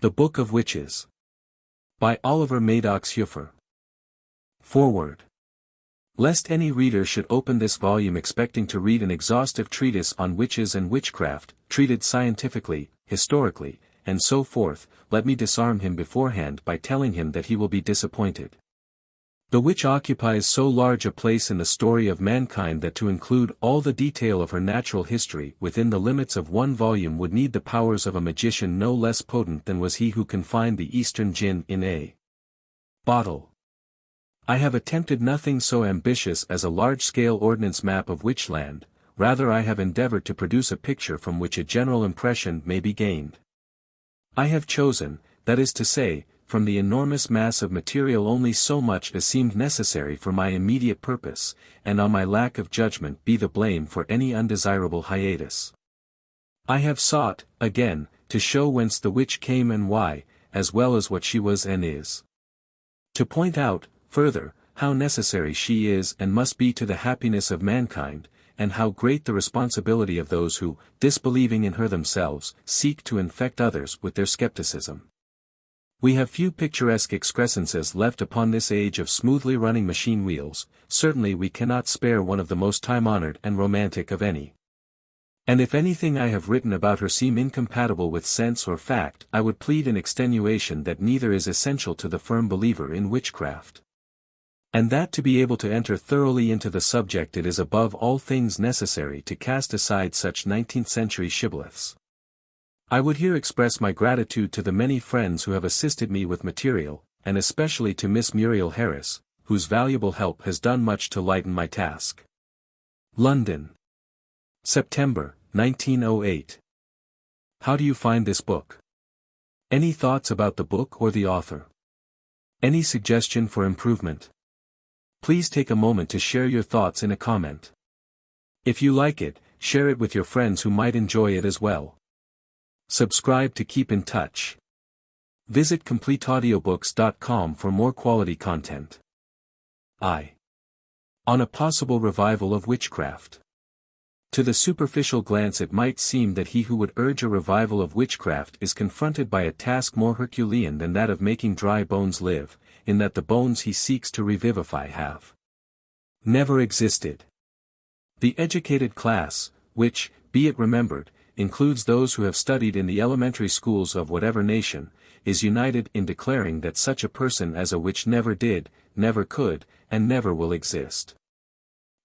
The Book of Witches. By Oliver Madox Hueffer. Foreword. Lest any reader should open this volume expecting to read an exhaustive treatise on witches and witchcraft, treated scientifically, historically, and so forth, let me disarm him beforehand by telling him that he will be disappointed. The witch occupies so large a place in the story of mankind that to include all the detail of her natural history within the limits of one volume would need the powers of a magician no less potent than was he who confined the Eastern jinn in a bottle. I have attempted nothing so ambitious as a large-scale ordnance map of Witchland, rather I have endeavored to produce a picture from which a general impression may be gained. I have chosen, that is to say, from the enormous mass of material only so much as seemed necessary for my immediate purpose, and on my lack of judgment be the blame for any undesirable hiatus. I have sought, again, to show whence the witch came and why, as well as what she was and is. To point out, further, how necessary she is and must be to the happiness of mankind, and how great the responsibility of those who, disbelieving in her themselves, seek to infect others with their skepticism. We have few picturesque excrescences left upon this age of smoothly running machine wheels, certainly we cannot spare one of the most time-honored and romantic of any. And if anything I have written about her seem incompatible with sense or fact, I would plead in extenuation that neither is essential to the firm believer in witchcraft. And that to be able to enter thoroughly into the subject it is above all things necessary to cast aside such 19th-century shibboleths. I would here express my gratitude to the many friends who have assisted me with material, and especially to Miss Muriel Harris, whose valuable help has done much to lighten my task. London. September, 1908. How do you find this book? Any thoughts about the book or the author? Any suggestion for improvement? Please take a moment to share your thoughts in a comment. If you like it, share it with your friends who might enjoy it as well. Subscribe to keep in touch. Visit CompleteAudiobooks.com for more quality content. On a possible revival of witchcraft. To the superficial glance it might seem that he who would urge a revival of witchcraft is confronted by a task more Herculean than that of making dry bones live, in that the bones he seeks to revivify have never existed. The educated class, which, be it remembered, includes those who have studied in the elementary schools of whatever nation, is united in declaring that such a person as a witch never did, never could, and never will exist.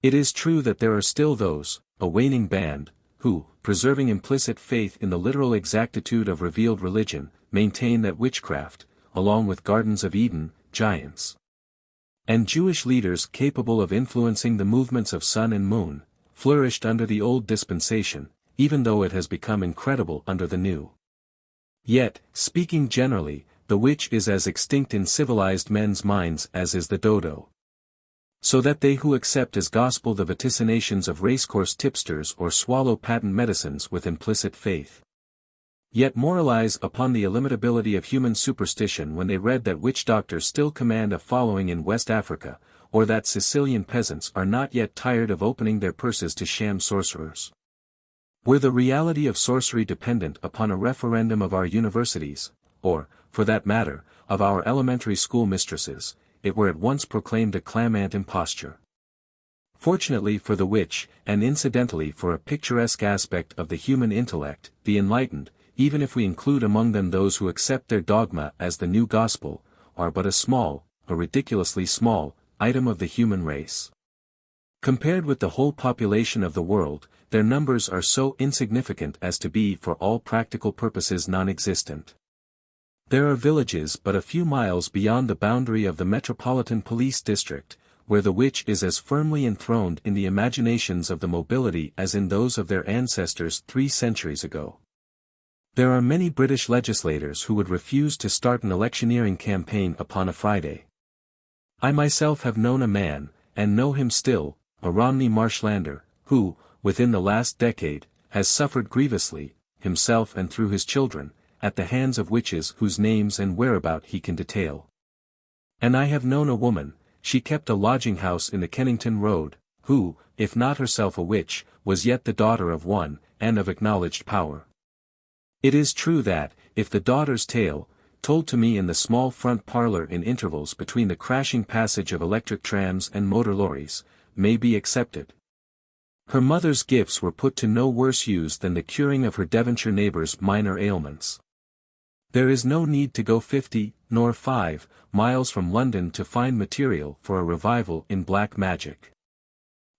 It is true that there are still those, a waning band, who, preserving implicit faith in the literal exactitude of revealed religion, maintain that witchcraft, along with Gardens of Eden, giants, and Jewish leaders capable of influencing the movements of sun and moon, flourished under the old dispensation, even though it has become incredible under the new. Yet, speaking generally, the witch is as extinct in civilized men's minds as is the dodo. So that they who accept as gospel the vaticinations of racecourse tipsters or swallow patent medicines with implicit faith, yet moralize upon the illimitability of human superstition when they read that witch doctors still command a following in West Africa, or that Sicilian peasants are not yet tired of opening their purses to sham sorcerers. Were the reality of sorcery dependent upon a referendum of our universities, or, for that matter, of our elementary school mistresses, it were at once proclaimed a clamant imposture. Fortunately for the witch, and incidentally for a picturesque aspect of the human intellect, the enlightened, even if we include among them those who accept their dogma as the new gospel, are but a ridiculously small, item of the human race. Compared with the whole population of the world, their numbers are so insignificant as to be for all practical purposes non-existent. There are villages but a few miles beyond the boundary of the Metropolitan Police District, where the witch is as firmly enthroned in the imaginations of the mobility as in those of their ancestors 3 centuries ago. There are many British legislators who would refuse to start an electioneering campaign upon a Friday. I myself have known a man, and know him still, a Romney Marchlander, who, within the last decade, has suffered grievously, himself and through his children, at the hands of witches whose names and whereabout he can detail. And I have known a woman, she kept a lodging-house in the Kennington Road, who, if not herself a witch, was yet the daughter of one, and of acknowledged power. It is true that, if the daughter's tale, told to me in the small front parlor in intervals between the crashing passage of electric trams and motor lorries, may be accepted. Her mother's gifts were put to no worse use than the curing of her Devonshire neighbour's minor ailments. There is no need to go 50, nor 5, miles from London to find material for a revival in black magic.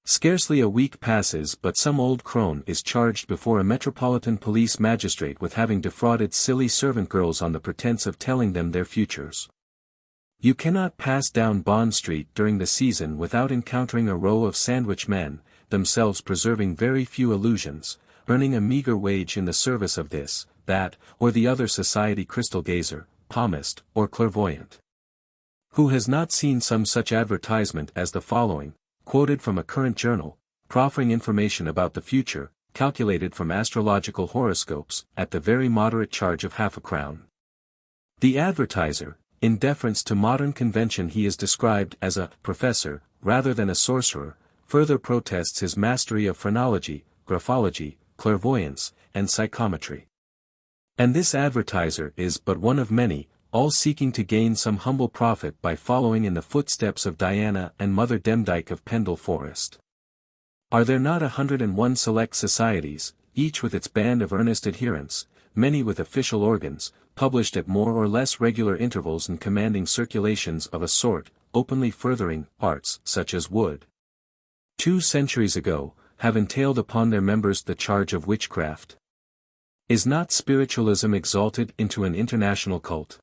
Scarcely a week passes but some old crone is charged before a metropolitan police magistrate with having defrauded silly servant girls on the pretence of telling them their futures. You cannot pass down Bond Street during the season without encountering a row of sandwich men, themselves preserving very few illusions, earning a meagre wage in the service of this, that, or the other society crystal gazer, palmist, or clairvoyant. Who has not seen some such advertisement as the following, quoted from a current journal, proffering information about the future, calculated from astrological horoscopes, at the very moderate charge of half a crown? The advertiser, in deference to modern convention he is described as a professor, rather than a sorcerer, further protests his mastery of phrenology, graphology, clairvoyance, and psychometry. And this advertiser is but one of many, all seeking to gain some humble profit by following in the footsteps of Diana and Mother Demdike of Pendle Forest. Are there not 101 select societies, each with its band of earnest adherents, many with official organs, published at more or less regular intervals and commanding circulations of a sort, openly furthering arts such as would, 2 centuries ago, have entailed upon their members the charge of witchcraft? Is not spiritualism exalted into an international cult?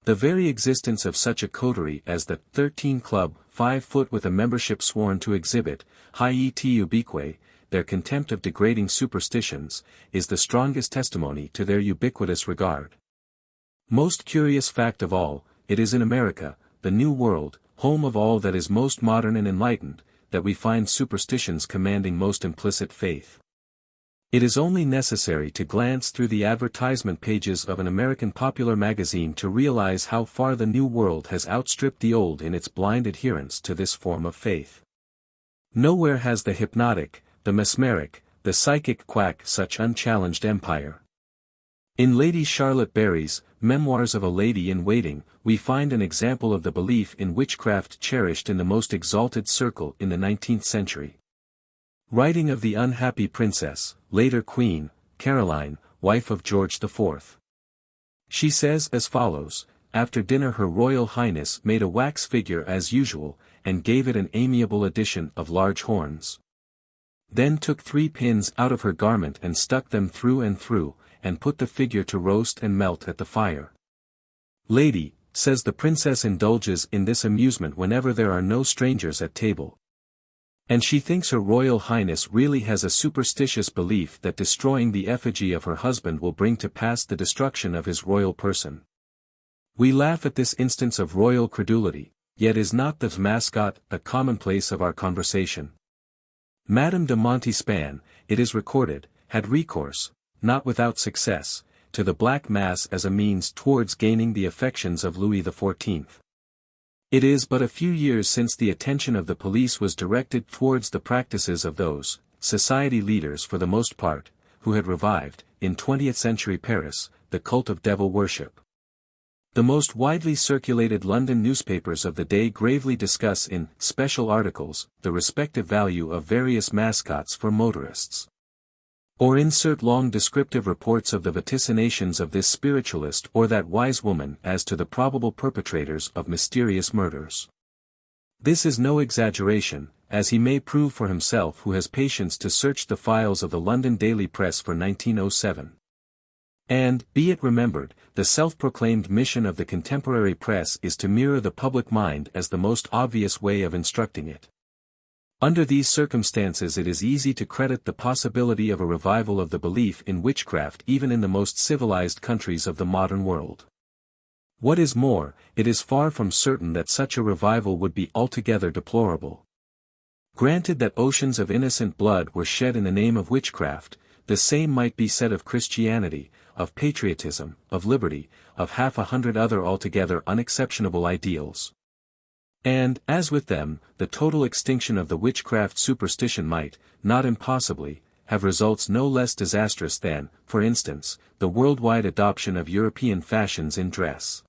The very existence of such a coterie as the 13 Club, 5 foot with a membership sworn to exhibit, high et ubique, their contempt of degrading superstitions, is the strongest testimony to their ubiquitous regard. Most curious fact of all, it is in America, the New World, home of all that is most modern and enlightened, that we find superstitions commanding most implicit faith. It is only necessary to glance through the advertisement pages of an American popular magazine to realize how far the New World has outstripped the Old in its blind adherence to this form of faith. Nowhere has the hypnotic, the mesmeric, the psychic quack such unchallenged empire. In Lady Charlotte Barry's Memoirs of a Lady in Waiting, we find an example of the belief in witchcraft cherished in the most exalted circle in the 19th century. Writing of the unhappy princess, later Queen, Caroline, wife of George IV. She says as follows: after dinner Her Royal Highness made a wax figure as usual, and gave it an amiable addition of large horns. Then took 3 pins out of her garment and stuck them through and through, and put the figure to roast and melt at the fire. Lady, says the princess, indulges in this amusement whenever there are no strangers at table. And she thinks Her Royal Highness really has a superstitious belief that destroying the effigy of her husband will bring to pass the destruction of his royal person. We laugh at this instance of royal credulity, yet is not the mascot a commonplace of our conversation? Madame de Montespan, it is recorded, had recourse, not without success, to the Black Mass as a means towards gaining the affections of Louis XIV. It is but a few years since the attention of the police was directed towards the practices of those, society leaders for the most part, who had revived, in 20th-century Paris, the cult of devil worship. The most widely circulated London newspapers of the day gravely discuss in special articles the respective value of various mascots for motorists. Or insert long descriptive reports of the vaticinations of this spiritualist or that wise woman as to the probable perpetrators of mysterious murders. This is no exaggeration, as he may prove for himself who has patience to search the files of the London Daily Press for 1907. And, be it remembered, the self-proclaimed mission of the contemporary press is to mirror the public mind as the most obvious way of instructing it. Under these circumstances it is easy to credit the possibility of a revival of the belief in witchcraft even in the most civilized countries of the modern world. What is more, it is far from certain that such a revival would be altogether deplorable. Granted that oceans of innocent blood were shed in the name of witchcraft, the same might be said of Christianity, of patriotism, of liberty, of half a hundred other altogether unexceptionable ideals. And, as with them, the total extinction of the witchcraft superstition might, not impossibly, have results no less disastrous than, for instance, the worldwide adoption of European fashions in dress.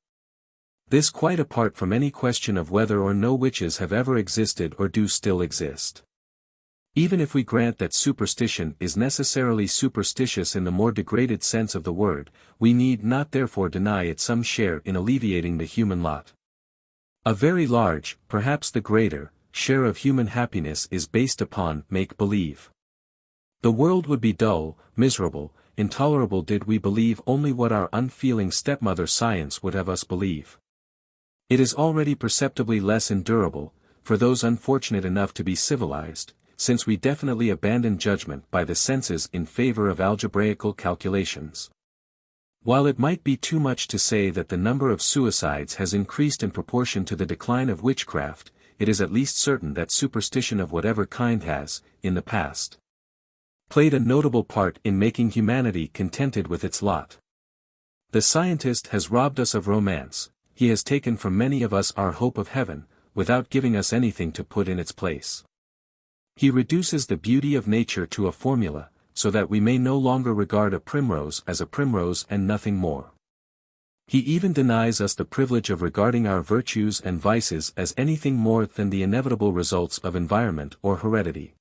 This quite apart from any question of whether or no witches have ever existed or do still exist. Even if we grant that superstition is necessarily superstitious in the more degraded sense of the word, we need not therefore deny it some share in alleviating the human lot. A very large, perhaps the greater, share of human happiness is based upon make-believe. The world would be dull, miserable, intolerable did we believe only what our unfeeling stepmother science would have us believe. It is already perceptibly less endurable, for those unfortunate enough to be civilized, since we definitely abandon judgment by the senses in favor of algebraical calculations. While it might be too much to say that the number of suicides has increased in proportion to the decline of witchcraft, it is at least certain that superstition of whatever kind has, in the past, played a notable part in making humanity contented with its lot. The scientist has robbed us of romance, he has taken from many of us our hope of heaven, without giving us anything to put in its place. He reduces the beauty of nature to a formula, so that we may no longer regard a primrose as a primrose and nothing more. He even denies us the privilege of regarding our virtues and vices as anything more than the inevitable results of environment or heredity.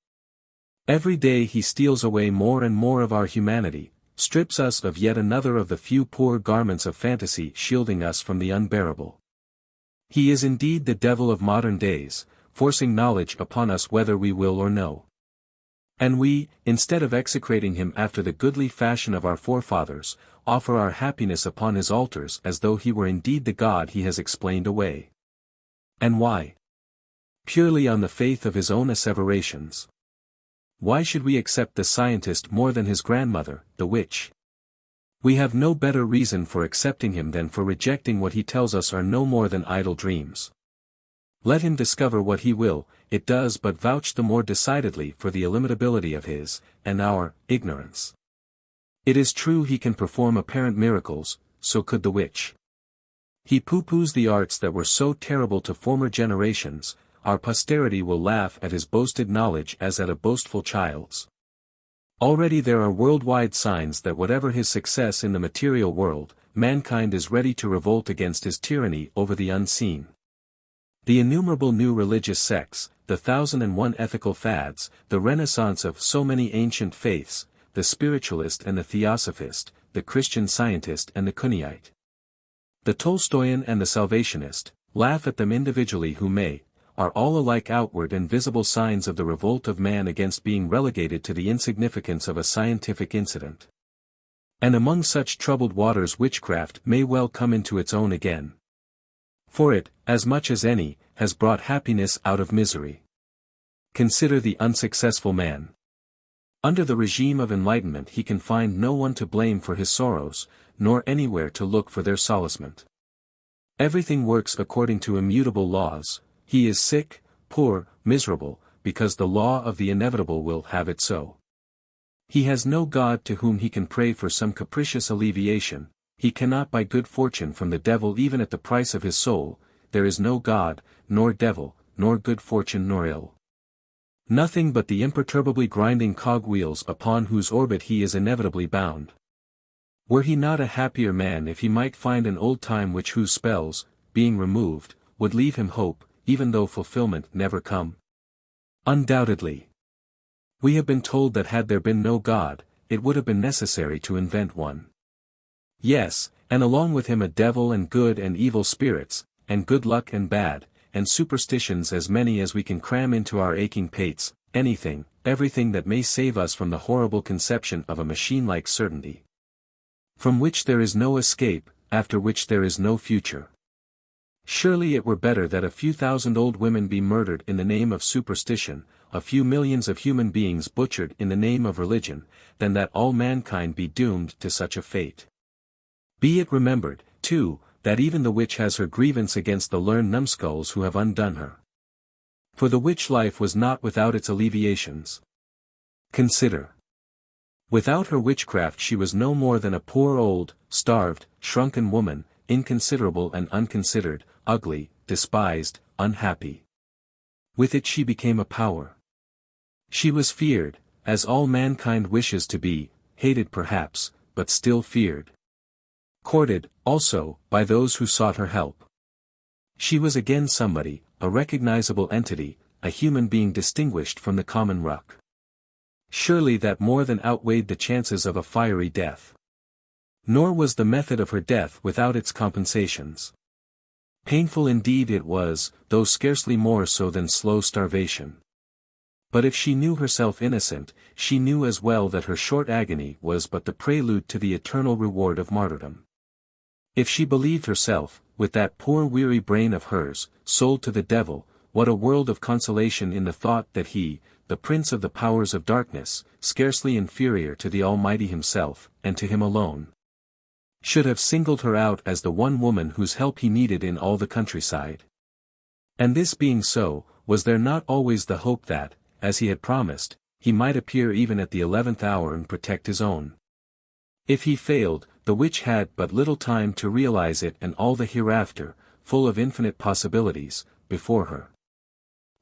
Every day he steals away more and more of our humanity, strips us of yet another of the few poor garments of fantasy shielding us from the unbearable. He is indeed the devil of modern days, forcing knowledge upon us whether we will or no. And we, instead of execrating him after the goodly fashion of our forefathers, offer our happiness upon his altars as though he were indeed the God he has explained away. And why? Purely on the faith of his own asseverations. Why should we accept the scientist more than his grandmother, the witch? We have no better reason for accepting him than for rejecting what he tells us are no more than idle dreams. Let him discover what he will, it does but vouch the more decidedly for the illimitability of his, and our, ignorance. It is true he can perform apparent miracles, so could the witch. He pooh-poohs the arts that were so terrible to former generations, our posterity will laugh at his boasted knowledge as at a boastful child's. Already there are worldwide signs that whatever his success in the material world, mankind is ready to revolt against his tyranny over the unseen. The innumerable new religious sects, the 1,001 ethical fads, the renaissance of so many ancient faiths, the spiritualist and the theosophist, the Christian Scientist and the Cuneite, the Tolstoyan and the Salvationist, laugh at them individually who may, are all alike outward and visible signs of the revolt of man against being relegated to the insignificance of a scientific incident. And among such troubled waters witchcraft may well come into its own again. For it, as much as any, has brought happiness out of misery. Consider the unsuccessful man. Under the regime of enlightenment he can find no one to blame for his sorrows, nor anywhere to look for their solacement. Everything works according to immutable laws, he is sick, poor, miserable, because the law of the inevitable will have it so. He has no God to whom he can pray for some capricious alleviation, he cannot buy good fortune from the devil even at the price of his soul, there is no God, nor devil, nor good fortune nor ill. Nothing but the imperturbably grinding cogwheels upon whose orbit he is inevitably bound. Were he not a happier man if he might find an old time witch whose spells, being removed, would leave him hope, even though fulfillment never come? Undoubtedly. We have been told that had there been no God, it would have been necessary to invent one. Yes, and along with him a devil and good and evil spirits, and good luck and bad, and superstitions as many as we can cram into our aching pates, anything, everything that may save us from the horrible conception of a machine-like certainty, from which there is no escape, after which there is no future. Surely it were better that a few thousand old women be murdered in the name of superstition, a few millions of human beings butchered in the name of religion, than that all mankind be doomed to such a fate. Be it remembered, too, that even the witch has her grievance against the learned numbskulls who have undone her. For the witch life was not without its alleviations. Consider. Without her witchcraft she was no more than a poor old, starved, shrunken woman, inconsiderable and unconsidered, ugly, despised, unhappy. With it she became a power. She was feared, as all mankind wishes to be, hated perhaps, but still feared. Courted, also, by those who sought her help. She was again somebody, a recognizable entity, a human being distinguished from the common ruck. Surely that more than outweighed the chances of a fiery death. Nor was the method of her death without its compensations. Painful indeed it was, though scarcely more so than slow starvation. But if she knew herself innocent, she knew as well that her short agony was but the prelude to the eternal reward of martyrdom. If she believed herself, with that poor weary brain of hers, sold to the devil, what a world of consolation in the thought that he, the prince of the powers of darkness, scarcely inferior to the Almighty himself, and to him alone, should have singled her out as the one woman whose help he needed in all the countryside. And this being so, was there not always the hope that, as he had promised, he might appear even at the 11th hour and protect his own? If he failed, the witch had but little time to realize it, and all the hereafter, full of infinite possibilities, before her.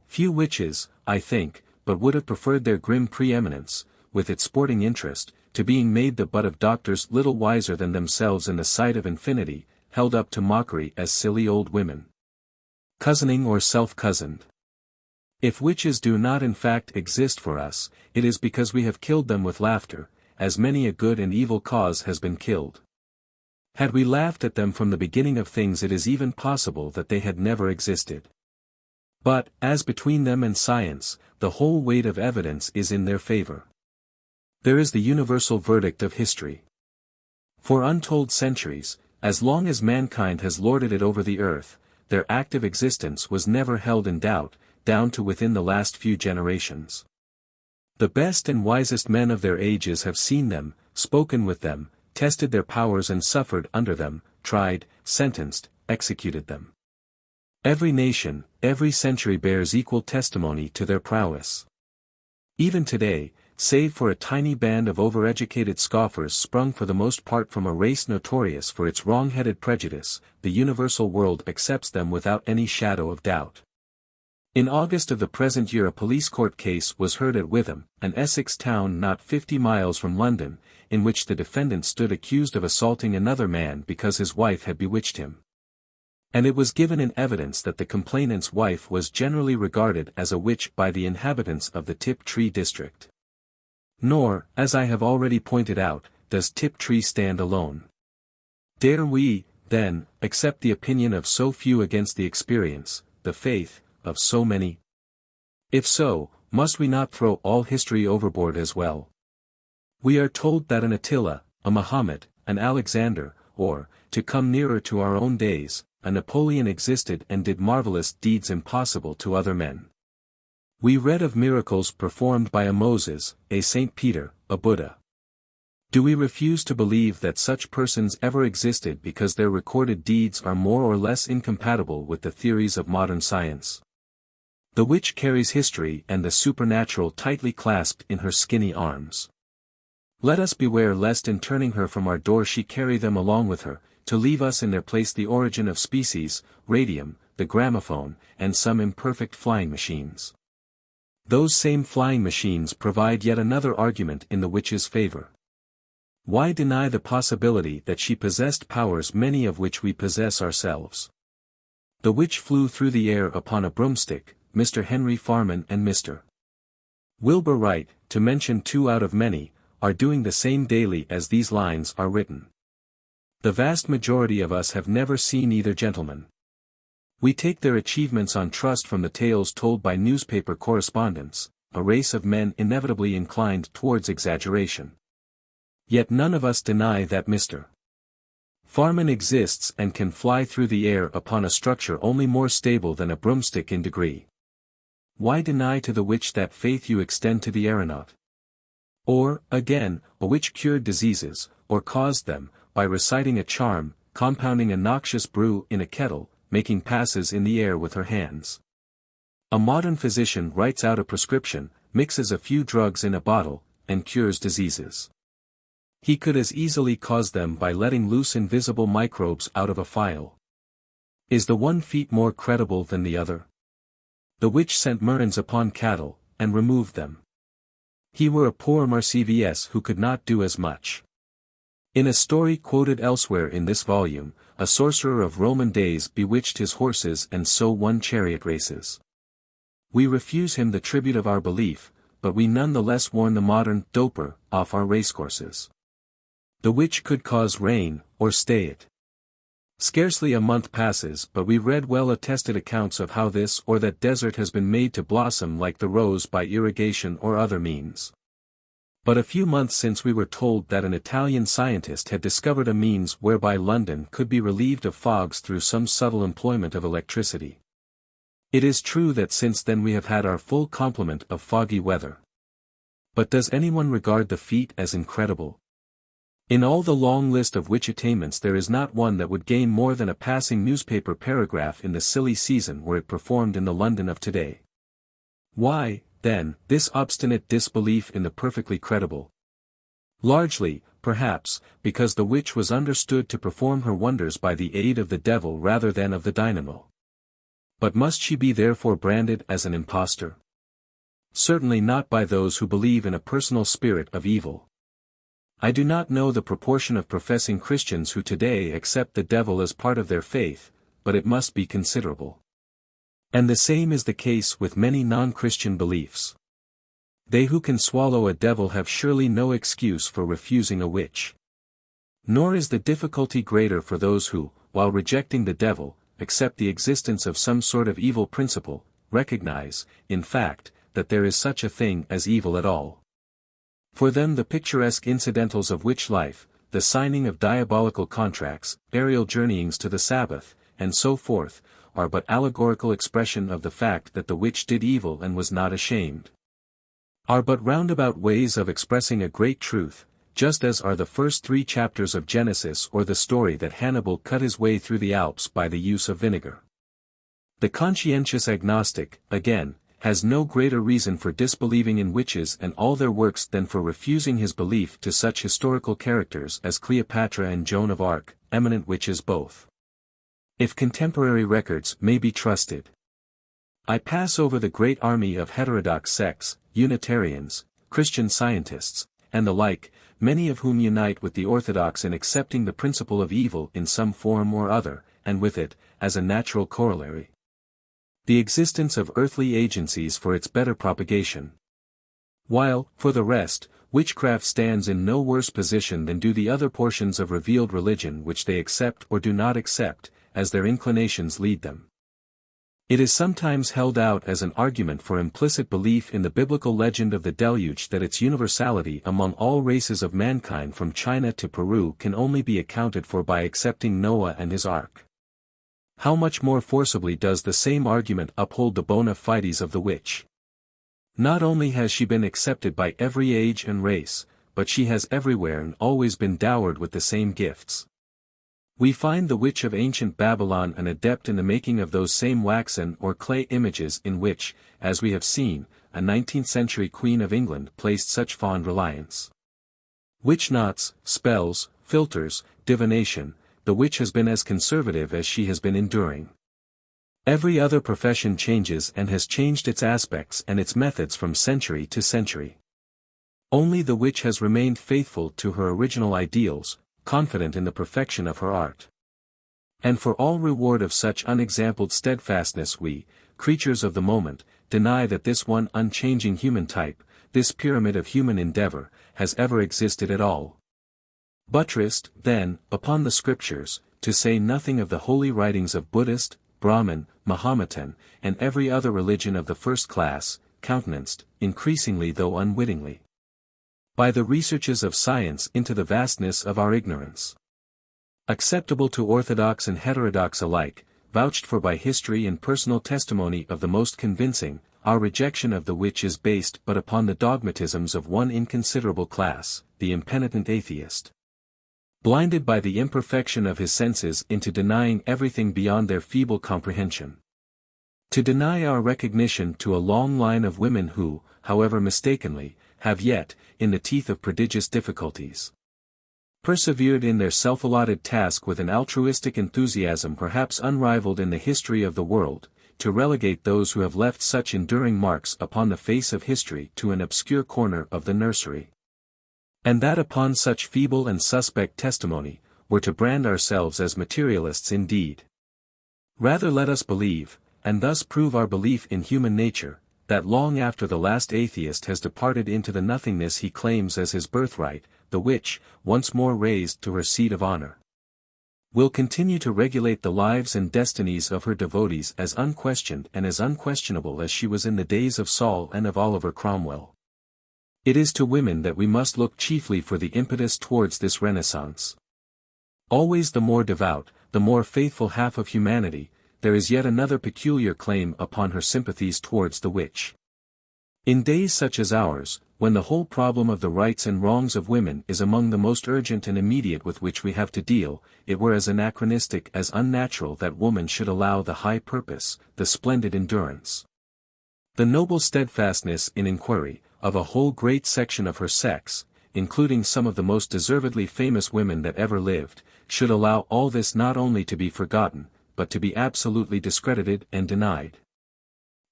Few witches, I think, but would have preferred their grim preeminence, with its sporting interest, to being made the butt of doctors little wiser than themselves in the sight of infinity, held up to mockery as silly old women, cousining or self-cozened. If witches do not in fact exist for us, it is because we have killed them with laughter, as many a good and evil cause has been killed. Had we laughed at them from the beginning of things, it is even possible that they had never existed. But, as between them and science, the whole weight of evidence is in their favor. There is the universal verdict of history. For untold centuries, as long as mankind has lorded it over the earth, their active existence was never held in doubt, down to within the last few generations. The best and wisest men of their ages have seen them, spoken with them, tested their powers and suffered under them, tried, sentenced, executed them. Every nation, every century bears equal testimony to their prowess. Even today, save for a tiny band of overeducated scoffers sprung for the most part from a race notorious for its wrong-headed prejudice, the universal world accepts them without any shadow of doubt. In August of the present year a police court case was heard at Witham, an Essex town not 50 miles from London, in which the defendant stood accused of assaulting another man because his wife had bewitched him. And it was given in evidence that the complainant's wife was generally regarded as a witch by the inhabitants of the Tiptree district. Nor, as I have already pointed out, does Tiptree stand alone. Dare we, then, accept the opinion of so few against the experience, the faith, of so many? If so, must we not throw all history overboard as well? We are told that an Attila, a Muhammad, an Alexander, or, to come nearer to our own days, a Napoleon existed and did marvelous deeds impossible to other men. We read of miracles performed by a Moses, a Saint Peter, a Buddha. Do we refuse to believe that such persons ever existed because their recorded deeds are more or less incompatible with the theories of modern science? The witch carries history and the supernatural tightly clasped in her skinny arms. Let us beware lest in turning her from our door she carry them along with her, to leave us in their place the origin of species, radium, the gramophone, and some imperfect flying machines. Those same flying machines provide yet another argument in the witch's favor. Why deny the possibility that she possessed powers many of which we possess ourselves? The witch flew through the air upon a broomstick, Mr. Henry Farman and Mr. Wilbur Wright, to mention two out of many, are doing the same daily as these lines are written. The vast majority of us have never seen either gentleman. We take their achievements on trust from the tales told by newspaper correspondents, a race of men inevitably inclined towards exaggeration. Yet none of us deny that Mr. Farman exists and can fly through the air upon a structure only more stable than a broomstick in degree. Why deny to the witch that faith you extend to the aeronaut? Or, again, a witch cured diseases, or caused them, by reciting a charm, compounding a noxious brew in a kettle, making passes in the air with her hands. A modern physician writes out a prescription, mixes a few drugs in a bottle, and cures diseases. He could as easily cause them by letting loose invisible microbes out of a phial. Is the one feat more credible than the other? The witch sent murrains upon cattle, and removed them. He were a poor Marcvs who could not do as much. In a story quoted elsewhere in this volume, a sorcerer of Roman days bewitched his horses and so won chariot races. We refuse him the tribute of our belief, but we none the less warn the modern doper off our racecourses. The witch could cause rain, or stay it. Scarcely a month passes but we read well-attested accounts of how this or that desert has been made to blossom like the rose by irrigation or other means. But a few months since we were told that an Italian scientist had discovered a means whereby London could be relieved of fogs through some subtle employment of electricity. It is true that since then we have had our full complement of foggy weather. But does anyone regard the feat as incredible? In all the long list of witch attainments there is not one that would gain more than a passing newspaper paragraph in the silly season were it performed in the London of today. Why, then, this obstinate disbelief in the perfectly credible? Largely, perhaps, because the witch was understood to perform her wonders by the aid of the devil rather than of the dynamo. But must she be therefore branded as an impostor? Certainly not by those who believe in a personal spirit of evil. I do not know the proportion of professing Christians who today accept the devil as part of their faith, but it must be considerable. And the same is the case with many non-Christian beliefs. They who can swallow a devil have surely no excuse for refusing a witch. Nor is the difficulty greater for those who, while rejecting the devil, accept the existence of some sort of evil principle, recognize, in fact, that there is such a thing as evil at all. For them the picturesque incidentals of witch life, the signing of diabolical contracts, aerial journeyings to the Sabbath, and so forth, are but allegorical expression of the fact that the witch did evil and was not ashamed. Are but roundabout ways of expressing a great truth, just as are the first 3 chapters of Genesis or the story that Hannibal cut his way through the Alps by the use of vinegar. The conscientious agnostic, again, has no greater reason for disbelieving in witches and all their works than for refusing his belief to such historical characters as Cleopatra and Joan of Arc, eminent witches both. If contemporary records may be trusted. I pass over the great army of heterodox sects, Unitarians, Christian Scientists, and the like, many of whom unite with the Orthodox in accepting the principle of evil in some form or other, and with it, as a natural corollary, the existence of earthly agencies for its better propagation. While, for the rest, witchcraft stands in no worse position than do the other portions of revealed religion which they accept or do not accept, as their inclinations lead them. It is sometimes held out as an argument for implicit belief in the biblical legend of the deluge that its universality among all races of mankind from China to Peru can only be accounted for by accepting Noah and his ark. How much more forcibly does the same argument uphold the bona fides of the witch? Not only has she been accepted by every age and race, but she has everywhere and always been dowered with the same gifts. We find the witch of ancient Babylon an adept in the making of those same waxen or clay images in which, as we have seen, a 19th-century Queen of England placed such fond reliance. Witch knots, spells, philtres, divination, the witch has been as conservative as she has been enduring. Every other profession changes and has changed its aspects and its methods from century to century. Only the witch has remained faithful to her original ideals, confident in the perfection of her art. And for all reward of such unexampled steadfastness we, creatures of the moment, deny that this one unchanging human type, this pyramid of human endeavor, has ever existed at all. Buttressed, then, upon the scriptures, to say nothing of the holy writings of Buddhist, Brahmin, Mahometan, and every other religion of the first class, countenanced, increasingly though unwittingly, by the researches of science into the vastness of our ignorance. Acceptable to orthodox and heterodox alike, vouched for by history and personal testimony of the most convincing, our rejection of the witch is based but upon the dogmatisms of one inconsiderable class, the impenitent atheist. Blinded by the imperfection of his senses into denying everything beyond their feeble comprehension. To deny our recognition to a long line of women who, however mistakenly, have yet, in the teeth of prodigious difficulties, persevered in their self-allotted task with an altruistic enthusiasm perhaps unrivaled in the history of the world, to relegate those who have left such enduring marks upon the face of history to an obscure corner of the nursery. And that upon such feeble and suspect testimony, we're to brand ourselves as materialists indeed. Rather let us believe, and thus prove our belief in human nature, that long after the last atheist has departed into the nothingness he claims as his birthright, the witch, once more raised to her seat of honor, will continue to regulate the lives and destinies of her devotees as unquestioned and as unquestionable as she was in the days of Saul and of Oliver Cromwell. It is to women that we must look chiefly for the impetus towards this renaissance. Always the more devout, the more faithful half of humanity, there is yet another peculiar claim upon her sympathies towards the witch. In days such as ours, when the whole problem of the rights and wrongs of women is among the most urgent and immediate with which we have to deal, it were as anachronistic as unnatural that woman should allow the high purpose, the splendid endurance, the noble steadfastness in inquiry, of a whole great section of her sex, including some of the most deservedly famous women that ever lived, should allow all this not only to be forgotten, but to be absolutely discredited and denied.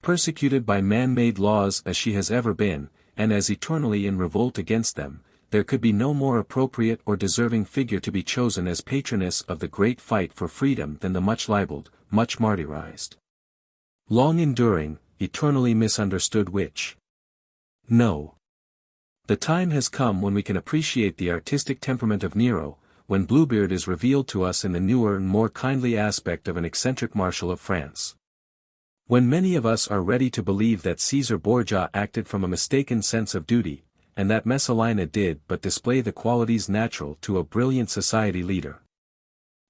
Persecuted by man-made laws as she has ever been, and as eternally in revolt against them, there could be no more appropriate or deserving figure to be chosen as patroness of the great fight for freedom than the much libeled, much martyrized, long-enduring, eternally misunderstood witch. No. The time has come when we can appreciate the artistic temperament of Nero, when Bluebeard is revealed to us in the newer and more kindly aspect of an eccentric marshal of France. When many of us are ready to believe that Caesar Borgia acted from a mistaken sense of duty, and that Messalina did but display the qualities natural to a brilliant society leader.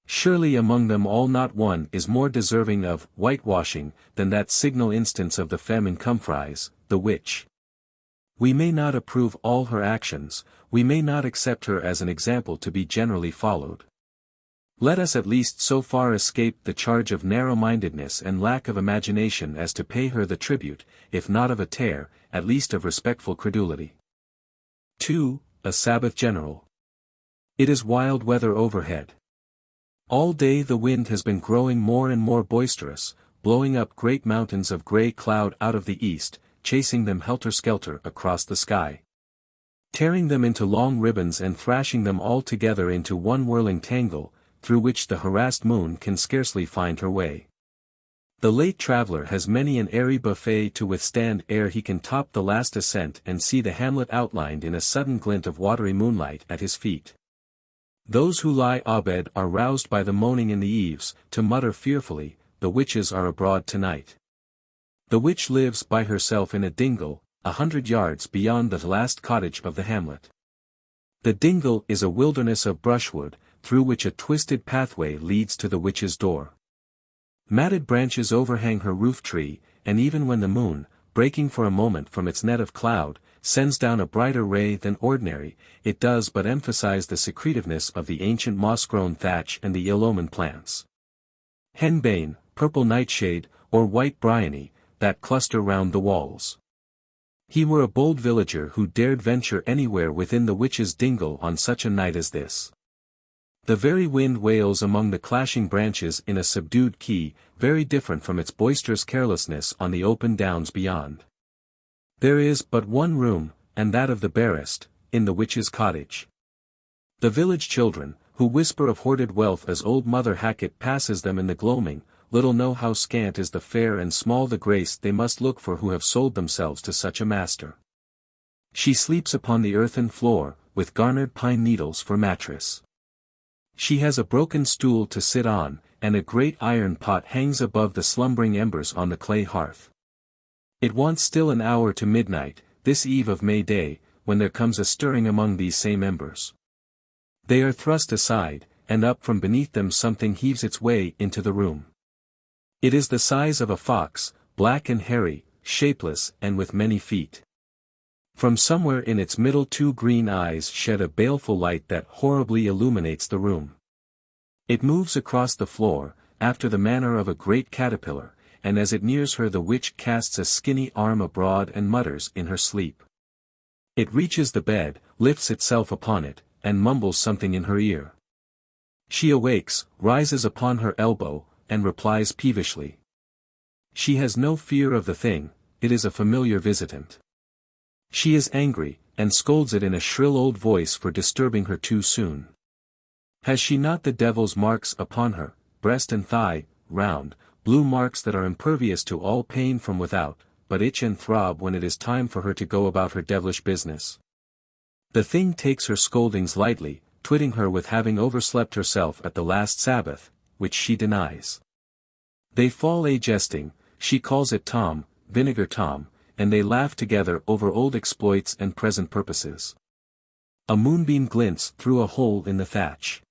Surely among them all not one is more deserving of whitewashing than that signal instance of the femme incomprise, the witch. We may not approve all her actions, we may not accept her as an example to be generally followed. Let us at least so far escape the charge of narrow-mindedness and lack of imagination as to pay her the tribute, if not of a tear, at least of respectful credulity. 2. A Sabbath-General. It is wild weather overhead. All day the wind has been growing more and more boisterous, blowing up great mountains of grey cloud out of the east, chasing them helter-skelter across the sky, tearing them into long ribbons and thrashing them all together into one whirling tangle, through which the harassed moon can scarcely find her way. The late traveler has many an airy buffet to withstand ere he can top the last ascent and see the hamlet outlined in a sudden glint of watery moonlight at his feet. Those who lie abed are roused by the moaning in the eaves, to mutter fearfully, "The witches are abroad tonight." The witch lives by herself in a dingle, 100 yards beyond the last cottage of the hamlet. The dingle is a wilderness of brushwood, through which a twisted pathway leads to the witch's door. Matted branches overhang her roof tree, and even when the moon, breaking for a moment from its net of cloud, sends down a brighter ray than ordinary, it does but emphasize the secretiveness of the ancient moss-grown thatch and the ill-omened plants, henbane, purple nightshade, or white bryony, that cluster round the walls. He were a bold villager who dared venture anywhere within the witch's dingle on such a night as this. The very wind wails among the clashing branches in a subdued key, very different from its boisterous carelessness on the open downs beyond. There is but one room, and that of the barest, in the witch's cottage. The village children, who whisper of hoarded wealth as old Mother Hackett passes them in the gloaming, little know how scant is the fare and small the grace they must look for who have sold themselves to such a master. She sleeps upon the earthen floor, with garnered pine needles for mattress. She has a broken stool to sit on, and a great iron pot hangs above the slumbering embers on the clay hearth. It wants still an hour to midnight, this eve of May Day, when there comes a stirring among these same embers. They are thrust aside, and up from beneath them something heaves its way into the room. It is the size of a fox, black and hairy, shapeless and with many feet. From somewhere in its middle 2 green eyes shed a baleful light that horribly illuminates the room. It moves across the floor, after the manner of a great caterpillar, and as it nears her the witch casts a skinny arm abroad and mutters in her sleep. It reaches the bed, lifts itself upon it, and mumbles something in her ear. She awakes, rises upon her elbow, and replies peevishly. She has no fear of the thing, it is a familiar visitant. She is angry, and scolds it in a shrill old voice for disturbing her too soon. Has she not the devil's marks upon her, breast and thigh, round, blue marks that are impervious to all pain from without, but itch and throb when it is time for her to go about her devilish business? The thing takes her scoldings lightly, twitting her with having overslept herself at the last Sabbath, which she denies. They fall a-jesting, she calls it Tom, Vinegar Tom, and they laugh together over old exploits and present purposes. A moonbeam glints through a hole in the thatch.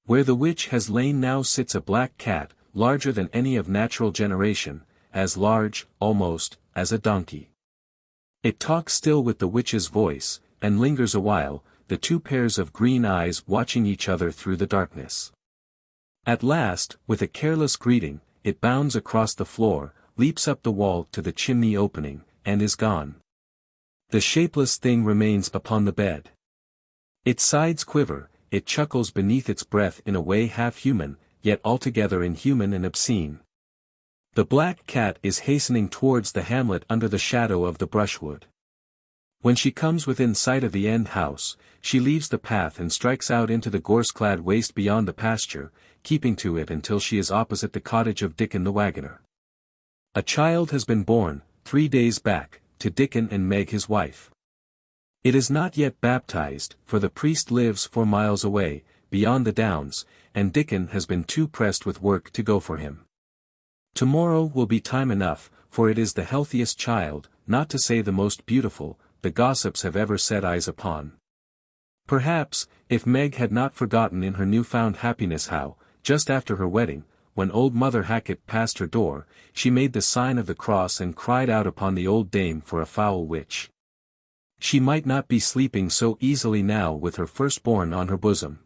Where the witch has lain now sits a black cat, larger than any of natural generation, as large, almost, as a donkey. It talks still with the witch's voice, and lingers awhile, the two pairs of green eyes watching each other through the darkness. At last, with a careless greeting, it bounds across the floor, leaps up the wall to the chimney opening, and is gone. The shapeless thing remains upon the bed. Its sides quiver, it chuckles beneath its breath in a way half human, yet altogether inhuman and obscene. The black cat is hastening towards the hamlet under the shadow of the brushwood. When she comes within sight of the end house, she leaves the path and strikes out into the gorse-clad waste beyond the pasture, keeping to it until she is opposite the cottage of Dickon the wagoner. A child has been born, 3 days back, to Dickon and Meg his wife. It is not yet baptized, for the priest lives 4 miles away, beyond the downs, and Dickon has been too pressed with work to go for him. Tomorrow will be time enough, for it is the healthiest child, not to say the most beautiful, the gossips have ever set eyes upon. Perhaps, if Meg had not forgotten in her new-found happiness how, just after her wedding, when old Mother Hackett passed her door, she made the sign of the cross and cried out upon the old dame for a foul witch. She might not be sleeping so easily now with her firstborn on her bosom.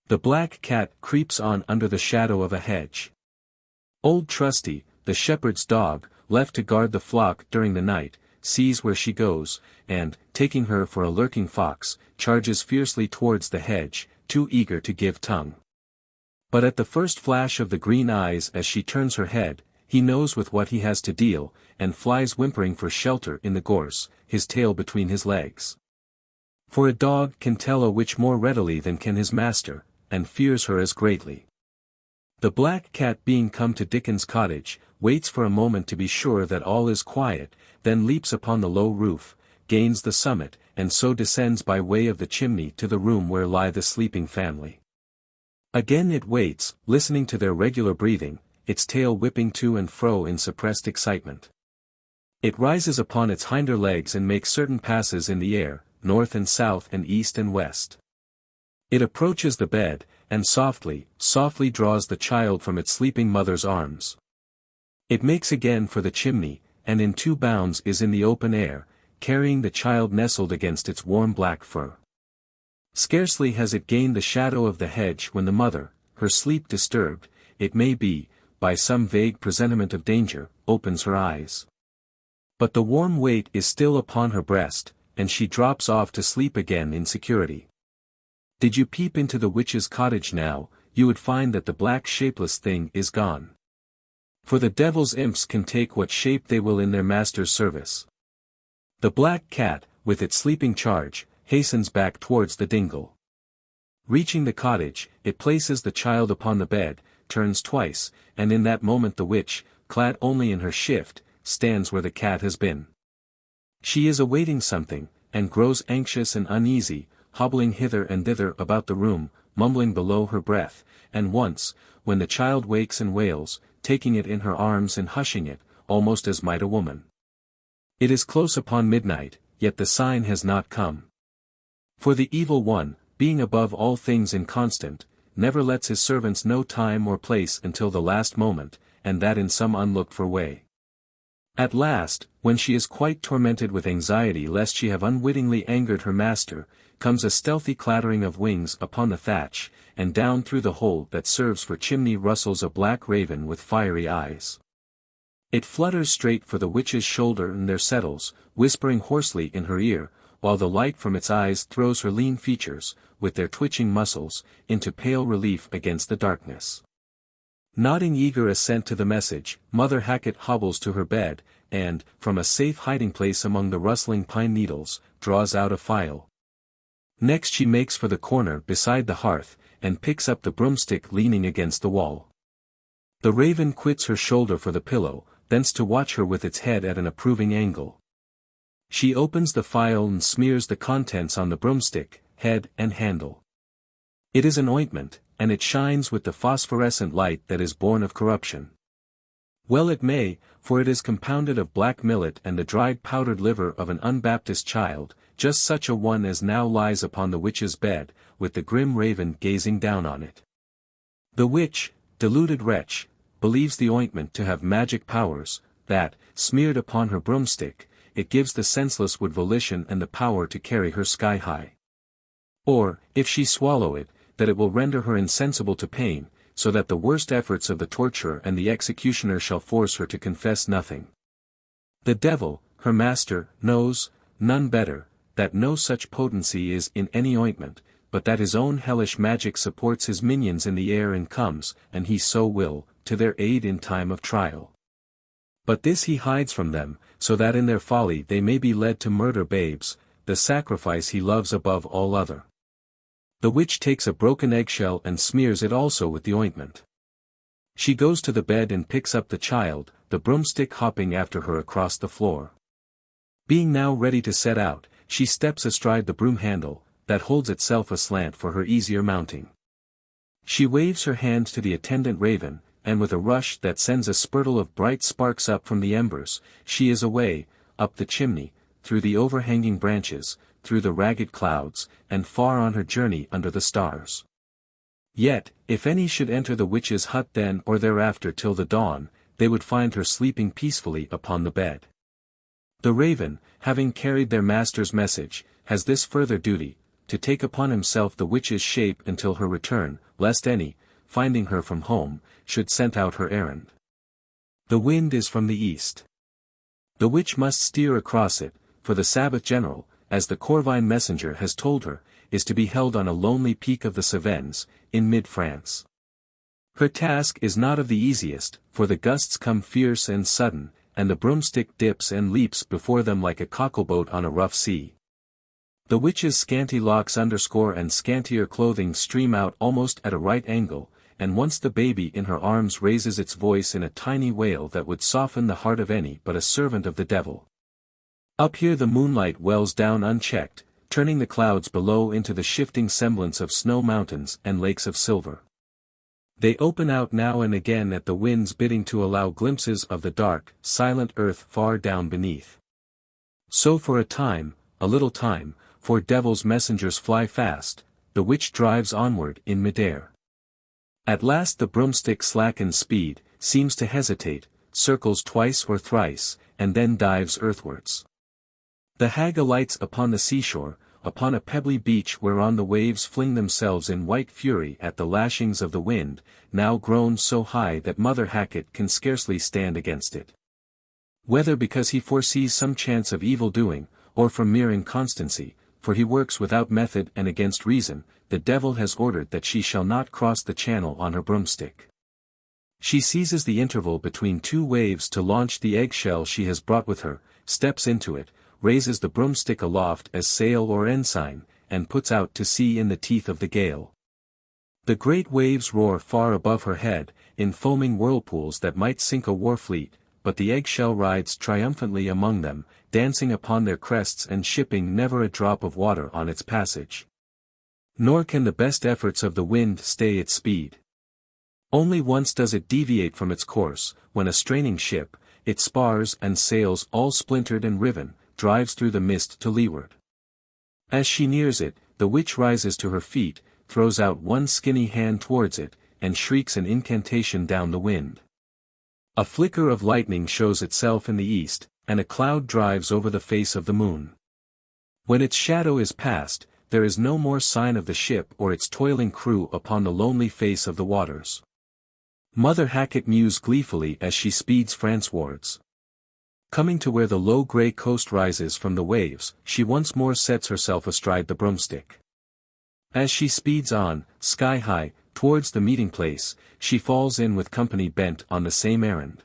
The black cat creeps on under the shadow of a hedge. Old Trusty, the shepherd's dog, left to guard the flock during the night, sees where she goes, and, taking her for a lurking fox, charges fiercely towards the hedge, too eager to give tongue. But at the first flash of the green eyes as she turns her head, he knows with what he has to deal, and flies whimpering for shelter in the gorse, his tail between his legs. For a dog can tell a witch more readily than can his master, and fears her as greatly. The black cat being come to Dickon's cottage, waits for a moment to be sure that all is quiet, then leaps upon the low roof, gains the summit, and so descends by way of the chimney to the room where lie the sleeping family. Again it waits, listening to their regular breathing, its tail whipping to and fro in suppressed excitement. It rises upon its hinder legs and makes certain passes in the air, north and south and east and west. It approaches the bed, and softly, softly draws the child from its sleeping mother's arms. It makes again for the chimney, and in 2 bounds is in the open air, carrying the child nestled against its warm black fur. Scarcely has it gained the shadow of the hedge when the mother, her sleep disturbed, it may be, by some vague presentiment of danger, opens her eyes. But the warm weight is still upon her breast, and she drops off to sleep again in security. Did you peep into the witch's cottage now, you would find that the black shapeless thing is gone. For the devil's imps can take what shape they will in their master's service. The black cat, with its sleeping charge, hastens back towards the dingle. Reaching the cottage, it places the child upon the bed, turns twice, and in that moment the witch, clad only in her shift, stands where the cat has been. She is awaiting something, and grows anxious and uneasy, hobbling hither and thither about the room, mumbling below her breath, and once, when the child wakes and wails, taking it in her arms and hushing it, almost as might a woman. It is close upon midnight, yet the sign has not come. For the evil one, being above all things inconstant, never lets his servants know time or place until the last moment, and that in some unlooked-for way. At last, when she is quite tormented with anxiety lest she have unwittingly angered her master, comes a stealthy clattering of wings upon the thatch, and down through the hole that serves for chimney rustles a black raven with fiery eyes. It flutters straight for the witch's shoulder and there settles, whispering hoarsely in her ear, while the light from its eyes throws her lean features, with their twitching muscles, into pale relief against the darkness. Nodding eager assent to the message, Mother Hackett hobbles to her bed, and, from a safe hiding place among the rustling pine needles, draws out a file. Next she makes for the corner beside the hearth, and picks up the broomstick leaning against the wall. The raven quits her shoulder for the pillow, thence to watch her with its head at an approving angle. She opens the file and smears the contents on the broomstick, head and handle. It is an ointment, and it shines with the phosphorescent light that is born of corruption. Well it may, for it is compounded of black millet and the dried powdered liver of an unbaptized child, just such a one as now lies upon the witch's bed, with the grim raven gazing down on it. The witch, deluded wretch, believes the ointment to have magic powers, that, smeared upon her broomstick, it gives the senseless wood volition and the power to carry her sky high. Or, if she swallow it, that it will render her insensible to pain, so that the worst efforts of the torturer and the executioner shall force her to confess nothing. The devil, her master, knows, none better, that no such potency is in any ointment, but that his own hellish magic supports his minions in the air and comes, and he so will, to their aid in time of trial. But this he hides from them, so that in their folly they may be led to murder babes, the sacrifice he loves above all other. The witch takes a broken eggshell and smears it also with the ointment. She goes to the bed and picks up the child, the broomstick hopping after her across the floor. Being now ready to set out, she steps astride the broom handle, that holds itself aslant for her easier mounting. She waves her hand to the attendant raven, and with a rush that sends a spurtle of bright sparks up from the embers, she is away, up the chimney, through the overhanging branches, through the ragged clouds, and far on her journey under the stars. Yet, if any should enter the witch's hut then or thereafter till the dawn, they would find her sleeping peacefully upon the bed. The raven, having carried their master's message, has this further duty, to take upon himself the witch's shape until her return, lest any, finding her from home, should scent out her errand. The wind is from the east. The witch must steer across it, for the Sabbath-General, as the Corvine messenger has told her, is to be held on a lonely peak of the Cevennes, in mid-France. Her task is not of the easiest, for the gusts come fierce and sudden, and the broomstick dips and leaps before them like a cockleboat on a rough sea. The witch's scanty locks underscore and scantier clothing stream out almost at a right angle, and once the baby in her arms raises its voice in a tiny wail that would soften the heart of any but a servant of the devil. Up here the moonlight wells down unchecked, turning the clouds below into the shifting semblance of snow mountains and lakes of silver. They open out now and again at the wind's bidding to allow glimpses of the dark, silent earth far down beneath. So for a little time, for devil's messengers fly fast, the witch drives onward in midair. At last the broomstick slackens speed, seems to hesitate, circles twice or thrice, and then dives earthwards. The hag alights upon the seashore, upon a pebbly beach whereon the waves fling themselves in white fury at the lashings of the wind, now grown so high that Mother Hackett can scarcely stand against it. Whether because he foresees some chance of evil doing, or from mere inconstancy, for he works without method and against reason, the devil has ordered that she shall not cross the channel on her broomstick. She seizes the interval between two waves to launch the eggshell she has brought with her, steps into it, raises the broomstick aloft as sail or ensign, and puts out to sea in the teeth of the gale. The great waves roar far above her head, in foaming whirlpools that might sink a war fleet, but the eggshell rides triumphantly among them, dancing upon their crests and shipping never a drop of water on its passage. Nor can the best efforts of the wind stay its speed. Only once does it deviate from its course, when a straining ship, its spars and sails all splintered and riven, drives through the mist to leeward. As she nears it, the witch rises to her feet, throws out one skinny hand towards it, and shrieks an incantation down the wind. A flicker of lightning shows itself in the east, and a cloud drives over the face of the moon. When its shadow is past, there is no more sign of the ship or its toiling crew upon the lonely face of the waters. Mother Hackett mews gleefully as she speeds Francewards. Coming to where the low grey coast rises from the waves, she once more sets herself astride the broomstick. As she speeds on, sky-high, towards the meeting place, she falls in with company bent on the same errand.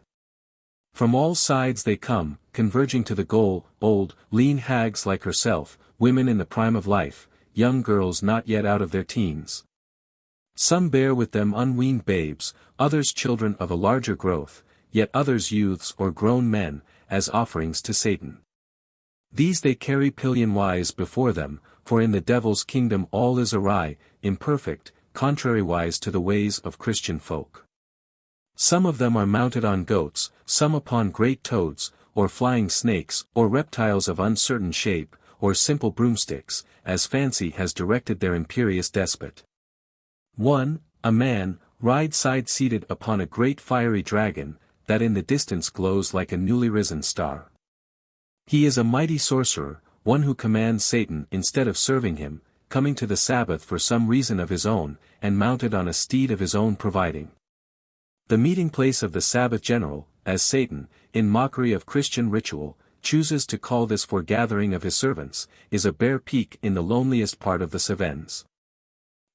From all sides they come, converging to the goal, old, lean hags like herself, women in the prime of life, young girls not yet out of their teens. Some bear with them unweaned babes, others children of a larger growth, yet others youths or grown men, as offerings to Satan. These they carry pillion-wise before them, for in the devil's kingdom all is awry, imperfect, contrariwise to the ways of Christian folk. Some of them are mounted on goats, some upon great toads, or flying snakes, or reptiles of uncertain shape, or simple broomsticks, as fancy has directed their imperious despot. One, a man, rides side-seated upon a great fiery dragon, that in the distance glows like a newly risen star. He is a mighty sorcerer, one who commands Satan instead of serving him, coming to the Sabbath for some reason of his own, and mounted on a steed of his own providing. The meeting place of the Sabbath-General, as Satan, in mockery of Christian ritual, chooses to call this foregathering of his servants, is a bare peak in the loneliest part of the Cevennes.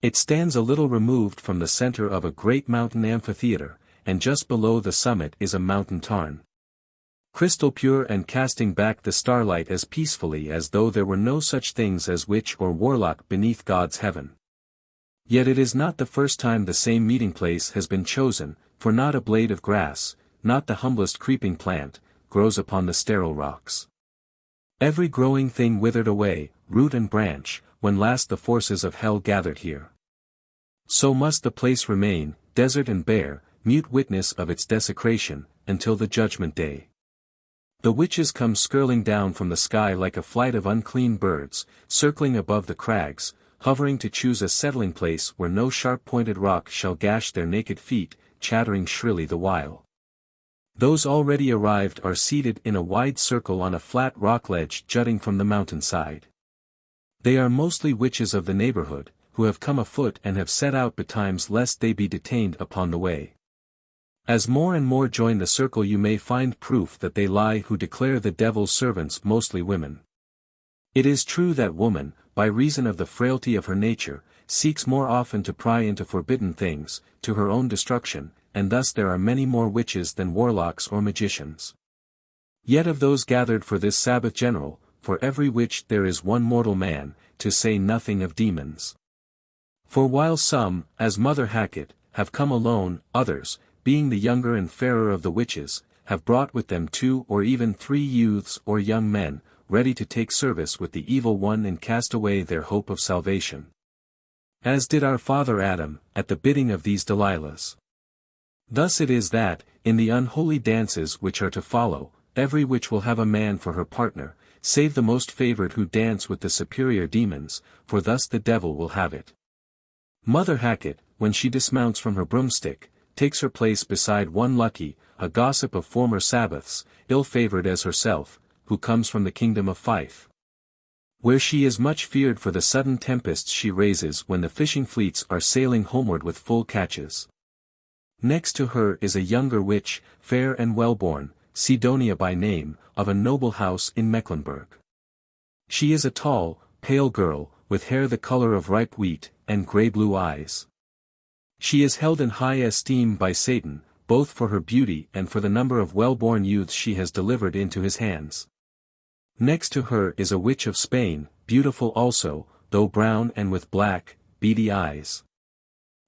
It stands a little removed from the center of a great mountain amphitheater, and just below the summit is a mountain tarn. Crystal pure and casting back the starlight as peacefully as though there were no such things as witch or warlock beneath God's heaven. Yet it is not the first time the same meeting place has been chosen, for not a blade of grass, not the humblest creeping plant, grows upon the sterile rocks. Every growing thing withered away, root and branch, when last the forces of hell gathered here. So must the place remain, desert and bare, mute witness of its desecration, until the judgment day. The witches come skirling down from the sky like a flight of unclean birds, circling above the crags, hovering to choose a settling place where no sharp-pointed rock shall gash their naked feet, chattering shrilly the while. Those already arrived are seated in a wide circle on a flat rock ledge jutting from the mountainside. They are mostly witches of the neighborhood, who have come afoot and have set out betimes lest they be detained upon the way. As more and more join the circle you may find proof that they lie who declare the devil's servants mostly women. It is true that woman, by reason of the frailty of her nature, seeks more often to pry into forbidden things, to her own destruction, and thus there are many more witches than warlocks or magicians. Yet of those gathered for this Sabbath-General, for every witch there is one mortal man, to say nothing of demons. For while some, as Mother Hackett, have come alone, others, being the younger and fairer of the witches, have brought with them 2 or even 3 youths or young men, ready to take service with the evil one and cast away their hope of salvation. As did our father Adam, at the bidding of these Delilahs. Thus it is that, in the unholy dances which are to follow, every witch will have a man for her partner, save the most favored who dance with the superior demons, for thus the devil will have it. Mother Hackett, when she dismounts from her broomstick, takes her place beside one Lucky, a gossip of former Sabbaths, ill-favored as herself, who comes from the kingdom of Fife, where she is much feared for the sudden tempests she raises when the fishing fleets are sailing homeward with full catches. Next to her is a younger witch, fair and well-born, Sidonia by name, of a noble house in Mecklenburg. She is a tall, pale girl, with hair the color of ripe wheat, and grey-blue eyes. She is held in high esteem by Satan, both for her beauty and for the number of well-born youths she has delivered into his hands. Next to her is a witch of Spain, beautiful also, though brown and with black, beady eyes.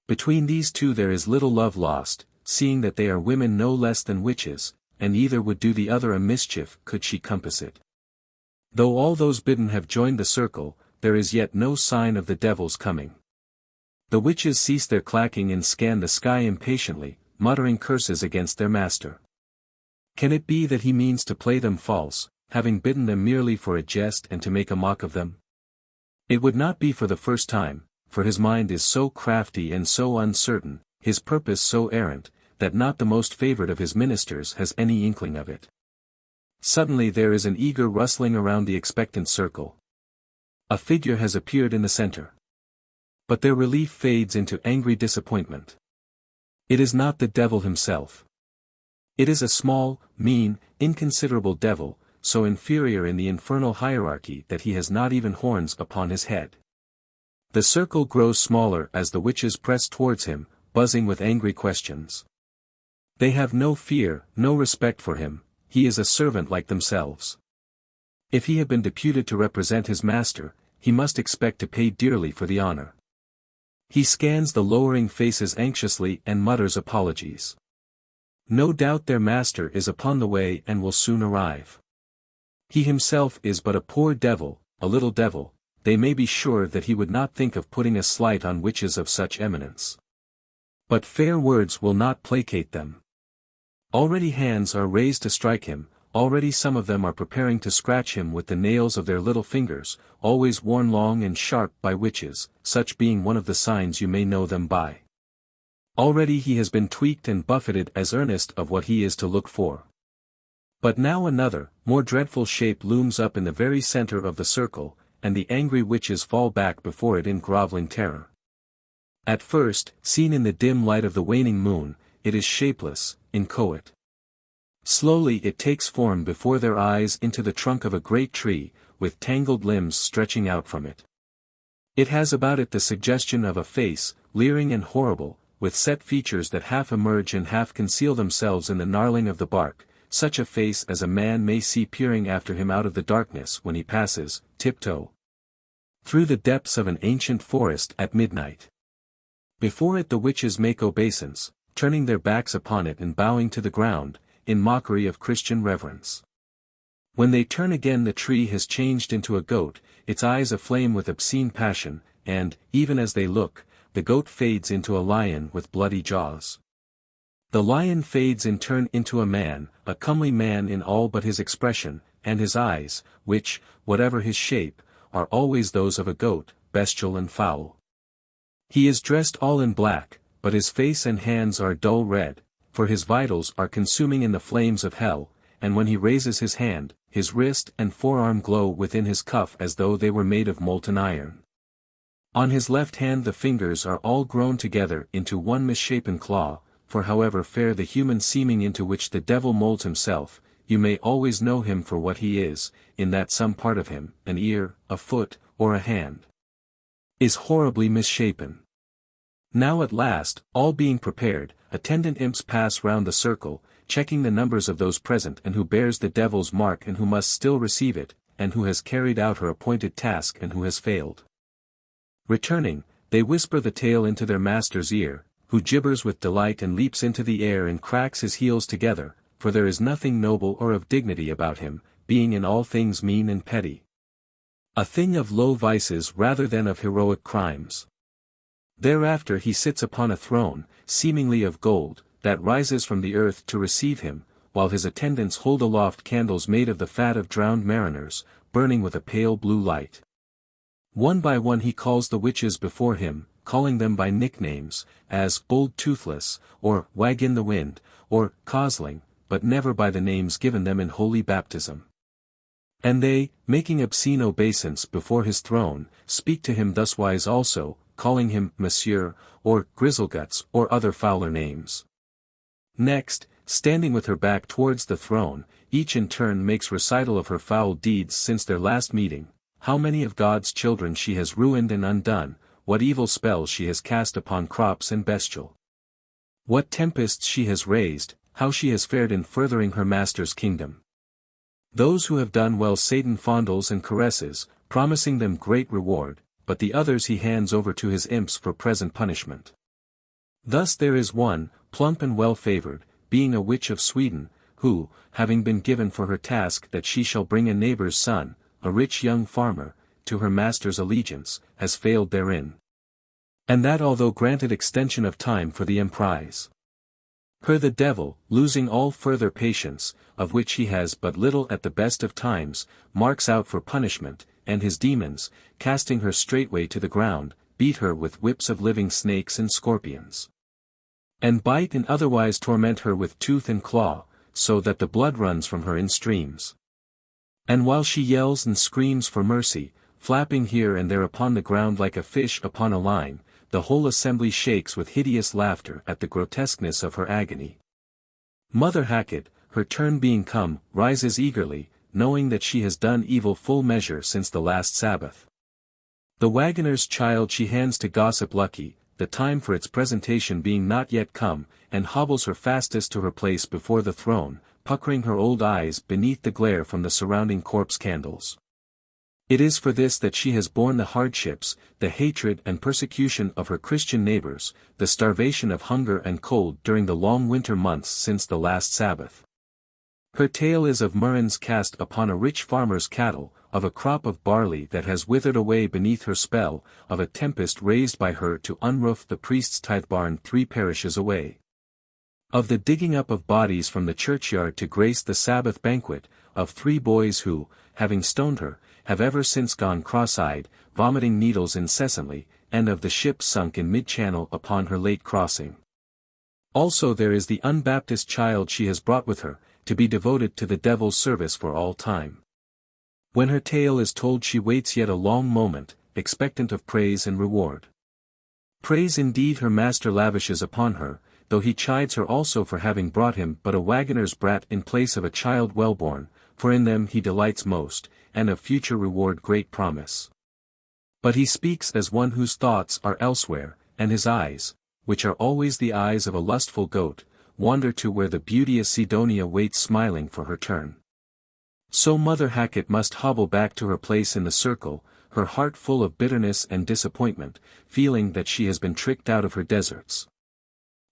Between these two there is little love lost, seeing that they are women no less than witches, and either would do the other a mischief could she compass it. Though all those bidden have joined the circle, there is yet no sign of the devil's coming. The witches cease their clacking and scan the sky impatiently, muttering curses against their master. Can it be that he means to play them false, having bidden them merely for a jest and to make a mock of them? It would not be for the first time, for his mind is so crafty and so uncertain, his purpose so errant, that not the most favored of his ministers has any inkling of it. Suddenly there is an eager rustling around the expectant circle. A figure has appeared in the center. But their relief fades into angry disappointment. It is not the devil himself. It is a small, mean, inconsiderable devil, so inferior in the infernal hierarchy that he has not even horns upon his head. The circle grows smaller as the witches press towards him, buzzing with angry questions. They have no fear, no respect for him, he is a servant like themselves. If he had been deputed to represent his master, he must expect to pay dearly for the honor. He scans the lowering faces anxiously and mutters apologies. No doubt their master is upon the way and will soon arrive. He himself is but a poor devil, a little devil, they may be sure that he would not think of putting a slight on witches of such eminence. But fair words will not placate them. Already hands are raised to strike him, already some of them are preparing to scratch him with the nails of their little fingers, always worn long and sharp by witches, such being one of the signs you may know them by. Already he has been tweaked and buffeted as earnest of what he is to look for. But now another, more dreadful shape looms up in the very center of the circle, and the angry witches fall back before it in groveling terror. At first, seen in the dim light of the waning moon, it is shapeless, inchoate. Slowly it takes form before their eyes into the trunk of a great tree, with tangled limbs stretching out from it. It has about it the suggestion of a face, leering and horrible, with set features that half emerge and half conceal themselves in the gnarling of the bark, such a face as a man may see peering after him out of the darkness when he passes, tiptoe, through the depths of an ancient forest at midnight. Before it the witches make obeisance, turning their backs upon it and bowing to the ground, in mockery of Christian reverence. When they turn again the tree has changed into a goat, its eyes aflame with obscene passion, and, even as they look, the goat fades into a lion with bloody jaws. The lion fades in turn into a man, a comely man in all but his expression, and his eyes, which, whatever his shape, are always those of a goat, bestial and foul. He is dressed all in black, but his face and hands are dull red, for his vitals are consuming in the flames of hell, and when he raises his hand, his wrist and forearm glow within his cuff as though they were made of molten iron. On his left hand the fingers are all grown together into one misshapen claw, for however fair the human seeming into which the devil molds himself, you may always know him for what he is, in that some part of him, an ear, a foot, or a hand, is horribly misshapen. Now at last, all being prepared, attendant imps pass round the circle, checking the numbers of those present and who bears the devil's mark and who must still receive it, and who has carried out her appointed task and who has failed. Returning, they whisper the tale into their master's ear, who gibbers with delight and leaps into the air and cracks his heels together, for there is nothing noble or of dignity about him, being in all things mean and petty. A thing of low vices rather than of heroic crimes. Thereafter he sits upon a throne, seemingly of gold, that rises from the earth to receive him, while his attendants hold aloft candles made of the fat of drowned mariners, burning with a pale blue light. One by one he calls the witches before him, calling them by nicknames, as Bold Toothless, or Wag in the Wind, or Cosling, but never by the names given them in holy baptism. And they, making obscene obeisance before his throne, speak to him thuswise also, calling him Monsieur, or Grizzleguts or other fouler names. Next, standing with her back towards the throne, each in turn makes recital of her foul deeds since their last meeting, how many of God's children she has ruined and undone, what evil spells she has cast upon crops and bestial, what tempests she has raised, how she has fared in furthering her master's kingdom. Those who have done well Satan fondles and caresses, promising them great reward, but the others he hands over to his imps for present punishment. Thus there is one, plump and well-favored, being a witch of Sweden, who, having been given for her task that she shall bring a neighbor's son, a rich young farmer, to her master's allegiance, has failed therein. And that although granted extension of time for the emprise. Her the devil, losing all further patience, of which he has but little at the best of times, marks out for punishment, and his demons, casting her straightway to the ground, beat her with whips of living snakes and scorpions, and bite and otherwise torment her with tooth and claw, so that the blood runs from her in streams. And while she yells and screams for mercy, flapping here and there upon the ground like a fish upon a line, the whole assembly shakes with hideous laughter at the grotesqueness of her agony. Mother Hackett, her turn being come, rises eagerly, knowing that she has done evil full measure since the last Sabbath. The wagoner's child she hands to gossip Lucky, the time for its presentation being not yet come, and hobbles her fastest to her place before the throne, puckering her old eyes beneath the glare from the surrounding corpse candles. It is for this that she has borne the hardships, the hatred and persecution of her Christian neighbors, the starvation of hunger and cold during the long winter months since the last Sabbath. Her tale is of murrains cast upon a rich farmer's cattle, of a crop of barley that has withered away beneath her spell, of a tempest raised by her to unroof the priest's tithe barn 3 parishes away. Of the digging up of bodies from the churchyard to grace the Sabbath banquet, of 3 boys who, having stoned her, have ever since gone cross-eyed, vomiting needles incessantly, and of the ship sunk in mid-channel upon her late crossing. Also there is the unbaptized child she has brought with her, to be devoted to the devil's service for all time. When her tale is told she waits yet a long moment, expectant of praise and reward. Praise indeed her master lavishes upon her, though he chides her also for having brought him but a wagoner's brat in place of a child well-born, for in them he delights most, and of future reward great promise. But he speaks as one whose thoughts are elsewhere, and his eyes, which are always the eyes of a lustful goat, wander to where the beauteous Sidonia waits smiling for her turn. So Mother Hackett must hobble back to her place in the circle, her heart full of bitterness and disappointment, feeling that she has been tricked out of her deserts.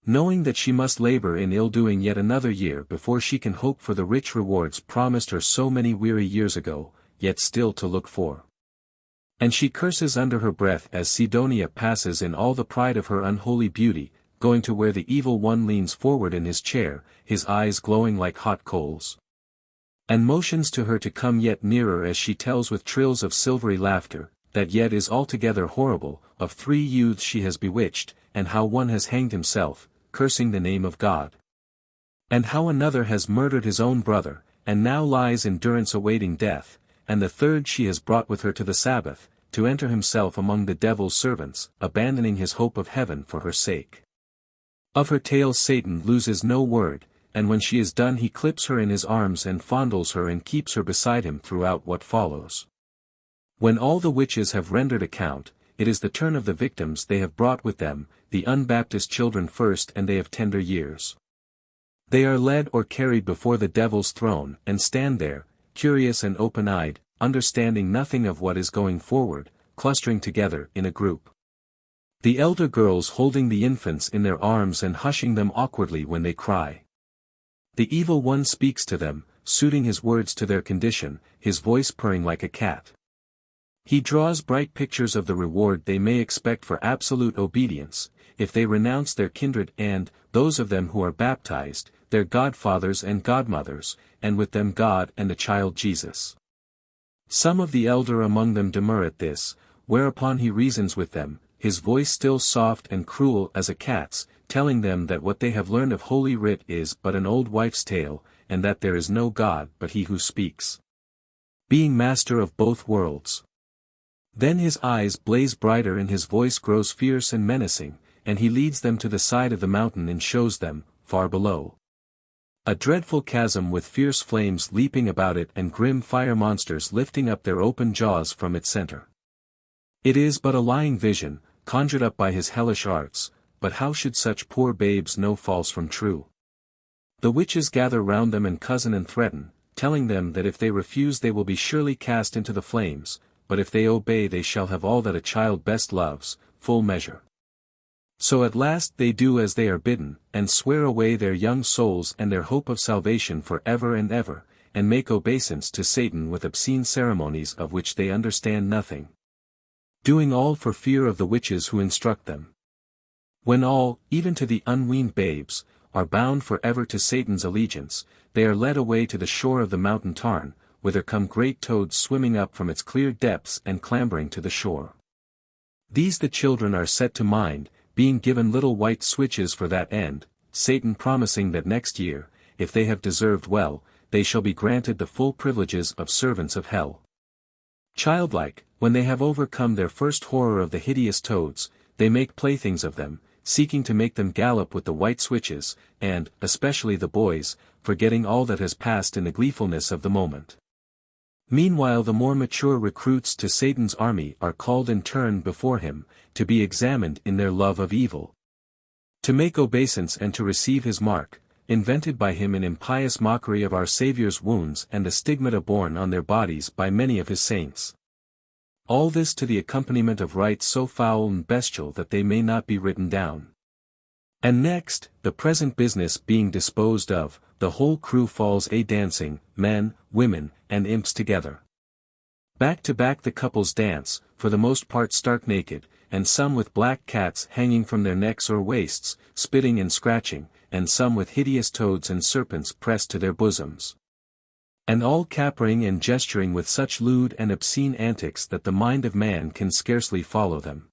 Knowing that she must labor in ill-doing yet another year before she can hope for the rich rewards promised her so many weary years ago, yet still to look for. And she curses under her breath as Sidonia passes in all the pride of her unholy beauty, going to where the evil one leans forward in his chair, his eyes glowing like hot coals. And motions to her to come yet nearer as she tells with trills of silvery laughter, that yet is altogether horrible, of 3 youths she has bewitched, and how one has hanged himself, cursing the name of God. And how another has murdered his own brother, and now lies in durance awaiting death, and the 3rd she has brought with her to the Sabbath, to enter himself among the devil's servants, abandoning his hope of heaven for her sake. Of her tale Satan loses no word, and when she is done he clips her in his arms and fondles her and keeps her beside him throughout what follows. When all the witches have rendered account, it is the turn of the victims they have brought with them, the unbaptized children first, and they of tender years. They are led or carried before the devil's throne, and stand there, curious and open-eyed, understanding nothing of what is going forward, clustering together in a group. The elder girls holding the infants in their arms and hushing them awkwardly when they cry. The evil one speaks to them, suiting his words to their condition, his voice purring like a cat. He draws bright pictures of the reward they may expect for absolute obedience, if they renounce their kindred and, those of them who are baptized, their godfathers and godmothers, and with them God and the child Jesus. Some of the elder among them demur at this, whereupon he reasons with them, his voice still soft and cruel as a cat's, telling them that what they have learned of Holy Writ is but an old wife's tale, and that there is no God but he who speaks, being master of both worlds. Then his eyes blaze brighter and his voice grows fierce and menacing, and he leads them to the side of the mountain and shows them, far below, a dreadful chasm with fierce flames leaping about it and grim fire monsters lifting up their open jaws from its center. It is but a lying vision, conjured up by his hellish arts, but how should such poor babes know false from true? The witches gather round them and cozen and threaten, telling them that if they refuse they will be surely cast into the flames, but if they obey they shall have all that a child best loves, full measure. So at last they do as they are bidden, and swear away their young souls and their hope of salvation for ever and ever, and make obeisance to Satan with obscene ceremonies of which they understand nothing. Doing all for fear of the witches who instruct them. When all, even to the unweaned babes, are bound for ever to Satan's allegiance, they are led away to the shore of the mountain tarn, whither come great toads swimming up from its clear depths and clambering to the shore. These the children are set to mind, being given little white switches for that end, Satan promising that next year, if they have deserved well, they shall be granted the full privileges of servants of hell. Childlike, when they have overcome their first horror of the hideous toads, they make playthings of them, seeking to make them gallop with the white switches, and, especially the boys, forgetting all that has passed in the gleefulness of the moment. Meanwhile the more mature recruits to Satan's army are called in turn before him, to be examined in their love of evil, to make obeisance and to receive his mark, invented by him in impious mockery of our Saviour's wounds and the stigmata borne on their bodies by many of his saints. All this to the accompaniment of rites so foul and bestial that they may not be written down. And next, the present business being disposed of, the whole crew falls a-dancing, men, women, and imps together. Back to back the couples dance, for the most part stark naked, and some with black cats hanging from their necks or waists, spitting and scratching, and some with hideous toads and serpents pressed to their bosoms. And all capering and gesturing with such lewd and obscene antics that the mind of man can scarcely follow them.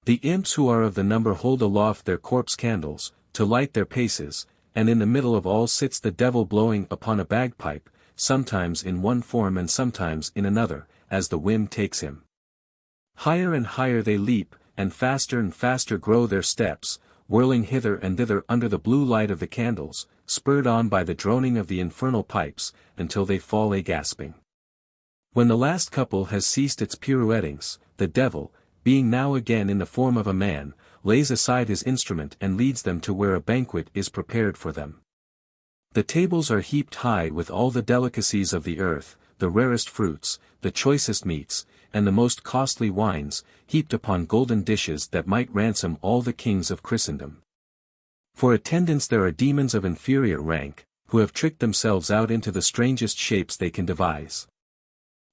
The imps who are of the number hold aloft their corpse candles, to light their paces, and in the middle of all sits the devil blowing upon a bagpipe, sometimes in one form and sometimes in another, as the whim takes him. Higher and higher they leap, and faster grow their steps, whirling hither and thither under the blue light of the candles, spurred on by the droning of the infernal pipes, until they fall a-gasping. When the last couple has ceased its pirouettings, the devil, being now again in the form of a man, lays aside his instrument and leads them to where a banquet is prepared for them. The tables are heaped high with all the delicacies of the earth, the rarest fruits, the choicest meats, and the most costly wines, heaped upon golden dishes that might ransom all the kings of Christendom. For attendants there are demons of inferior rank, who have tricked themselves out into the strangest shapes they can devise.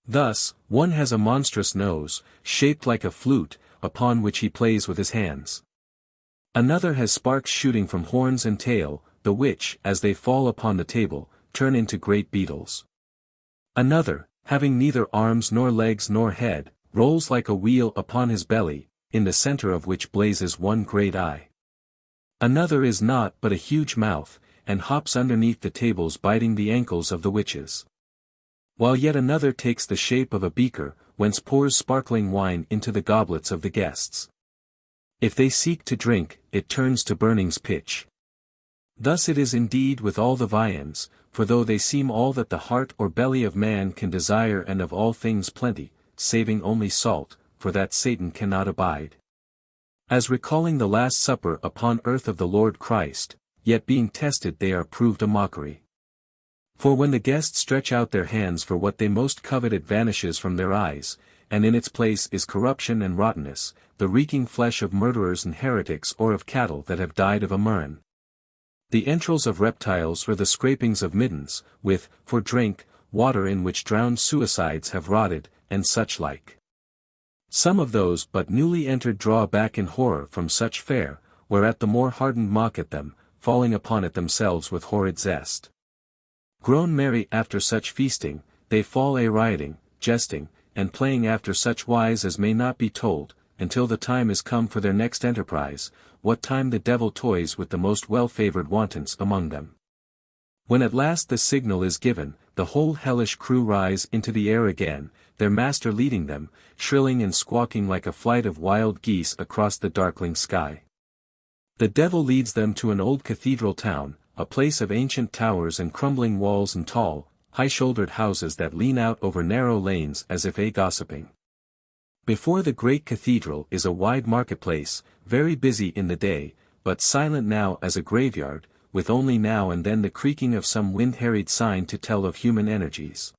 Thus, one has a monstrous nose, shaped like a flute, upon which he plays with his hands. Another has sparks shooting from horns and tail, the which, as they fall upon the table, turn into great beetles. Another, having neither arms nor legs nor head, rolls like a wheel upon his belly, in the center of which blazes one great eye. Another is naught but a huge mouth, and hops underneath the tables biting the ankles of the witches. While yet another takes the shape of a beaker, whence pours sparkling wine into the goblets of the guests. If they seek to drink, it turns to burning's pitch. Thus it is indeed with all the viands, for though they seem all that the heart or belly of man can desire and of all things plenty, saving only salt, for that Satan cannot abide. As recalling the Last Supper upon earth of the Lord Christ, yet being tested they are proved a mockery. For when the guests stretch out their hands for what they most covet it vanishes from their eyes, and in its place is corruption and rottenness, the reeking flesh of murderers and heretics or of cattle that have died of a murrain. The entrails of reptiles or the scrapings of middens, with, for drink, water in which drowned suicides have rotted, and such like. Some of those but newly entered draw back in horror from such fare, whereat the more hardened mock at them, falling upon it themselves with horrid zest. Grown merry after such feasting, they fall a-rioting, jesting, and playing after such wise as may not be told, until the time is come for their next enterprise, what time the devil toys with the most well-favored wantons among them. When at last the signal is given, the whole hellish crew rise into the air again, their master leading them, shrilling and squawking like a flight of wild geese across the darkling sky. The devil leads them to an old cathedral town, a place of ancient towers and crumbling walls and tall, high-shouldered houses that lean out over narrow lanes as if a-gossiping. Before the great cathedral is a wide marketplace, very busy in the day, but silent now as a graveyard, with only now and then the creaking of some wind-harried sign to tell of human energies.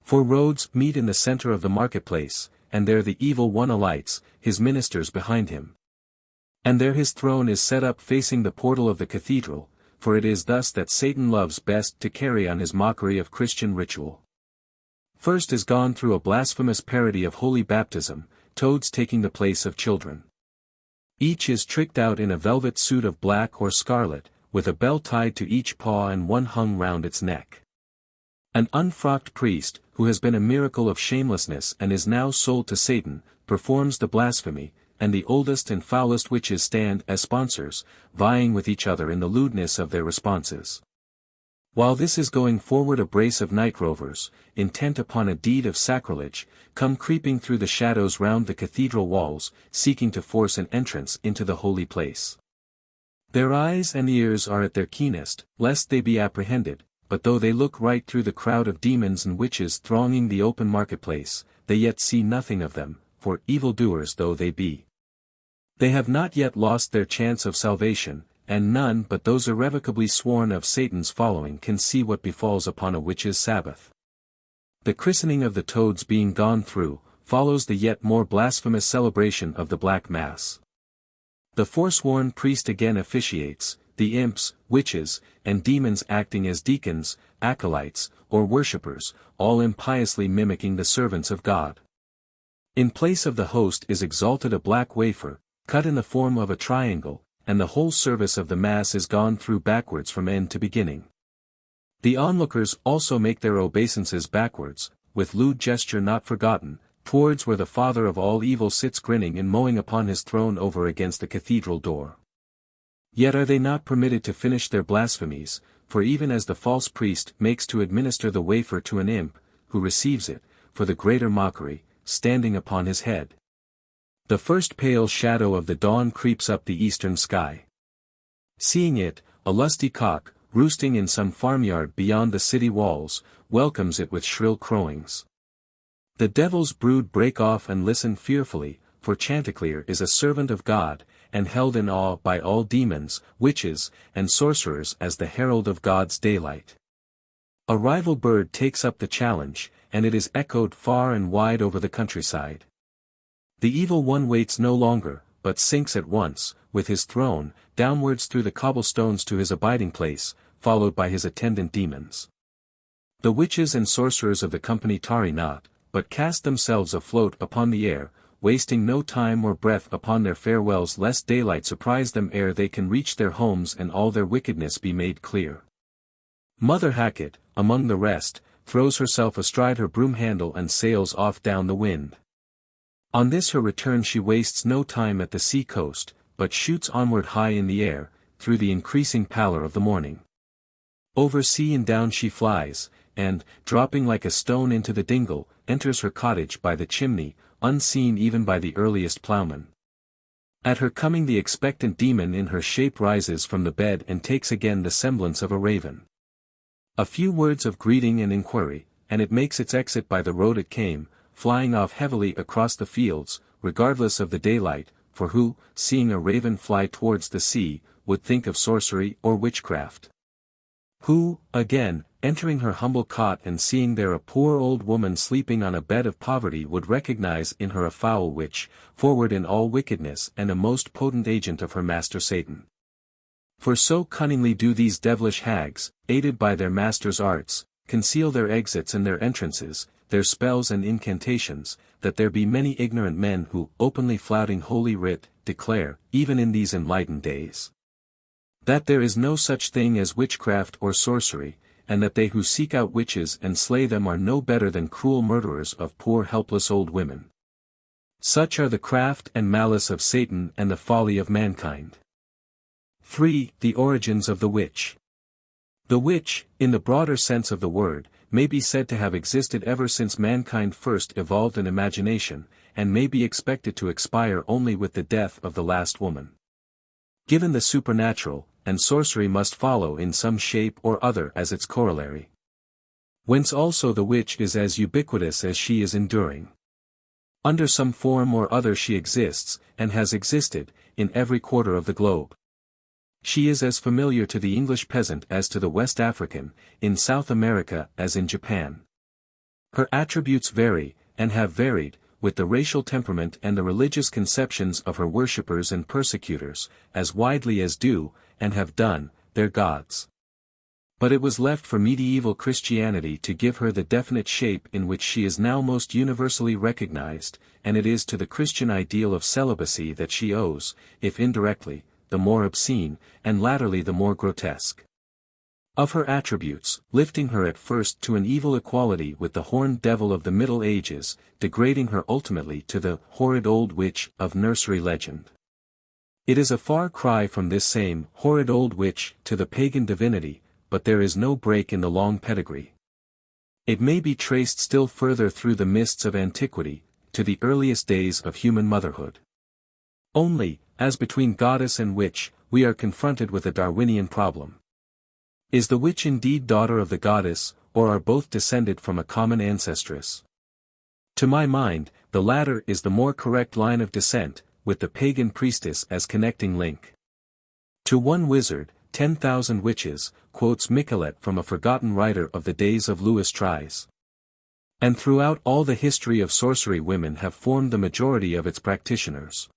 For roads meet in the center of the marketplace, and there the evil one alights, his ministers behind him. And there his throne is set up facing the portal of the cathedral, for it is thus that Satan loves best to carry on his mockery of Christian ritual. First is gone through a blasphemous parody of holy baptism, toads taking the place of children. Each is tricked out in a velvet suit of black or scarlet, with a bell tied to each paw and one hung round its neck. An unfrocked priest, who has been a miracle of shamelessness and is now sold to Satan, performs the blasphemy, and the oldest and foulest witches stand as sponsors, vying with each other in the lewdness of their responses. While this is going forward, a brace of night rovers, intent upon a deed of sacrilege, come creeping through the shadows round the cathedral walls, seeking to force an entrance into the holy place. Their eyes and ears are at their keenest, lest they be apprehended, but though they look right through the crowd of demons and witches thronging the open marketplace, they yet see nothing of them, for evildoers though they be, they have not yet lost their chance of salvation, and none but those irrevocably sworn of Satan's following can see what befalls upon a witch's Sabbath. The christening of the toads being gone through, follows the yet more blasphemous celebration of the Black Mass. The forsworn priest again officiates, the imps, witches, and demons acting as deacons, acolytes, or worshippers, all impiously mimicking the servants of God. In place of the host is exalted a black wafer, cut in the form of a triangle, and the whole service of the Mass is gone through backwards from end to beginning. The onlookers also make their obeisances backwards, with lewd gesture not forgotten, towards where the father of all evil sits grinning and mowing upon his throne over against the cathedral door. Yet are they not permitted to finish their blasphemies, for even as the false priest makes to administer the wafer to an imp, who receives it, for the greater mockery, standing upon his head, the first pale shadow of the dawn creeps up the eastern sky. Seeing it, a lusty cock, roosting in some farmyard beyond the city walls, welcomes it with shrill crowings. The devil's brood break off and listen fearfully, for Chanticleer is a servant of God, and held in awe by all demons, witches, and sorcerers as the herald of God's daylight. A rival bird takes up the challenge, and it is echoed far and wide over the countryside. The evil one waits no longer, but sinks at once, with his throne, downwards through the cobblestones to his abiding place, followed by his attendant demons. The witches and sorcerers of the company tarry not, but cast themselves afloat upon the air, wasting no time or breath upon their farewells lest daylight surprise them ere they can reach their homes and all their wickedness be made clear. Mother Hackett, among the rest, throws herself astride her broom handle and sails off down the wind. On this her return she wastes no time at the sea coast, but shoots onward high in the air, through the increasing pallor of the morning. Over sea and down she flies, and, dropping like a stone into the dingle, enters her cottage by the chimney, unseen even by the earliest ploughman. At her coming the expectant demon in her shape rises from the bed and takes again the semblance of a raven. A few words of greeting and inquiry, and it makes its exit by the road it came, flying off heavily across the fields, regardless of the daylight, for who, seeing a raven fly towards the sea, would think of sorcery or witchcraft? Who, again, entering her humble cot and seeing there a poor old woman sleeping on a bed of poverty would recognize in her a foul witch, forward in all wickedness and a most potent agent of her master Satan. For so cunningly do these devilish hags, aided by their master's arts, conceal their exits and their entrances, their spells and incantations, that there be many ignorant men who, openly flouting Holy Writ, declare, even in these enlightened days, that there is no such thing as witchcraft or sorcery, and that they who seek out witches and slay them are no better than cruel murderers of poor helpless old women. Such are the craft and malice of Satan and the folly of mankind. 3. The origins of the witch. The witch, in the broader sense of the word, may be said to have existed ever since mankind first evolved an imagination, and may be expected to expire only with the death of the last woman. Given the supernatural, and sorcery must follow in some shape or other as its corollary. Whence also the witch is as ubiquitous as she is enduring. Under some form or other she exists, and has existed, in every quarter of the globe. She is as familiar to the English peasant as to the West African, in South America as in Japan. Her attributes vary, and have varied, with the racial temperament and the religious conceptions of her worshippers and persecutors, as widely as do, and have done, their gods. But it was left for medieval Christianity to give her the definite shape in which she is now most universally recognized, and it is to the Christian ideal of celibacy that she owes, if indirectly, the more obscene, and latterly the more grotesque of her attributes, lifting her at first to an evil equality with the horned devil of the Middle Ages, degrading her ultimately to the horrid old witch of nursery legend. It is a far cry from this same horrid old witch to the pagan divinity, but there is no break in the long pedigree. It may be traced still further through the mists of antiquity, to the earliest days of human motherhood. Only, as between goddess and witch, we are confronted with a Darwinian problem. Is the witch indeed daughter of the goddess, or are both descended from a common ancestress? To my mind, the latter is the more correct line of descent, with the pagan priestess as connecting link. To one wizard, 10,000 witches, quotes Michelet from a forgotten writer of the days of Louis Tries. And throughout all the history of sorcery women have formed the majority of its practitioners.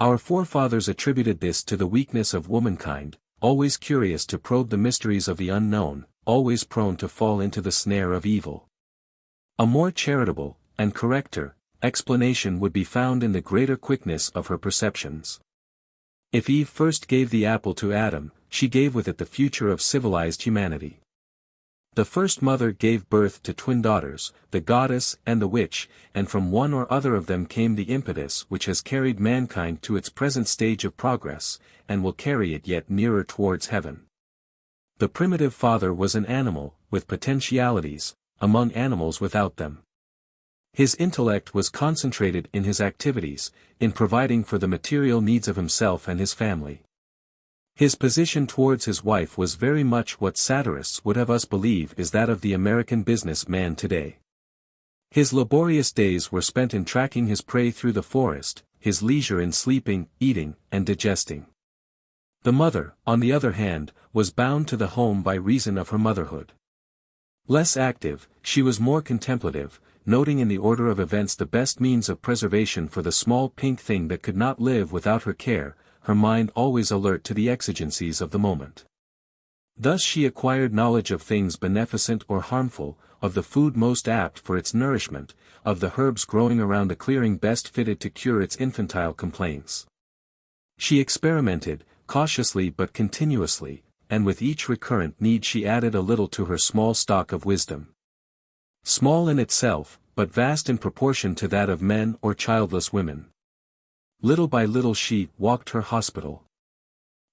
Our forefathers attributed this to the weakness of womankind, always curious to probe the mysteries of the unknown, always prone to fall into the snare of evil. A more charitable, and correcter, explanation would be found in the greater quickness of her perceptions. If Eve first gave the apple to Adam, she gave with it the future of civilized humanity. The first mother gave birth to twin daughters, the goddess and the witch, and from one or other of them came the impetus which has carried mankind to its present stage of progress, and will carry it yet nearer towards heaven. The primitive father was an animal, with potentialities, among animals without them. His intellect was concentrated in his activities, in providing for the material needs of himself and his family. His position towards his wife was very much what satirists would have us believe is that of the American business man today. His laborious days were spent in tracking his prey through the forest, his leisure in sleeping, eating, and digesting. The mother, on the other hand, was bound to the home by reason of her motherhood. Less active, she was more contemplative, noting in the order of events the best means of preservation for the small pink thing that could not live without her care, her mind always alert to the exigencies of the moment. Thus she acquired knowledge of things beneficent or harmful, of the food most apt for its nourishment, of the herbs growing around the clearing best fitted to cure its infantile complaints. She experimented, cautiously but continuously, and with each recurrent need she added a little to her small stock of wisdom. Small in itself, but vast in proportion to that of men or childless women. Little by little she walked her hospital.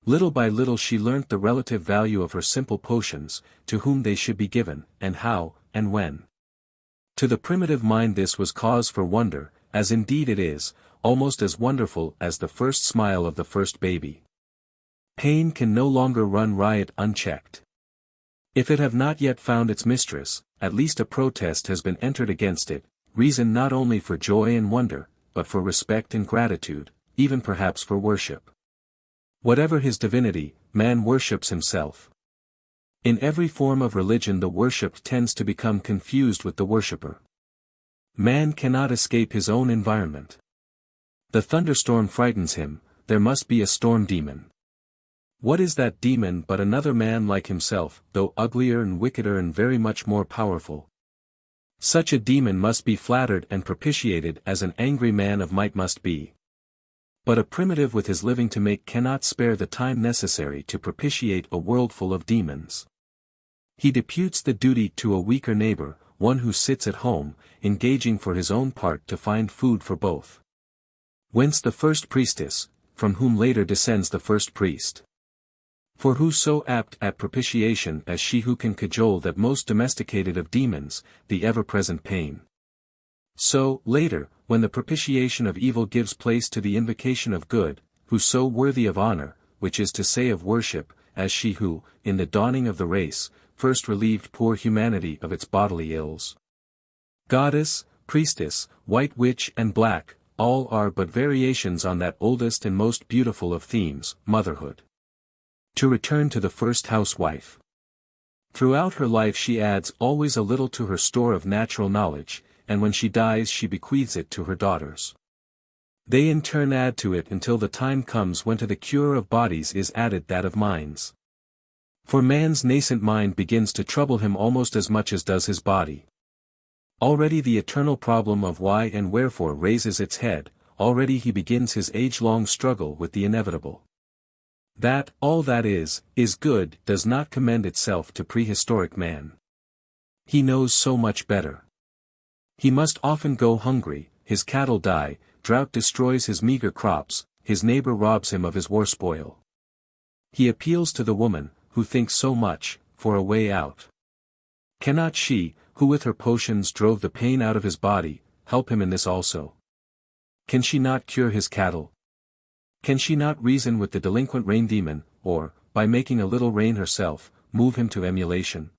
Little by little she learnt the relative value of her simple potions, to whom they should be given, and how, and when. To the primitive mind this was cause for wonder, as indeed it is, almost as wonderful as the first smile of the first baby. Pain can no longer run riot unchecked. If it have not yet found its mistress, at least a protest has been entered against it, reason not only for joy and wonder, but for respect and gratitude, even perhaps for worship. Whatever his divinity, man worships himself. In every form of religion the worshipped tends to become confused with the worshipper. Man cannot escape his own environment. The thunderstorm frightens him, there must be a storm demon. What is that demon but another man like himself, though uglier and wickeder and very much more powerful? Such a demon must be flattered and propitiated as an angry man of might must be. But a primitive with his living to make cannot spare the time necessary to propitiate a world full of demons. He deputes the duty to a weaker neighbor, one who sits at home, engaging for his own part to find food for both. Whence the first priestess, from whom later descends the first priest. For who so apt at propitiation as she who can cajole that most domesticated of demons, the ever-present pain? So, later, when the propitiation of evil gives place to the invocation of good, who so worthy of honor, which is to say of worship, as she who, in the dawning of the race, first relieved poor humanity of its bodily ills. Goddess, priestess, white witch and black, all are but variations on that oldest and most beautiful of themes, motherhood. To return to the first housewife. Throughout her life she adds always a little to her store of natural knowledge, and when she dies she bequeaths it to her daughters. They in turn add to it until the time comes when to the cure of bodies is added that of minds. For man's nascent mind begins to trouble him almost as much as does his body. Already the eternal problem of why and wherefore raises its head, already he begins his age-long struggle with the inevitable. That all that is good does not commend itself to prehistoric man. He knows so much better. He must often go hungry, his cattle die, drought destroys his meager crops, his neighbor robs him of his war spoil. He appeals to the woman, who thinks so much, for a way out. Cannot she, who with her potions drove the pain out of his body, help him in this also? Can she not cure his cattle? Can she not reason with the delinquent rain demon, or, by making a little rain herself, move him to emulation?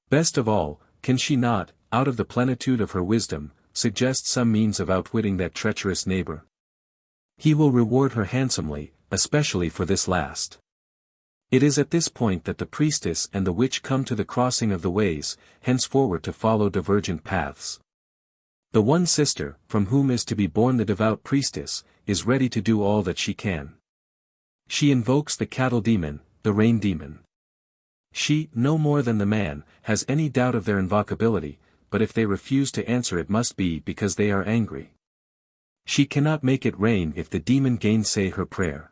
Best of all, can she not, out of the plenitude of her wisdom, suggest some means of outwitting that treacherous neighbor? He will reward her handsomely, especially for this last. It is at this point that the priestess and the witch come to the crossing of the ways, henceforward to follow divergent paths. The one sister, from whom is to be born the devout priestess, is ready to do all that she can. She invokes the cattle demon, the rain demon. She, no more than the man, has any doubt of their invocability, but if they refuse to answer it must be because they are angry. She cannot make it rain if the demon gainsay her prayer.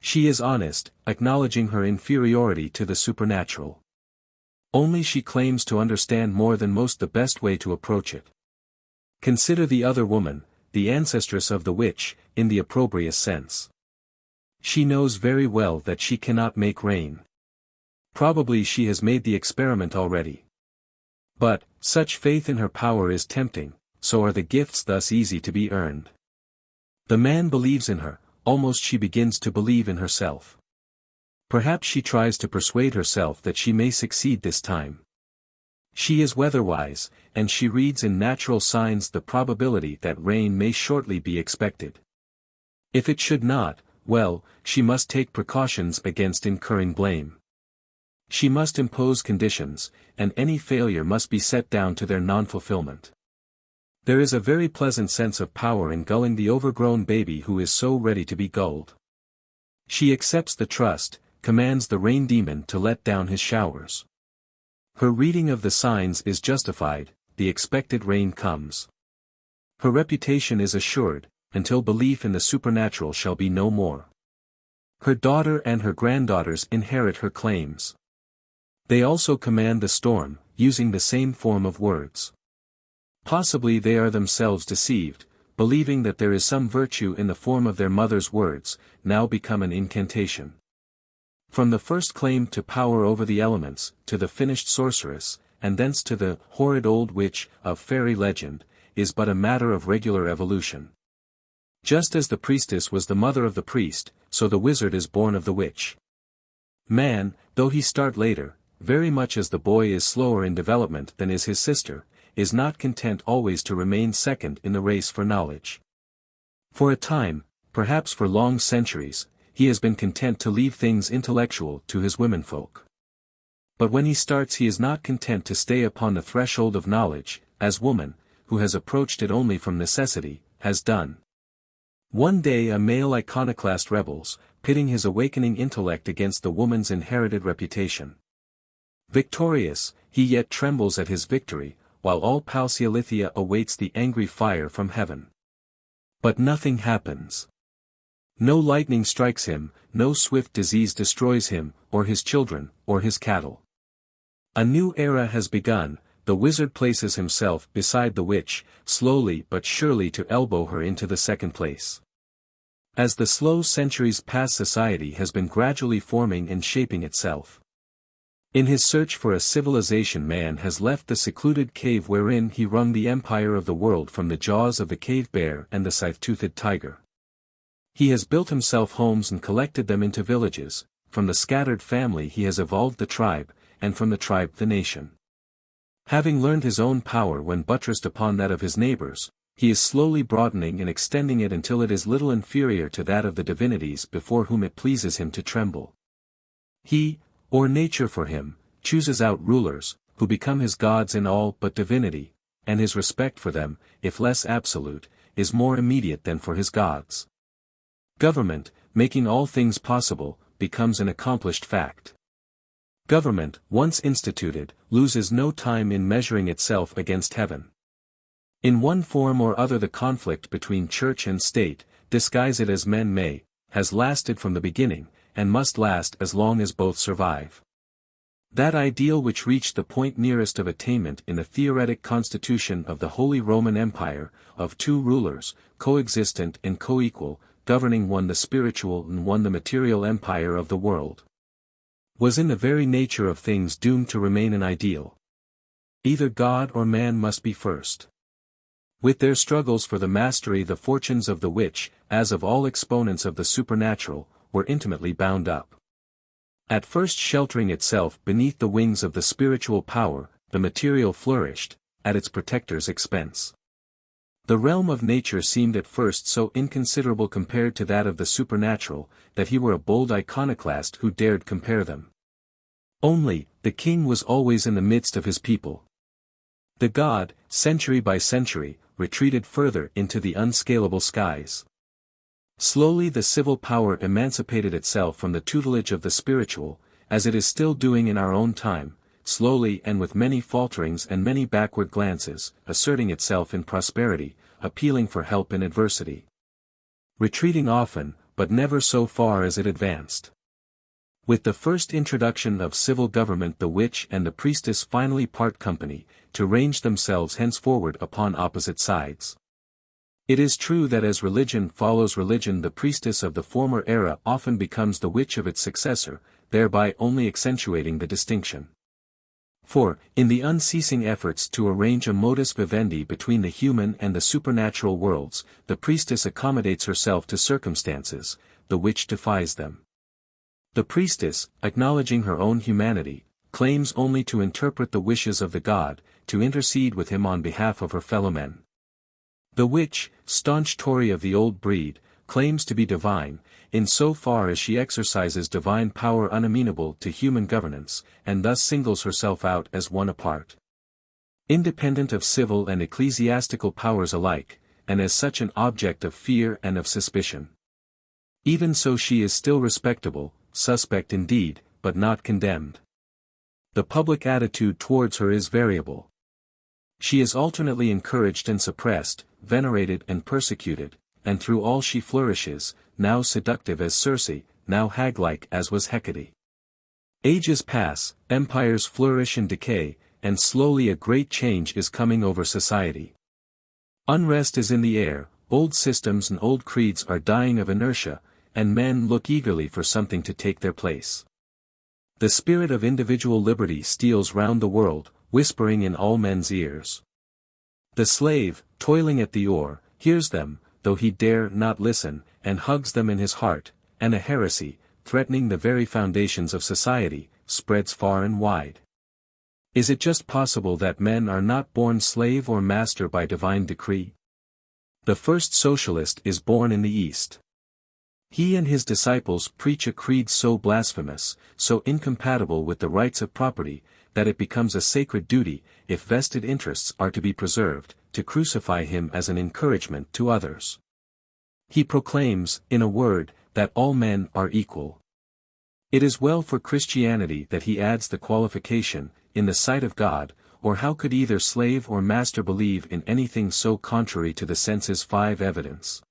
She is honest, acknowledging her inferiority to the supernatural. Only she claims to understand more than most the best way to approach it. Consider the other woman, the ancestress of the witch, in the opprobrious sense. She knows very well that she cannot make rain. Probably she has made the experiment already. But, such faith in her power is tempting, so are the gifts thus easy to be earned. The man believes in her, almost she begins to believe in herself. Perhaps she tries to persuade herself that she may succeed this time. She is weatherwise, and she reads in natural signs the probability that rain may shortly be expected. If it should not, well, she must take precautions against incurring blame. She must impose conditions, and any failure must be set down to their non-fulfillment. There is a very pleasant sense of power in gulling the overgrown baby who is so ready to be gulled. She accepts the trust, commands the rain demon to let down his showers. Her reading of the signs is justified, the expected rain comes. Her reputation is assured, until belief in the supernatural shall be no more. Her daughter and her granddaughters inherit her claims. They also command the storm, using the same form of words. Possibly they are themselves deceived, believing that there is some virtue in the form of their mother's words, now become an incantation. From the first claim to power over the elements, to the finished sorceress, and thence to the horrid old witch of fairy legend, is but a matter of regular evolution. Just as the priestess was the mother of the priest, so the wizard is born of the witch. Man, though he start later, very much as the boy is slower in development than is his sister, is not content always to remain second in the race for knowledge. For a time, perhaps for long centuries, he has been content to leave things intellectual to his womenfolk. But when he starts he is not content to stay upon the threshold of knowledge, as woman, who has approached it only from necessity, has done. One day a male iconoclast rebels, pitting his awakening intellect against the woman's inherited reputation. Victorious, he yet trembles at his victory, while all Palsialithia awaits the angry fire from heaven. But nothing happens. No lightning strikes him, no swift disease destroys him, or his children, or his cattle. A new era has begun, the wizard places himself beside the witch, slowly but surely to elbow her into the second place. As the slow centuries pass, society has been gradually forming and shaping itself. In his search for a civilization, man has left the secluded cave wherein he wrung the empire of the world from the jaws of the cave bear and the scythe-toothed tiger. He has built himself homes and collected them into villages, from the scattered family he has evolved the tribe, and from the tribe the nation. Having learned his own power when buttressed upon that of his neighbors, he is slowly broadening and extending it until it is little inferior to that of the divinities before whom it pleases him to tremble. He, or nature for him, chooses out rulers, who become his gods in all but divinity, and his respect for them, if less absolute, is more immediate than for his gods. Government, making all things possible, becomes an accomplished fact. Government, once instituted, loses no time in measuring itself against heaven. In one form or other the conflict between church and state, disguise it as men may, has lasted from the beginning, and must last as long as both survive. That ideal which reached the point nearest of attainment in the theoretic constitution of the Holy Roman Empire, of two rulers, coexistent and co-equal, governing one the spiritual and one the material empire of the world, was in the very nature of things doomed to remain an ideal. Either God or man must be first. With their struggles for the mastery, the fortunes of the witch, as of all exponents of the supernatural, were intimately bound up. At first sheltering itself beneath the wings of the spiritual power, the material flourished, at its protector's expense. The realm of nature seemed at first so inconsiderable compared to that of the supernatural, that he were a bold iconoclast who dared compare them. Only, the king was always in the midst of his people. The god, century by century, retreated further into the unscalable skies. Slowly the civil power emancipated itself from the tutelage of the spiritual, as it is still doing in our own time, slowly and with many falterings and many backward glances, asserting itself in prosperity, appealing for help in adversity. Retreating often, but never so far as it advanced. With the first introduction of civil government the witch and the priestess finally part company, to range themselves henceforward upon opposite sides. It is true that as religion follows religion the priestess of the former era often becomes the witch of its successor, thereby only accentuating the distinction. For, in the unceasing efforts to arrange a modus vivendi between the human and the supernatural worlds, the priestess accommodates herself to circumstances, the witch defies them. The priestess, acknowledging her own humanity, claims only to interpret the wishes of the god, to intercede with him on behalf of her fellowmen. The witch, staunch Tory of the old breed, claims to be divine, in so far as she exercises divine power unamenable to human governance, and thus singles herself out as one apart. Independent of civil and ecclesiastical powers alike, and as such an object of fear and of suspicion. Even so she is still respectable, suspect indeed, but not condemned. The public attitude towards her is variable. She is alternately encouraged and suppressed, venerated and persecuted, and through all she flourishes, now seductive as Circe, now hag-like as was Hecate. Ages pass, empires flourish and decay, and slowly a great change is coming over society. Unrest is in the air, old systems and old creeds are dying of inertia, and men look eagerly for something to take their place. The spirit of individual liberty steals round the world, whispering in all men's ears. The slave, toiling at the oar, hears them, though he dare not listen, and hugs them in his heart, and a heresy, threatening the very foundations of society, spreads far and wide. Is it just possible that men are not born slave or master by divine decree? The first socialist is born in the East. He and his disciples preach a creed so blasphemous, so incompatible with the rights of property, that it becomes a sacred duty, if vested interests are to be preserved, to crucify him as an encouragement to others. He proclaims, in a word, that all men are equal. It is well for Christianity that he adds the qualification, in the sight of God, or how could either slave or master believe in anything so contrary to the senses' 5 evidence?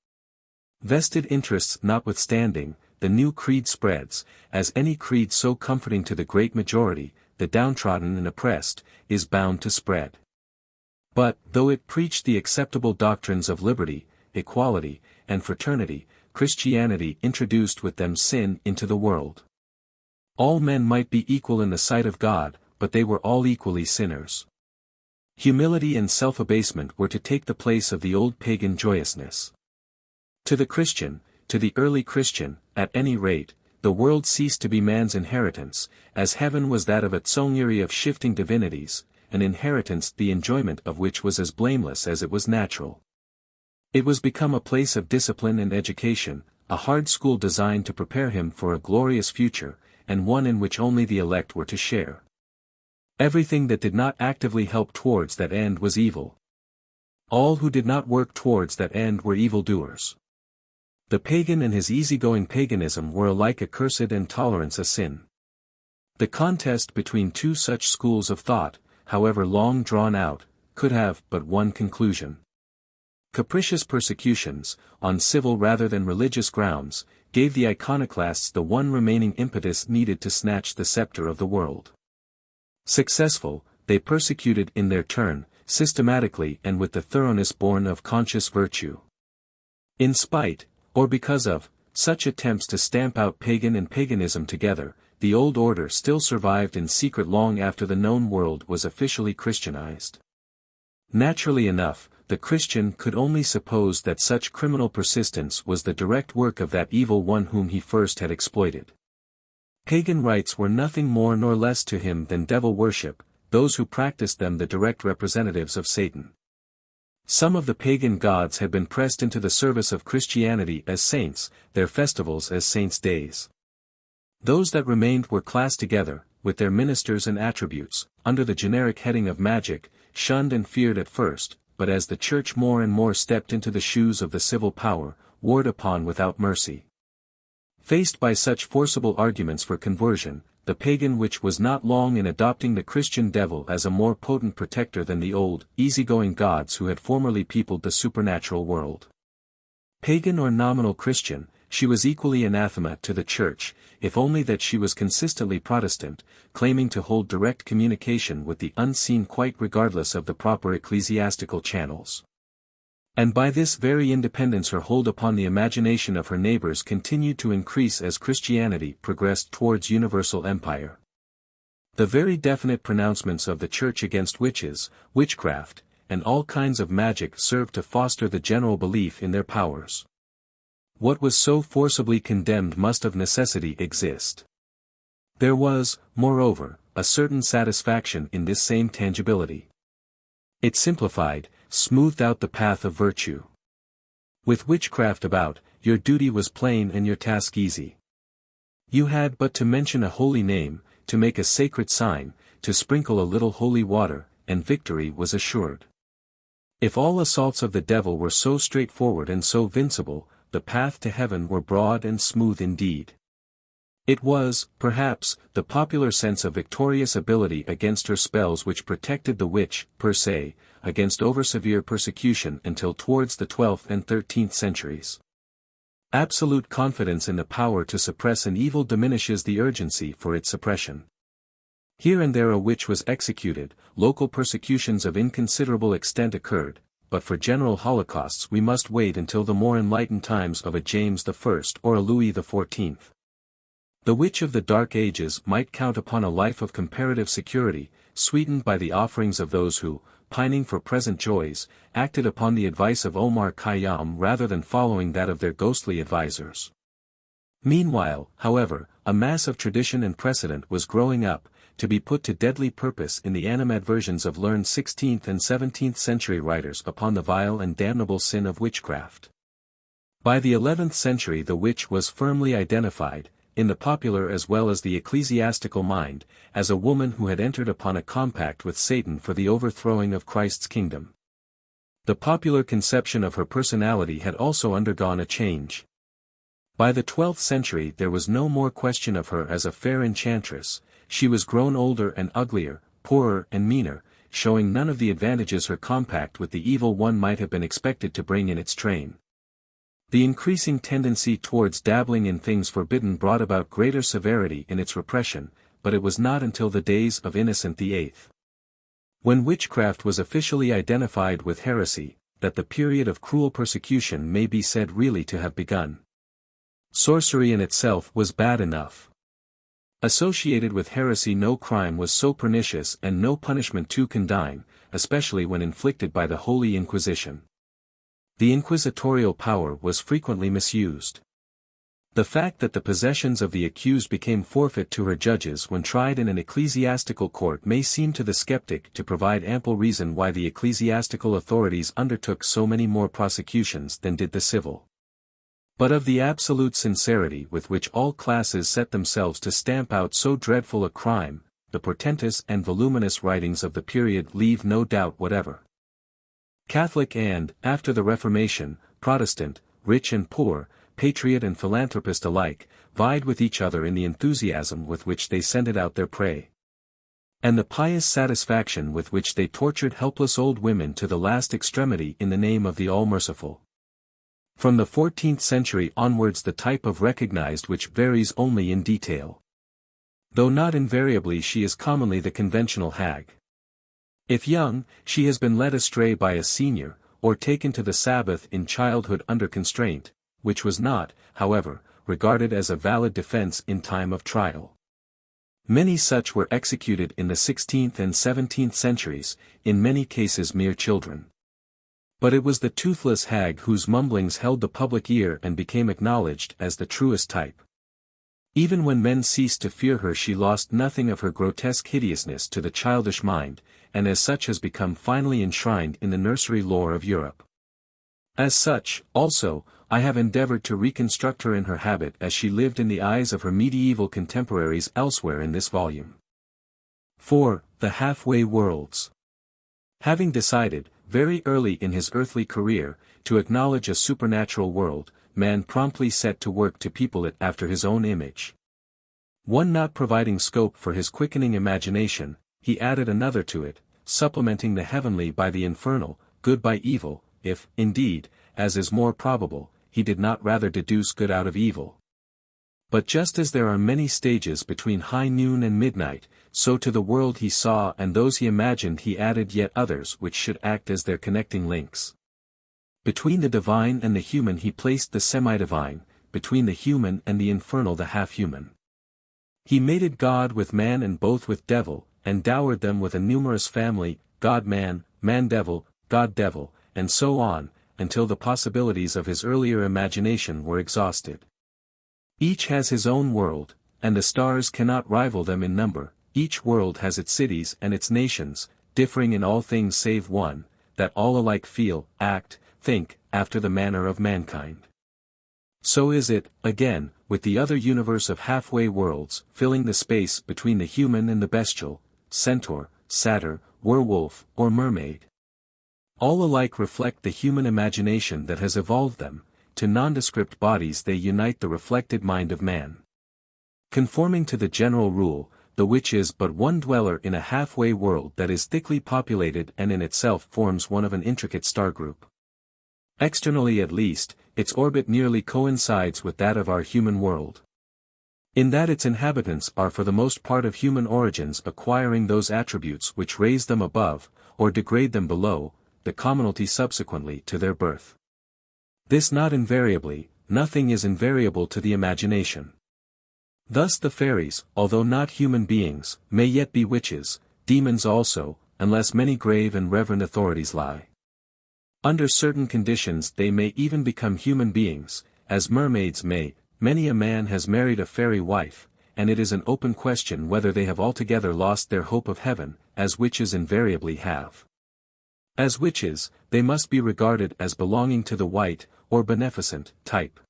Vested interests notwithstanding, the new creed spreads, as any creed so comforting to the great majority, the downtrodden and oppressed, is bound to spread. But, though it preached the acceptable doctrines of liberty, equality, and fraternity, Christianity introduced with them sin into the world. All men might be equal in the sight of God, but they were all equally sinners. Humility and self-abasement were to take the place of the old pagan joyousness. To the Christian, to the early Christian, at any rate, the world ceased to be man's inheritance, as heaven was that of a tsonguri of shifting divinities, an inheritance the enjoyment of which was as blameless as it was natural. It was become a place of discipline and education, a hard school designed to prepare him for a glorious future, and one in which only the elect were to share. Everything that did not actively help towards that end was evil. All who did not work towards that end were evildoers. The pagan and his easygoing paganism were alike accursed and tolerance a sin. The contest between two such schools of thought, however long drawn out, could have but one conclusion. Capricious persecutions, on civil rather than religious grounds, gave the iconoclasts the one remaining impetus needed to snatch the scepter of the world. Successful, they persecuted in their turn, systematically and with the thoroughness born of conscious virtue. In spite, or because of, such attempts to stamp out pagan and paganism together, the old order still survived in secret long after the known world was officially Christianized. Naturally enough, the Christian could only suppose that such criminal persistence was the direct work of that evil one whom he first had exploited. Pagan rites were nothing more nor less to him than devil worship, those who practiced them the direct representatives of Satan. Some of the pagan gods had been pressed into the service of Christianity as saints, their festivals as saints' days. Those that remained were classed together, with their ministers and attributes, under the generic heading of magic, shunned and feared at first, but as the Church more and more stepped into the shoes of the civil power, warred upon without mercy. Faced by such forcible arguments for conversion, the pagan witch was not long in adopting the Christian devil as a more potent protector than the old, easygoing gods who had formerly peopled the supernatural world. Pagan or nominal Christian, she was equally anathema to the Church, if only that she was consistently Protestant, claiming to hold direct communication with the unseen quite regardless of the proper ecclesiastical channels. And by this very independence her hold upon the imagination of her neighbors continued to increase as Christianity progressed towards universal empire. The very definite pronouncements of the Church against witches, witchcraft, and all kinds of magic served to foster the general belief in their powers. What was so forcibly condemned must of necessity exist. There was, moreover, a certain satisfaction in this same tangibility. It simplified, smoothed out the path of virtue. With witchcraft about, your duty was plain and your task easy. You had but to mention a holy name, to make a sacred sign, to sprinkle a little holy water, and victory was assured. If all assaults of the devil were so straightforward and so vincible, the path to heaven were broad and smooth indeed. It was, perhaps, the popular sense of victorious ability against her spells which protected the witch, per se, against over-severe persecution until towards the 12th and 13th centuries. Absolute confidence in the power to suppress an evil diminishes the urgency for its suppression. Here and there a witch was executed, local persecutions of inconsiderable extent occurred, but for general holocausts we must wait until the more enlightened times of a James I or a Louis XIV. The witch of the Dark Ages might count upon a life of comparative security, sweetened by the offerings of those who, pining for present joys, acted upon the advice of Omar Khayyam rather than following that of their ghostly advisers. Meanwhile, however, a mass of tradition and precedent was growing up, to be put to deadly purpose in the animadversions of learned 16th and 17th century writers upon the vile and damnable sin of witchcraft. By the 11th century the witch was firmly identified, in the popular as well as the ecclesiastical mind, as a woman who had entered upon a compact with Satan for the overthrowing of Christ's kingdom. The popular conception of her personality had also undergone a change. By the 12th century there was no more question of her as a fair enchantress, she was grown older and uglier, poorer and meaner, showing none of the advantages her compact with the evil one might have been expected to bring in its train. The increasing tendency towards dabbling in things forbidden brought about greater severity in its repression, but it was not until the days of Innocent VIII, when witchcraft was officially identified with heresy, that the period of cruel persecution may be said really to have begun. Sorcery in itself was bad enough. Associated with heresy no crime was so pernicious and no punishment too condign, especially when inflicted by the Holy Inquisition. The inquisitorial power was frequently misused. The fact that the possessions of the accused became forfeit to her judges when tried in an ecclesiastical court may seem to the skeptic to provide ample reason why the ecclesiastical authorities undertook so many more prosecutions than did the civil. But of the absolute sincerity with which all classes set themselves to stamp out so dreadful a crime, the portentous and voluminous writings of the period leave no doubt whatever. Catholic and, after the Reformation, Protestant, rich and poor, patriot and philanthropist alike, vied with each other in the enthusiasm with which they scented out their prey, and the pious satisfaction with which they tortured helpless old women to the last extremity in the name of the All-Merciful. From the 14th century onwards the type of recognized witch varies only in detail. Though not invariably she is commonly the conventional hag. If young, she has been led astray by a senior, or taken to the Sabbath in childhood under constraint, which was not, however, regarded as a valid defense in time of trial. Many such were executed in the 16th and 17th centuries, in many cases mere children. But it was the toothless hag whose mumblings held the public ear and became acknowledged as the truest type. Even when men ceased to fear her, she lost nothing of her grotesque hideousness to the childish mind, and as such has become finally enshrined in the nursery lore of Europe. As such, also, I have endeavored to reconstruct her in her habit as she lived in the eyes of her medieval contemporaries elsewhere in this volume. 4. The Halfway Worlds. Having decided, very early in his earthly career, to acknowledge a supernatural world, man promptly set to work to people it after his own image. One not providing scope for his quickening imagination, he added another to it, supplementing the heavenly by the infernal, good by evil, if, indeed, as is more probable, he did not rather deduce good out of evil. But just as there are many stages between high noon and midnight, so to the world he saw and those he imagined he added yet others which should act as their connecting links. Between the divine and the human he placed the semi-divine, between the human and the infernal the half-human. He mated God with man and both with devil, and dowered them with a numerous family, God-man, man-devil, God-devil, and so on, until the possibilities of his earlier imagination were exhausted. Each has his own world, and the stars cannot rival them in number. Each world has its cities and its nations, differing in all things save one, that all alike feel, act, think, after the manner of mankind. So is it, again, with the other universe of halfway worlds, filling the space between the human and the bestial, centaur, satyr, werewolf, or mermaid. All alike reflect the human imagination that has evolved them, to nondescript bodies they unite the reflected mind of man. Conforming to the general rule, the witch is but one dweller in a halfway world that is thickly populated and in itself forms one of an intricate star group. Externally at least, its orbit nearly coincides with that of our human world. In that its inhabitants are for the most part of human origins, acquiring those attributes which raise them above, or degrade them below, the commonalty subsequently to their birth. This not invariably, nothing is invariable to the imagination. Thus the fairies, although not human beings, may yet be witches, demons also, unless many grave and reverend authorities lie. Under certain conditions they may even become human beings, as mermaids may. Many a man has married a fairy wife, and it is an open question whether they have altogether lost their hope of heaven, as witches invariably have. As witches, they must be regarded as belonging to the white, or beneficent, type.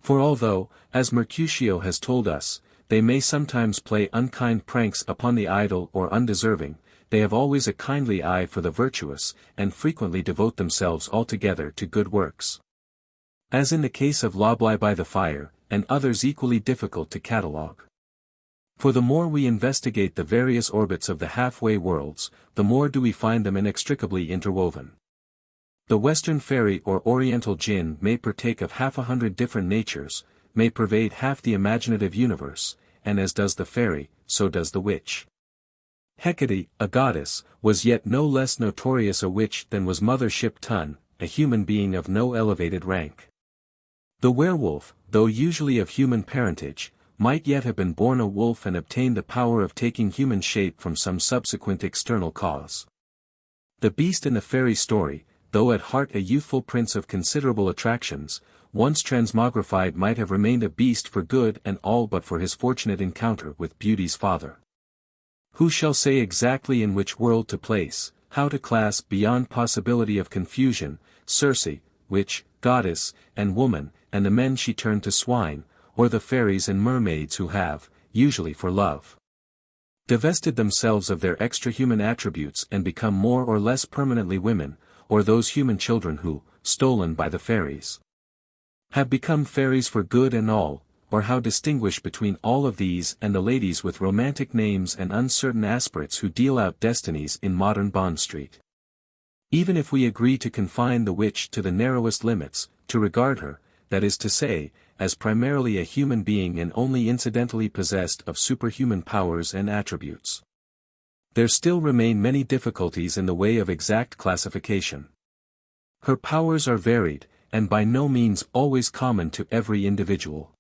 For although, as Mercutio has told us, they may sometimes play unkind pranks upon the idle or undeserving, they have always a kindly eye for the virtuous, and frequently devote themselves altogether to good works. As in the case of Loblai by the Fire, and others equally difficult to catalogue. For the more we investigate the various orbits of the halfway worlds, the more do we find them inextricably interwoven. The Western fairy or Oriental jinn may partake of 100 different natures, may pervade half the imaginative universe, and as does the fairy, so does the witch. Hecate, a goddess, was yet no less notorious a witch than was Mother Ship Tun, a human being of no elevated rank. The werewolf, though usually of human parentage, might yet have been born a wolf and obtained the power of taking human shape from some subsequent external cause. The beast in the fairy story, though at heart a youthful prince of considerable attractions, once transmogrified might have remained a beast for good and all but for his fortunate encounter with Beauty's father. Who shall say exactly in which world to place, how to class beyond possibility of confusion, Circe, witch, goddess, and woman, and the men she turned to swine, or the fairies and mermaids who have, usually for love, divested themselves of their extra-human attributes and become more or less permanently women, or those human children who, stolen by the fairies, have become fairies for good and all, or how distinguish between all of these and the ladies with romantic names and uncertain aspirates who deal out destinies in modern Bond Street. Even if we agree to confine the witch to the narrowest limits, to regard her, that is to say, as primarily a human being and only incidentally possessed of superhuman powers and attributes, there still remain many difficulties in the way of exact classification. Her powers are varied, and by no means always common to every individual.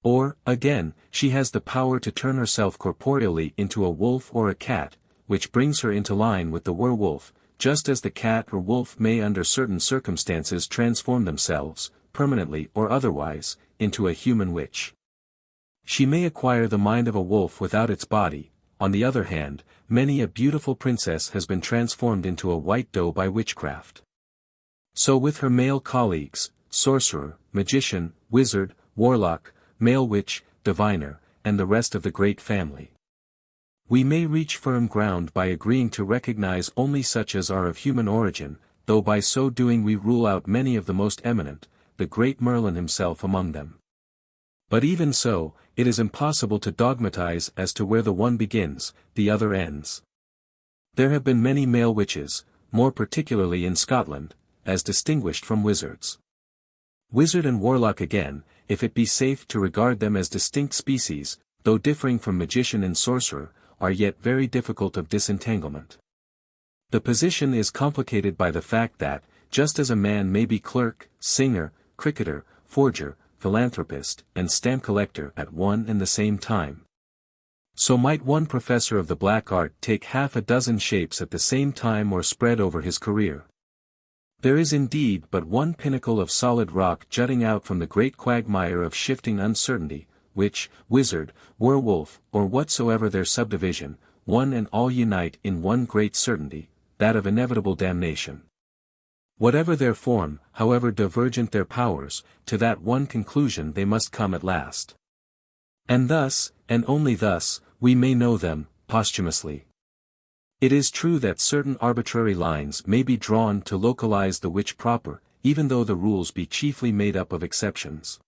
Or, again, she has the power to turn herself corporeally into a wolf or a cat, which brings her into line with the werewolf, just as the cat or wolf may under certain circumstances transform themselves, permanently or otherwise, into a human witch. She may acquire the mind of a wolf without its body. On the other hand, many a beautiful princess has been transformed into a white doe by witchcraft. So with her male colleagues, sorcerer, magician, wizard, warlock, male witch, diviner, and the rest of the great family. We may reach firm ground by agreeing to recognize only such as are of human origin, though by so doing we rule out many of the most eminent, the great Merlin himself among them. But even so, it is impossible to dogmatize as to where the one begins, the other ends. There have been many male witches, more particularly in Scotland, as distinguished from wizards. Wizard and warlock again, if it be safe to regard them as distinct species, though differing from magician and sorcerer, are yet very difficult of disentanglement. The position is complicated by the fact that, just as a man may be clerk, singer, cricketer, forger, philanthropist, and stamp collector at one and the same time, so might one professor of the black art take half a dozen shapes at the same time or spread over his career. There is indeed but one pinnacle of solid rock jutting out from the great quagmire of shifting uncertainty, which, wizard, werewolf, or whatsoever their subdivision, one and all unite in one great certainty, that of inevitable damnation. Whatever their form, however divergent their powers, to that one conclusion they must come at last. And thus, and only thus, we may know them, posthumously. It is true that certain arbitrary lines may be drawn to localize the witch proper, even though the rules be chiefly made up of exceptions.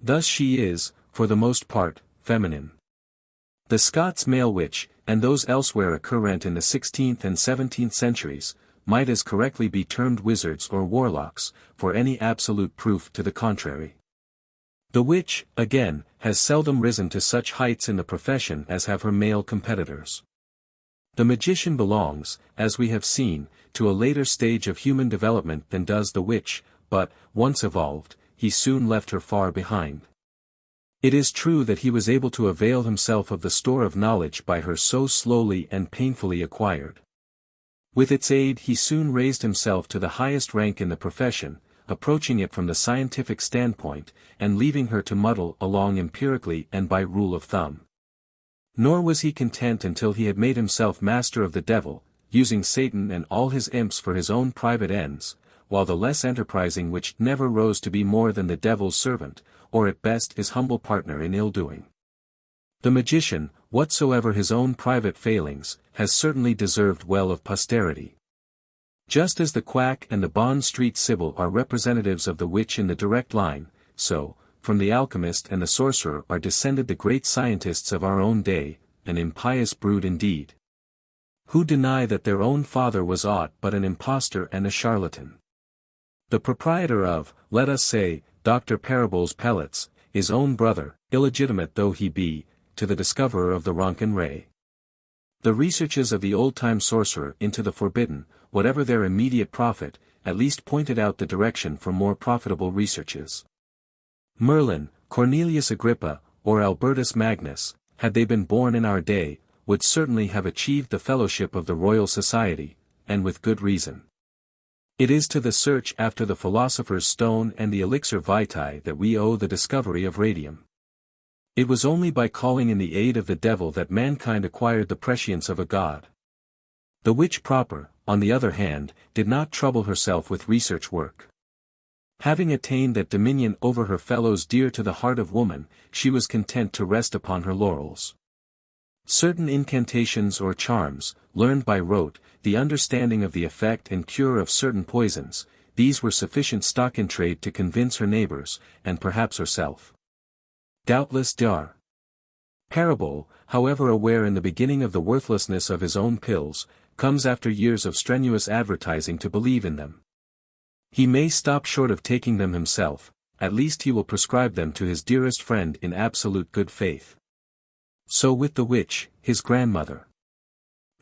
Thus she is, for the most part, feminine. The Scots male witch, and those elsewhere occurrent in the 16th and 17th centuries, might as correctly be termed wizards or warlocks, for any absolute proof to the contrary. The witch, again, has seldom risen to such heights in the profession as have her male competitors. The magician belongs, as we have seen, to a later stage of human development than does the witch, but, once evolved, he soon left her far behind. It is true that he was able to avail himself of the store of knowledge by her so slowly and painfully acquired. With its aid he soon raised himself to the highest rank in the profession, approaching it from the scientific standpoint, and leaving her to muddle along empirically and by rule of thumb. Nor was he content until he had made himself master of the devil, using Satan and all his imps for his own private ends, while the less enterprising witch never rose to be more than the devil's servant, or at best his humble partner in ill-doing. The magician, whatsoever his own private failings, has certainly deserved well of posterity. Just as the quack and the Bond Street Sibyl are representatives of the witch in the direct line, so, from the alchemist and the sorcerer are descended the great scientists of our own day, an impious brood indeed, who deny that their own father was aught but an impostor and a charlatan. The proprietor of, let us say, Dr. Parabol's pellets, his own brother, illegitimate though he be, to the discoverer of the Roncan ray. The researches of the old-time sorcerer into the forbidden, whatever their immediate profit, at least pointed out the direction for more profitable researches. Merlin, Cornelius Agrippa, or Albertus Magnus, had they been born in our day, would certainly have achieved the fellowship of the Royal Society, and with good reason. It is to the search after the philosopher's stone and the elixir vitae that we owe the discovery of radium. It was only by calling in the aid of the devil that mankind acquired the prescience of a god. The witch proper, on the other hand, did not trouble herself with research work. Having attained that dominion over her fellows dear to the heart of woman, she was content to rest upon her laurels. Certain incantations or charms, learned by rote, the understanding of the effect and cure of certain poisons, these were sufficient stock in trade to convince her neighbors, and perhaps herself. Doubtless Dr. Parable, however aware in the beginning of the worthlessness of his own pills, comes after years of strenuous advertising to believe in them. He may stop short of taking them himself, at least he will prescribe them to his dearest friend in absolute good faith. So with the witch, his grandmother.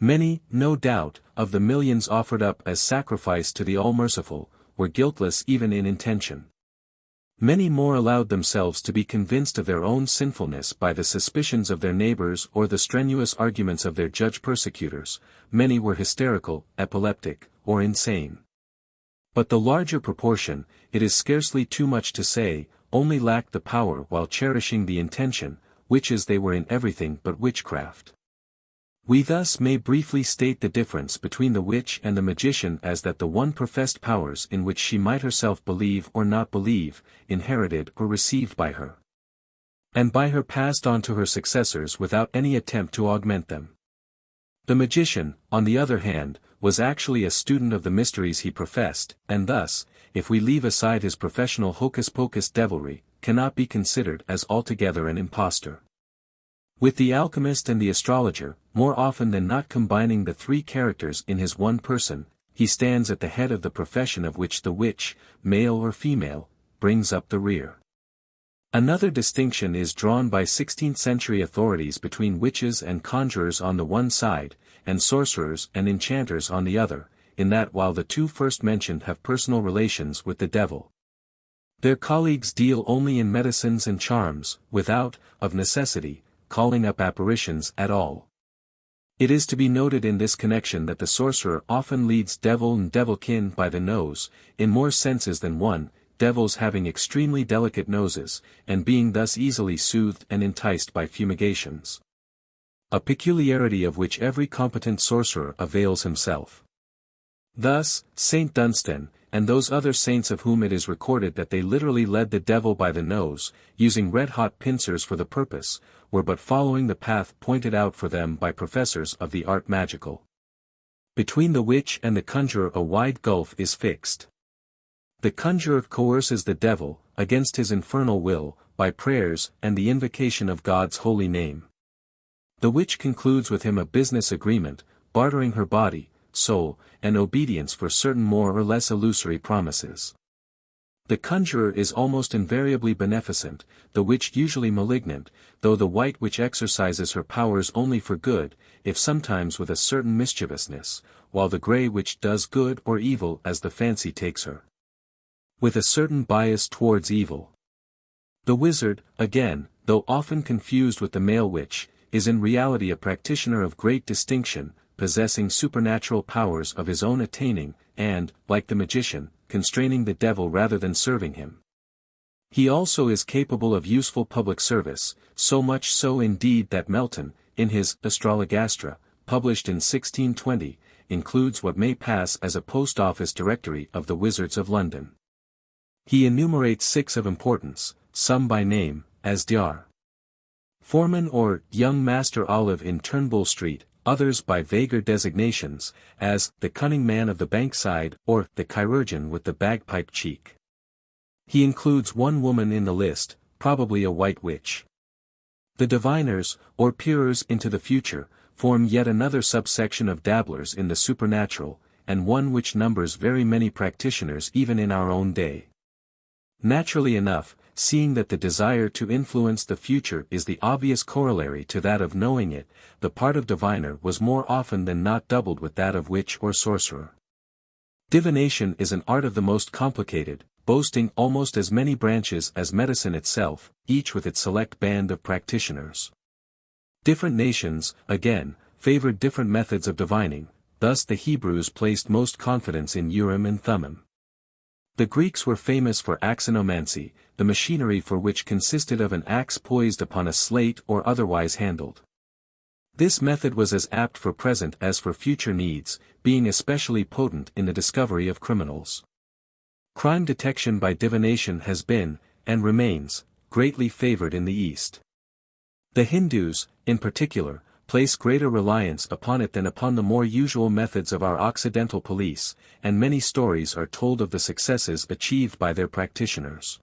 Many, no doubt, of the millions offered up as sacrifice to the All-Merciful, were guiltless even in intention. Many more allowed themselves to be convinced of their own sinfulness by the suspicions of their neighbors or the strenuous arguments of their judge-persecutors, many were hysterical, epileptic, or insane. But the larger proportion, it is scarcely too much to say, only lacked the power while cherishing the intention, witches they were in everything but witchcraft. We thus may briefly state the difference between the witch and the magician as that the one professed powers in which she might herself believe or not believe, inherited or received by her, and by her passed on to her successors without any attempt to augment them. The magician, on the other hand, was actually a student of the mysteries he professed, and thus, if we leave aside his professional hocus-pocus devilry, cannot be considered as altogether an impostor. With the alchemist and the astrologer, more often than not combining the three characters in his one person, he stands at the head of the profession of which the witch, male or female, brings up the rear. Another distinction is drawn by 16th-century authorities between witches and conjurers on the one side, and sorcerers and enchanters on the other, in that while the two first mentioned have personal relations with the devil, their colleagues deal only in medicines and charms, without, of necessity, calling up apparitions at all. It is to be noted in this connection that the sorcerer often leads devil and devilkin by the nose, in more senses than one, devils having extremely delicate noses, and being thus easily soothed and enticed by fumigations, a peculiarity of which every competent sorcerer avails himself. Thus, Saint Dunstan, and those other saints of whom it is recorded that they literally led the devil by the nose, using red-hot pincers for the purpose, were but following the path pointed out for them by professors of the art magical. Between the witch and the conjurer a wide gulf is fixed. The conjurer coerces the devil, against his infernal will, by prayers and the invocation of God's holy name. The witch concludes with him a business agreement, bartering her body, soul, and obedience for certain more or less illusory promises. The conjurer is almost invariably beneficent, the witch usually malignant, though the white witch exercises her powers only for good, if sometimes with a certain mischievousness, while the grey witch does good or evil as the fancy takes her, with a certain bias towards evil. The wizard, again, though often confused with the male witch, is in reality a practitioner of great distinction, possessing supernatural powers of his own attaining, and, like the magician, constraining the devil rather than serving him. He also is capable of useful public service, so much so indeed that Melton, in his Astrologastra, published in 1620, includes what may pass as a post office directory of the wizards of London. He enumerates 6 of importance, some by name, as Dr. Foreman or Young Master Olive in Turnbull Street, others by vaguer designations, as the cunning man of the Bankside or the chirurgeon with the bagpipe cheek. He includes one woman in the list, probably a white witch. The diviners, or peerers into the future, form yet another subsection of dabblers in the supernatural, and one which numbers very many practitioners even in our own day. Naturally enough, seeing that the desire to influence the future is the obvious corollary to that of knowing it, the part of diviner was more often than not doubled with that of witch or sorcerer. Divination is an art of the most complicated, boasting almost as many branches as medicine itself, each with its select band of practitioners. Different nations, again, favored different methods of divining, thus the Hebrews placed most confidence in Urim and Thummim. The Greeks were famous for axionomancy, the machinery for which consisted of an axe poised upon a slate or otherwise handled. This method was as apt for present as for future needs, being especially potent in the discovery of criminals. Crime detection by divination has been, and remains, greatly favored in the East. The Hindus, in particular, place greater reliance upon it than upon the more usual methods of our Occidental police, and many stories are told of the successes achieved by their practitioners.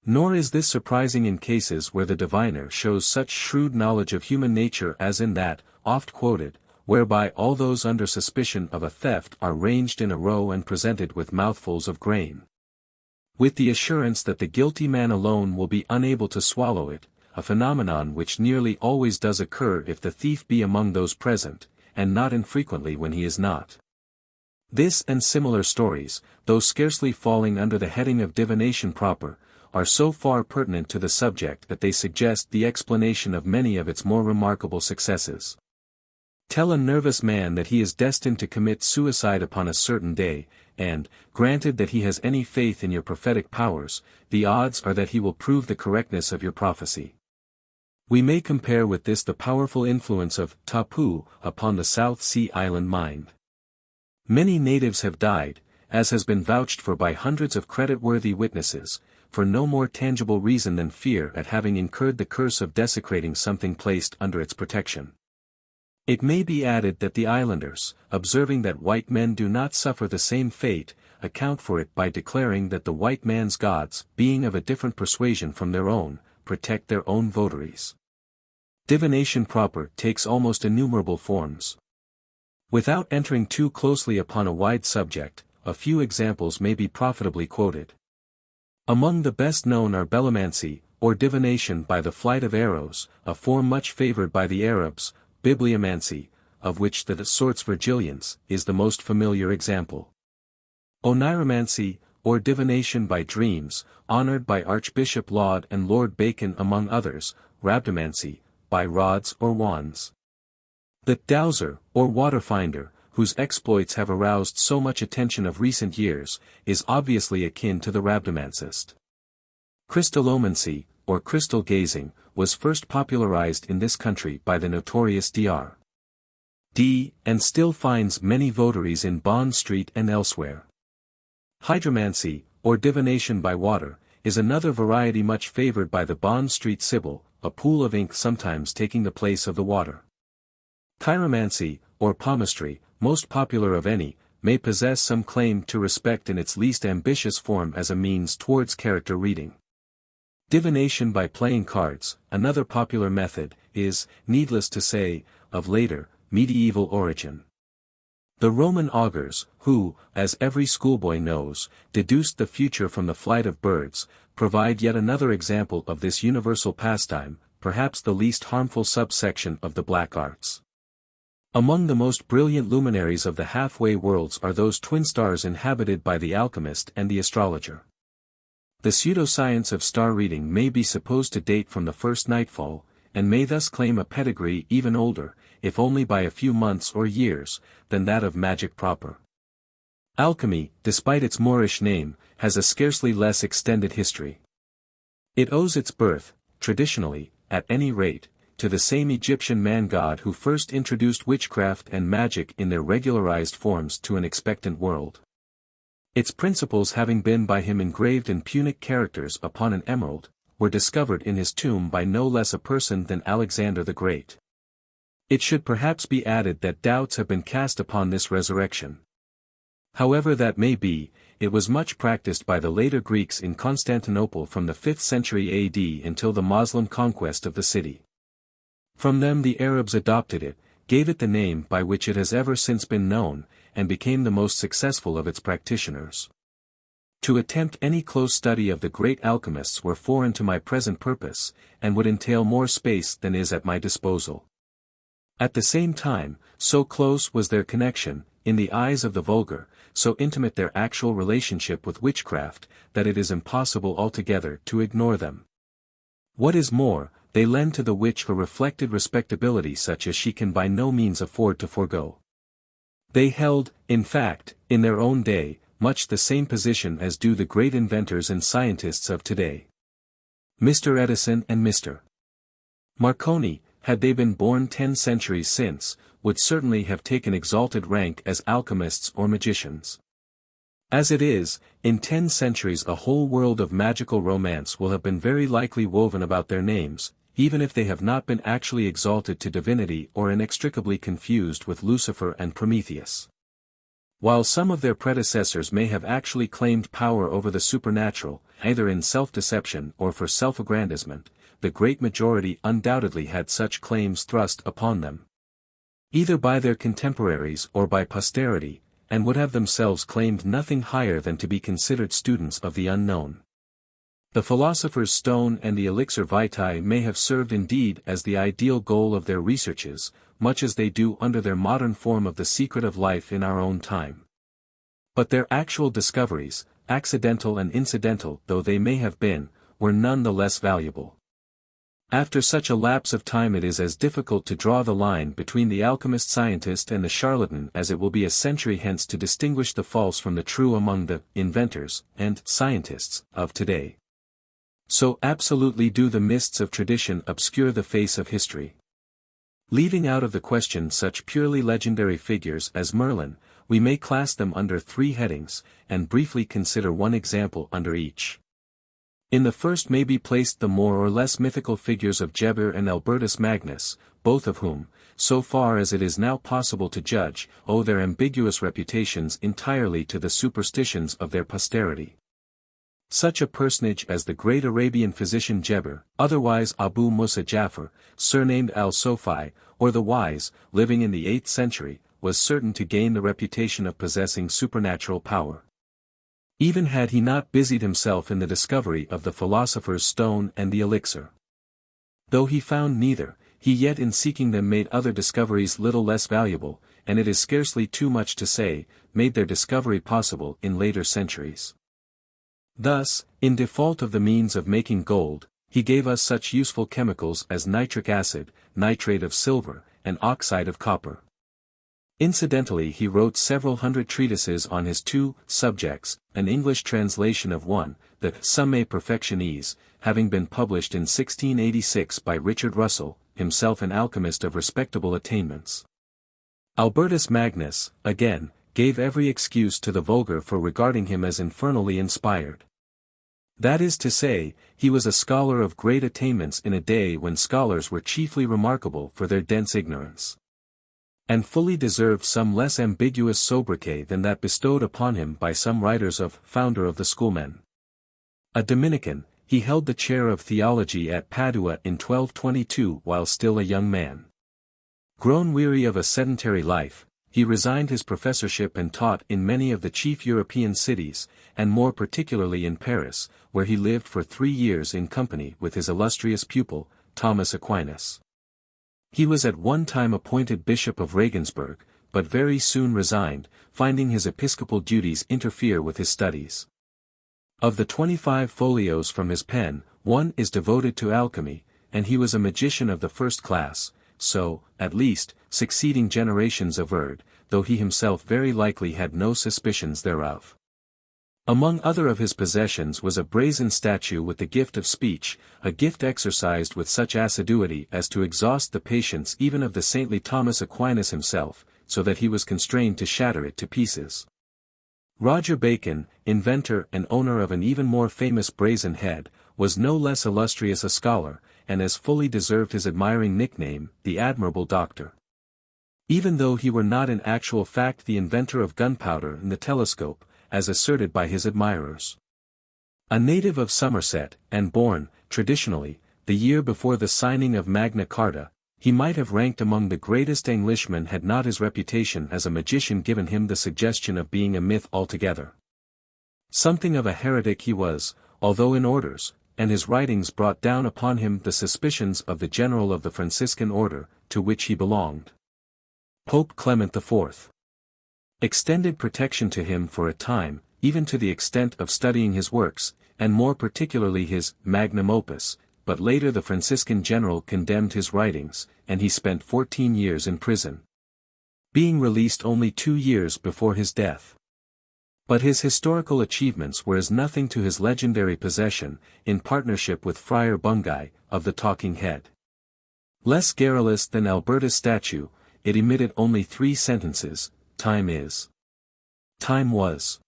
Nor is this surprising in cases where the diviner shows such shrewd knowledge of human nature as in that, oft quoted, whereby all those under suspicion of a theft are ranged in a row and presented with mouthfuls of grain, with the assurance that the guilty man alone will be unable to swallow it, a phenomenon which nearly always does occur if the thief be among those present, and not infrequently when he is not. This and similar stories, though scarcely falling under the heading of divination proper, are so far pertinent to the subject that they suggest the explanation of many of its more remarkable successes. Tell a nervous man that he is destined to commit suicide upon a certain day, and, granted that he has any faith in your prophetic powers, the odds are that he will prove the correctness of your prophecy. We may compare with this the powerful influence of tapu upon the South Sea Island mind. Many natives have died, as has been vouched for by hundreds of credit-worthy witnesses, for no more tangible reason than fear at having incurred the curse of desecrating something placed under its protection. It may be added that the islanders, observing that white men do not suffer the same fate, account for it by declaring that the white man's gods, being of a different persuasion from their own, protect their own votaries. Divination proper takes almost innumerable forms. Without entering too closely upon a wide subject, a few examples may be profitably quoted. Among the best known are bellomancy, or divination by the flight of arrows, a form much favored by the Arabs, bibliomancy, of which the sorts Virgilians, is the most familiar example. Oniromancy, or divination by dreams, honored by Archbishop Laud and Lord Bacon among others, rhabdomancy, by rods or wands. The dowser, or water-finder, whose exploits have aroused so much attention of recent years, is obviously akin to the rhabdomancist. Crystallomancy, or crystal gazing, was first popularized in this country by the notorious Dr. D. and still finds many votaries in Bond Street and elsewhere. Hydromancy, or divination by water, is another variety much favored by the Bond Street Sibyl, a pool of ink sometimes taking the place of the water. Chiromancy, or palmistry, most popular of any, may possess some claim to respect in its least ambitious form as a means towards character reading. Divination by playing cards, another popular method, is, needless to say, of later, medieval origin. The Roman augurs, who, as every schoolboy knows, deduced the future from the flight of birds, provide yet another example of this universal pastime, perhaps the least harmful subsection of the black arts. Among the most brilliant luminaries of the halfway worlds are those twin stars inhabited by the alchemist and the astrologer. The pseudoscience of star reading may be supposed to date from the first nightfall, and may thus claim a pedigree even older, if only by a few months or years, than that of magic proper. Alchemy, despite its Moorish name, has a scarcely less extended history. It owes its birth, traditionally, at any rate, to the same Egyptian man-god who first introduced witchcraft and magic in their regularized forms to an expectant world. Its principles having been by him engraved in Punic characters upon an emerald, were discovered in his tomb by no less a person than Alexander the Great. It should perhaps be added that doubts have been cast upon this resurrection. However that may be, it was much practiced by the later Greeks in Constantinople from the 5th century AD until the Moslem conquest of the city. From them the Arabs adopted it, gave it the name by which it has ever since been known, and became the most successful of its practitioners. To attempt any close study of the great alchemists were foreign to my present purpose, and would entail more space than is at my disposal. At the same time, so close was their connection, in the eyes of the vulgar, so intimate their actual relationship with witchcraft, that it is impossible altogether to ignore them. What is more, they lend to the witch a reflected respectability such as she can by no means afford to forego. They held, in fact, in their own day, much the same position as do the great inventors and scientists of today. Mr. Edison and Mr. Marconi, had they been born 10 centuries since, would certainly have taken exalted rank as alchemists or magicians. As it is, in 10 centuries a whole world of magical romance will have been very likely woven about their names, even if they have not been actually exalted to divinity or inextricably confused with Lucifer and Prometheus. While some of their predecessors may have actually claimed power over the supernatural, either in self-deception or for self-aggrandizement, the great majority undoubtedly had such claims thrust upon them, either by their contemporaries or by posterity, and would have themselves claimed nothing higher than to be considered students of the unknown. The philosopher's stone and the elixir vitae may have served indeed as the ideal goal of their researches, much as they do under their modern form of the secret of life in our own time. But their actual discoveries, accidental and incidental though they may have been, were none the less valuable. After such a lapse of time it is as difficult to draw the line between the alchemist scientist and the charlatan as it will be a century hence to distinguish the false from the true among the inventors and scientists of today. So absolutely do the mists of tradition obscure the face of history. Leaving out of the question such purely legendary figures as Merlin, we may class them under three headings, and briefly consider one example under each. In the first may be placed the more or less mythical figures of Geber and Albertus Magnus, both of whom, so far as it is now possible to judge, owe their ambiguous reputations entirely to the superstitions of their posterity. Such a personage as the great Arabian physician Geber, otherwise Abu Musa Jafar, surnamed al-Sofi, or the Wise, living in the 8th century, was certain to gain the reputation of possessing supernatural power. Even had he not busied himself in the discovery of the philosopher's stone and the elixir. Though he found neither, he yet in seeking them made other discoveries little less valuable, and it is scarcely too much to say, made their discovery possible in later centuries. Thus, in default of the means of making gold, he gave us such useful chemicals as nitric acid, nitrate of silver, and oxide of copper. Incidentally, he wrote several hundred treatises on his two subjects, an English translation of one, the Summae Perfectionis, having been published in 1686 by Richard Russell, himself an alchemist of respectable attainments. Albertus Magnus, again, gave every excuse to the vulgar for regarding him as infernally inspired. That is to say, he was a scholar of great attainments in a day when scholars were chiefly remarkable for their dense ignorance. And fully deserved some less ambiguous sobriquet than that bestowed upon him by some writers of founder of the schoolmen. A Dominican, he held the chair of theology at Padua in 1222 while still a young man. Grown weary of a sedentary life, he resigned his professorship and taught in many of the chief European cities, and more particularly in Paris, where he lived for 3 years in company with his illustrious pupil, Thomas Aquinas. He was at one time appointed Bishop of Regensburg, but very soon resigned, finding his episcopal duties interfere with his studies. Of the 25 folios from his pen, one is devoted to alchemy, and he was a magician of the first class, so, at least, succeeding generations averred, though he himself very likely had no suspicions thereof. Among other of his possessions was a brazen statue with the gift of speech, a gift exercised with such assiduity as to exhaust the patience even of the saintly Thomas Aquinas himself, so that he was constrained to shatter it to pieces. Roger Bacon, inventor and owner of an even more famous brazen head, was no less illustrious a scholar, and as fully deserved his admiring nickname, the Admirable Doctor. Even though he were not in actual fact the inventor of gunpowder and the telescope, as asserted by his admirers. A native of Somerset, and born, traditionally, the year before the signing of Magna Carta, he might have ranked among the greatest Englishmen had not his reputation as a magician given him the suggestion of being a myth altogether. Something of a heretic he was, although in orders, and his writings brought down upon him the suspicions of the general of the Franciscan order, to which he belonged. Pope Clement IV. Extended protection to him for a time, even to the extent of studying his works, and more particularly his magnum opus, but later the Franciscan general condemned his writings, and he spent 14 years in prison, being released only 2 years before his death. But his historical achievements were as nothing to his legendary possession, in partnership with Friar Bungay, of the Talking Head. Less garrulous than Albertus' statue, it emitted only 3 sentences, time is. Time was.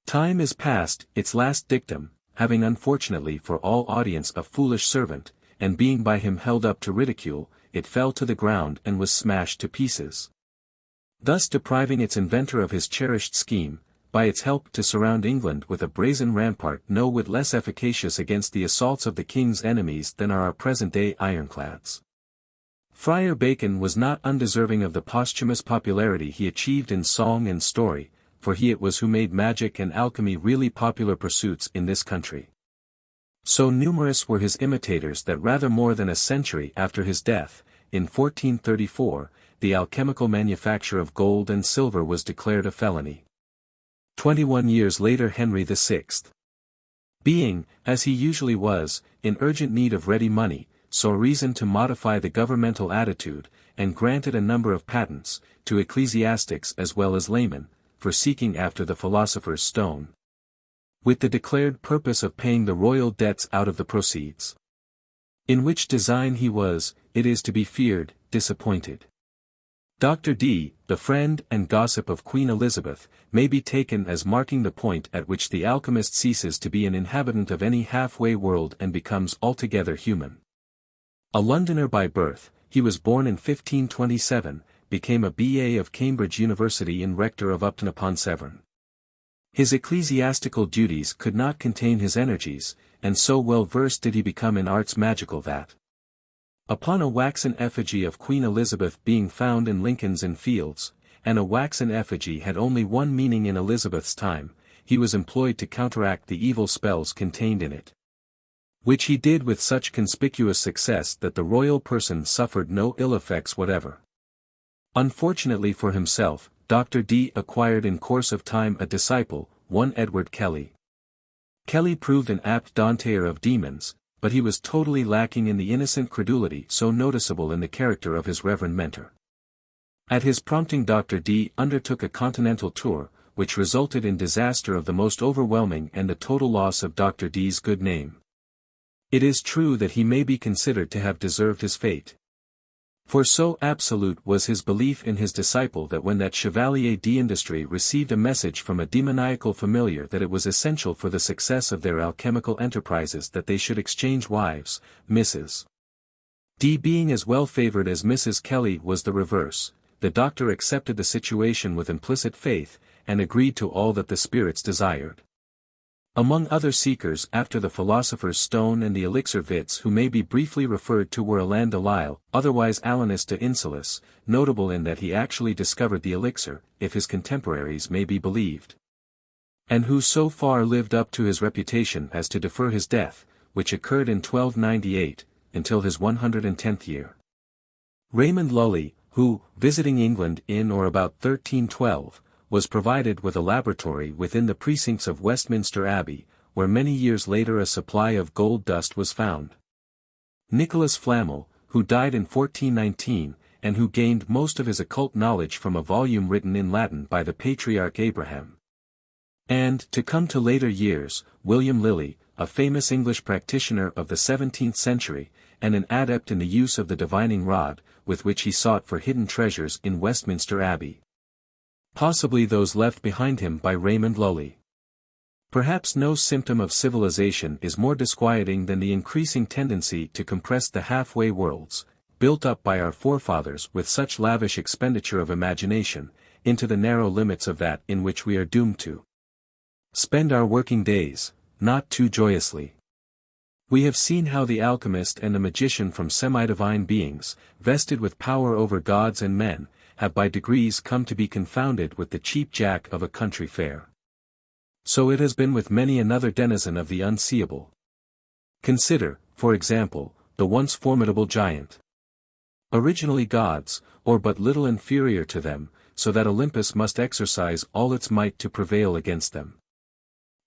Time is past, its last dictum, having unfortunately for all audience a foolish servant, and being by him held up to ridicule, it fell to the ground and was smashed to pieces. Thus depriving its inventor of his cherished scheme, by its help to surround England with a brazen rampart no whit less efficacious against the assaults of the king's enemies than are our present-day ironclads. Friar Bacon was not undeserving of the posthumous popularity he achieved in song and story, for he it was who made magic and alchemy really popular pursuits in this country. So numerous were his imitators that rather more than a century after his death, in 1434, the alchemical manufacture of gold and silver was declared a felony. 21 years later Henry VI, being, as he usually was, in urgent need of ready money, saw reason to modify the governmental attitude, and granted a number of patents, to ecclesiastics as well as laymen, for seeking after the philosopher's stone. with the declared purpose of paying the royal debts out of the proceeds. In which design he was, it is to be feared, disappointed. Dr. Dee, the friend and gossip of Queen Elizabeth, may be taken as marking the point at which the alchemist ceases to be an inhabitant of any halfway world and becomes altogether human. A Londoner by birth, he was born in 1527, became a B.A. of Cambridge University and rector of Upton-upon-Severn. His ecclesiastical duties could not contain his energies, and so well versed did he become in arts magical that, upon a waxen effigy of Queen Elizabeth being found in Lincoln's Inn Fields, and a waxen effigy had only one meaning in Elizabeth's time, he was employed to counteract the evil spells contained in it. Which he did with such conspicuous success that the royal person suffered no ill effects whatever. Unfortunately for himself, Dr. Dee acquired in course of time a disciple, one Edward Kelly. Kelly proved an apt dompter of demons, but he was totally lacking in the innocent credulity so noticeable in the character of his reverend mentor. At his prompting Dr. Dee undertook a continental tour, which resulted in disaster of the most overwhelming and the total loss of Dr. Dee's good name. It is true that he may be considered to have deserved his fate. For so absolute was his belief in his disciple that when that Chevalier d'Industrie received a message from a demoniacal familiar that it was essential for the success of their alchemical enterprises that they should exchange wives, Mrs. Dee being as well favored as Mrs. Kelly was the reverse, the doctor accepted the situation with implicit faith, and agreed to all that the spirits desired. Among other seekers after the philosopher's stone and the elixir vitae who may be briefly referred to were Alain de Lisle, otherwise Alanus de Insulis, notable in that he actually discovered the elixir, if his contemporaries may be believed, and who so far lived up to his reputation as to defer his death, which occurred in 1298, until his 110th year. Raymond Lully, who, visiting England in or about 1312, was provided with a laboratory within the precincts of Westminster Abbey, where many years later a supply of gold dust was found. Nicholas Flamel, who died in 1419, and who gained most of his occult knowledge from a volume written in Latin by the patriarch Abraham. And, to come to later years, William Lilly, a famous English practitioner of the 17th century, and an adept in the use of the divining rod, with which he sought for hidden treasures in Westminster Abbey. Possibly those left behind him by Raymond Lully. Perhaps no symptom of civilization is more disquieting than the increasing tendency to compress the halfway worlds, built up by our forefathers with such lavish expenditure of imagination, into the narrow limits of that in which we are doomed to spend our working days, not too joyously. We have seen how the alchemist and the magician from semi-divine beings, vested with power over gods and men, have by degrees come to be confounded with the cheap jack of a country fair. So it has been with many another denizen of the unseeable. Consider, for example, the once formidable giant. Originally gods, or but little inferior to them, so that Olympus must exercise all its might to prevail against them.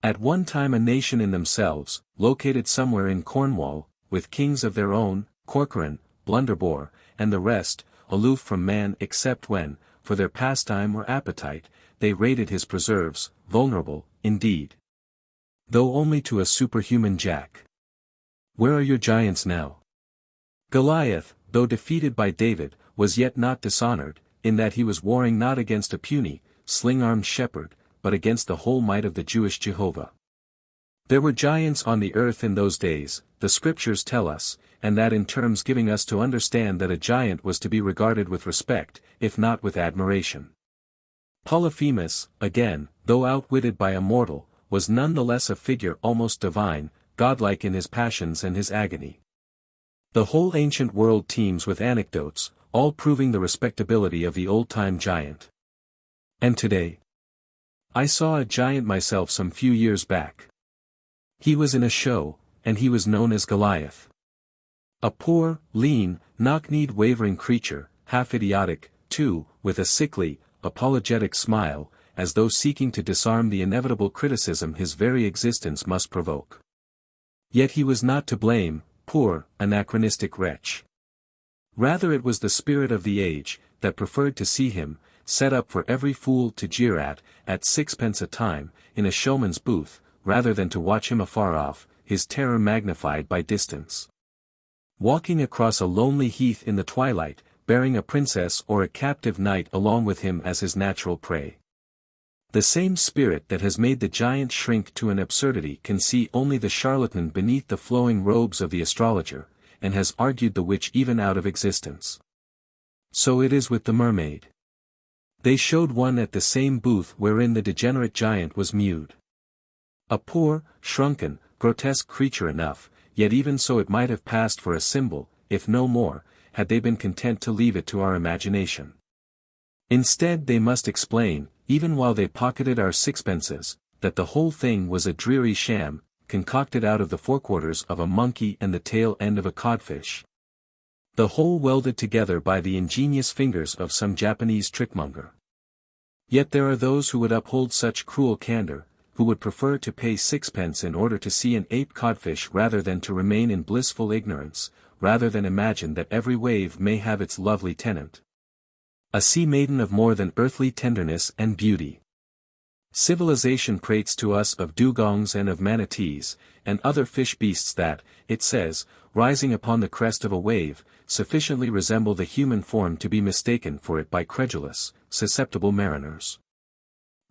At one time a nation in themselves, located somewhere in Cornwall, with kings of their own, Corcoran, Blunderbore, and the rest, aloof from man except when, for their pastime or appetite, they raided his preserves, vulnerable, indeed, though only to a superhuman jack. Where are your giants now? Goliath, though defeated by David, was yet not dishonored, in that he was warring not against a puny, sling-armed shepherd, but against the whole might of the Jewish Jehovah. There were giants on the earth in those days, the scriptures tell us, and that in terms giving us to understand that a giant was to be regarded with respect, if not with admiration. Polyphemus, again, though outwitted by a mortal, was none the less a figure almost divine, godlike in his passions and his agony. The whole ancient world teems with anecdotes, all proving the respectability of the old-time giant. And today? I saw a giant myself some few years back. He was in a show, and he was known as Goliath. A poor, lean, knock-kneed wavering creature, half idiotic, too, with a sickly, apologetic smile, as though seeking to disarm the inevitable criticism his very existence must provoke. Yet he was not to blame, poor, anachronistic wretch. Rather it was the spirit of the age, that preferred to see him, set up for every fool to jeer at 6 pence a time, in a showman's booth, rather than to watch him afar off, his terror magnified by distance. Walking across a lonely heath in the twilight, bearing a princess or a captive knight along with him as his natural prey. The same spirit that has made the giant shrink to an absurdity can see only the charlatan beneath the flowing robes of the astrologer, and has argued the witch even out of existence. So it is with the mermaid. They showed one at the same booth wherein the degenerate giant was mewed. A poor, shrunken, grotesque creature enough, yet even so it might have passed for a symbol, if no more, had they been content to leave it to our imagination. Instead they must explain, even while they pocketed our sixpences, that the whole thing was a dreary sham, concocted out of the forequarters of a monkey and the tail end of a codfish. The whole welded together by the ingenious fingers of some Japanese trickmonger. Yet there are those who would uphold such cruel candor, who would prefer to pay sixpence in order to see an ape codfish rather than to remain in blissful ignorance, rather than imagine that every wave may have its lovely tenant. A sea maiden of more than earthly tenderness and beauty. Civilization prates to us of dugongs and of manatees, and other fish beasts that, it says, rising upon the crest of a wave, sufficiently resemble the human form to be mistaken for it by credulous, susceptible mariners.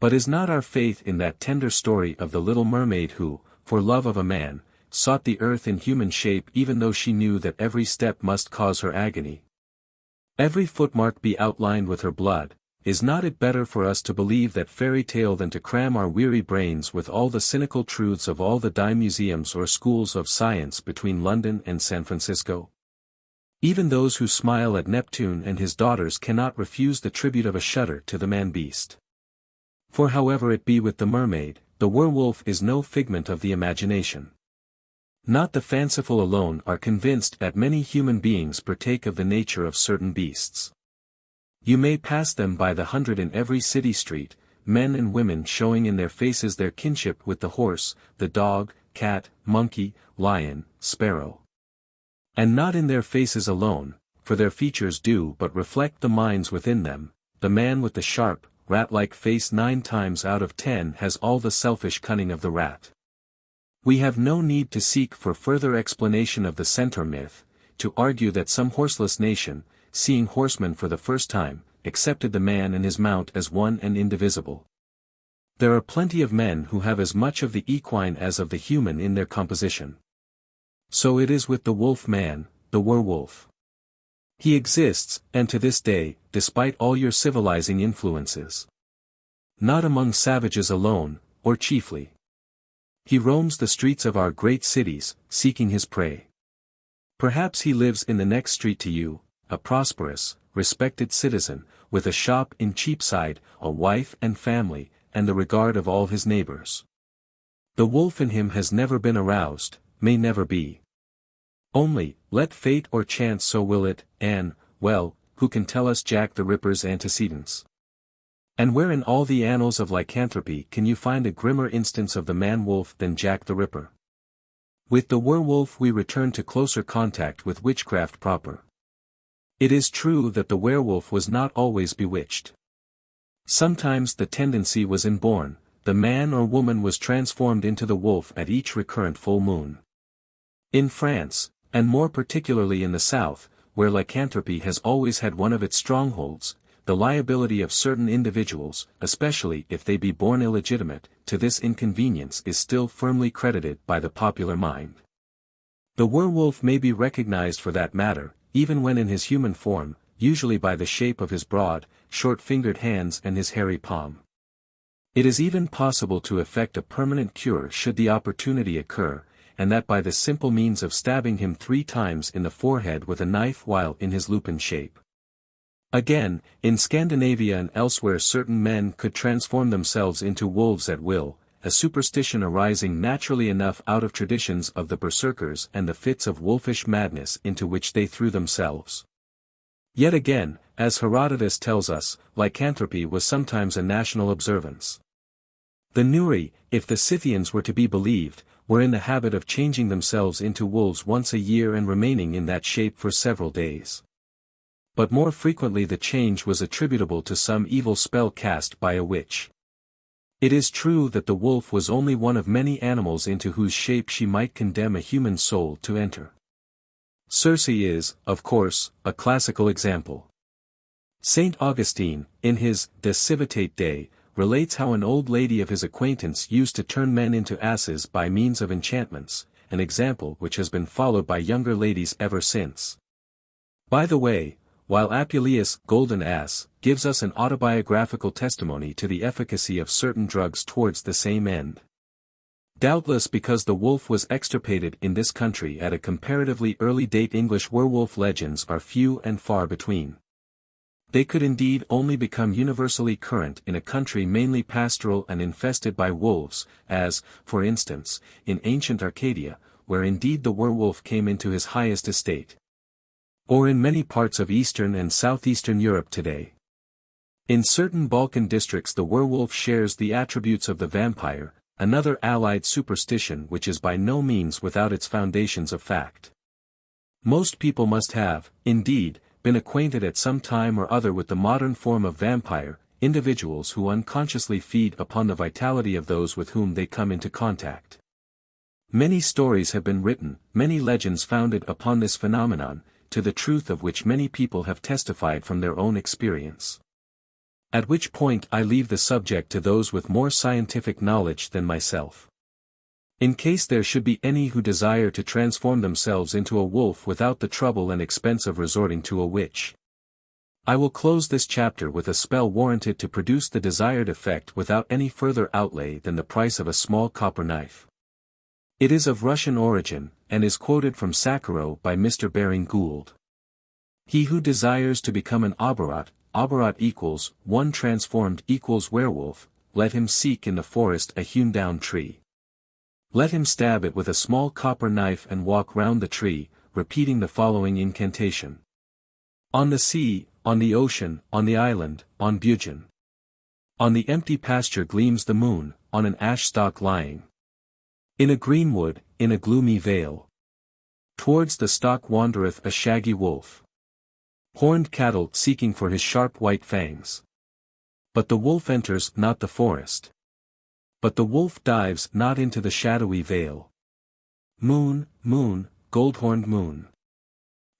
But is not our faith in that tender story of the little mermaid who, for love of a man, sought the earth in human shape even though she knew that every step must cause her agony? Every footmark be outlined with her blood, is not it better for us to believe that fairy tale than to cram our weary brains with all the cynical truths of all the dime museums or schools of science between London and San Francisco? Even those who smile at Neptune and his daughters cannot refuse the tribute of a shudder to the man-beast. For however it be with the mermaid, the werewolf is no figment of the imagination. Not the fanciful alone are convinced that many human beings partake of the nature of certain beasts. You may pass them by the hundred in every city street, men and women showing in their faces their kinship with the horse, the dog, cat, monkey, lion, sparrow. And not in their faces alone, for their features do but reflect the minds within them. The man with the sharp, rat-like face 9 times out of 10 has all the selfish cunning of the rat. We have no need to seek for further explanation of the centaur myth, to argue that some horseless nation, seeing horsemen for the first time, accepted the man and his mount as one and indivisible. There are plenty of men who have as much of the equine as of the human in their composition. So it is with the wolf-man, the werewolf. He exists, and to this day, despite all your civilizing influences. Not among savages alone, or chiefly. He roams the streets of our great cities, seeking his prey. Perhaps he lives in the next street to you, a prosperous, respected citizen, with a shop in Cheapside, a wife and family, and the regard of all his neighbors. The wolf in him has never been aroused, may never be. Only, let fate or chance so will it, and, well, who can tell us Jack the Ripper's antecedents? And where in all the annals of lycanthropy can you find a grimmer instance of the man-wolf than Jack the Ripper? With the werewolf we return to closer contact with witchcraft proper. It is true that the werewolf was not always bewitched. Sometimes the tendency was inborn, the man or woman was transformed into the wolf at each recurrent full moon. In France, and more particularly in the South, where lycanthropy has always had one of its strongholds, the liability of certain individuals, especially if they be born illegitimate, to this inconvenience is still firmly credited by the popular mind. The werewolf may be recognized for that matter, even when in his human form, usually by the shape of his broad, short-fingered hands and his hairy palm. It is even possible to effect a permanent cure should the opportunity occur, and that by the simple means of stabbing him 3 times in the forehead with a knife while in his lupin shape. Again, in Scandinavia and elsewhere certain men could transform themselves into wolves at will, a superstition arising naturally enough out of traditions of the berserkers and the fits of wolfish madness into which they threw themselves. Yet again, as Herodotus tells us, lycanthropy was sometimes a national observance. The Nuri, if the Scythians were to be believed, were in the habit of changing themselves into wolves once a year and remaining in that shape for several days. But more frequently the change was attributable to some evil spell cast by a witch. It is true that the wolf was only one of many animals into whose shape she might condemn a human soul to enter. Circe is, of course, a classical example. Saint Augustine, in his De Civitate Dei, relates how an old lady of his acquaintance used to turn men into asses by means of enchantments, an example which has been followed by younger ladies ever since. By the way, while Apuleius' Golden Ass gives us an autobiographical testimony to the efficacy of certain drugs towards the same end. Doubtless because the wolf was extirpated in this country at a comparatively early date, English werewolf legends are few and far between. They could indeed only become universally current in a country mainly pastoral and infested by wolves, as, for instance, in ancient Arcadia, where indeed the werewolf came into his highest estate. Or in many parts of Eastern and Southeastern Europe today. In certain Balkan districts the werewolf shares the attributes of the vampire, another allied superstition which is by no means without its foundations of fact. Most people must have, indeed, been acquainted at some time or other with the modern form of vampire, individuals who unconsciously feed upon the vitality of those with whom they come into contact. Many stories have been written, many legends founded upon this phenomenon, to the truth of which many people have testified from their own experience. At which point I leave the subject to those with more scientific knowledge than myself. In case there should be any who desire to transform themselves into a wolf without the trouble and expense of resorting to a witch. I will close this chapter with a spell warranted to produce the desired effect without any further outlay than the price of a small copper knife. It is of Russian origin, and is quoted from Sakharov by Mr. Baring Gould. He who desires to become an oborot equals, one transformed equals werewolf, let him seek in the forest a hewn-down tree. Let him stab it with a small copper knife and walk round the tree, repeating the following incantation. On the sea, on the ocean, on the island, on Bugin. On the empty pasture gleams the moon, on an ash stalk lying. In a green wood, in a gloomy vale. Towards the stalk wandereth a shaggy wolf. Horned cattle seeking for his sharp white fangs. But the wolf enters not the forest. But the wolf dives not into the shadowy vale. Moon, moon, gold-horned moon.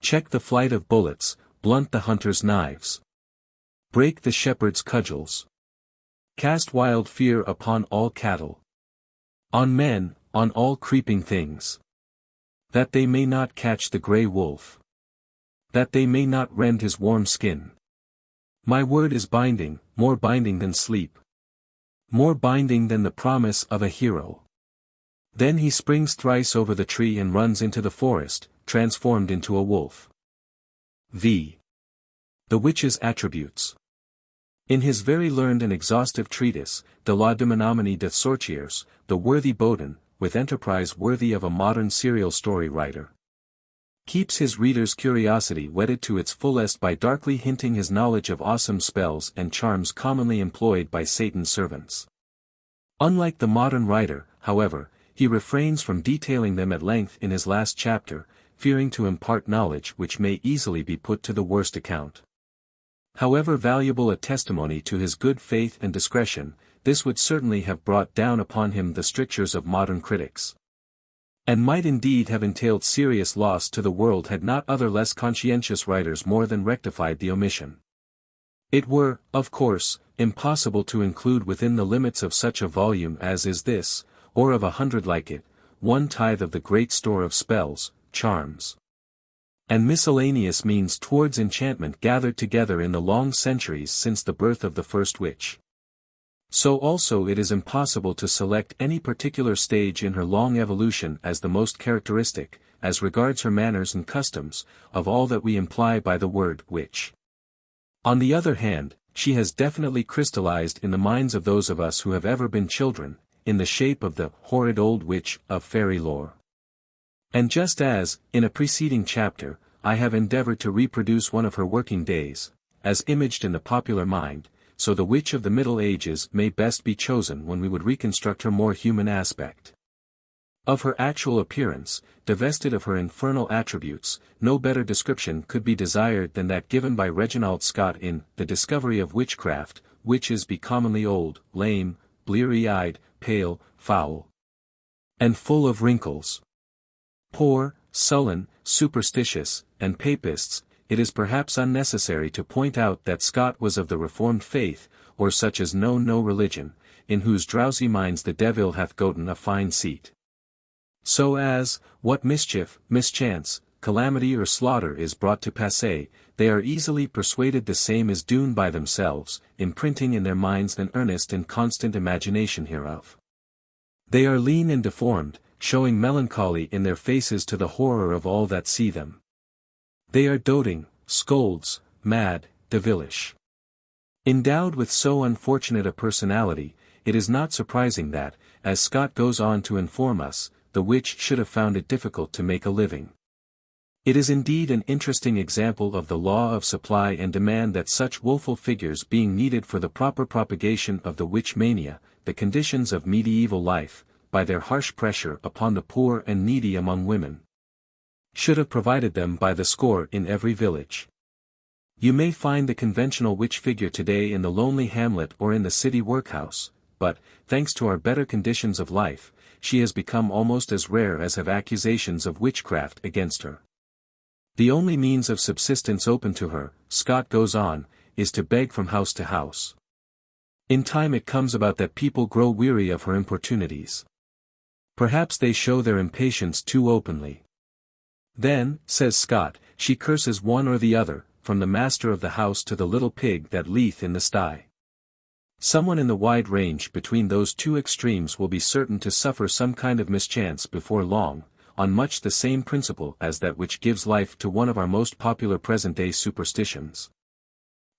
Check the flight of bullets, blunt the hunter's knives. Break the shepherd's cudgels. Cast wild fear upon all cattle. On men, on all creeping things. That they may not catch the grey wolf. That they may not rend his warm skin. My word is binding, more binding than sleep. More binding than the promise of a hero. Then he springs thrice over the tree and runs into the forest, transformed into a wolf. V. The Witch's Attributes. In his very learned and exhaustive treatise, De Laudamonomini de Sorciers, the worthy Bodin, with enterprise worthy of a modern serial story writer, keeps his reader's curiosity whetted to its fullest by darkly hinting his knowledge of awesome spells and charms commonly employed by Satan's servants. Unlike the modern writer, however, he refrains from detailing them at length in his last chapter, fearing to impart knowledge which may easily be put to the worst account. However valuable a testimony to his good faith and discretion, this would certainly have brought down upon him the strictures of modern critics. And might indeed have entailed serious loss to the world had not other less conscientious writers more than rectified the omission. It were, of course, impossible to include within the limits of such a volume as is this, or of 100 like it, 1/10 of the great store of spells, charms, and miscellaneous means towards enchantment gathered together in the long centuries since the birth of the first witch. So also it is impossible to select any particular stage in her long evolution as the most characteristic, as regards her manners and customs, of all that we imply by the word witch. On the other hand, she has definitely crystallized in the minds of those of us who have ever been children, in the shape of the horrid old witch of fairy lore. And just as, in a preceding chapter, I have endeavored to reproduce one of her working days, as imaged in the popular mind, so the witch of the Middle Ages may best be chosen when we would reconstruct her more human aspect. Of her actual appearance, divested of her infernal attributes, no better description could be desired than that given by Reginald Scott in The Discovery of Witchcraft. Witches be commonly old, lame, bleary-eyed, pale, foul, and full of wrinkles. Poor, sullen, superstitious, and papists. It is perhaps unnecessary to point out that Scott was of the Reformed faith, or such as know no religion, in whose drowsy minds the devil hath gotten a fine seat. So as, what mischief, mischance, calamity or slaughter is brought to passe, they are easily persuaded the same is doomed by themselves, imprinting in their minds an earnest and constant imagination hereof. They are lean and deformed, showing melancholy in their faces to the horror of all that see them. They are doting, scolds, mad, devilish. Endowed with so unfortunate a personality, it is not surprising that, as Scott goes on to inform us, the witch should have found it difficult to make a living. It is indeed an interesting example of the law of supply and demand that such woeful figures being needed for the proper propagation of the witch mania, the conditions of medieval life, by their harsh pressure upon the poor and needy among women, should have provided them by the score in every village. You may find the conventional witch figure today in the lonely hamlet or in the city workhouse, but, thanks to our better conditions of life, she has become almost as rare as have accusations of witchcraft against her. The only means of subsistence open to her, Scott goes on, is to beg from house to house. In time it comes about that people grow weary of her importunities. Perhaps they show their impatience too openly. Then, says Scott, she curses one or the other, from the master of the house to the little pig that leeth in the sty. Someone in the wide range between those two extremes will be certain to suffer some kind of mischance before long, on much the same principle as that which gives life to one of our most popular present-day superstitions.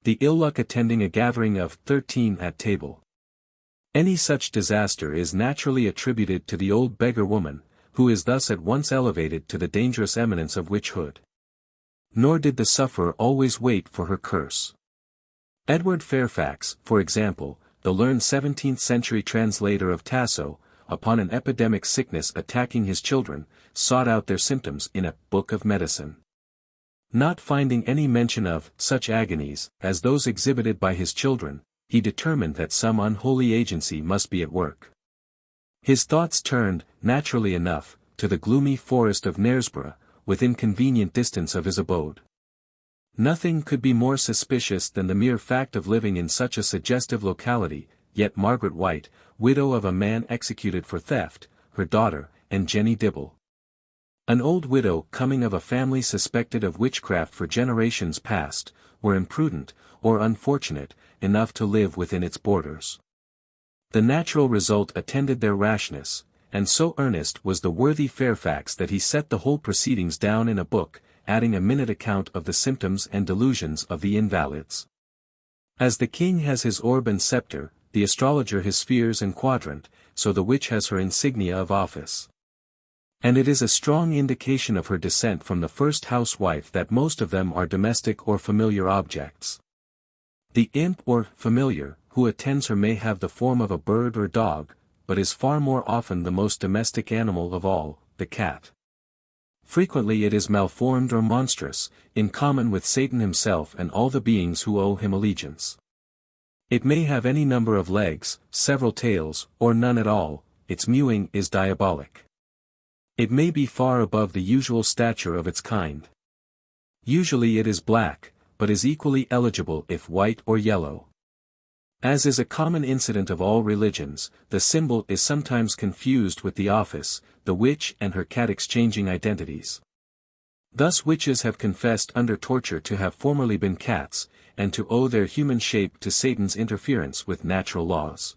The ill luck attending a gathering of 13 at table. Any such disaster is naturally attributed to the old beggar woman, who is thus at once elevated to the dangerous eminence of witchhood. Nor did the sufferer always wait for her curse. Edward Fairfax, for example, the learned 17th-century translator of Tasso, upon an epidemic sickness attacking his children, sought out their symptoms in a Book of Medicine. Not finding any mention of such agonies as those exhibited by his children, he determined that some unholy agency must be at work. His thoughts turned, naturally enough, to the gloomy forest of Knaresborough, within convenient distance of his abode. Nothing could be more suspicious than the mere fact of living in such a suggestive locality, yet Margaret White, widow of a man executed for theft, her daughter, and Jenny Dibble, an old widow coming of a family suspected of witchcraft for generations past, were imprudent, or unfortunate, enough to live within its borders. The natural result attended their rashness, and so earnest was the worthy Fairfax that he set the whole proceedings down in a book, adding a minute account of the symptoms and delusions of the invalids. As the king has his orb and scepter, the astrologer his spheres and quadrant, so the witch has her insignia of office. And it is a strong indication of her descent from the first housewife that most of them are domestic or familiar objects. The imp or familiar, who attends her may have the form of a bird or dog, but is far more often the most domestic animal of all, the cat. Frequently it is malformed or monstrous, in common with Satan himself and all the beings who owe him allegiance. It may have any number of legs, several tails, or none at all, its mewing is diabolic. It may be far above the usual stature of its kind. Usually it is black, but is equally eligible if white or yellow. As is a common incident of all religions, the symbol is sometimes confused with the office, the witch and her cat exchanging identities. Thus witches have confessed under torture to have formerly been cats, and to owe their human shape to Satan's interference with natural laws.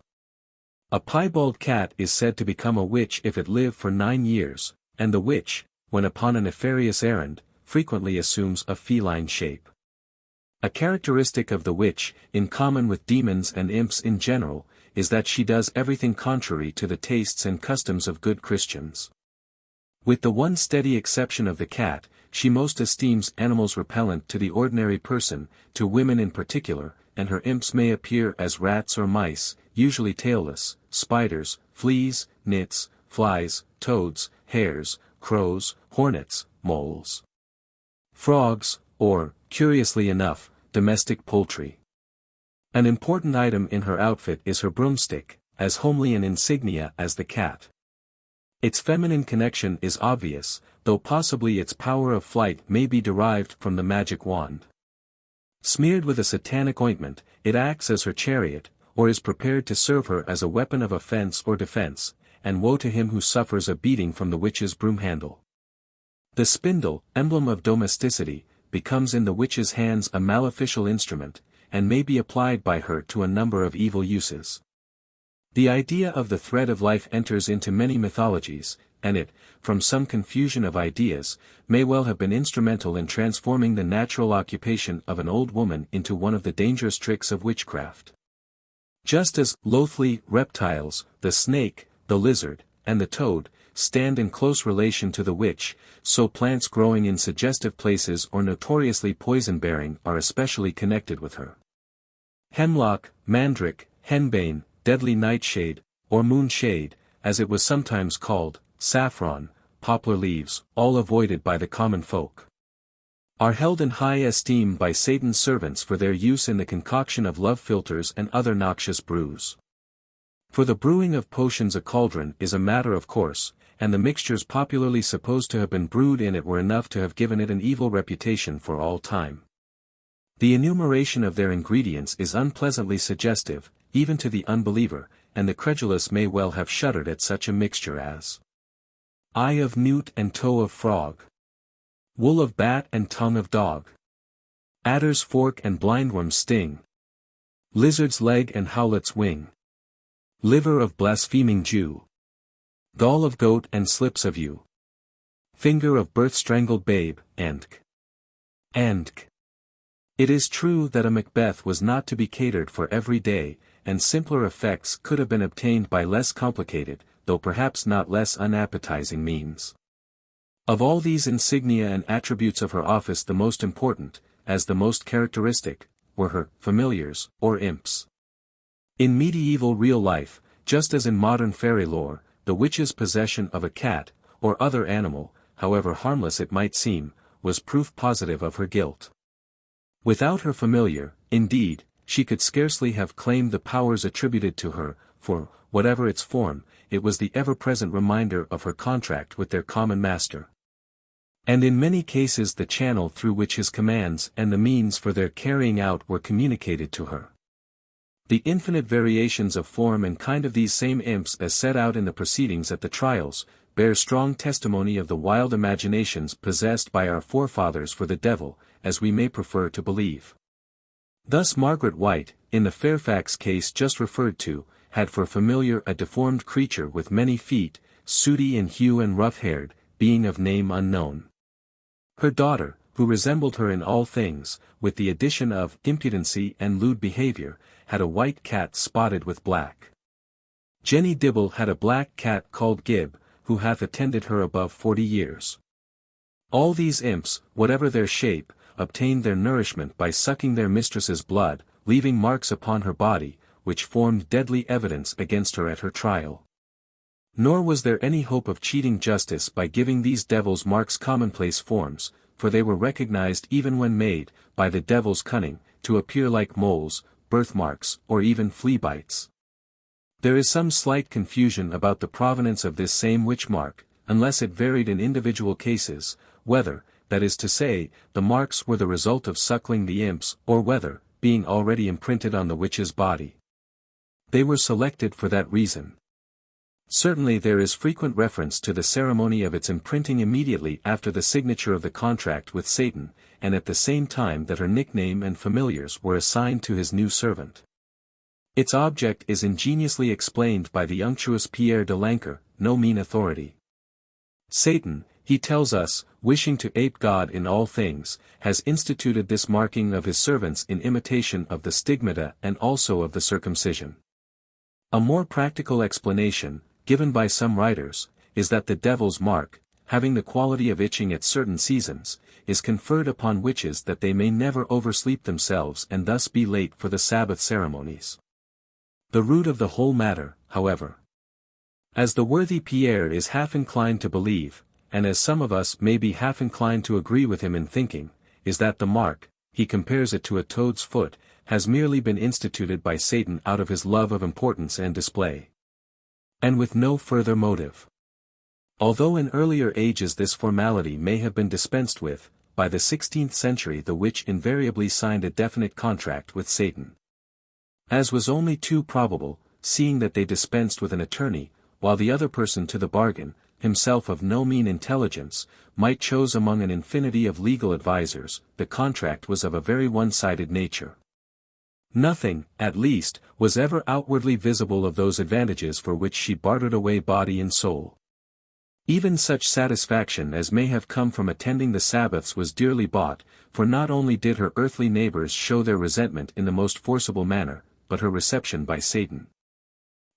A piebald cat is said to become a witch if it live for 9 years, and the witch, when upon a nefarious errand, frequently assumes a feline shape. A characteristic of the witch, in common with demons and imps in general, is that she does everything contrary to the tastes and customs of good Christians. With the one steady exception of the cat, she most esteems animals repellent to the ordinary person, to women in particular, and her imps may appear as rats or mice, usually tailless, spiders, fleas, nits, flies, toads, hares, crows, hornets, moles, frogs, or, curiously enough, domestic poultry. An important item in her outfit is her broomstick, as homely an insignia as the cat. Its feminine connection is obvious, though possibly its power of flight may be derived from the magic wand. Smeared with a satanic ointment, it acts as her chariot, or is prepared to serve her as a weapon of offense or defense, and woe to him who suffers a beating from the witch's broom handle. The spindle, emblem of domesticity, becomes in the witch's hands a maleficial instrument, and may be applied by her to a number of evil uses. The idea of the thread of life enters into many mythologies, and it, from some confusion of ideas, may well have been instrumental in transforming the natural occupation of an old woman into one of the dangerous tricks of witchcraft. Just as, loathly, reptiles, the snake, the lizard, and the toad, stand in close relation to the witch, so plants growing in suggestive places or notoriously poison-bearing are especially connected with her. Hemlock, mandrake, henbane, deadly nightshade, or moonshade, as it was sometimes called, saffron, poplar leaves, all avoided by the common folk, are held in high esteem by Satan's servants for their use in the concoction of love philtres and other noxious brews. For the brewing of potions a cauldron is a matter of course, and the mixtures popularly supposed to have been brewed in it were enough to have given it an evil reputation for all time. The enumeration of their ingredients is unpleasantly suggestive, even to the unbeliever, and the credulous may well have shuddered at such a mixture as eye of newt and toe of frog, wool of bat and tongue of dog, adder's fork and blindworm's sting, lizard's leg and howlet's wing, liver of blaspheming Jew, gall of goat and slips of ewe, finger of birth-strangled babe, andk. It is true that a Macbeth was not to be catered for every day, and simpler effects could have been obtained by less complicated, though perhaps not less unappetizing means. Of all these insignia and attributes of her office the most important, as the most characteristic, were her familiars, or imps. In medieval real life, just as in modern fairy lore, the witch's possession of a cat, or other animal, however harmless it might seem, was proof positive of her guilt. Without her familiar, indeed, she could scarcely have claimed the powers attributed to her, for, whatever its form, it was the ever-present reminder of her contract with their common master. And in many cases the channel through which his commands and the means for their carrying out were communicated to her. The infinite variations of form and kind of these same imps as set out in the proceedings at the trials, bear strong testimony of the wild imaginations possessed by our forefathers for the devil, as we may prefer to believe. Thus Margaret White, in the Fairfax case just referred to, had for familiar a deformed creature with many feet, sooty in hue and rough-haired, being of name unknown. Her daughter, who resembled her in all things, with the addition of impudency and lewd behavior, had a white cat spotted with black. Jenny Dibble had a black cat called Gib, who hath attended her above 40 years. All these imps, whatever their shape, obtained their nourishment by sucking their mistress's blood, leaving marks upon her body, which formed deadly evidence against her at her trial. Nor was there any hope of cheating justice by giving these devils' marks commonplace forms, for they were recognized even when made, by the devil's cunning, to appear like moles, birthmarks, or even flea bites. There is some slight confusion about the provenance of this same witch mark, unless it varied in individual cases, whether, that is to say, the marks were the result of suckling the imps, or whether, being already imprinted on the witch's body, they were selected for that reason. Certainly there is frequent reference to the ceremony of its imprinting immediately after the signature of the contract with Satan, and at the same time that her nickname and familiars were assigned to his new servant. Its object is ingeniously explained by the unctuous Pierre de Lancre, no mean authority. Satan, he tells us, wishing to ape God in all things, has instituted this marking of his servants in imitation of the stigmata and also of the circumcision. A more practical explanation, given by some writers, is that the devil's mark, having the quality of itching at certain seasons, is conferred upon witches that they may never oversleep themselves and thus be late for the Sabbath ceremonies. The root of the whole matter, however, as the worthy Pierre is half inclined to believe, and as some of us may be half inclined to agree with him in thinking, is that the mark, he compares it to a toad's foot, has merely been instituted by Satan out of his love of importance and display. And with no further motive. Although in earlier ages this formality may have been dispensed with, by the 16th century the witch invariably signed a definite contract with Satan. As was only too probable, seeing that they dispensed with an attorney, while the other person to the bargain, himself of no mean intelligence, might choose among an infinity of legal advisers, the contract was of a very one-sided nature. Nothing, at least, was ever outwardly visible of those advantages for which she bartered away body and soul. Even such satisfaction as may have come from attending the Sabbaths was dearly bought, for not only did her earthly neighbors show their resentment in the most forcible manner, but her reception by Satan,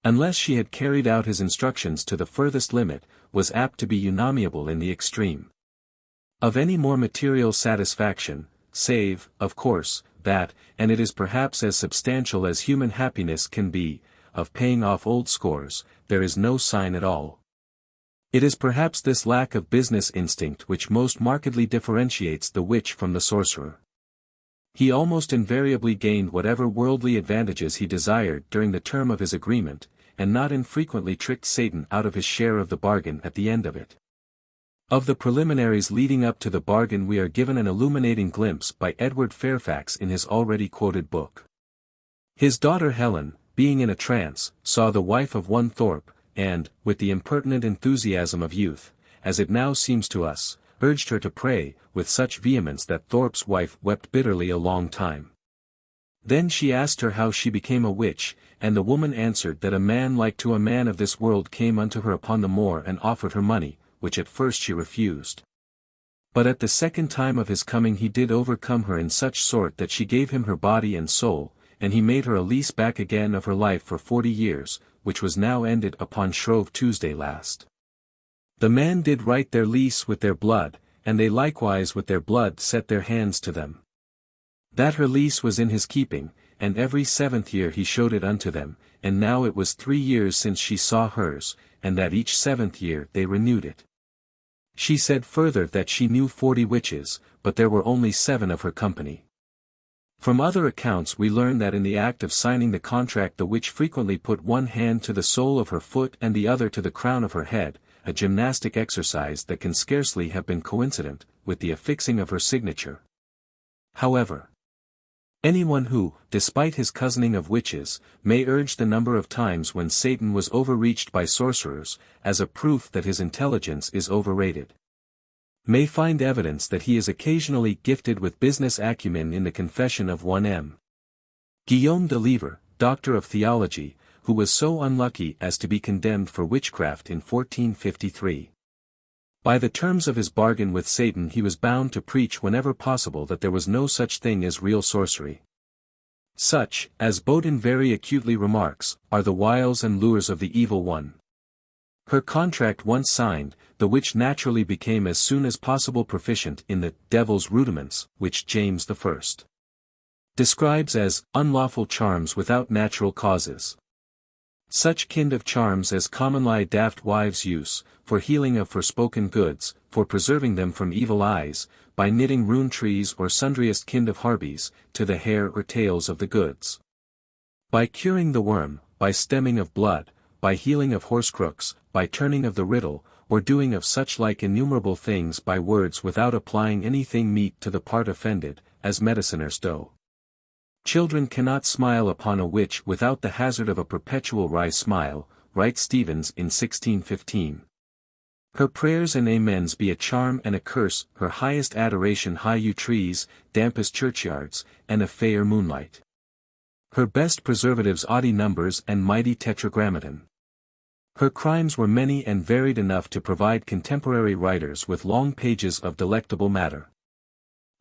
unless she had carried out his instructions to the furthest limit, was apt to be unamiable in the extreme. Of any more material satisfaction, save, of course, that, and it is perhaps as substantial as human happiness can be, of paying off old scores, there is no sign at all. It is perhaps this lack of business instinct which most markedly differentiates the witch from the sorcerer. He almost invariably gained whatever worldly advantages he desired during the term of his agreement, and not infrequently tricked Satan out of his share of the bargain at the end of it. Of the preliminaries leading up to the bargain we are given an illuminating glimpse by Edward Fairfax in his already quoted book. His daughter Helen, being in a trance, saw the wife of one Thorpe, and, with the impertinent enthusiasm of youth, as it now seems to us, urged her to pray, with such vehemence that Thorpe's wife wept bitterly a long time. Then she asked her how she became a witch, and the woman answered that a man like to a man of this world came unto her upon the moor and offered her money, which at first she refused. But at the second time of his coming he did overcome her in such sort that she gave him her body and soul, and he made her a lease back again of her life for 40 years, which was now ended upon Shrove Tuesday last. The man did write their lease with their blood, and they likewise with their blood set their hands to them. That her lease was in his keeping, and every 7th year he showed it unto them, and now it was 3 years since she saw hers, and that each 7th year they renewed it. She said further that she knew 40 witches, but there were only 7 of her company. From other accounts we learn that in the act of signing the contract the witch frequently put one hand to the sole of her foot and the other to the crown of her head, a gymnastic exercise that can scarcely have been coincident with the affixing of her signature. However, anyone who, despite his cousining of witches, may urge the number of times when Satan was overreached by sorcerers, as a proof that his intelligence is overrated, may find evidence that he is occasionally gifted with business acumen in the confession of one M. Guillaume de Lever, Doctor of Theology, who was so unlucky as to be condemned for witchcraft in 1453. By the terms of his bargain with Satan he was bound to preach whenever possible that there was no such thing as real sorcery. Such, as Bodin very acutely remarks, are the wiles and lures of the evil one. Her contract once signed, the witch naturally became as soon as possible proficient in the devil's rudiments, which James I describes as unlawful charms without natural causes. Such kind of charms as commonly daft wives use, for healing of forspoken goods, for preserving them from evil eyes, by knitting rune trees or sundriest kind of harbies, to the hair or tails of the goods. By curing the worm, by stemming of blood, by healing of horsecrooks, by turning of the riddle, or doing of such like innumerable things by words without applying anything meet to the part offended, as mediciners do. Children cannot smile upon a witch without the hazard of a perpetual wry smile, writes Stevens in 1615. Her prayers and amens be a charm and a curse, her highest adoration high yew trees, dampest churchyards, and a fair moonlight. Her best preservatives oddie numbers and mighty tetragrammaton. Her crimes were many and varied enough to provide contemporary writers with long pages of delectable matter.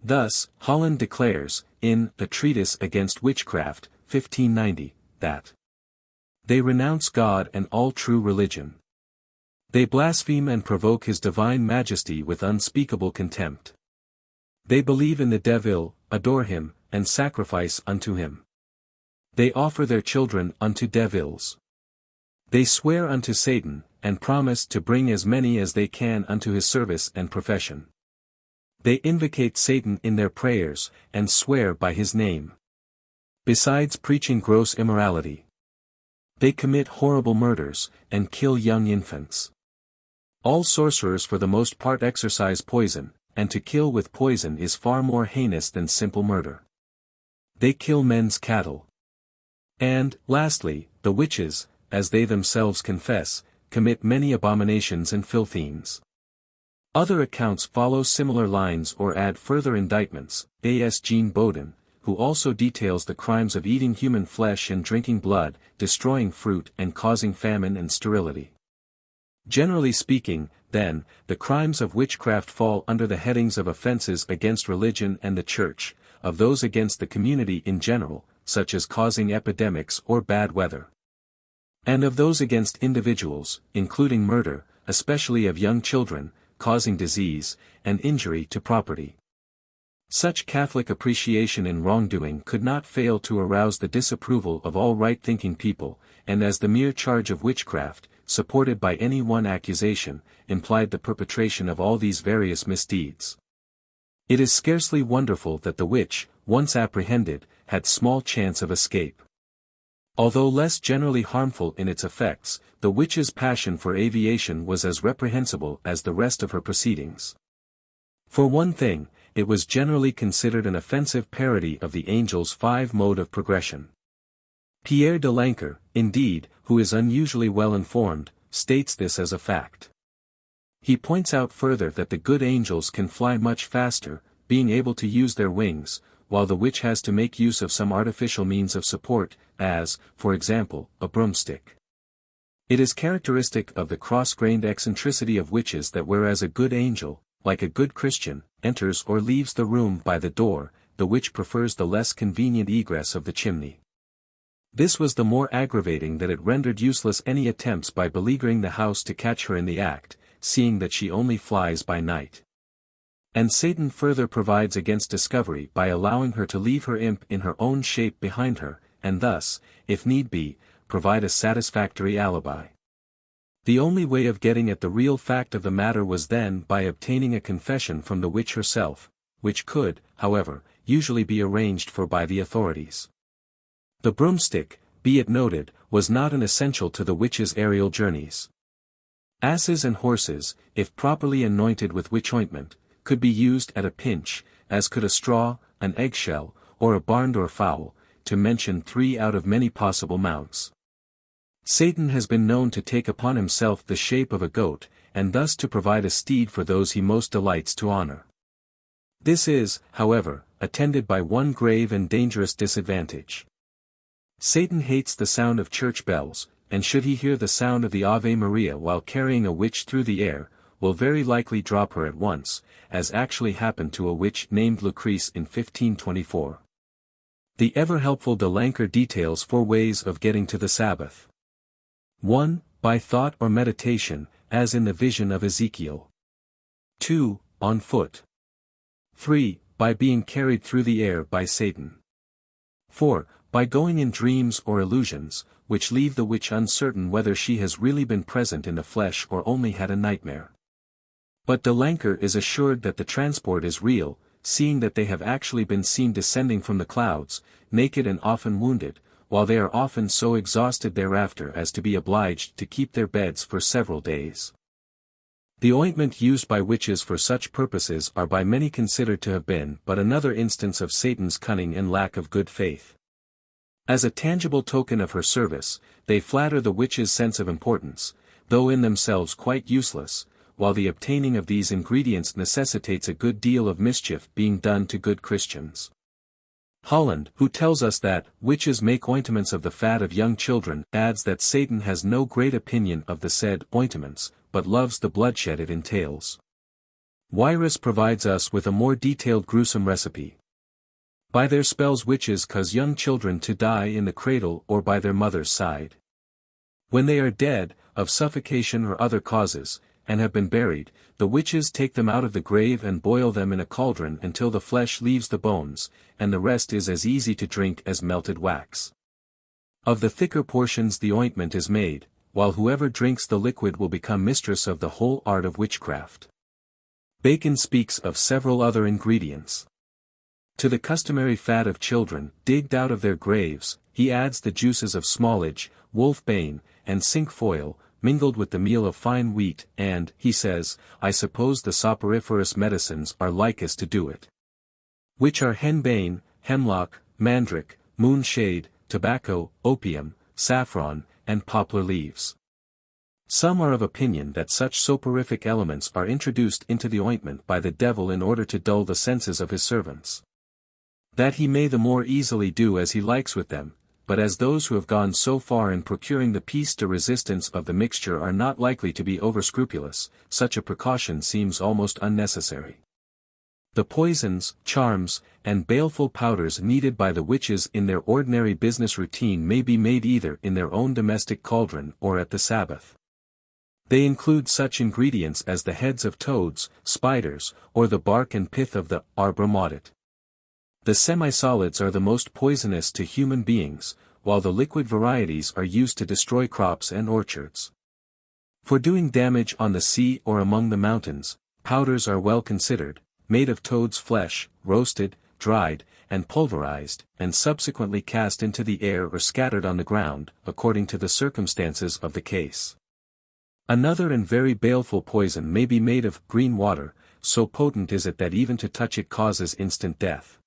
Thus, Holland declares, in The Treatise Against Witchcraft, 1590, that they renounce God and all true religion. They blaspheme and provoke his divine majesty with unspeakable contempt. They believe in the devil, adore him, and sacrifice unto him. They offer their children unto devils. They swear unto Satan, and promise to bring as many as they can unto his service and profession. They invocate Satan in their prayers, and swear by his name. Besides preaching gross immorality, they commit horrible murders, and kill young infants. All sorcerers for the most part exercise poison, and to kill with poison is far more heinous than simple murder. They kill men's cattle. And, lastly, the witches, as they themselves confess, commit many abominations and filthines. Other accounts follow similar lines or add further indictments. A.S. Jean Bodin, who also details the crimes of eating human flesh and drinking blood, destroying fruit and causing famine and sterility. Generally speaking, then, the crimes of witchcraft fall under the headings of offenses against religion and the church, of those against the community in general, such as causing epidemics or bad weather, and of those against individuals, including murder, especially of young children, causing disease, and injury to property. Such Catholic appreciation in wrongdoing could not fail to arouse the disapproval of all right-thinking people, and as the mere charge of witchcraft, supported by any one accusation, implied the perpetration of all these various misdeeds. It is scarcely wonderful that the witch, once apprehended, had small chance of escape. Although less generally harmful in its effects, the witch's passion for aviation was as reprehensible as the rest of her proceedings. For one thing, it was generally considered an offensive parody of the angel's 5 mode of progression. Pierre de Lancaire, indeed, who is unusually well informed, states this as a fact. He points out further that the good angels can fly much faster, being able to use their wings, while the witch has to make use of some artificial means of support, as, for example, a broomstick. It is characteristic of the cross-grained eccentricity of witches that whereas a good angel, like a good Christian, enters or leaves the room by the door, the witch prefers the less convenient egress of the chimney. This was the more aggravating that it rendered useless any attempts by beleaguering the house to catch her in the act, seeing that she only flies by night. And Satan further provides against discovery by allowing her to leave her imp in her own shape behind her, and thus, if need be, provide a satisfactory alibi. The only way of getting at the real fact of the matter was then by obtaining a confession from the witch herself, which could, however, usually be arranged for by the authorities. The broomstick, be it noted, was not an essential to the witch's aerial journeys. Asses and horses, if properly anointed with witch ointment, could be used at a pinch, as could a straw, an eggshell, or a barn-door fowl, to mention 3 out of many possible mounts. Satan has been known to take upon himself the shape of a goat, and thus to provide a steed for those he most delights to honor. This is, however, attended by one grave and dangerous disadvantage. Satan hates the sound of church bells, and should he hear the sound of the Ave Maria while carrying a witch through the air, will very likely drop her at once, as actually happened to a witch named Lucrece in 1524. The ever-helpful de Lancaire details 4 ways of getting to the Sabbath. 1. By thought or meditation, as in the vision of Ezekiel. 2. On foot. 3. By being carried through the air by Satan. 4. By going in dreams or illusions, which leave the witch uncertain whether she has really been present in the flesh or only had a nightmare. But de Lancaire is assured that the transport is real, seeing that they have actually been seen descending from the clouds, naked and often wounded, while they are often so exhausted thereafter as to be obliged to keep their beds for several days. The ointment used by witches for such purposes are by many considered to have been but another instance of Satan's cunning and lack of good faith. As a tangible token of her service, they flatter the witch's sense of importance, though in themselves quite useless, while the obtaining of these ingredients necessitates a good deal of mischief being done to good Christians. Holland, who tells us that witches make ointments of the fat of young children, adds that Satan has no great opinion of the said ointments, but loves the bloodshed it entails. Wyrus provides us with a more detailed gruesome recipe. By their spells witches cause young children to die in the cradle or by their mother's side. When they are dead, of suffocation or other causes, and have been buried, the witches take them out of the grave and boil them in a cauldron until the flesh leaves the bones, and the rest is as easy to drink as melted wax. Of the thicker portions the ointment is made, while whoever drinks the liquid will become mistress of the whole art of witchcraft. Bacon speaks of several other ingredients. To the customary fat of children, digged out of their graves, he adds the juices of smallage, wolfbane, and cinquefoil, mingled with the meal of fine wheat, and, he says, I suppose the soporiferous medicines are likest to do it. Which are henbane, hemlock, mandrake, moonshade, tobacco, opium, saffron, and poplar leaves. Some are of opinion that such soporific elements are introduced into the ointment by the devil in order to dull the senses of his servants. That he may the more easily do as he likes with them, but as those who have gone so far in procuring the piece de resistance of the mixture are not likely to be over-scrupulous, such a precaution seems almost unnecessary. The poisons, charms, and baleful powders needed by the witches in their ordinary business routine may be made either in their own domestic cauldron or at the Sabbath. They include such ingredients as the heads of toads, spiders, or the bark and pith of the arbor maudit. The semi-solids are the most poisonous to human beings, while the liquid varieties are used to destroy crops and orchards. For doing damage on the sea or among the mountains, powders are well considered, made of toad's flesh, roasted, dried, and pulverized, and subsequently cast into the air or scattered on the ground, according to the circumstances of the case. Another and very baleful poison may be made of green water, so potent is it that even to touch it causes instant death.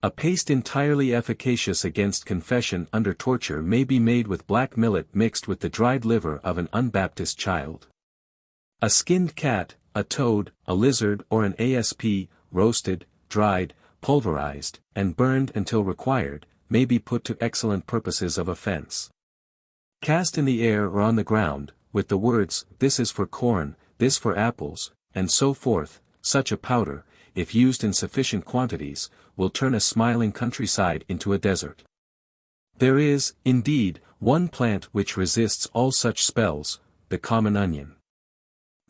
A paste entirely efficacious against confession under torture may be made with black millet mixed with the dried liver of an unbaptized child. A skinned cat, a toad, a lizard or an asp, roasted, dried, pulverized, and burned until required, may be put to excellent purposes of offense. Cast in the air or on the ground, with the words, this is for corn, this for apples, and so forth, such a powder, if used in sufficient quantities, will turn a smiling countryside into a desert. There is, indeed, one plant which resists all such spells, the common onion.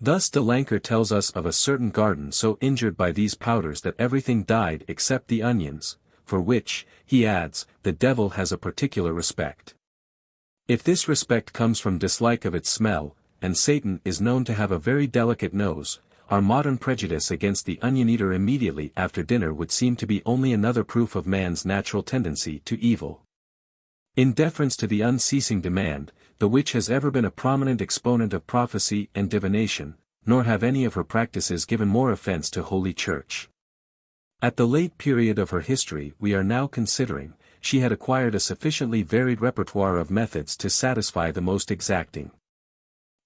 Thus de Lanker tells us of a certain garden so injured by these powders that everything died except the onions, for which, he adds, the devil has a particular respect. If this respect comes from dislike of its smell, and Satan is known to have a very delicate nose, our modern prejudice against the onion-eater immediately after dinner would seem to be only another proof of man's natural tendency to evil. In deference to the unceasing demand, the witch has ever been a prominent exponent of prophecy and divination, nor have any of her practices given more offense to Holy Church. At the late period of her history we are now considering, she had acquired a sufficiently varied repertoire of methods to satisfy the most exacting.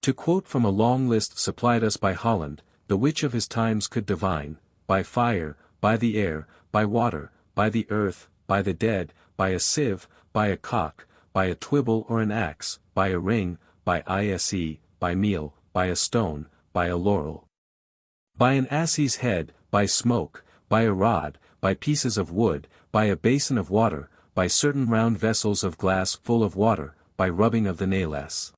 To quote from a long list supplied us by Holland, the witch of his times could divine, by fire, by the air, by water, by the earth, by the dead, by a sieve, by a cock, by a twibble or an axe, by a ring, by ise, by meal, by a stone, by a laurel. By an ass's head, by smoke, by a rod, by pieces of wood, by a basin of water, by certain round vessels of glass full of water, by rubbing of the nails.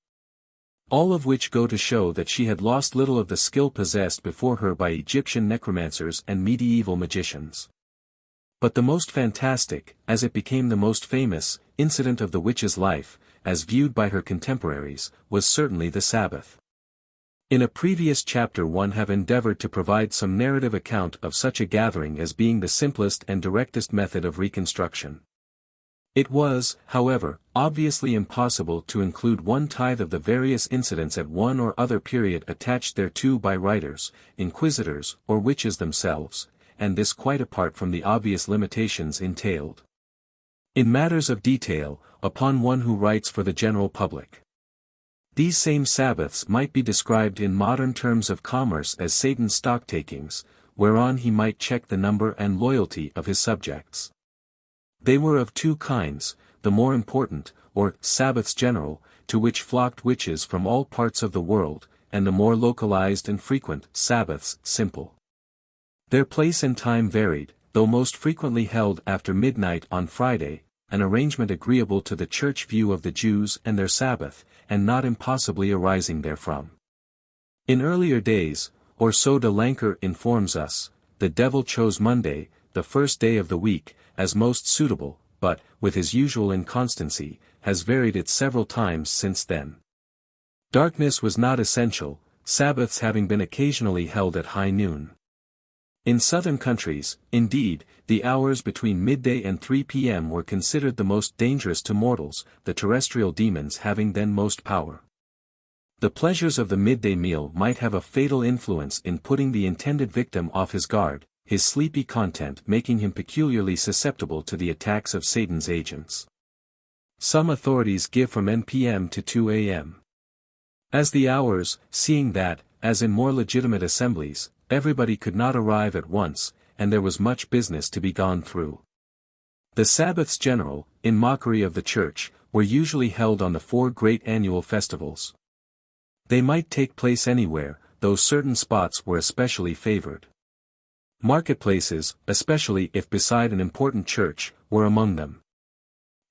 All of which go to show that she had lost little of the skill possessed before her by Egyptian necromancers and medieval magicians. But the most fantastic, as it became the most famous, incident of the witch's life, as viewed by her contemporaries, was certainly the Sabbath. In a previous chapter one have endeavored to provide some narrative account of such a gathering as being the simplest and directest method of reconstruction. It was, however, obviously impossible to include 1/10 of the various incidents at one or other period attached thereto by writers, inquisitors, or witches themselves, and this quite apart from the obvious limitations entailed in matters of detail, upon one who writes for the general public. These same Sabbaths might be described in modern terms of commerce as Satan's stock-takings, whereon he might check the number and loyalty of his subjects. They were of two kinds, the more important, or Sabbaths-General, to which flocked witches from all parts of the world, and the more localized and frequent Sabbaths simple. Their place and time varied, though most frequently held after midnight on Friday, an arrangement agreeable to the church view of the Jews and their Sabbath, and not impossibly arising therefrom. In earlier days, or so de Lanker informs us, the devil chose Monday, the first day of the week, as most suitable, but, with his usual inconstancy, has varied it several times since then. Darkness was not essential, Sabbaths having been occasionally held at high noon. In southern countries, indeed, the hours between midday and 3 p.m. were considered the most dangerous to mortals, the terrestrial demons having then most power. The pleasures of the midday meal might have a fatal influence in putting the intended victim off his guard, his sleepy content making him peculiarly susceptible to the attacks of Satan's agents. Some authorities give from n p.m. to 2 a.m. as the hours, seeing that, as in more legitimate assemblies, everybody could not arrive at once, and there was much business to be gone through. The Sabbaths-General, in mockery of the Church, were usually held on the 4 great annual festivals. They might take place anywhere, though certain spots were especially favored. Marketplaces, especially if beside an important church, were among them.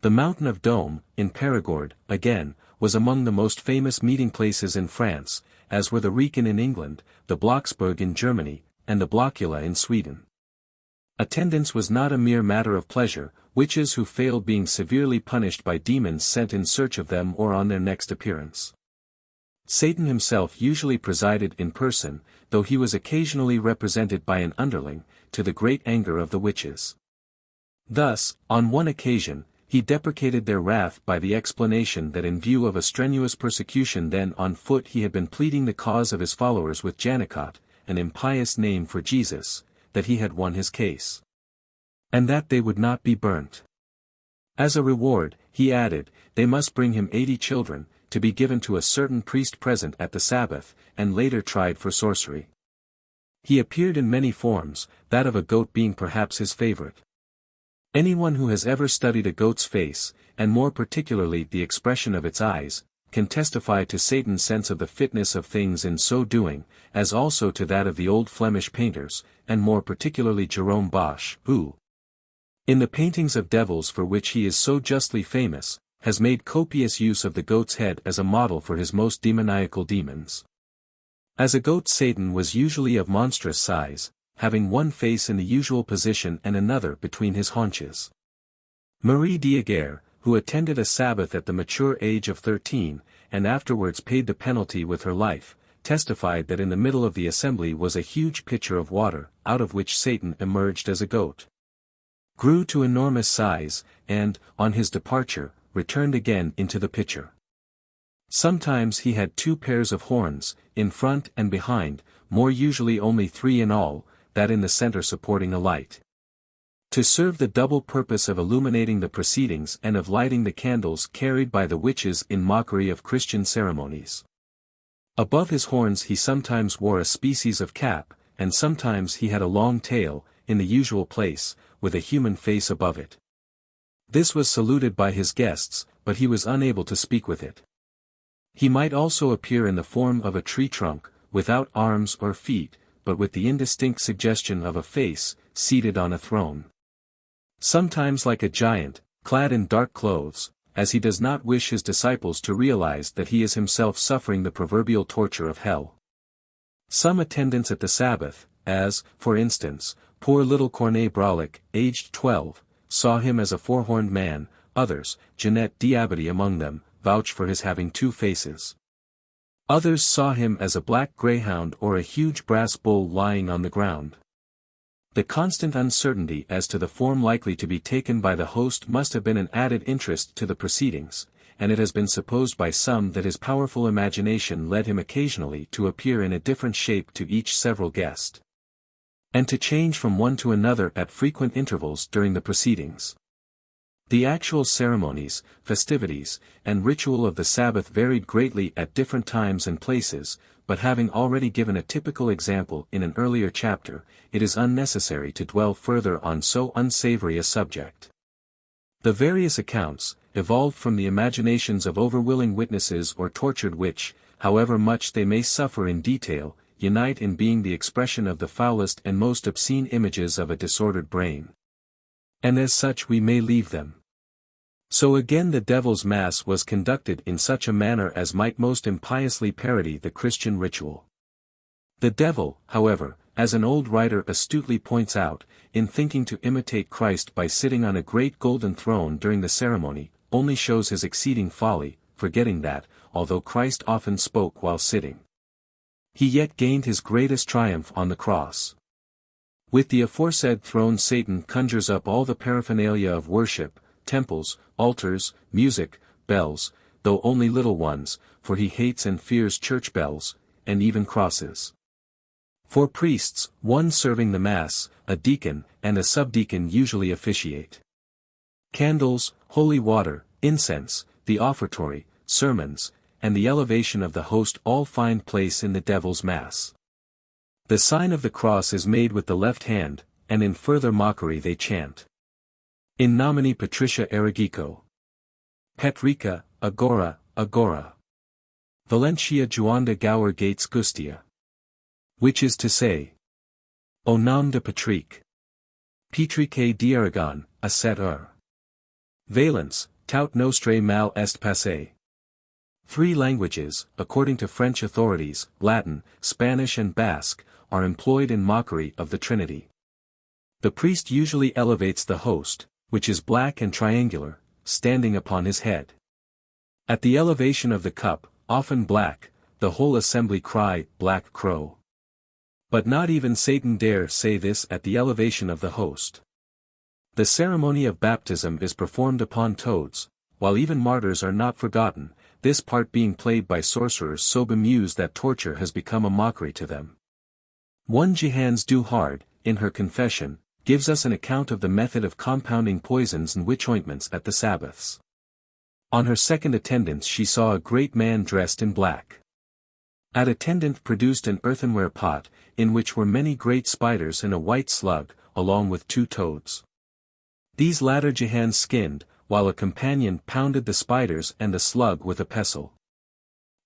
The Mountain of Dome, in Périgord, again, was among the most famous meeting places in France, as were the Wrekin in England, the Blocksberg in Germany, and the Blockula in Sweden. Attendance was not a mere matter of pleasure, witches who failed being severely punished by demons sent in search of them or on their next appearance. Satan himself usually presided in person, though he was occasionally represented by an underling, to the great anger of the witches. Thus, on one occasion, he deprecated their wrath by the explanation that in view of a strenuous persecution then on foot he had been pleading the cause of his followers with Janicot, an impious name for Jesus, that he had won his case. And that they would not be burnt. As a reward, he added, they must bring him 80 children, to be given to a certain priest present at the Sabbath, and later tried for sorcery. He appeared in many forms, that of a goat being perhaps his favorite. Anyone who has ever studied a goat's face, and more particularly the expression of its eyes, can testify to Satan's sense of the fitness of things in so doing, as also to that of the old Flemish painters, and more particularly Jerome Bosch, who, in the paintings of devils for which he is so justly famous, has made copious use of the goat's head as a model for his most demoniacal demons. As a goat, Satan was usually of monstrous size, having one face in the usual position and another between his haunches. Marie Dieguer, who attended a Sabbath at the mature age of 13, and afterwards paid the penalty with her life, testified that in the middle of the assembly was a huge pitcher of water, out of which Satan emerged as a goat, grew to enormous size, and, on his departure, returned again into the pitcher. Sometimes he had 2 pairs of horns, in front and behind, more usually only 3 in all, that in the center supporting a light, to serve the double purpose of illuminating the proceedings and of lighting the candles carried by the witches in mockery of Christian ceremonies. Above his horns he sometimes wore a species of cap, and sometimes he had a long tail, in the usual place, with a human face above it. This was saluted by his guests, but he was unable to speak with it. He might also appear in the form of a tree trunk, without arms or feet, but with the indistinct suggestion of a face, seated on a throne. Sometimes like a giant, clad in dark clothes, as he does not wish his disciples to realize that he is himself suffering the proverbial torture of hell. Some attendants at the Sabbath, as, for instance, poor little Cornet Braulich, aged 12, saw him as a 4-horned man. Others, Jeanette Diabity among them, vouch for his having 2 faces. Others saw him as a black greyhound or a huge brass bull lying on the ground. The constant uncertainty as to the form likely to be taken by the host must have been an added interest to the proceedings, and it has been supposed by some that his powerful imagination led him occasionally to appear in a different shape to each several guest, and to change from one to another at frequent intervals during the proceedings. The actual ceremonies, festivities, and ritual of the Sabbath varied greatly at different times and places, but having already given a typical example in an earlier chapter, it is unnecessary to dwell further on so unsavory a subject. The various accounts, evolved from the imaginations of overwilling witnesses or tortured which, however much they may suffer in detail, unite in being the expression of the foulest and most obscene images of a disordered brain. And as such we may leave them. So again the devil's mass was conducted in such a manner as might most impiously parody the Christian ritual. The devil, however, as an old writer astutely points out, in thinking to imitate Christ by sitting on a great golden throne during the ceremony, only shows his exceeding folly, forgetting that, although Christ often spoke while sitting, he yet gained his greatest triumph on the cross. With the aforesaid throne Satan conjures up all the paraphernalia of worship, temples, altars, music, bells, though only little ones, for he hates and fears church bells, and even crosses. For priests, one serving the Mass, a deacon, and a subdeacon usually officiate. Candles, holy water, incense, the offertory, sermons, and the elevation of the host all find place in the devil's Mass. The sign of the cross is made with the left hand, and in further mockery they chant. In nomine Patricia Erigico. Petrica, agora, agora. Valentia Juanda Gower Gates Gustia. Which is to say, O nom de Patrick. Petrique d'Aragon, a set Valence, tout nostre mal est passé. 3 languages, according to French authorities, Latin, Spanish and Basque, are employed in mockery of the Trinity. The priest usually elevates the host, which is black and triangular, standing upon his head. At the elevation of the cup, often black, the whole assembly cry, Black Crow. But not even Satan dare say this at the elevation of the host. The ceremony of baptism is performed upon toads, while even martyrs are not forgotten, this part being played by sorcerers so bemused that torture has become a mockery to them. One Jehans du Hard, in her confession, gives us an account of the method of compounding poisons and witch ointments at the Sabbaths. On her second attendance she saw a great man dressed in black. That attendant produced an earthenware pot, in which were many great spiders and a white slug, along with 2 toads. These latter Jehans skinned, while a companion pounded the spiders and the slug with a pestle.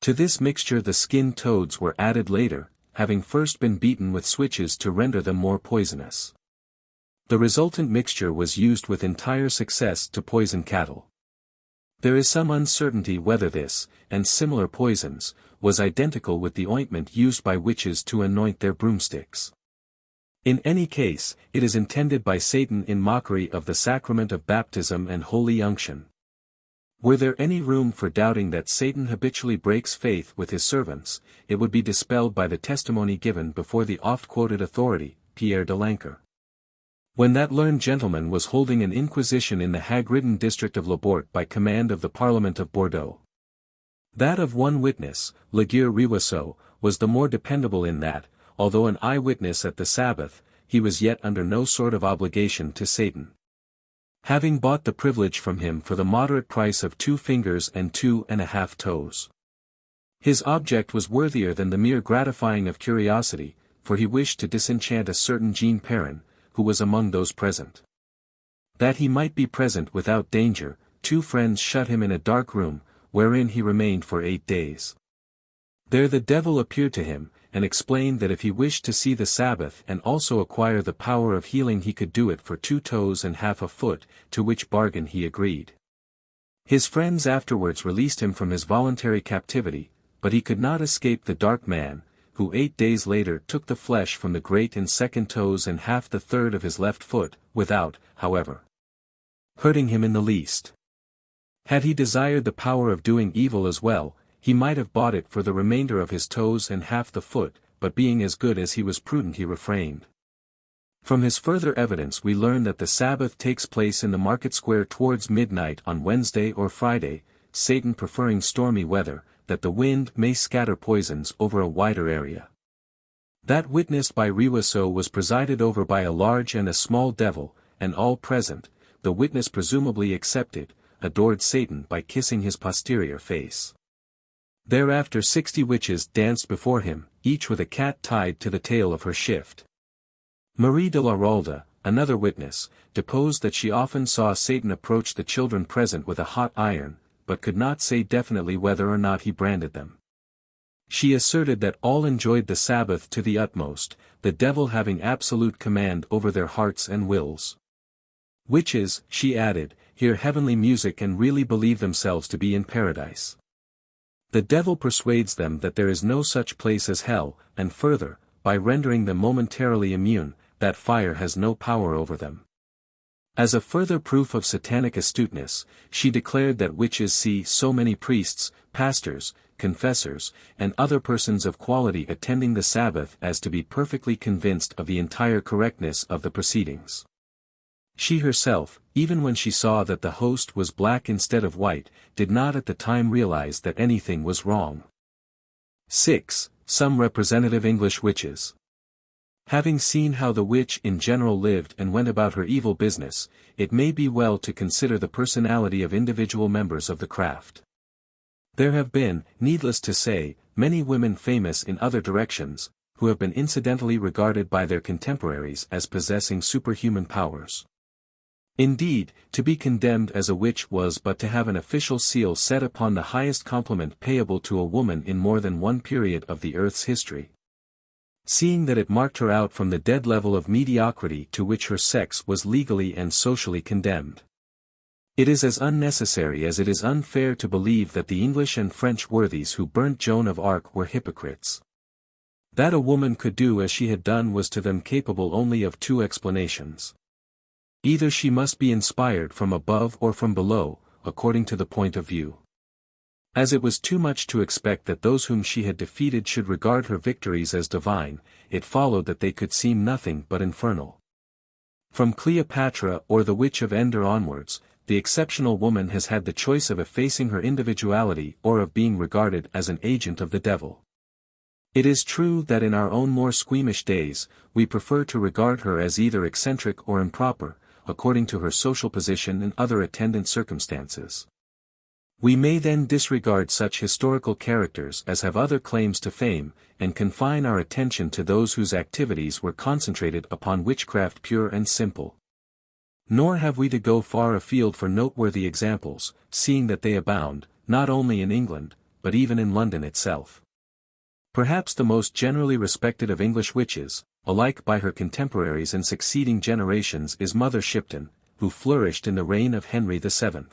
To this mixture the skinned toads were added later, having first been beaten with switches to render them more poisonous. The resultant mixture was used with entire success to poison cattle. There is some uncertainty whether this, and similar poisons, was identical with the ointment used by witches to anoint their broomsticks. In any case, it is intended by Satan in mockery of the sacrament of baptism and holy unction. Were there any room for doubting that Satan habitually breaks faith with his servants, it would be dispelled by the testimony given before the oft-quoted authority, Pierre de Lancourt. When that learned gentleman was holding an inquisition in the hag-ridden district of Labourt by command of the Parliament of Bordeaux. That of one witness, Laguerre Riwasseau, was the more dependable in that, although an eye-witness at the Sabbath, he was yet under no sort of obligation to Satan. Having bought the privilege from him for the moderate price of 2 fingers and 2½ toes. His object was worthier than the mere gratifying of curiosity, for he wished to disenchant a certain Jean Perrin, who was among those present. That he might be present without danger, 2 friends shut him in a dark room, wherein he remained for 8 days. There the devil appeared to him, and explained that if he wished to see the Sabbath and also acquire the power of healing he could do it for 2 toes and half a foot, to which bargain he agreed. His friends afterwards released him from his voluntary captivity, but he could not escape the dark man, who 8 days later took the flesh from the great and 2nd toes and half the 3rd of his left foot, without, however, hurting him in the least. Had he desired the power of doing evil as well, he might have bought it for the remainder of his toes and half the foot, but being as good as he was prudent he refrained. From his further evidence we learn that the Sabbath takes place in the market square towards midnight on Wednesday or Friday, Satan preferring stormy weather, that the wind may scatter poisons over a wider area. That witnessed by Riwasseau was presided over by a large and a small devil, and all present, the witness presumably accepted, adored Satan by kissing his posterior face. Thereafter 60 witches danced before him, each with a cat tied to the tail of her shift. Marie de la Rolde, another witness, deposed that she often saw Satan approach the children present with a hot iron, but could not say definitely whether or not he branded them. She asserted that all enjoyed the Sabbath to the utmost, the devil having absolute command over their hearts and wills. Witches, she added, hear heavenly music and really believe themselves to be in paradise. The devil persuades them that there is no such place as hell, and further, by rendering them momentarily immune, that fire has no power over them. As a further proof of satanic astuteness, she declared that witches see so many priests, pastors, confessors, and other persons of quality attending the Sabbath as to be perfectly convinced of the entire correctness of the proceedings. She herself, even when she saw that the host was black instead of white, did not at the time realize that anything was wrong. 6. Some representative English witches. Having seen how the witch in general lived and went about her evil business, it may be well to consider the personality of individual members of the craft. There have been, needless to say, many women famous in other directions, who have been incidentally regarded by their contemporaries as possessing superhuman powers. Indeed, to be condemned as a witch was but to have an official seal set upon the highest compliment payable to a woman in more than one period of the earth's history. Seeing that it marked her out from the dead level of mediocrity to which her sex was legally and socially condemned. It is as unnecessary as it is unfair to believe that the English and French worthies who burnt Joan of Arc were hypocrites. That a woman could do as she had done was to them capable only of two explanations. Either she must be inspired from above or from below, according to the point of view. As it was too much to expect that those whom she had defeated should regard her victories as divine, it followed that they could seem nothing but infernal. From Cleopatra or the Witch of Endor onwards, the exceptional woman has had the choice of effacing her individuality or of being regarded as an agent of the devil. It is true that in our own more squeamish days, we prefer to regard her as either eccentric or improper, according to her social position and other attendant circumstances. We may then disregard such historical characters as have other claims to fame, and confine our attention to those whose activities were concentrated upon witchcraft pure and simple. Nor have we to go far afield for noteworthy examples, seeing that they abound, not only in England, but even in London itself. Perhaps the most generally respected of English witches, alike by her contemporaries and succeeding generations, is Mother Shipton, who flourished in the reign of Henry VII.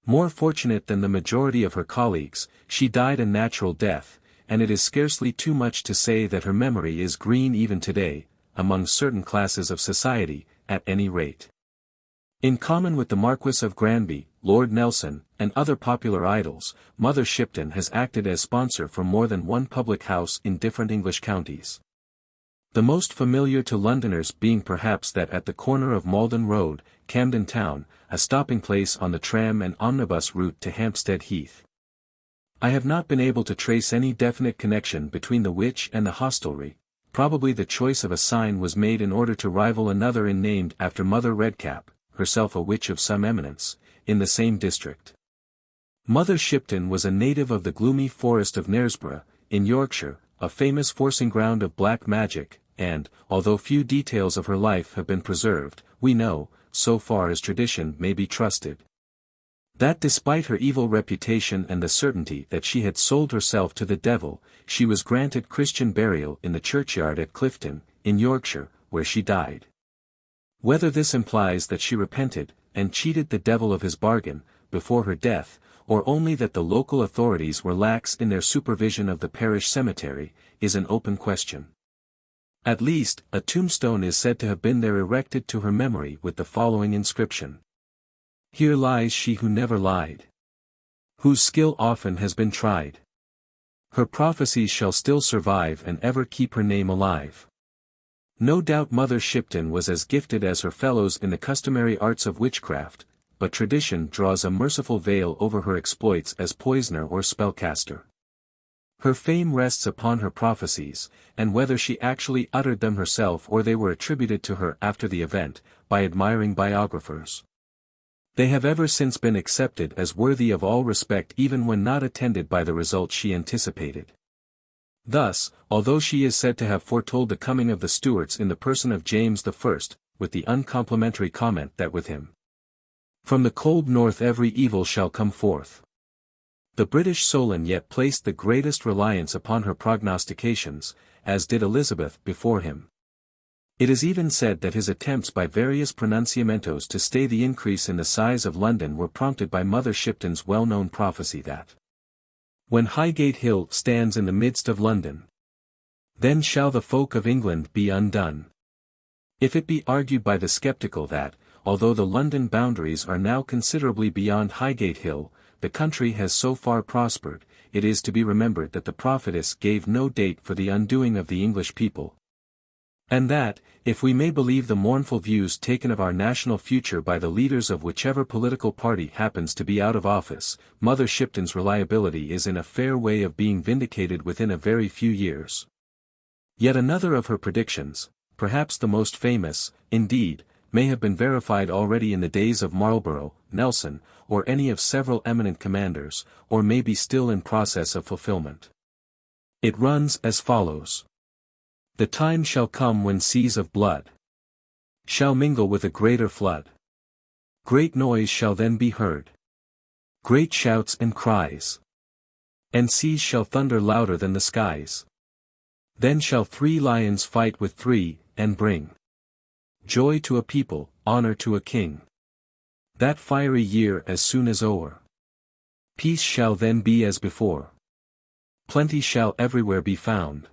More fortunate than the majority of her colleagues, she died a natural death, and it is scarcely too much to say that her memory is green even today, among certain classes of society, at any rate. In common with the Marquis of Granby, Lord Nelson, and other popular idols, Mother Shipton has acted as sponsor for more than one public house in different English counties. The most familiar to Londoners being perhaps that at the corner of Malden Road, Camden Town, a stopping place on the tram and omnibus route to Hampstead Heath. I have not been able to trace any definite connection between the witch and the hostelry. Probably the choice of a sign was made in order to rival another inn named after Mother Redcap, herself a witch of some eminence, in the same district. Mother Shipton was a native of the gloomy forest of Knaresborough, in Yorkshire, a famous forcing ground of black magic, and, although few details of her life have been preserved, we know, so far as tradition may be trusted, that despite her evil reputation and the certainty that she had sold herself to the devil, she was granted Christian burial in the churchyard at Clifton, in Yorkshire, where she died. Whether this implies that she repented, and cheated the devil of his bargain, before her death, or only that the local authorities were lax in their supervision of the parish cemetery, is an open question. At least, a tombstone is said to have been there erected to her memory with the following inscription: "Here lies she who never lied, whose skill often has been tried. Her prophecies shall still survive and ever keep her name alive." No doubt Mother Shipton was as gifted as her fellows in the customary arts of witchcraft, but tradition draws a merciful veil over her exploits as poisoner or spellcaster. Her fame rests upon her prophecies, and whether she actually uttered them herself or they were attributed to her after the event, by admiring biographers. They have ever since been accepted as worthy of all respect even when not attended by the results she anticipated. Thus, although she is said to have foretold the coming of the Stuarts in the person of James I, with the uncomplimentary comment that with him, "From the cold north every evil shall come forth," the British Solon yet placed the greatest reliance upon her prognostications, as did Elizabeth before him. It is even said that his attempts by various pronunciamentos to stay the increase in the size of London were prompted by Mother Shipton's well-known prophecy that, "When Highgate Hill stands in the midst of London, then shall the folk of England be undone." If it be argued by the skeptical that, although the London boundaries are now considerably beyond Highgate Hill, the country has so far prospered. It is to be remembered that the prophetess gave no date for the undoing of the English people. And that, if we may believe the mournful views taken of our national future by the leaders of whichever political party happens to be out of office, Mother Shipton's reliability is in a fair way of being vindicated within a very few years. Yet another of her predictions, perhaps the most famous, indeed, may have been verified already in the days of Marlborough, Nelson, or any of several eminent commanders, or may be still in process of fulfillment. It runs as follows. The time shall come when seas of blood shall mingle with a greater flood. Great noise shall then be heard. Great shouts and cries. And seas shall thunder louder than the skies. Then shall 3 lions fight with 3, and bring joy to a people, honor to a king. That fiery year as soon as o'er. Peace shall then be as before. Plenty shall everywhere be found.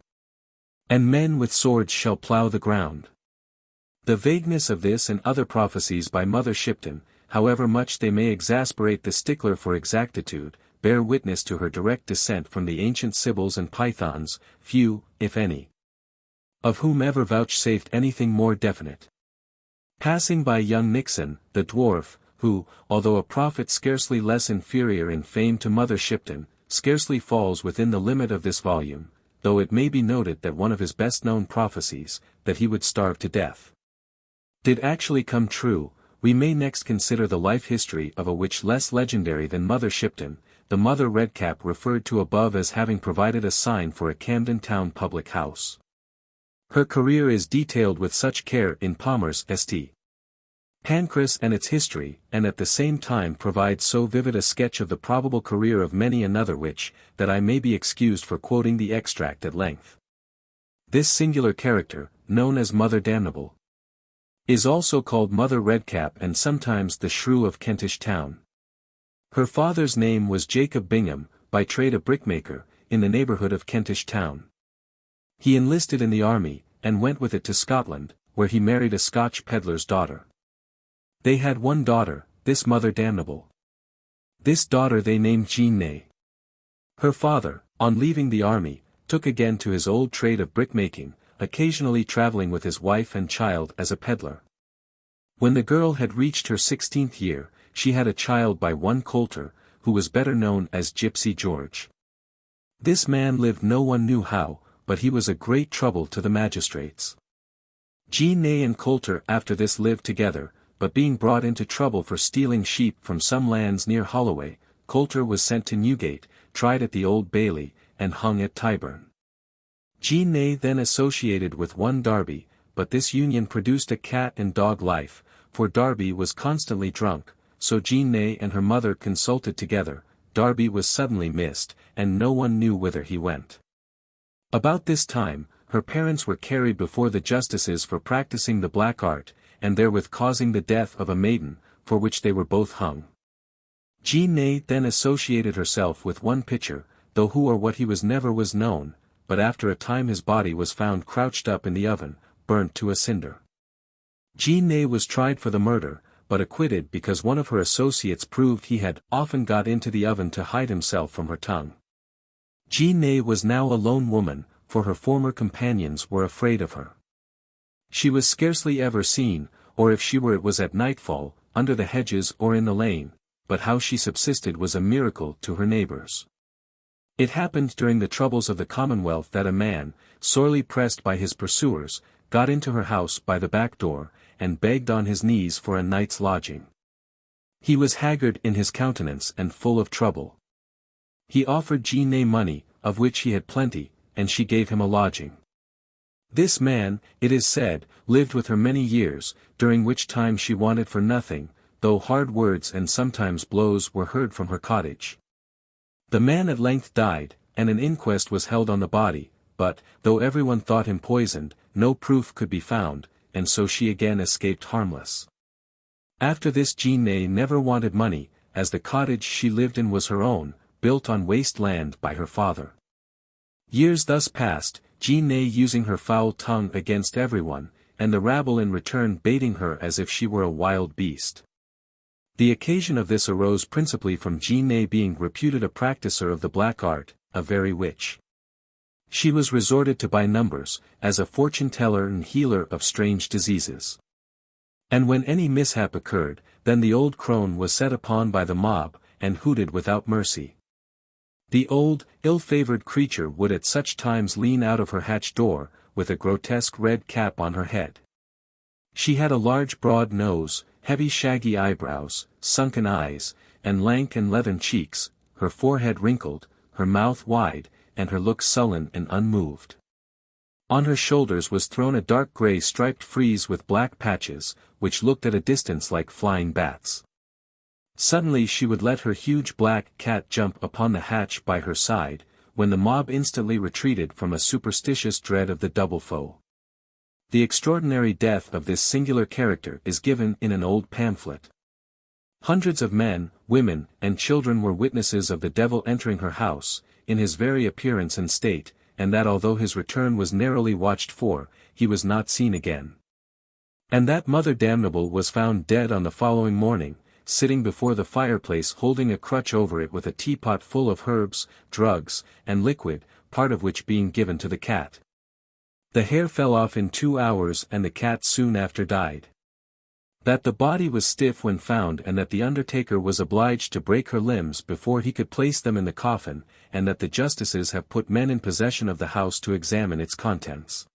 And men with swords shall plough the ground. The vagueness of this and other prophecies by Mother Shipton, however much they may exasperate the stickler for exactitude, bear witness to her direct descent from the ancient Sibyls and Pythons, few, if any, of whom ever vouchsafed anything more definite. Passing by young Nixon, the dwarf, who, although a prophet scarcely less inferior in fame to Mother Shipton, scarcely falls within the limit of this volume, though it may be noted that one of his best-known prophecies, that he would starve to death, did actually come true. We may next consider the life history of a witch less legendary than Mother Shipton, the Mother Redcap referred to above as having provided a sign for a Camden Town public house. Her career is detailed with such care in Palmer's St. Pancras and its history, and at the same time provides so vivid a sketch of the probable career of many another witch, that I may be excused for quoting the extract at length. This singular character, known as Mother Damnable, is also called Mother Redcap and sometimes the Shrew of Kentish Town. Her father's name was Jacob Bingham, by trade a brickmaker, in the neighbourhood of Kentish Town. He enlisted in the army, and went with it to Scotland, where he married a Scotch pedlar's daughter. They had one daughter, this Mother Damnable. This daughter they named Jean Ney. Her father, on leaving the army, took again to his old trade of brickmaking, occasionally travelling with his wife and child as a pedlar. When the girl had reached her 16th year, she had a child by one Coulter, who was better known as Gypsy George. This man lived no one knew how, but he was a great trouble to the magistrates. Jean Ney and Coulter after this lived together, but being brought into trouble for stealing sheep from some lands near Holloway, Coulter was sent to Newgate, tried at the Old Bailey, and hung at Tyburn. Jean Ney then associated with one Darby, but this union produced a cat and dog life, for Darby was constantly drunk, so Jean Ney and her mother consulted together. Darby was suddenly missed, and no one knew whither he went. About this time, her parents were carried before the justices for practicing the black art, and therewith causing the death of a maiden, for which they were both hung. Jean Ney then associated herself with one Pitcher, though who or what he was never was known, but after a time his body was found crouched up in the oven, burnt to a cinder. Jean Ney was tried for the murder, but acquitted because one of her associates proved he had often got into the oven to hide himself from her tongue. Jean Ney was now a lone woman, for her former companions were afraid of her. She was scarcely ever seen, or if she were it was at nightfall, under the hedges or in the lane, but how she subsisted was a miracle to her neighbours. It happened during the troubles of the Commonwealth that a man, sorely pressed by his pursuers, got into her house by the back door, and begged on his knees for a night's lodging. He was haggard in his countenance and full of trouble. He offered Jean Ney money, of which he had plenty, and she gave him a lodging. This man, it is said, lived with her many years, during which time she wanted for nothing, though hard words and sometimes blows were heard from her cottage. The man at length died, and an inquest was held on the body, but, though everyone thought him poisoned, no proof could be found, and so she again escaped harmless. After this Jean Ney never wanted money, as the cottage she lived in was her own, built on waste land by her father. Years thus passed, Jean Ney using her foul tongue against everyone, and the rabble in return baiting her as if she were a wild beast. The occasion of this arose principally from Jeanne being reputed a practicer of the black art, a very witch. She was resorted to by numbers, as a fortune-teller and healer of strange diseases. And when any mishap occurred, then the old crone was set upon by the mob, and hooted without mercy. The old, ill-favored creature would at such times lean out of her hatch door, with a grotesque red cap on her head. She had a large broad nose, heavy shaggy eyebrows, sunken eyes, and lank and leathern cheeks, her forehead wrinkled, her mouth wide, and her look sullen and unmoved. On her shoulders was thrown a dark grey striped frieze with black patches, which looked at a distance like flying bats. Suddenly she would let her huge black cat jump upon the hatch by her side, when the mob instantly retreated from a superstitious dread of the double foe. The extraordinary death of this singular character is given in an old pamphlet. Hundreds of men, women, and children were witnesses of the devil entering her house, in his very appearance and state, and that although his return was narrowly watched for, he was not seen again. And that Mother Damnable was found dead on the following morning, sitting before the fireplace holding a crutch over it with a teapot full of herbs, drugs, and liquid, part of which being given to the cat. The hair fell off in 2 hours and the cat soon after died. That the body was stiff when found and that the undertaker was obliged to break her limbs before he could place them in the coffin, and that the justices have put men in possession of the house to examine its contents.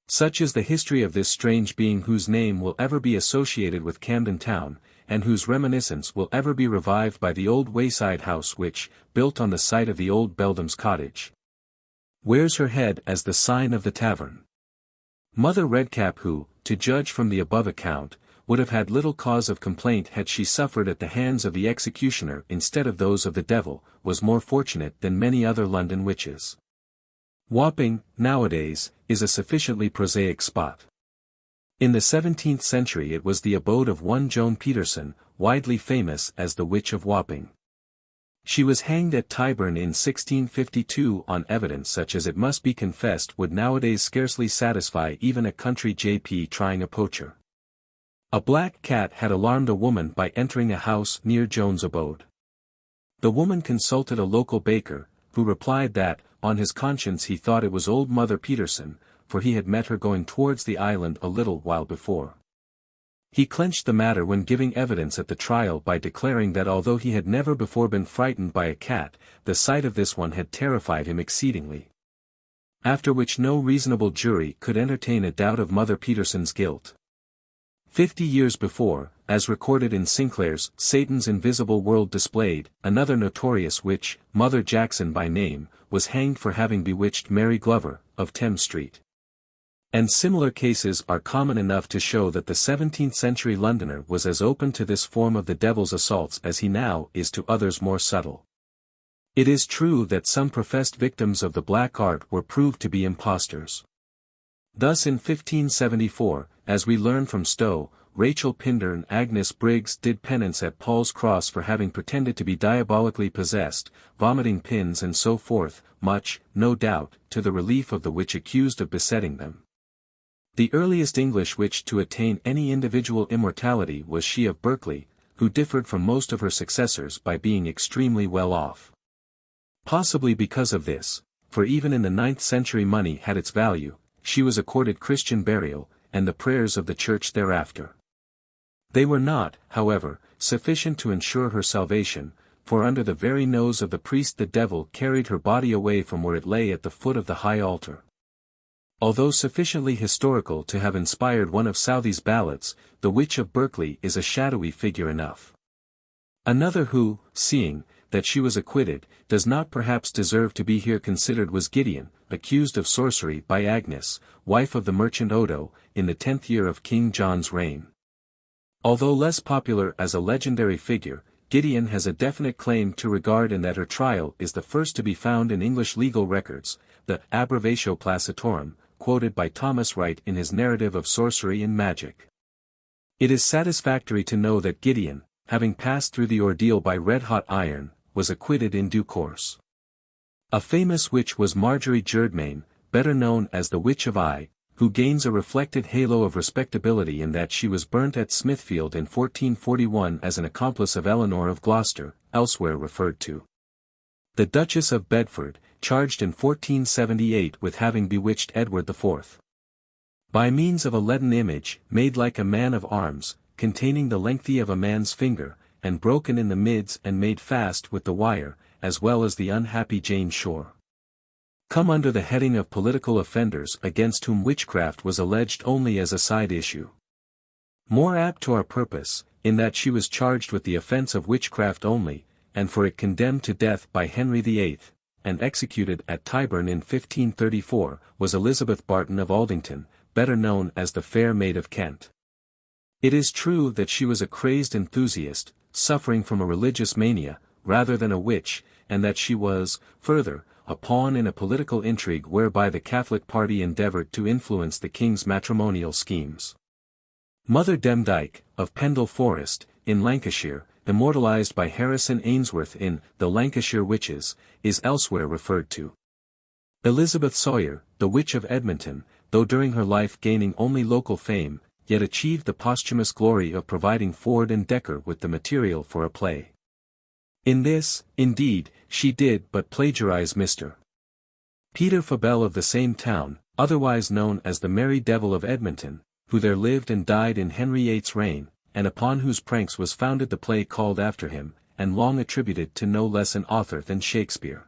Such is the history of this strange being whose name will ever be associated with Camden Town, and whose reminiscence will ever be revived by the old wayside house which, built on the site of the old beldam's cottage, wears her head as the sign of the tavern. Mother Redcap who, to judge from the above account, would have had little cause of complaint had she suffered at the hands of the executioner instead of those of the devil, was more fortunate than many other London witches. Wapping, nowadays, is a sufficiently prosaic spot. In the 17th century it was the abode of one Joan Peterson, widely famous as the Witch of Wapping. She was hanged at Tyburn in 1652 on evidence such as it must be confessed would nowadays scarcely satisfy even a country J.P. trying a poacher. A black cat had alarmed a woman by entering a house near Joan's abode. The woman consulted a local baker, who replied that, on his conscience he thought it was old Mother Peterson, for he had met her going towards the island a little while before. He clenched the matter when giving evidence at the trial by declaring that although he had never before been frightened by a cat, the sight of this one had terrified him exceedingly. After which no reasonable jury could entertain a doubt of Mother Peterson's guilt. 50 years before, as recorded in Sinclair's Satan's Invisible World Displayed, another notorious witch, Mother Jackson by name, was hanged for having bewitched Mary Glover, of Thames Street. And similar cases are common enough to show that the 17th-century Londoner was as open to this form of the devil's assaults as he now is to others more subtle. It is true that some professed victims of the black art were proved to be impostors. Thus in 1574, as we learn from Stowe, Rachel Pinder and Agnes Briggs did penance at Paul's Cross for having pretended to be diabolically possessed, vomiting pins and so forth, much, no doubt, to the relief of the witch accused of besetting them. The earliest English witch to attain any individual immortality was she of Berkeley, who differed from most of her successors by being extremely well off. Possibly because of this, for even in the 9th century money had its value, she was accorded Christian burial, and the prayers of the Church thereafter. They were not, however, sufficient to ensure her salvation, for under the very nose of the priest the devil carried her body away from where it lay at the foot of the high altar. Although sufficiently historical to have inspired one of Southey's ballads, the Witch of Berkeley is a shadowy figure enough. Another who, seeing that she was acquitted, does not perhaps deserve to be here considered was Gideon, accused of sorcery by Agnes, wife of the merchant Odo, in the 10th year of King John's reign. Although less popular as a legendary figure, Gideon has a definite claim to regard in that her trial is the first to be found in English legal records, the Abbrevatio Placitorum, quoted by Thomas Wright in his narrative of sorcery and magic. It is satisfactory to know that Gideon, having passed through the ordeal by red-hot iron, was acquitted in due course. A famous witch was Marjorie Jerdmain, better known as the Witch of who gains a reflected halo of respectability in that she was burnt at Smithfield in 1441 as an accomplice of Eleanor of Gloucester, elsewhere referred to. The Duchess of Bedford, charged in 1478 with having bewitched Edward IV. By means of a leaden image, made like a man of arms, containing the length of a man's finger, and broken in the midst and made fast with the wire, as well as the unhappy Jane Shore. Come under the heading of political offenders against whom witchcraft was alleged only as a side issue. More apt to our purpose, in that she was charged with the offence of witchcraft only, and for it condemned to death by Henry VIII, and executed at Tyburn in 1534, was Elizabeth Barton of Aldington, better known as the Fair Maid of Kent. It is true that she was a crazed enthusiast, suffering from a religious mania, rather than a witch, and that she was, further, a pawn in a political intrigue whereby the Catholic party endeavoured to influence the king's matrimonial schemes. Mother Demdike, of Pendle Forest, in Lancashire, immortalized by Harrison Ainsworth in The Lancashire Witches, is elsewhere referred to. Elizabeth Sawyer, the Witch of Edmonton, though during her life gaining only local fame, yet achieved the posthumous glory of providing Ford and Dekker with the material for a play. In this, indeed, she did but plagiarize Mr. Peter Fabel of the same town, otherwise known as the Merry Devil of Edmonton, who there lived and died in Henry VIII's reign, and upon whose pranks was founded the play called after him, and long attributed to no less an author than Shakespeare.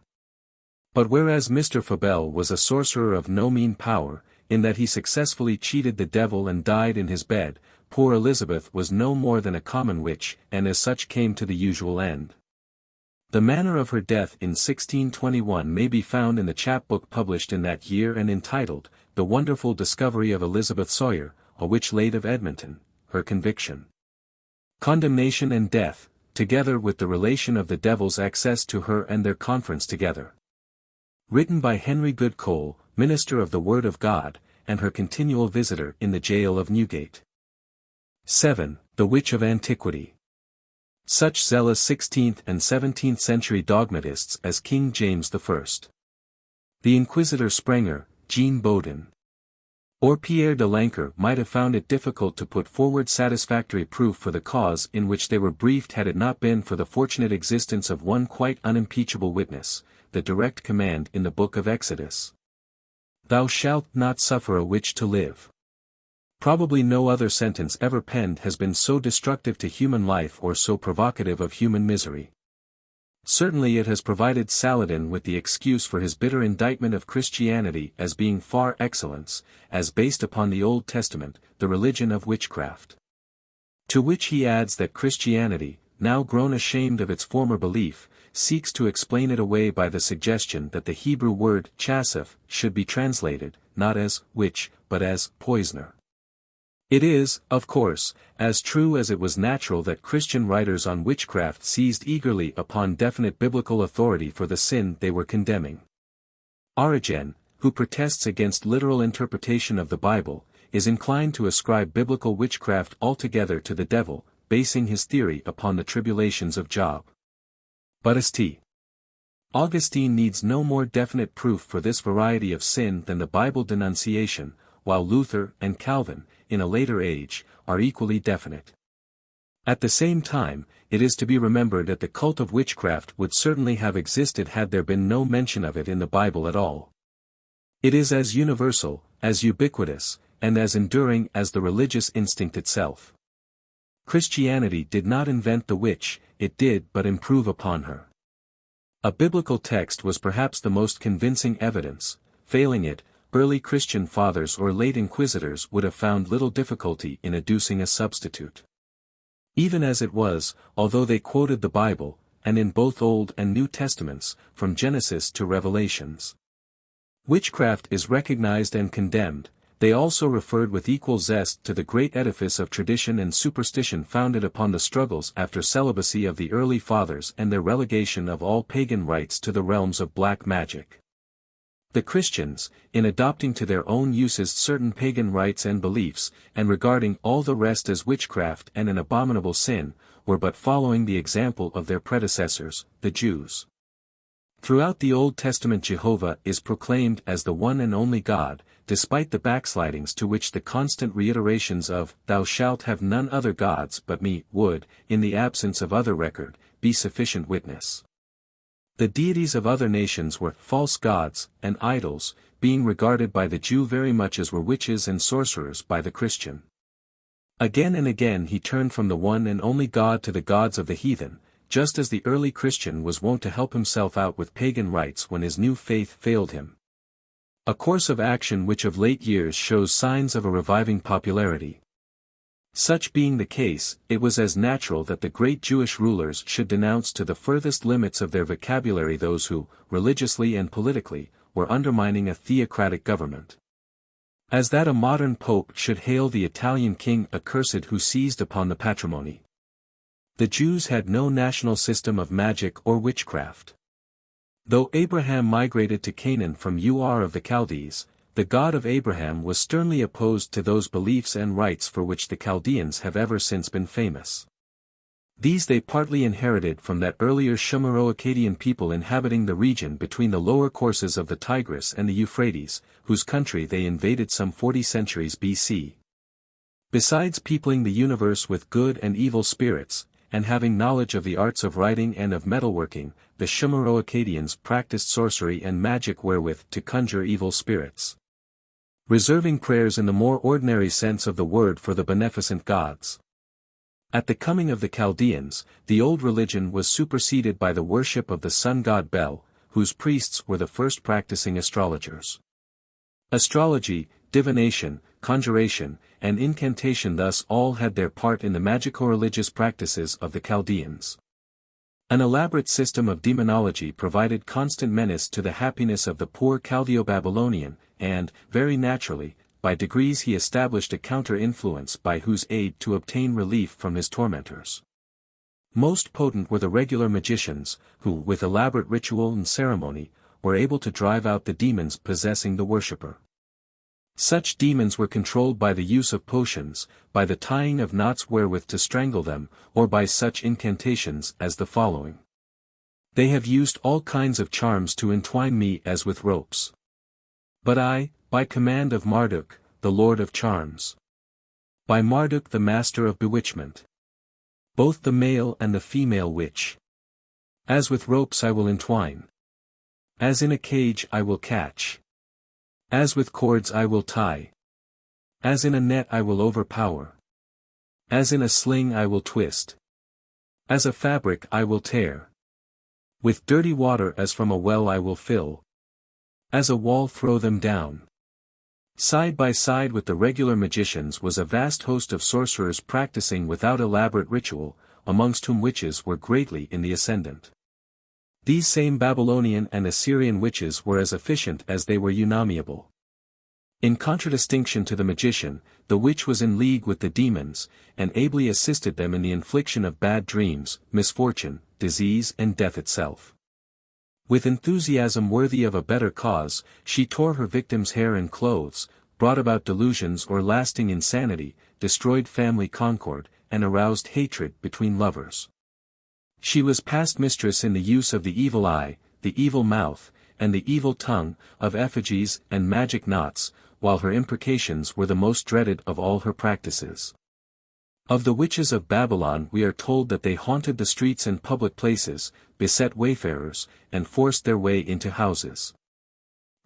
But whereas Mr. Fabel was a sorcerer of no mean power, in that he successfully cheated the devil and died in his bed, poor Elizabeth was no more than a common witch, and as such came to the usual end. The manner of her death in 1621 may be found in the chapbook published in that year and entitled, The Wonderful Discovery of Elizabeth Sawyer, a Witch Late of Edmonton, her conviction, condemnation and death, together with the relation of the devil's access to her and their conference together. Written by Henry Goodcole, minister of the Word of God, and her continual visitor in the jail of Newgate. 7. The Witch of Antiquity. Such zealous 16th and 17th century dogmatists as King James I, the Inquisitor Sprenger, Jean Bodin, or Pierre de Lancourt might have found it difficult to put forward satisfactory proof for the cause in which they were briefed had it not been for the fortunate existence of one quite unimpeachable witness, the direct command in the book of Exodus. Thou shalt not suffer a witch to live. Probably no other sentence ever penned has been so destructive to human life or so provocative of human misery. Certainly it has provided Saladin with the excuse for his bitter indictment of Christianity as being far excellence, as based upon the Old Testament, the religion of witchcraft. To which he adds that Christianity, now grown ashamed of its former belief, seeks to explain it away by the suggestion that the Hebrew word chasef should be translated, not as witch, but as poisoner. It is, of course, as true as it was natural that Christian writers on witchcraft seized eagerly upon definite biblical authority for the sin they were condemning. Origen, who protests against literal interpretation of the Bible, is inclined to ascribe biblical witchcraft altogether to the devil, basing his theory upon the tribulations of Job. But St. Augustine needs no more definite proof for this variety of sin than the Bible denunciation, while Luther and Calvin, in a later age, are equally definite. At the same time, it is to be remembered that the cult of witchcraft would certainly have existed had there been no mention of it in the Bible at all. It is as universal, as ubiquitous, and as enduring as the religious instinct itself. Christianity did not invent the witch, it did but improve upon her. A biblical text was perhaps the most convincing evidence. Failing it, early Christian fathers or late inquisitors would have found little difficulty in adducing a substitute. Even as it was, although they quoted the Bible, and in both Old and New Testaments, from Genesis to Revelations, witchcraft is recognized and condemned, they also referred with equal zest to the great edifice of tradition and superstition founded upon the struggles after celibacy of the early fathers and their relegation of all pagan rites to the realms of black magic. The Christians, in adopting to their own uses certain pagan rites and beliefs, and regarding all the rest as witchcraft and an abominable sin, were but following the example of their predecessors, the Jews. Throughout the Old Testament Jehovah is proclaimed as the one and only God, despite the backslidings to which the constant reiterations of, "Thou shalt have none other gods but me," would, in the absence of other record, be sufficient witness. The deities of other nations were false gods and idols, being regarded by the Jew very much as were witches and sorcerers by the Christian. Again and again he turned from the one and only God to the gods of the heathen, just as the early Christian was wont to help himself out with pagan rites when his new faith failed him. A course of action which of late years shows signs of a reviving popularity. Such being the case, it was as natural that the great Jewish rulers should denounce to the furthest limits of their vocabulary those who, religiously and politically, were undermining a theocratic government. As that a modern pope should hail the Italian king accursed who seized upon the patrimony. The Jews had no national system of magic or witchcraft. Though Abraham migrated to Canaan from Ur of the Chaldees, the God of Abraham was sternly opposed to those beliefs and rites for which the Chaldeans have ever since been famous. These they partly inherited from that earlier Shumero-Akkadian people inhabiting the region between the lower courses of the Tigris and the Euphrates, whose country they invaded some 40 centuries BC. Besides peopling the universe with good and evil spirits, and having knowledge of the arts of writing and of metalworking, the Shumero-Akkadians practiced sorcery and magic wherewith to conjure evil spirits. Reserving prayers in the more ordinary sense of the word for the beneficent gods. At the coming of the Chaldeans, the old religion was superseded by the worship of the sun god Bel, whose priests were the first practicing astrologers. Astrology, divination, conjuration, and incantation thus all had their part in the magico-religious practices of the Chaldeans. An elaborate system of demonology provided constant menace to the happiness of the poor Chaldeo-Babylonian, and, very naturally, by degrees he established a counter-influence by whose aid to obtain relief from his tormentors. Most potent were the regular magicians, who, with elaborate ritual and ceremony, were able to drive out the demons possessing the worshipper. Such demons were controlled by the use of potions, by the tying of knots wherewith to strangle them, or by such incantations as the following. They have used all kinds of charms to entwine me as with ropes. But I, by command of Marduk, the Lord of Charms. By Marduk the master of bewitchment. Both the male and the female witch. As with ropes I will entwine. As in a cage I will catch. As with cords I will tie. As in a net I will overpower. As in a sling I will twist. As a fabric I will tear. With dirty water as from a well I will fill. As a wall throw them down. Side by side with the regular magicians was a vast host of sorcerers practicing without elaborate ritual, amongst whom witches were greatly in the ascendant. These same Babylonian and Assyrian witches were as efficient as they were unamiable. In contradistinction to the magician, the witch was in league with the demons, and ably assisted them in the infliction of bad dreams, misfortune, disease and death itself. With enthusiasm worthy of a better cause, she tore her victims' hair and clothes, brought about delusions or lasting insanity, destroyed family concord, and aroused hatred between lovers. She was past mistress in the use of the evil eye, the evil mouth, and the evil tongue, of effigies and magic knots, while her imprecations were the most dreaded of all her practices. Of the witches of Babylon we are told that they haunted the streets and public places, beset wayfarers, and forced their way into houses.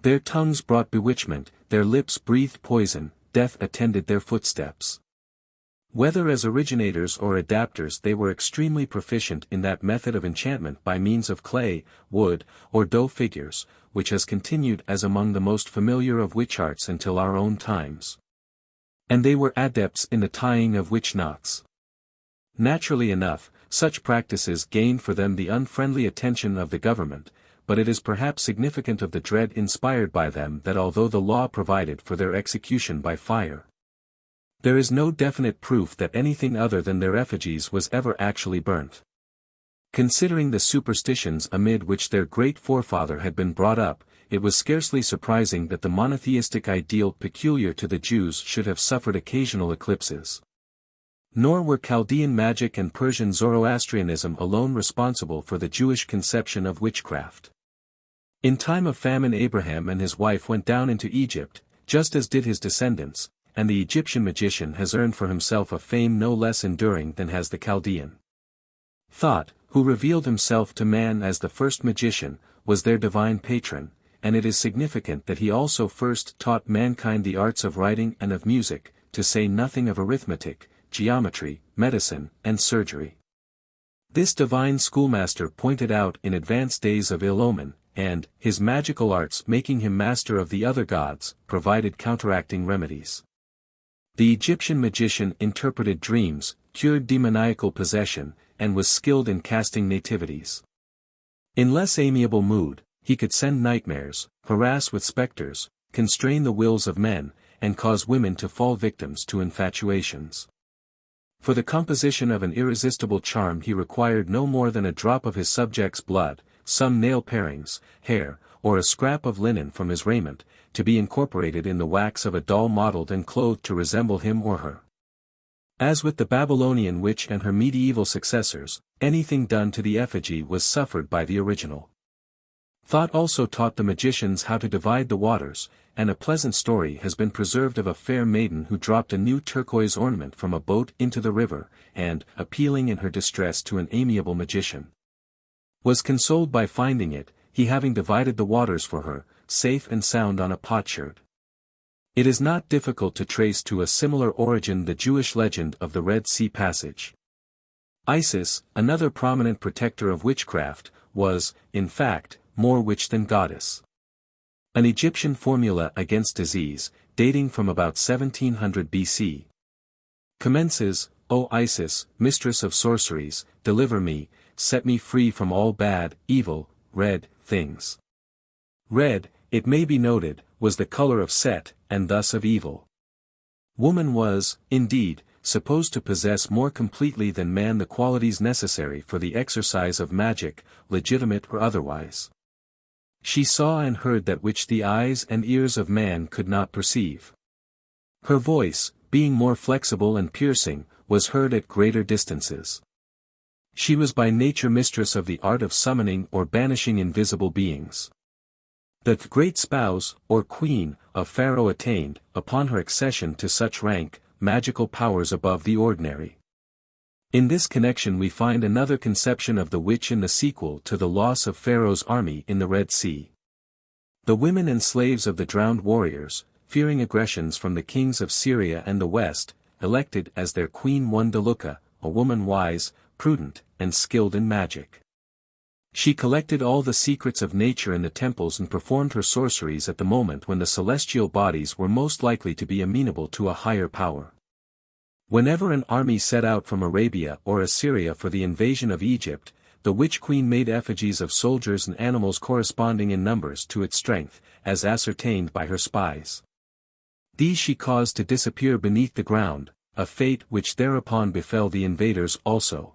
Their tongues brought bewitchment, their lips breathed poison, death attended their footsteps. Whether as originators or adapters they were extremely proficient in that method of enchantment by means of clay, wood, or dough figures, which has continued as among the most familiar of witch arts until our own times. And they were adepts in the tying of witch knots. Naturally enough, such practices gained for them the unfriendly attention of the government, but it is perhaps significant of the dread inspired by them that although the law provided for their execution by fire, there is no definite proof that anything other than their effigies was ever actually burnt. Considering the superstitions amid which their great forefather had been brought up, it was scarcely surprising that the monotheistic ideal peculiar to the Jews should have suffered occasional eclipses. Nor were Chaldean magic and Persian Zoroastrianism alone responsible for the Jewish conception of witchcraft. In time of famine Abraham and his wife went down into Egypt, just as did his descendants, and the Egyptian magician has earned for himself a fame no less enduring than has the Chaldean. Thoth, who revealed himself to man as the first magician, was their divine patron, and it is significant that he also first taught mankind the arts of writing and of music, to say nothing of arithmetic, geometry, medicine, and surgery. This divine schoolmaster pointed out in advanced days of ill omen, and, his magical arts making him master of the other gods, provided counteracting remedies. The Egyptian magician interpreted dreams, cured demoniacal possession, and was skilled in casting nativities. In less amiable mood, he could send nightmares, harass with specters, constrain the wills of men, and cause women to fall victims to infatuations. For the composition of an irresistible charm he required no more than a drop of his subject's blood, some nail parings, hair, or a scrap of linen from his raiment, to be incorporated in the wax of a doll modeled and clothed to resemble him or her. As with the Babylonian witch and her medieval successors, anything done to the effigy was suffered by the original. Thoth also taught the magicians how to divide the waters, and a pleasant story has been preserved of a fair maiden who dropped a new turquoise ornament from a boat into the river, and, appealing in her distress to an amiable magician, was consoled by finding it, he having divided the waters for her, safe and sound on a potsherd. It is not difficult to trace to a similar origin the Jewish legend of the Red Sea passage. Isis, another prominent protector of witchcraft, was, in fact, more witch than goddess. An Egyptian formula against disease, dating from about 1700 BC, commences, "O Isis, mistress of sorceries, deliver me, set me free from all bad, evil, red, things." Red, it may be noted, was the color of Set, and thus of evil. Woman was, indeed, supposed to possess more completely than man the qualities necessary for the exercise of magic, legitimate or otherwise. She saw and heard that which the eyes and ears of man could not perceive. Her voice, being more flexible and piercing, was heard at greater distances. She was by nature mistress of the art of summoning or banishing invisible beings. The great spouse, or queen, of Pharaoh attained, upon her accession to such rank, magical powers above the ordinary. In this connection we find another conception of the witch in the sequel to the loss of Pharaoh's army in the Red Sea. The women and slaves of the drowned warriors, fearing aggressions from the kings of Syria and the West, elected as their queen one Deluca, a woman wise, prudent, and skilled in magic. She collected all the secrets of nature in the temples and performed her sorceries at the moment when the celestial bodies were most likely to be amenable to a higher power. Whenever an army set out from Arabia or Assyria for the invasion of Egypt, the witch queen made effigies of soldiers and animals corresponding in numbers to its strength, as ascertained by her spies. These she caused to disappear beneath the ground, a fate which thereupon befell the invaders also.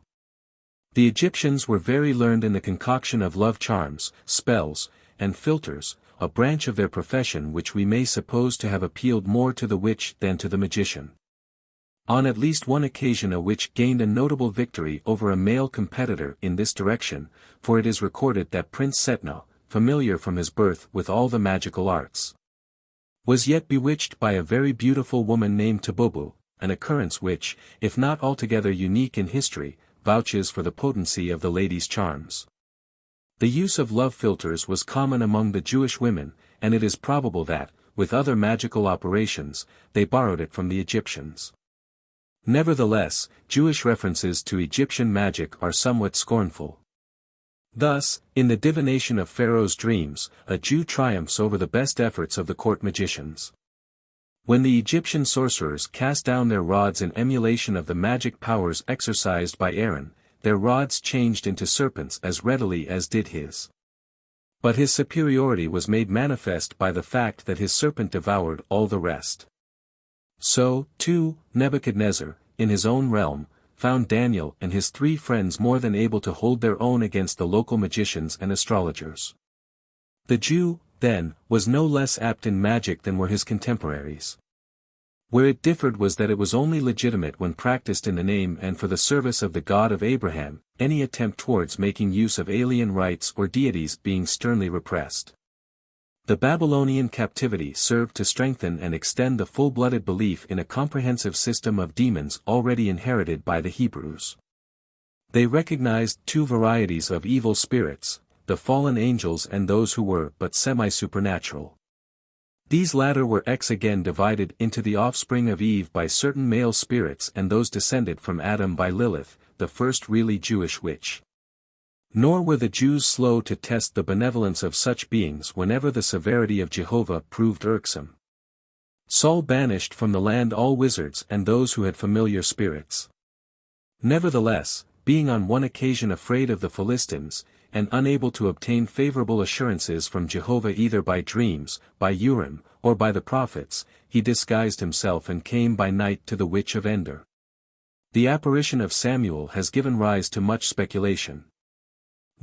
The Egyptians were very learned in the concoction of love charms, spells, and philtres, a branch of their profession which we may suppose to have appealed more to the witch than to the magician. On at least one occasion a witch gained a notable victory over a male competitor in this direction, for it is recorded that Prince Setna, familiar from his birth with all the magical arts, was yet bewitched by a very beautiful woman named Tabubu, an occurrence which, if not altogether unique in history, vouches for the potency of the lady's charms. The use of love philtres was common among the Jewish women, and it is probable that, with other magical operations, they borrowed it from the Egyptians. Nevertheless, Jewish references to Egyptian magic are somewhat scornful. Thus, in the divination of Pharaoh's dreams, a Jew triumphs over the best efforts of the court magicians. When the Egyptian sorcerers cast down their rods in emulation of the magic powers exercised by Aaron, their rods changed into serpents as readily as did his. But his superiority was made manifest by the fact that his serpent devoured all the rest. So, too, Nebuchadnezzar, in his own realm, found Daniel and his 3 friends more than able to hold their own against the local magicians and astrologers. The Jew, then, was no less apt in magic than were his contemporaries. Where it differed was that it was only legitimate when practiced in the name and for the service of the God of Abraham, any attempt towards making use of alien rites or deities being sternly repressed. The Babylonian captivity served to strengthen and extend the full-blooded belief in a comprehensive system of demons already inherited by the Hebrews. They recognized two varieties of evil spirits, the fallen angels and those who were but semi-supernatural. These latter were again divided into the offspring of Eve by certain male spirits and those descended from Adam by Lilith, the first really Jewish witch. Nor were the Jews slow to test the benevolence of such beings whenever the severity of Jehovah proved irksome. Saul banished from the land all wizards and those who had familiar spirits. Nevertheless, being on one occasion afraid of the Philistines, and unable to obtain favorable assurances from Jehovah either by dreams, by Urim, or by the prophets, he disguised himself and came by night to the Witch of Endor. The apparition of Samuel has given rise to much speculation.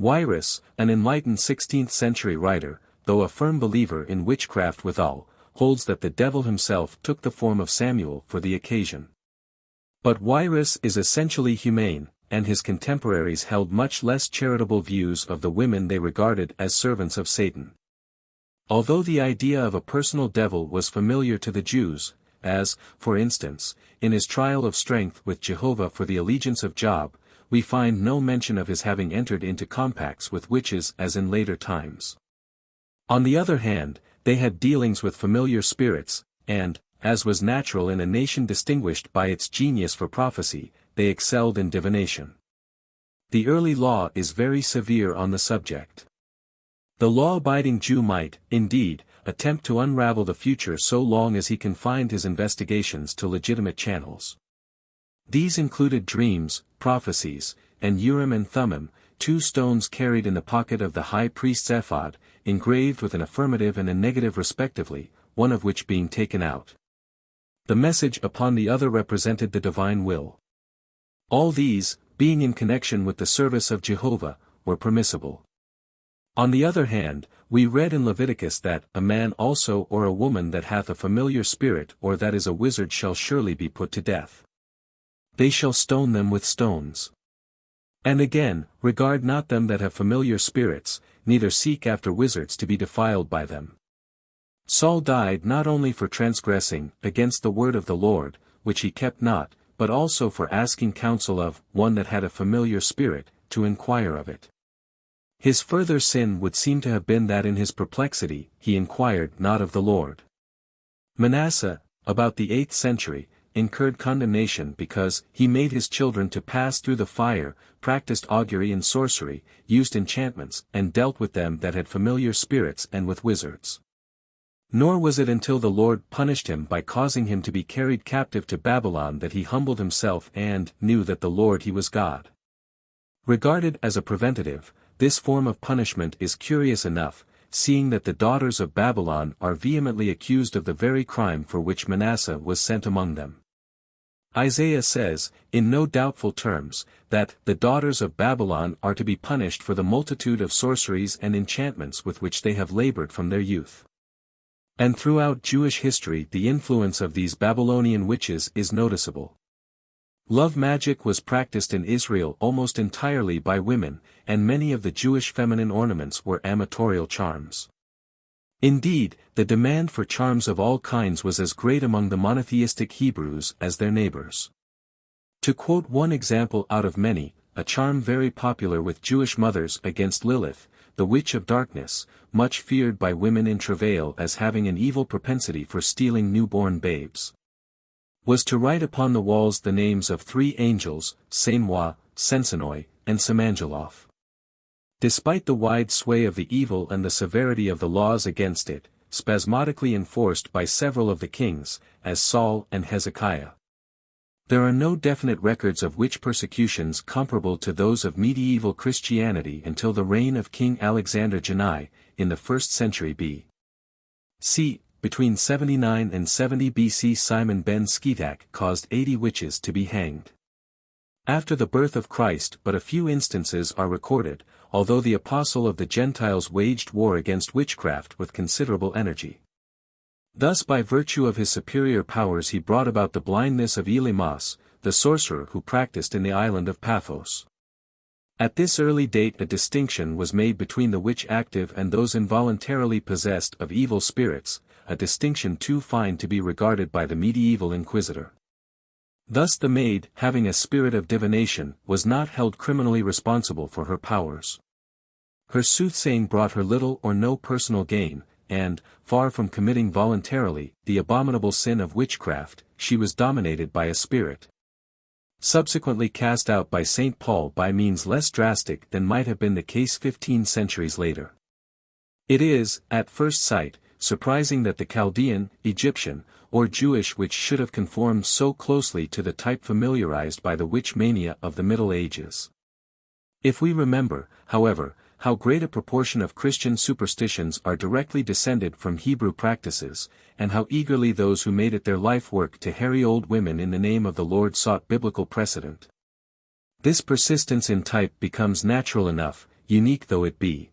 Wierus, an enlightened 16th-century writer, though a firm believer in witchcraft withal, holds that the devil himself took the form of Samuel for the occasion. But Wierus is essentially humane, and his contemporaries held much less charitable views of the women they regarded as servants of Satan. Although the idea of a personal devil was familiar to the Jews, as, for instance, in his trial of strength with Jehovah for the allegiance of Job, we find no mention of his having entered into compacts with witches as in later times. On the other hand, they had dealings with familiar spirits, and, as was natural in a nation distinguished by its genius for prophecy, they excelled in divination. The early law is very severe on the subject. The law-abiding Jew might, indeed, attempt to unravel the future so long as he confined his investigations to legitimate channels. These included dreams, prophecies, and Urim and Thummim, two stones carried in the pocket of the high priest's ephod, engraved with an affirmative and a negative respectively, one of which being taken out. The message upon the other represented the divine will. All these, being in connection with the service of Jehovah, were permissible. On the other hand, we read in Leviticus that a man also or a woman that hath a familiar spirit or that is a wizard shall surely be put to death. They shall stone them with stones. And again, regard not them that have familiar spirits, neither seek after wizards to be defiled by them. Saul died not only for transgressing against the word of the Lord, which he kept not, but also for asking counsel of one that had a familiar spirit, to inquire of it. His further sin would seem to have been that in his perplexity, he inquired not of the Lord. Manasseh, about the 8th century, incurred condemnation because he made his children to pass through the fire, practiced augury and sorcery, used enchantments, and dealt with them that had familiar spirits and with wizards. Nor was it until the Lord punished him by causing him to be carried captive to Babylon that he humbled himself and knew that the Lord he was God. Regarded as a preventative, this form of punishment is curious enough, seeing that the daughters of Babylon are vehemently accused of the very crime for which Manasseh was sent among them. Isaiah says, in no doubtful terms, that the daughters of Babylon are to be punished for the multitude of sorceries and enchantments with which they have labored from their youth. And throughout Jewish history the influence of these Babylonian witches is noticeable. Love magic was practiced in Israel almost entirely by women, and many of the Jewish feminine ornaments were amatorial charms. Indeed, the demand for charms of all kinds was as great among the monotheistic Hebrews as their neighbors. To quote one example out of many, a charm very popular with Jewish mothers against Lilith, the witch of darkness, much feared by women in travail as having an evil propensity for stealing newborn babes, was to write upon the walls the names of 3 angels, Samois, Sensenoi, and Samangeloth. Despite the wide sway of the evil and the severity of the laws against it, spasmodically enforced by several of the kings, as Saul and Hezekiah, there are no definite records of witch persecutions comparable to those of medieval Christianity until the reign of King Alexander Janai, in the 1st century B.C. Between 79 and 70 BC Simon ben Sketak caused 80 witches to be hanged. After the birth of Christ but a few instances are recorded, although the apostle of the Gentiles waged war against witchcraft with considerable energy. Thus by virtue of his superior powers he brought about the blindness of Elymas, the sorcerer who practiced in the island of Paphos. At this early date a distinction was made between the witch active and those involuntarily possessed of evil spirits, a distinction too fine to be regarded by the medieval inquisitor. Thus the maid, having a spirit of divination, was not held criminally responsible for her powers. Her soothsaying brought her little or no personal gain, and, far from committing voluntarily the abominable sin of witchcraft, she was dominated by a spirit. Subsequently cast out by St. Paul by means less drastic than might have been the case 15 centuries later. It is, at first sight, surprising that the Chaldean, Egyptian, or Jewish witch should have conformed so closely to the type familiarized by the witch mania of the Middle Ages. If we remember, however, how great a proportion of Christian superstitions are directly descended from Hebrew practices, and how eagerly those who made it their life work to harry old women in the name of the Lord sought biblical precedent. This persistence in type becomes natural enough, unique though it be.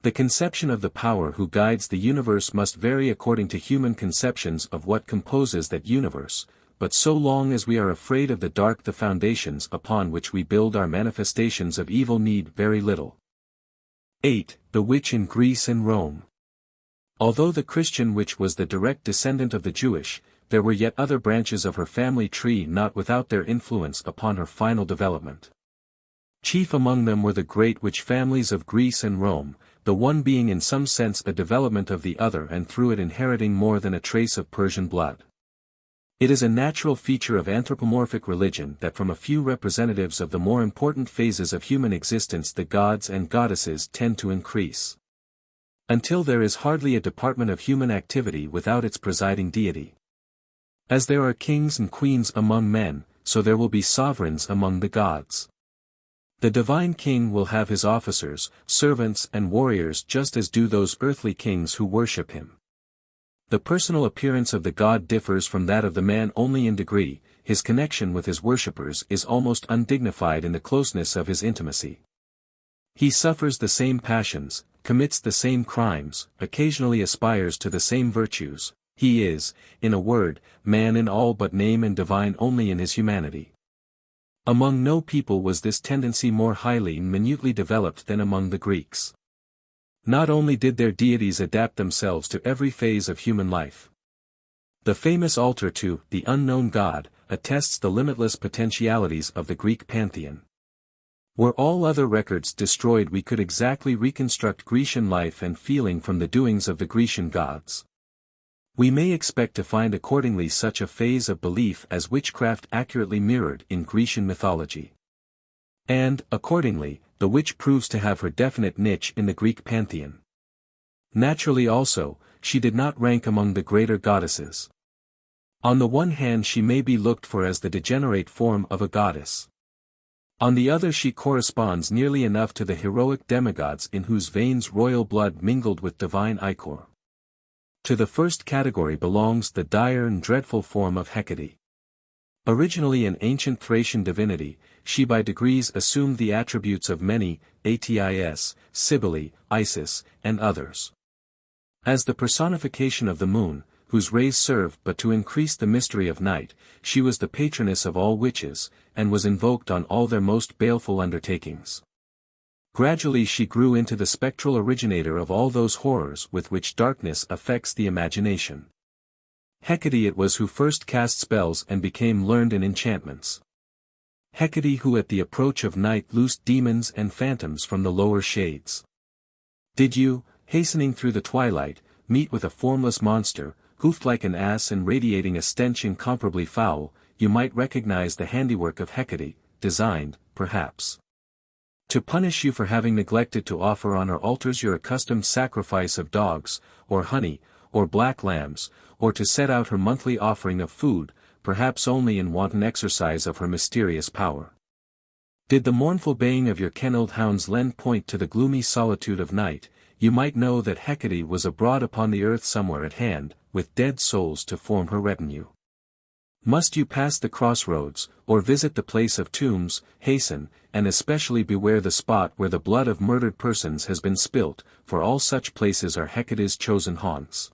The conception of the power who guides the universe must vary according to human conceptions of what composes that universe, but so long as we are afraid of the dark the foundations upon which we build our manifestations of evil need very little. 8. The witch in Greece and Rome. Although the Christian witch was the direct descendant of the Jewish, there were yet other branches of her family tree not without their influence upon her final development. Chief among them were the great witch families of Greece and Rome, the one being in some sense a development of the other and through it inheriting more than a trace of Persian blood. It is a natural feature of anthropomorphic religion that from a few representatives of the more important phases of human existence the gods and goddesses tend to increase. Until there is hardly a department of human activity without its presiding deity. As there are kings and queens among men, so there will be sovereigns among the gods. The divine king will have his officers, servants and warriors just as do those earthly kings who worship him. The personal appearance of the god differs from that of the man only in degree, his connection with his worshippers is almost undignified in the closeness of his intimacy. He suffers the same passions, commits the same crimes, occasionally aspires to the same virtues, he is, in a word, man in all but name and divine only in his humanity. Among no people was this tendency more highly and minutely developed than among the Greeks. Not only did their deities adapt themselves to every phase of human life. The famous altar to the unknown god attests the limitless potentialities of the Greek pantheon. Were all other records destroyed we could exactly reconstruct Grecian life and feeling from the doings of the Grecian gods. We may expect to find accordingly such a phase of belief as witchcraft accurately mirrored in Grecian mythology. And, accordingly, the witch proves to have her definite niche in the Greek pantheon. Naturally also, she did not rank among the greater goddesses. On the one hand she may be looked for as the degenerate form of a goddess. On the other she corresponds nearly enough to the heroic demigods in whose veins royal blood mingled with divine ichor. To the first category belongs the dire and dreadful form of Hecate. Originally an ancient Thracian divinity, she by degrees assumed the attributes of many, Atis, Cybele, Isis, and others. As the personification of the moon, whose rays served but to increase the mystery of night, she was the patroness of all witches, and was invoked on all their most baleful undertakings. Gradually she grew into the spectral originator of all those horrors with which darkness affects the imagination. Hecate it was who first cast spells and became learned in enchantments. Hecate who at the approach of night loosed demons and phantoms from the lower shades. Did you, hastening through the twilight, meet with a formless monster, hoofed like an ass and radiating a stench incomparably foul, you might recognize the handiwork of Hecate, designed, perhaps, to punish you for having neglected to offer on her altars your accustomed sacrifice of dogs, or honey, or black lambs, or to set out her monthly offering of food, perhaps only in wanton exercise of her mysterious power. Did the mournful baying of your kennelled hounds lend point to the gloomy solitude of night, you might know that Hecate was abroad upon the earth somewhere at hand, with dead souls to form her retinue. Must you pass the crossroads, or visit the place of tombs, hasten, and especially beware the spot where the blood of murdered persons has been spilt, for all such places are Hecate's chosen haunts.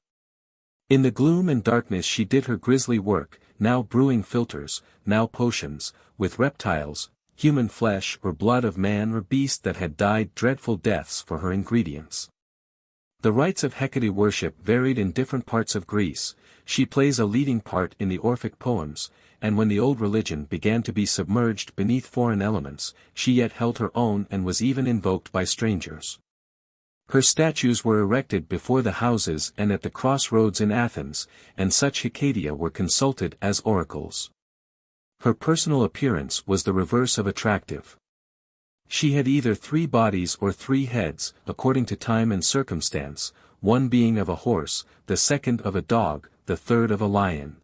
In the gloom and darkness she did her grisly work, now brewing philtres, now potions, with reptiles, human flesh or blood of man or beast that had died dreadful deaths for her ingredients. The rites of Hecate worship varied in different parts of Greece. She plays a leading part in the Orphic poems, and when the old religion began to be submerged beneath foreign elements, she yet held her own and was even invoked by strangers. Her statues were erected before the houses and at the crossroads in Athens, and such Hecatia were consulted as oracles. Her personal appearance was the reverse of attractive. She had either 3 bodies or 3 heads, according to time and circumstance, one being of a horse, the second of a dog, the third of a lion.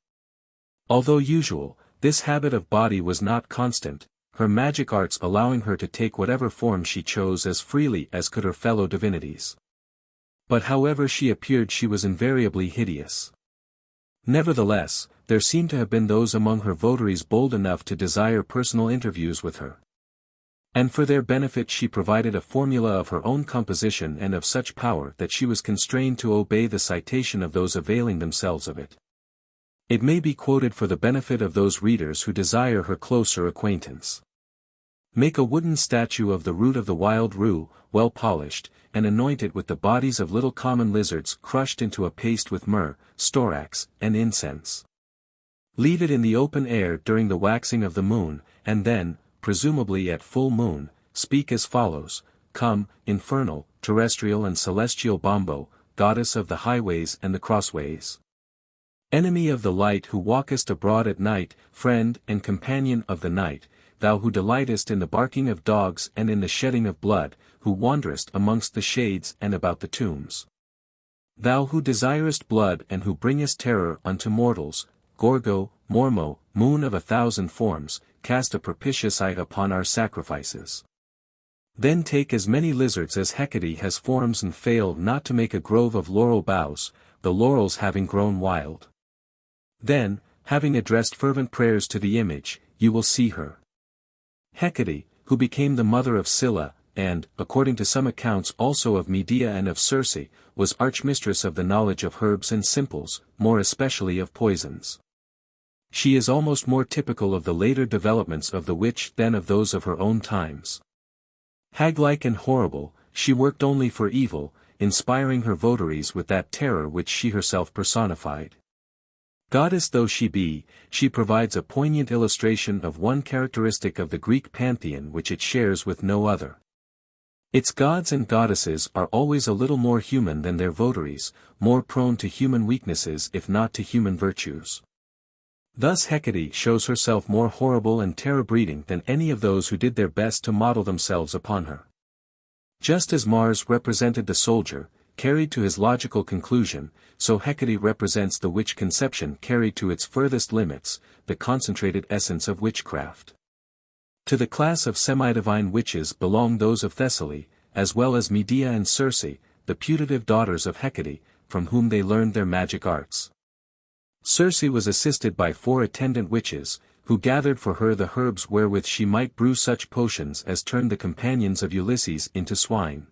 Although usual, this habit of body was not constant, her magic arts allowing her to take whatever form she chose as freely as could her fellow divinities. But however she appeared, she was invariably hideous. Nevertheless, there seem to have been those among her votaries bold enough to desire personal interviews with her. And for their benefit she provided a formula of her own composition and of such power that she was constrained to obey the citation of those availing themselves of it. It may be quoted for the benefit of those readers who desire her closer acquaintance. Make a wooden statue of the root of the wild rue, well polished, and anoint it with the bodies of little common lizards crushed into a paste with myrrh, storax, and incense. Leave it in the open air during the waxing of the moon, and then, presumably at full moon, speak as follows: Come, infernal, terrestrial and celestial Bombo, goddess of the highways and the crossways. Enemy of the light who walkest abroad at night, friend and companion of the night, thou who delightest in the barking of dogs and in the shedding of blood, who wanderest amongst the shades and about the tombs. Thou who desirest blood and who bringest terror unto mortals, Gorgo, Mormo, moon of 1,000 forms, cast a propitious eye upon our sacrifices. Then take as many lizards as Hecate has forms and fail not to make a grove of laurel boughs, the laurels having grown wild. Then, having addressed fervent prayers to the image, you will see her. Hecate, who became the mother of Scylla, and, according to some accounts also of Medea and of Circe, was archmistress of the knowledge of herbs and simples, more especially of poisons. She is almost more typical of the later developments of the witch than of those of her own times. Hag-like and horrible, she worked only for evil, inspiring her votaries with that terror which she herself personified. Goddess though she be, she provides a poignant illustration of one characteristic of the Greek pantheon which it shares with no other. Its gods and goddesses are always a little more human than their votaries, more prone to human weaknesses if not to human virtues. Thus Hecate shows herself more horrible and terror-breeding than any of those who did their best to model themselves upon her. Just as Mars represented the soldier, carried to his logical conclusion, so Hecate represents the witch conception carried to its furthest limits, the concentrated essence of witchcraft. To the class of semi-divine witches belong those of Thessaly, as well as Medea and Circe, the putative daughters of Hecate, from whom they learned their magic arts. Circe was assisted by 4 attendant witches, who gathered for her the herbs wherewith she might brew such potions as turned the companions of Ulysses into swine.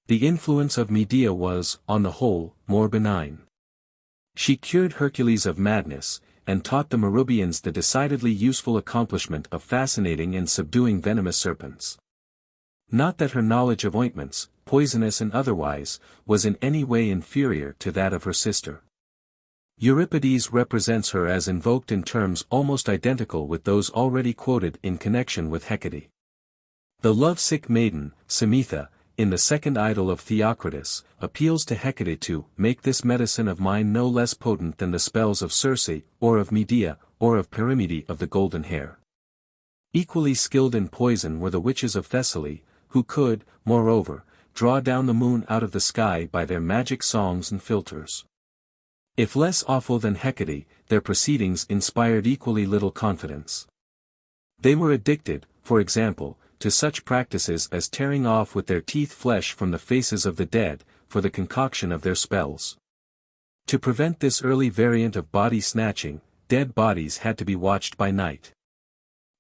The influence of Medea was, on the whole, more benign. She cured Hercules of madness, and taught the Marubians the decidedly useful accomplishment of fascinating and subduing venomous serpents. Not that her knowledge of ointments, poisonous and otherwise, was in any way inferior to that of her sister. Euripides represents her as invoked in terms almost identical with those already quoted in connection with Hecate. The love-sick maiden, Semitha, in the second idyll of Theocritus, appeals to Hecate to make this medicine of mine no less potent than the spells of Circe, or of Medea, or of Perimede of the golden hair. Equally skilled in poison were the witches of Thessaly, who could, moreover, draw down the moon out of the sky by their magic songs and philtres. If less awful than Hecate, their proceedings inspired equally little confidence. They were addicted, for example, to such practices as tearing off with their teeth flesh from the faces of the dead, for the concoction of their spells. To prevent this early variant of body snatching, dead bodies had to be watched by night.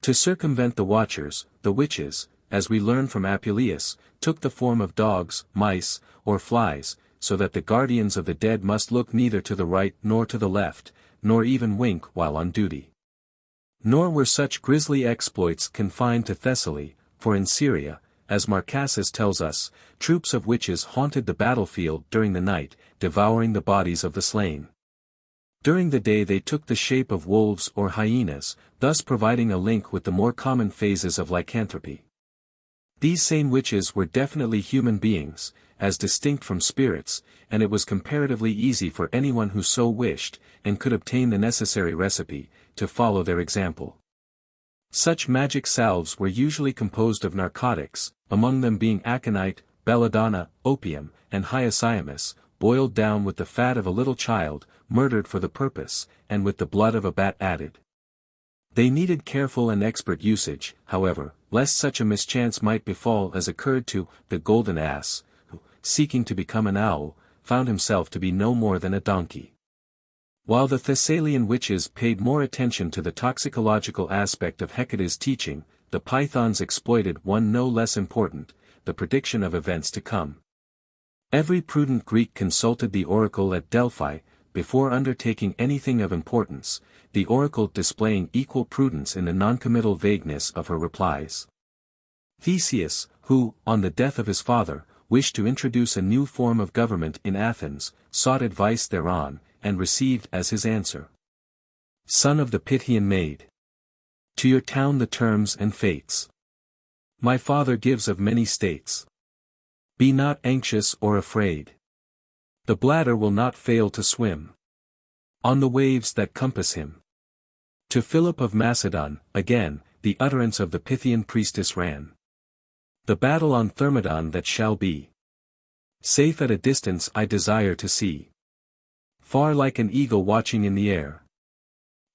To circumvent the watchers, the witches, as we learn from Apuleius, took the form of dogs, mice, or flies, so that the guardians of the dead must look neither to the right nor to the left, nor even wink while on duty. Nor were such grisly exploits confined to Thessaly, for in Syria, as Marcassus tells us, troops of witches haunted the battlefield during the night, devouring the bodies of the slain. During the day they took the shape of wolves or hyenas, thus providing a link with the more common phases of lycanthropy. These same witches were definitely human beings, as distinct from spirits, and it was comparatively easy for anyone who so wished, and could obtain the necessary recipe, to follow their example. Such magic salves were usually composed of narcotics, among them being aconite, belladonna, opium, and hyoscyamus, boiled down with the fat of a little child, murdered for the purpose, and with the blood of a bat added. They needed careful and expert usage, however, lest such a mischance might befall as occurred to the golden ass, who, seeking to become an owl, found himself to be no more than a donkey. While the Thessalian witches paid more attention to the toxicological aspect of Hecate's teaching, the Pythons exploited one no less important, the prediction of events to come. Every prudent Greek consulted the oracle at Delphi, before undertaking anything of importance, the oracle displaying equal prudence in the noncommittal vagueness of her replies. Theseus, who, on the death of his father, wished to introduce a new form of government in Athens, sought advice thereon, and received as his answer. Son of the Pythian maid. To your town the terms and fates. My father gives of many states. Be not anxious or afraid. The bladder will not fail to swim on the waves that compass him. To Philip of Macedon, again, the utterance of the Pythian priestess ran. The battle on Thermodon that shall be. Safe at a distance I desire to see. Far like an eagle watching in the air.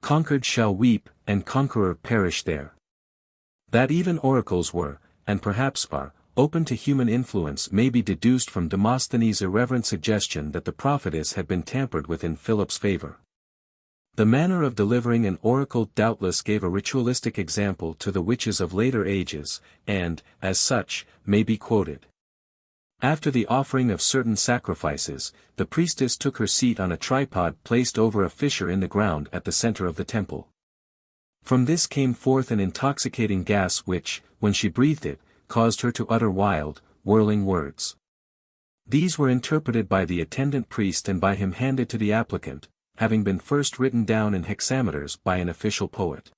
Conquered shall weep, and conqueror perish there. That even oracles were, and perhaps are, open to human influence may be deduced from Demosthenes' irreverent suggestion that the prophetess had been tampered with in Philip's favor. The manner of delivering an oracle doubtless gave a ritualistic example to the witches of later ages, and, as such, may be quoted. After the offering of certain sacrifices, the priestess took her seat on a tripod placed over a fissure in the ground at the center of the temple. From this came forth an intoxicating gas which, when she breathed it, caused her to utter wild, whirling words. These were interpreted by the attendant priest and by him handed to the applicant, having been first written down in hexameters by an official poet.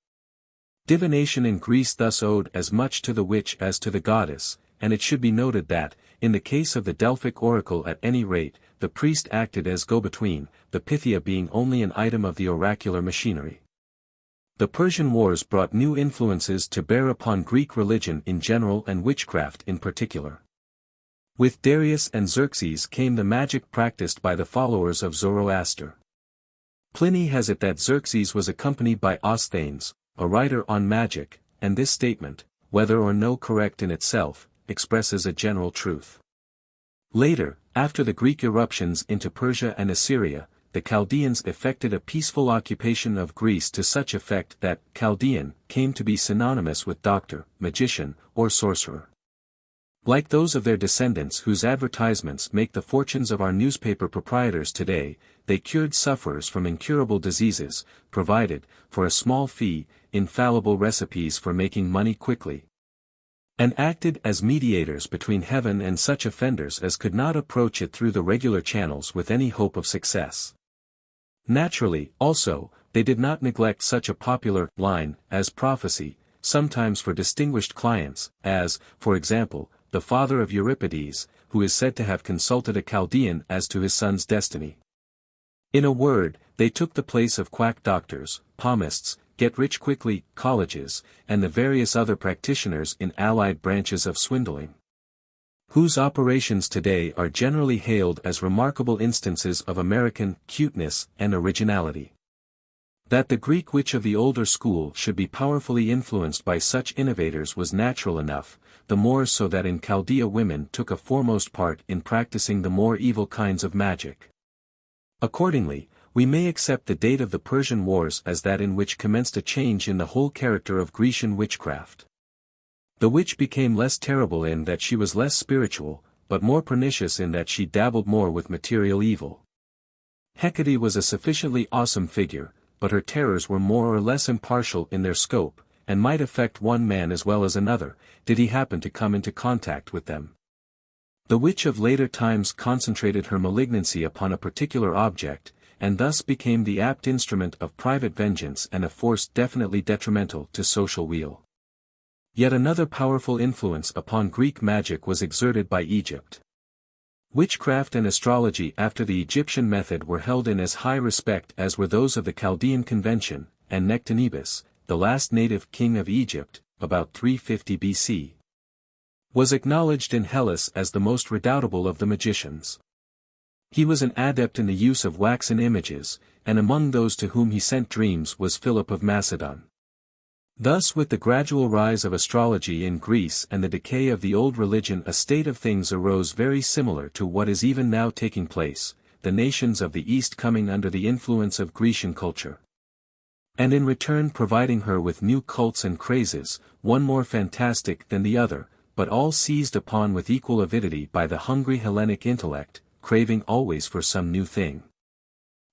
Divination in Greece thus owed as much to the witch as to the goddess, and it should be noted that, in the case of the Delphic oracle at any rate, the priest acted as go-between, the Pythia being only an item of the oracular machinery. The Persian Wars brought new influences to bear upon Greek religion in general and witchcraft in particular. With Darius and Xerxes came the magic practiced by the followers of Zoroaster. Pliny has it that Xerxes was accompanied by Osthenes, a writer on magic, and this statement, whether or no correct in itself, expresses a general truth. Later, after the Greek eruptions into Persia and Assyria, the Chaldeans effected a peaceful occupation of Greece to such effect that Chaldean came to be synonymous with doctor, magician, or sorcerer. Like those of their descendants whose advertisements make the fortunes of our newspaper proprietors today, they cured sufferers from incurable diseases, provided, for a small fee, infallible recipes for making money quickly, and acted as mediators between heaven and such offenders as could not approach it through the regular channels with any hope of success. Naturally, also, they did not neglect such a popular line as prophecy, sometimes for distinguished clients, as, for example, the father of Euripides, who is said to have consulted a Chaldean as to his son's destiny. In a word, they took the place of quack doctors, palmists, get-rich-quickly colleges, and the various other practitioners in allied branches of swindling, whose operations today are generally hailed as remarkable instances of American cuteness and originality. That the Greek witch of the older school should be powerfully influenced by such innovators was natural enough, the more so that in Chaldea women took a foremost part in practicing the more evil kinds of magic. Accordingly, we may accept the date of the Persian Wars as that in which commenced a change in the whole character of Grecian witchcraft. The witch became less terrible in that she was less spiritual, but more pernicious in that she dabbled more with material evil. Hecate was a sufficiently awesome figure, but her terrors were more or less impartial in their scope, and might affect one man as well as another, did he happen to come into contact with them. The witch of later times concentrated her malignancy upon a particular object, and thus became the apt instrument of private vengeance and a force definitely detrimental to social weal. Yet another powerful influence upon Greek magic was exerted by Egypt. Witchcraft and astrology after the Egyptian method were held in as high respect as were those of the Chaldean convention, and Nectanebus, the last native king of Egypt, about 350 BC, was acknowledged in Hellas as the most redoubtable of the magicians. He was an adept in the use of waxen images, and among those to whom he sent dreams was Philip of Macedon. Thus with the gradual rise of astrology in Greece and the decay of the old religion a state of things arose very similar to what is even now taking place, the nations of the East coming under the influence of Grecian culture, and in return providing her with new cults and crazes, one more fantastic than the other, but all seized upon with equal avidity by the hungry Hellenic intellect, craving always for some new thing.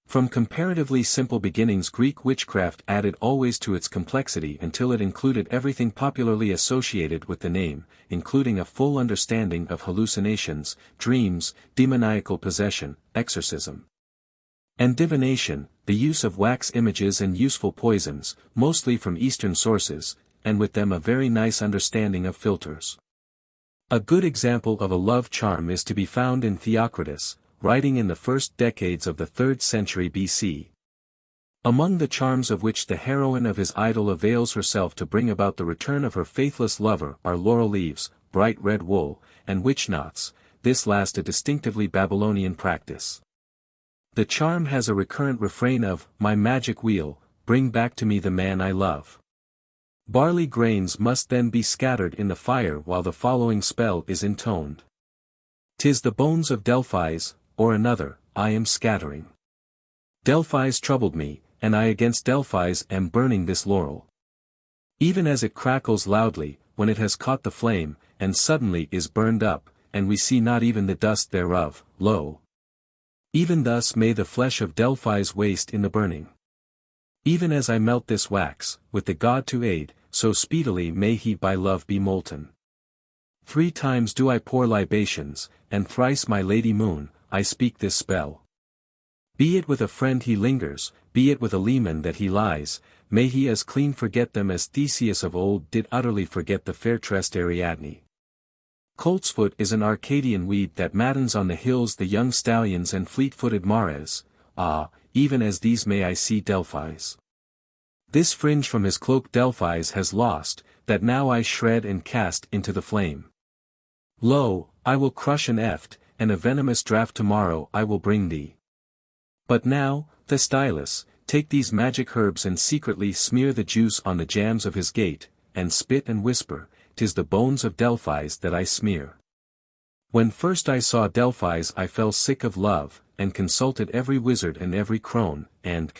From comparatively simple beginnings Greek witchcraft added always to its complexity until it included everything popularly associated with the name, including a full understanding of hallucinations, dreams, demoniacal possession, exorcism, and divination, the use of wax images and useful poisons, mostly from Eastern sources, and with them a very nice understanding of philtres. A good example of a love charm is to be found in Theocritus, writing in the first decades of the 3rd century BC. Among the charms of which the heroine of his idyll avails herself to bring about the return of her faithless lover are laurel leaves, bright red wool, and witch knots, this last a distinctively Babylonian practice. The charm has a recurrent refrain of, "My magic wheel, bring back to me the man I love." Barley grains must then be scattered in the fire while the following spell is intoned. "'Tis the bones of Delphis, or another, I am scattering. Delphis troubled me, and I against Delphis am burning this laurel." Even as it crackles loudly, when it has caught the flame, and suddenly is burned up, and we see not even the dust thereof, lo! Even thus may the flesh of Delphis waste in the burning. Even as I melt this wax, with the god to aid, so speedily may he by love be molten. 3 times do I pour libations, and thrice my lady moon, I speak this spell. Be it with a friend he lingers, be it with a leman that he lies, may he as clean forget them as Theseus of old did utterly forget the fair tressed Ariadne. Coltsfoot is an Arcadian weed that maddens on the hills the young stallions and fleet-footed mares, even as these may I see Delphis. This fringe from his cloak Delphis has lost, that now I shred and cast into the flame. Lo, I will crush an eft, and a venomous draught tomorrow I will bring thee. But now, Thestylus, take these magic herbs and secretly smear the juice on the jambs of his gate, and spit and whisper, 'Tis the bones of Delphis that I smear. When first I saw Delphis I fell sick of love, and consulted every wizard and every crone, and.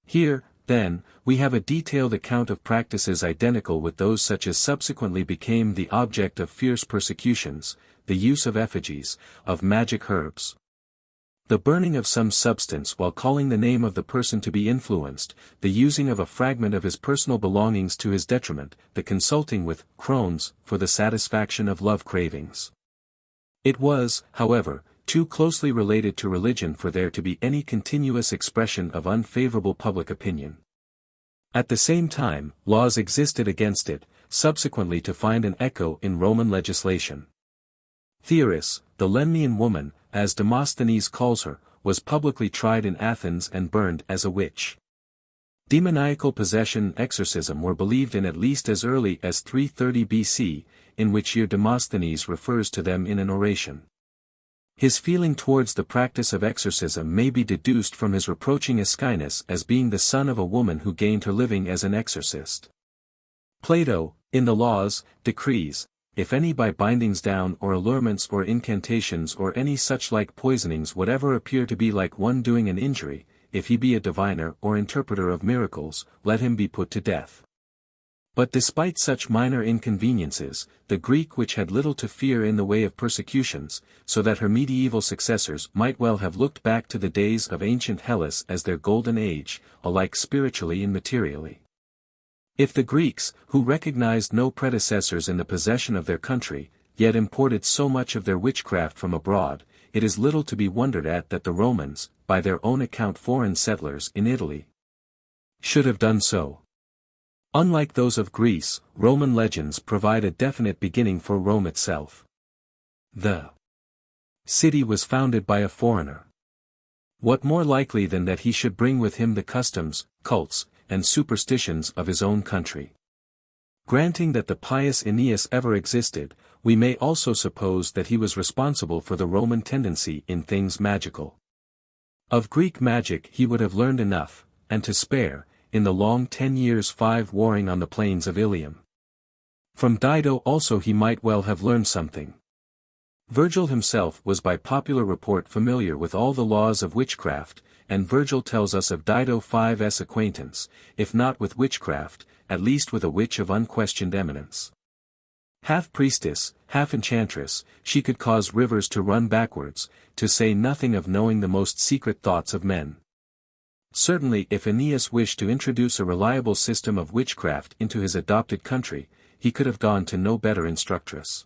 Here, then, we have a detailed account of practices identical with those such as subsequently became the object of fierce persecutions, the use of effigies, of magic herbs, the burning of some substance while calling the name of the person to be influenced, the using of a fragment of his personal belongings to his detriment, the consulting with crones for the satisfaction of love cravings. It was, however, too closely related to religion for there to be any continuous expression of unfavorable public opinion. At the same time, laws existed against it, subsequently to find an echo in Roman legislation. Theoris, the Lemnian woman, as Demosthenes calls her, was publicly tried in Athens and burned as a witch. Demoniacal possession and exorcism were believed in at least as early as 330 BC, in which year Demosthenes refers to them in an oration. His feeling towards the practice of exorcism may be deduced from his reproaching Aeschylus as being the son of a woman who gained her living as an exorcist. Plato, in the Laws, decrees, if any by bindings down or allurements or incantations or any such like poisonings whatever appear to be like one doing an injury, if he be a diviner or interpreter of miracles, let him be put to death. But despite such minor inconveniences, the Greek witch had little to fear in the way of persecutions, so that her medieval successors might well have looked back to the days of ancient Hellas as their golden age, alike spiritually and materially. If the Greeks, who recognized no predecessors in the possession of their country, yet imported so much of their witchcraft from abroad, it is little to be wondered at that the Romans, by their own account foreign settlers in Italy, should have done so. Unlike those of Greece, Roman legends provide a definite beginning for Rome itself. The city was founded by a foreigner. What more likely than that he should bring with him the customs, cults, and superstitions of his own country? Granting that the pious Aeneas ever existed, we may also suppose that he was responsible for the Roman tendency in things magical. Of Greek magic he would have learned enough, and to spare, in the long 10 years 5 warring on the plains of Ilium. From Dido also he might well have learned something. Virgil himself was by popular report familiar with all the laws of witchcraft, and Virgil tells us of Dido 5's acquaintance, if not with witchcraft, at least with a witch of unquestioned eminence. Half priestess, half enchantress, she could cause rivers to run backwards, to say nothing of knowing the most secret thoughts of men. Certainly if Aeneas wished to introduce a reliable system of witchcraft into his adopted country, he could have gone to no better instructress.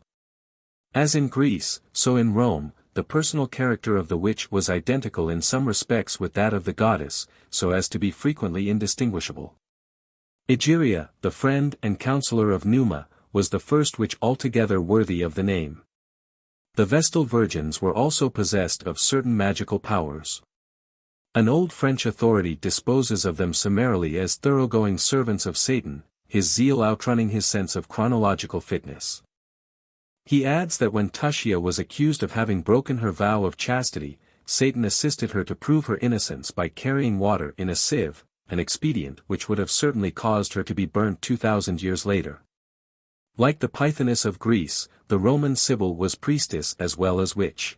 As in Greece, so in Rome, the personal character of the witch was identical in some respects with that of the goddess, so as to be frequently indistinguishable. Egeria, the friend and counselor of Numa, was the first witch altogether worthy of the name. The Vestal virgins were also possessed of certain magical powers. An old French authority disposes of them summarily as thoroughgoing servants of Satan, his zeal outrunning his sense of chronological fitness. He adds that when Tushia was accused of having broken her vow of chastity, Satan assisted her to prove her innocence by carrying water in a sieve, an expedient which would have certainly caused her to be burnt 2,000 years later. Like the Pythoness of Greece, the Roman Sibyl was priestess as well as witch.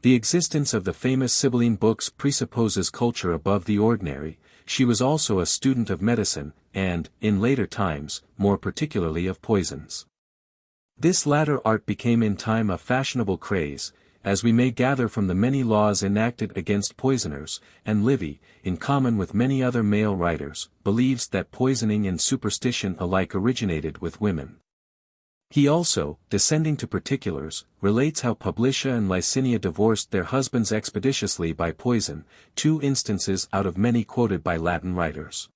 The existence of the famous Sibylline books presupposes culture above the ordinary. She was also a student of medicine, and, in later times, more particularly of poisons. This latter art became in time a fashionable craze, as we may gather from the many laws enacted against poisoners, and Livy, in common with many other male writers, believes that poisoning and superstition alike originated with women. He also, descending to particulars, relates how Publicia and Licinia divorced their husbands expeditiously by poison, 2 instances out of many quoted by Latin writers.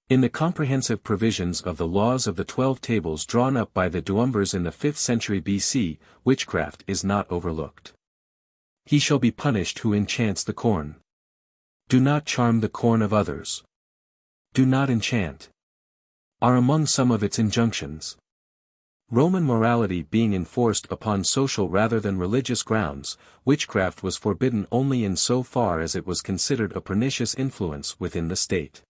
In the comprehensive provisions of the laws of the 12 tables drawn up by the Duumbers in the 5th century BC, witchcraft is not overlooked. He shall be punished who enchants the corn. Do not charm the corn of others. Do not enchant. Are among some of its injunctions. Roman morality being enforced upon social rather than religious grounds, witchcraft was forbidden only in so far as it was considered a pernicious influence within the state.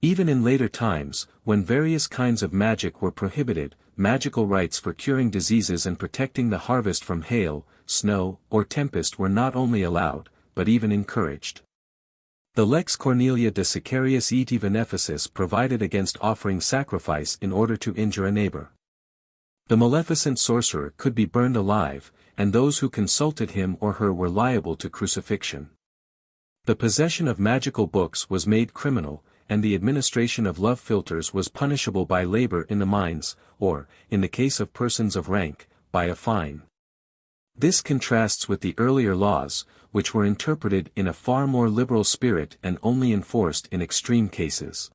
Even in later times, when various kinds of magic were prohibited, magical rites for curing diseases and protecting the harvest from hail, snow, or tempest were not only allowed, but even encouraged. The Lex Cornelia de Sicarius et Beneficis provided against offering sacrifice in order to injure a neighbor. The maleficent sorcerer could be burned alive, and those who consulted him or her were liable to crucifixion. The possession of magical books was made criminal, and the administration of love philtres was punishable by labor in the mines, or, in the case of persons of rank, by a fine. This contrasts with the earlier laws, which were interpreted in a far more liberal spirit and only enforced in extreme cases.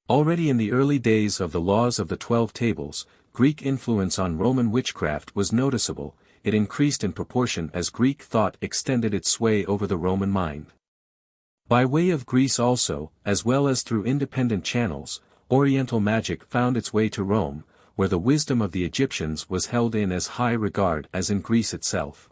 Already in the early days of the laws of the 12 tables, Greek influence on Roman witchcraft was noticeable. It increased in proportion as Greek thought extended its sway over the Roman mind. By way of Greece also, as well as through independent channels, Oriental magic found its way to Rome, where the wisdom of the Egyptians was held in as high regard as in Greece itself.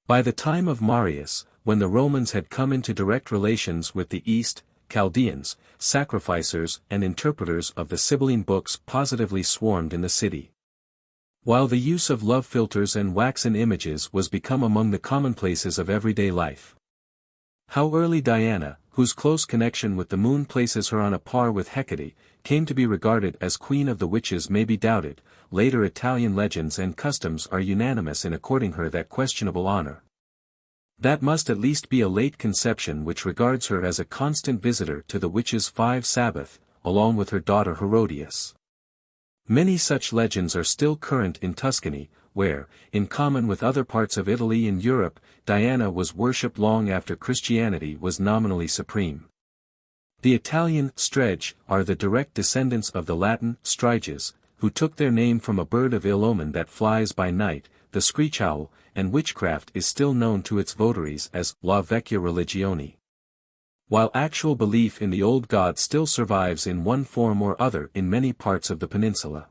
By the time of Marius, when the Romans had come into direct relations with the East, Chaldeans, sacrificers and interpreters of the Sibylline books positively swarmed in the city. While the use of love philtres and waxen images was become among the commonplaces of everyday life. How early Diana, whose close connection with the moon places her on a par with Hecate, came to be regarded as queen of the witches may be doubted. Later Italian legends and customs are unanimous in according her that questionable honor. That must at least be a late conception which regards her as a constant visitor to the witches' 5 Sabbath, along with her daughter Herodias. Many such legends are still current in Tuscany, where, in common with other parts of Italy and Europe, Diana was worshipped long after Christianity was nominally supreme. The Italian strege are the direct descendants of the Latin striges, who took their name from a bird of ill omen that flies by night, the screech owl, and witchcraft is still known to its votaries as la vecchia religione. While actual belief in the old god still survives in one form or other in many parts of the peninsula.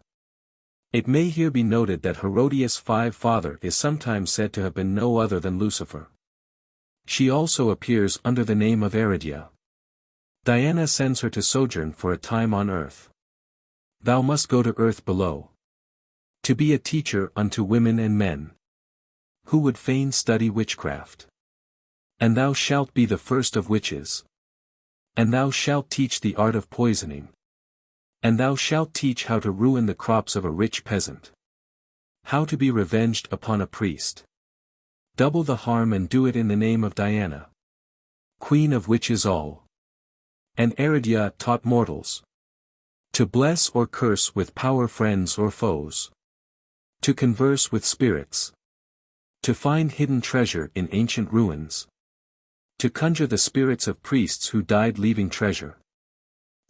It may here be noted that Herodias' father is sometimes said to have been no other than Lucifer. She also appears under the name of Eridia. Diana sends her to sojourn for a time on earth. Thou must go to earth below, to be a teacher unto women and men, who would fain study witchcraft. And thou shalt be the first of witches. And thou shalt teach the art of poisoning. And thou shalt teach how to ruin the crops of a rich peasant. How to be revenged upon a priest. Double the harm and do it in the name of Diana, queen of witches all. And Eridia taught mortals to bless or curse with power friends or foes, to converse with spirits, to find hidden treasure in ancient ruins, to conjure the spirits of priests who died leaving treasure,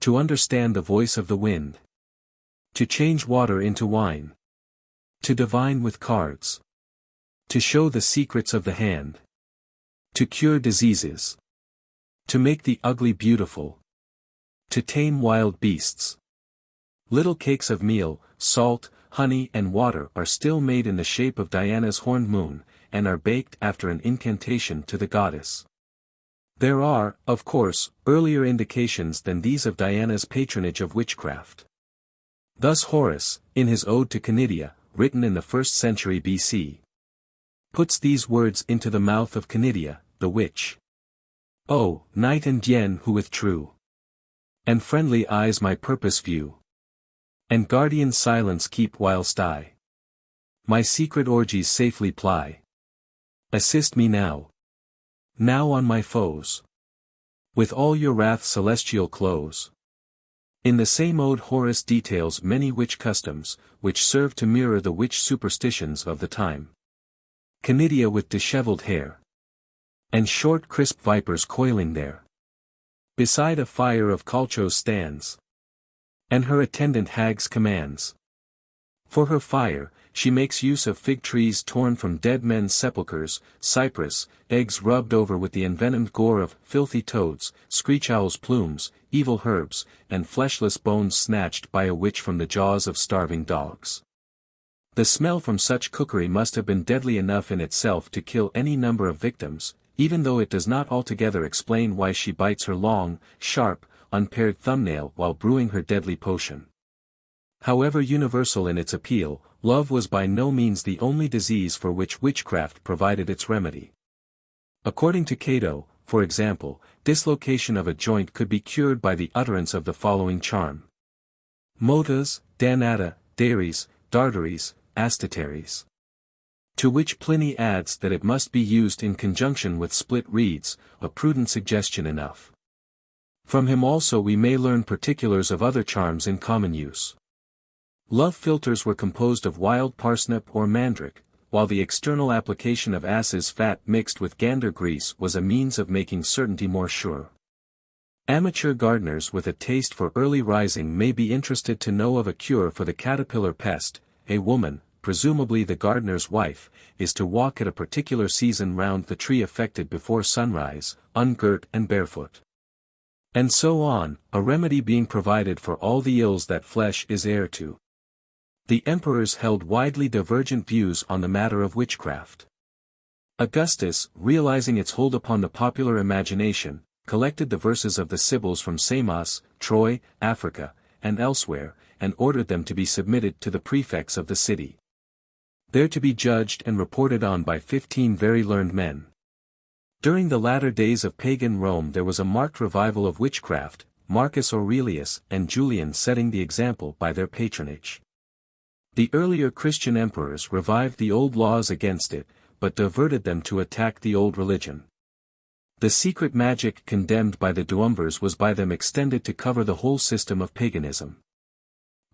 to understand the voice of the wind, to change water into wine, to divine with cards, to show the secrets of the hand, to cure diseases, to make the ugly beautiful, to tame wild beasts. Little cakes of meal, salt, honey and water are still made in the shape of Diana's horned moon, and are baked after an incantation to the goddess. There are, of course, earlier indications than these of Diana's patronage of witchcraft. Thus Horace, in his Ode to Canidia, written in the 1st century BC, puts these words into the mouth of Canidia, the witch. O, night and yen who with true and friendly eyes my purpose view, and guardian silence keep whilst I my secret orgies safely ply. Assist me now on my foes, with all your wrath celestial close. In the same ode Horace details many witch customs, which serve to mirror the witch superstitions of the time. Canidia with dishevelled hair, and short crisp vipers coiling there, beside a fire of calchos stands, and her attendant hags commands. For her fire, she makes use of fig trees torn from dead men's sepulchres, cypress, eggs rubbed over with the envenomed gore of filthy toads, screech owls' plumes, evil herbs, and fleshless bones snatched by a witch from the jaws of starving dogs. The smell from such cookery must have been deadly enough in itself to kill any number of victims, even though it does not altogether explain why she bites her long, sharp, unpared thumbnail while brewing her deadly potion. However universal in its appeal, love was by no means the only disease for which witchcraft provided its remedy. According to Cato, for example, dislocation of a joint could be cured by the utterance of the following charm: Motas, danata, dares, dardares, astatares. To which Pliny adds that it must be used in conjunction with split reeds, a prudent suggestion enough. From him also we may learn particulars of other charms in common use. Love philtres were composed of wild parsnip or mandrake, while the external application of ass's fat mixed with gander grease was a means of making certainty more sure. Amateur gardeners with a taste for early rising may be interested to know of a cure for the caterpillar pest. A woman, presumably the gardener's wife, is to walk at a particular season round the tree affected before sunrise, ungirt and barefoot. And so on, a remedy being provided for all the ills that flesh is heir to. The emperors held widely divergent views on the matter of witchcraft. Augustus, realizing its hold upon the popular imagination, collected the verses of the Sibyls from Samos, Troy, Africa, and elsewhere, and ordered them to be submitted to the prefects of the city, there to be judged and reported on by 15 very learned men. During the latter days of pagan Rome there was a marked revival of witchcraft, Marcus Aurelius and Julian setting the example by their patronage. The earlier Christian emperors revived the old laws against it, but diverted them to attack the old religion. The secret magic condemned by the Duumvirs was by them extended to cover the whole system of paganism.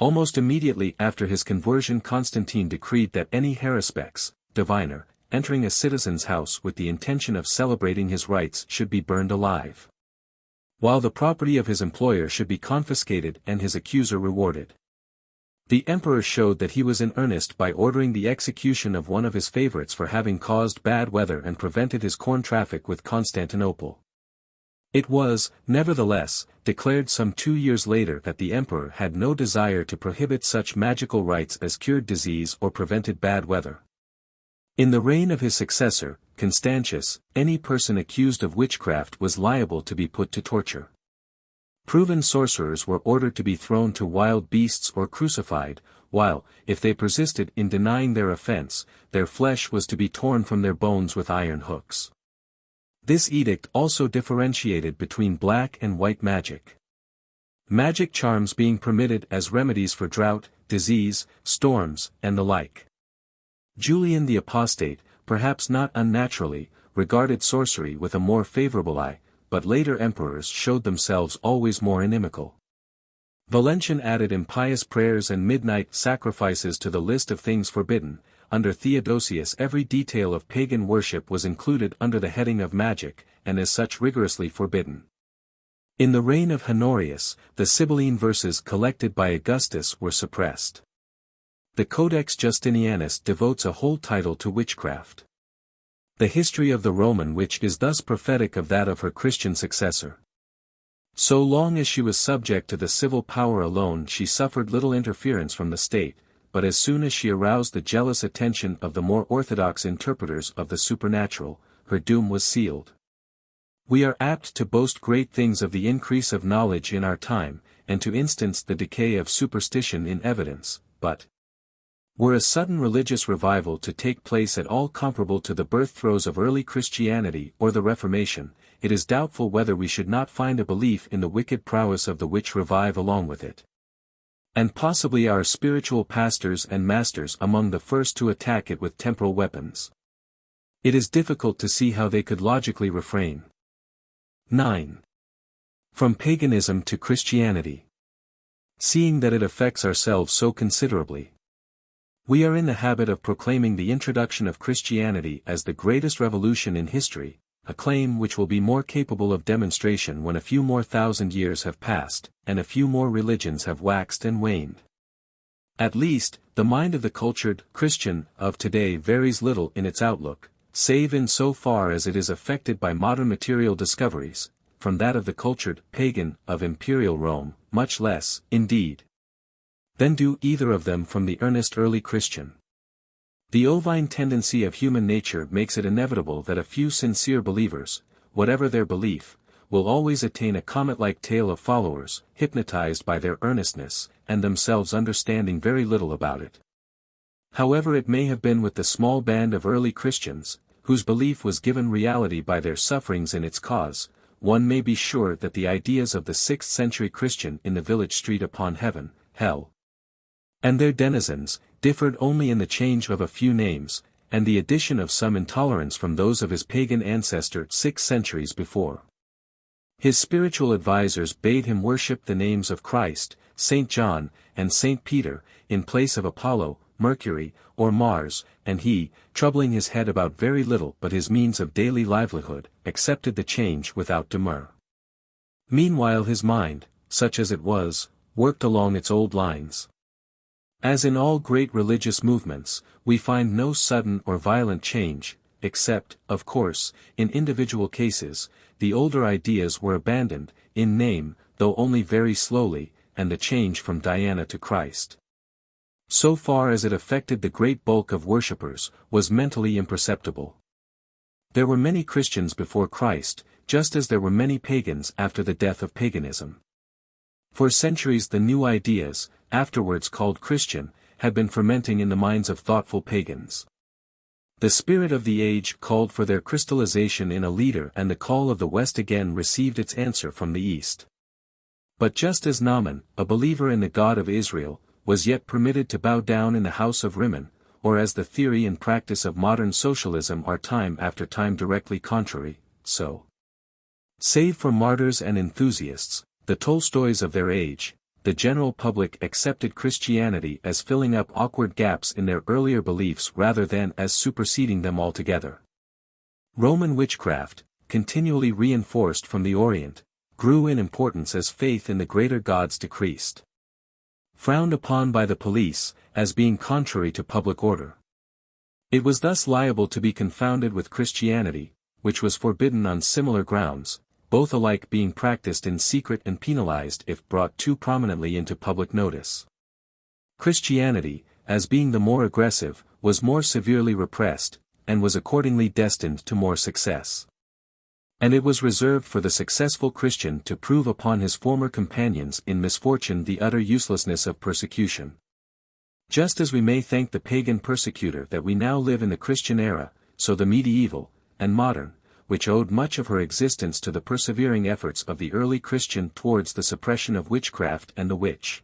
Almost immediately after his conversion Constantine decreed that any haruspex, diviner, entering a citizen's house with the intention of celebrating his rites should be burned alive, while the property of his employer should be confiscated and his accuser rewarded. The emperor showed that he was in earnest by ordering the execution of one of his favorites for having caused bad weather and prevented his corn traffic with Constantinople. It was, nevertheless, declared some 2 years later that the emperor had no desire to prohibit such magical rites as cured disease or prevented bad weather. In the reign of his successor, Constantius, any person accused of witchcraft was liable to be put to torture. Proven sorcerers were ordered to be thrown to wild beasts or crucified, while, if they persisted in denying their offense, their flesh was to be torn from their bones with iron hooks. This edict also differentiated between black and white magic. Magic charms being permitted as remedies for drought, disease, storms, and the like. Julian the Apostate, perhaps not unnaturally, regarded sorcery with a more favorable eye, but later emperors showed themselves always more inimical. Valentian added impious prayers and midnight sacrifices to the list of things forbidden. Under Theodosius every detail of pagan worship was included under the heading of magic, and as such rigorously forbidden. In the reign of Honorius, the Sibylline verses collected by Augustus were suppressed. The Codex Justinianus devotes a whole title to witchcraft. The history of the Roman witch is thus prophetic of that of her Christian successor. So long as she was subject to the civil power alone she suffered little interference from the state, but as soon as she aroused the jealous attention of the more orthodox interpreters of the supernatural, her doom was sealed. We are apt to boast great things of the increase of knowledge in our time, and to instance the decay of superstition in evidence, but were a sudden religious revival to take place at all comparable to the birth throes of early Christianity or the Reformation, it is doubtful whether we should not find a belief in the wicked prowess of the witch revive along with it. And possibly our spiritual pastors and masters among the first to attack it with temporal weapons. It is difficult to see how they could logically refrain. 9. From paganism to Christianity. Seeing that it affects ourselves so considerably, we are in the habit of proclaiming the introduction of Christianity as the greatest revolution in history, a claim which will be more capable of demonstration when a few more thousand years have passed, and a few more religions have waxed and waned. At least, the mind of the cultured Christian of today varies little in its outlook, save in so far as it is affected by modern material discoveries, from that of the cultured pagan of imperial Rome, much less, indeed, than do either of them from the earnest early Christian. The ovine tendency of human nature makes it inevitable that a few sincere believers, whatever their belief, will always attain a comet-like tail of followers, hypnotized by their earnestness, and themselves understanding very little about it. However it may have been with the small band of early Christians, whose belief was given reality by their sufferings in its cause, one may be sure that the ideas of the 6th century Christian in the village street upon heaven, hell, and their denizens, differed only in the change of a few names, and the addition of some intolerance from those of his pagan ancestor 6 centuries before. His spiritual advisers bade him worship the names of Christ, Saint John, and Saint Peter, in place of Apollo, Mercury, or Mars, and he, troubling his head about very little but his means of daily livelihood, accepted the change without demur. Meanwhile his mind, such as it was, worked along its old lines. As in all great religious movements, we find no sudden or violent change, except, of course, in individual cases. The older ideas were abandoned, in name, though only very slowly, and the change from Diana to Christ, so far as it affected the great bulk of worshippers, was mentally imperceptible. There were many Christians before Christ, just as there were many pagans after the death of paganism. For centuries the new ideas, afterwards called Christian, had been fermenting in the minds of thoughtful pagans. The spirit of the age called for their crystallization in a leader, and the call of the West again received its answer from the East. But just as Naaman, a believer in the God of Israel, was yet permitted to bow down in the house of Rimmon, or as the theory and practice of modern socialism are time after time directly contrary, so, save for martyrs and enthusiasts, the Tolstoys of their age, the general public accepted Christianity as filling up awkward gaps in their earlier beliefs rather than as superseding them altogether. Roman witchcraft, continually reinforced from the Orient, grew in importance as faith in the greater gods decreased. Frowned upon by the police, as being contrary to public order. It was thus liable to be confounded with Christianity, which was forbidden on similar grounds, both alike being practiced in secret and penalized if brought too prominently into public notice. Christianity, as being the more aggressive, was more severely repressed, and was accordingly destined to more success. And it was reserved for the successful Christian to prove upon his former companions in misfortune the utter uselessness of persecution. Just as we may thank the pagan persecutor that we now live in the Christian era, so the medieval, and modern, which owed much of her existence to the persevering efforts of the early Christian towards the suppression of witchcraft and the witch.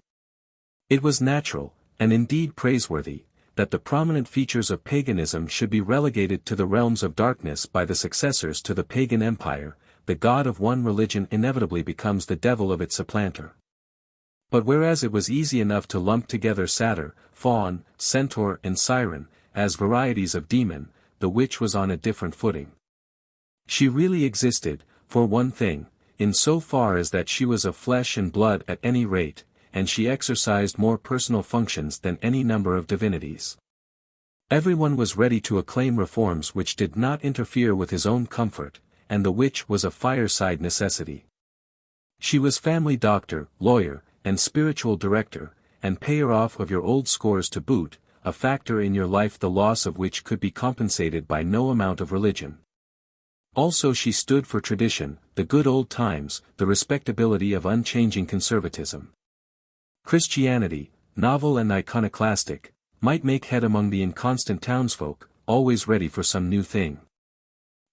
It was natural, and indeed praiseworthy, that the prominent features of paganism should be relegated to the realms of darkness by the successors to the pagan empire. The god of one religion inevitably becomes the devil of its supplanter. But whereas it was easy enough to lump together satyr, faun, centaur and siren, as varieties of demon, the witch was on a different footing. She really existed, for one thing, in so far as that she was of flesh and blood at any rate, and she exercised more personal functions than any number of divinities. Everyone was ready to acclaim reforms which did not interfere with his own comfort, and the witch was a fireside necessity. She was family doctor, lawyer, and spiritual director, and payer off of your old scores to boot, a factor in your life the loss of which could be compensated by no amount of religion. Also she stood for tradition, the good old times, the respectability of unchanging conservatism. Christianity, novel and iconoclastic, might make head among the inconstant townsfolk, always ready for some new thing.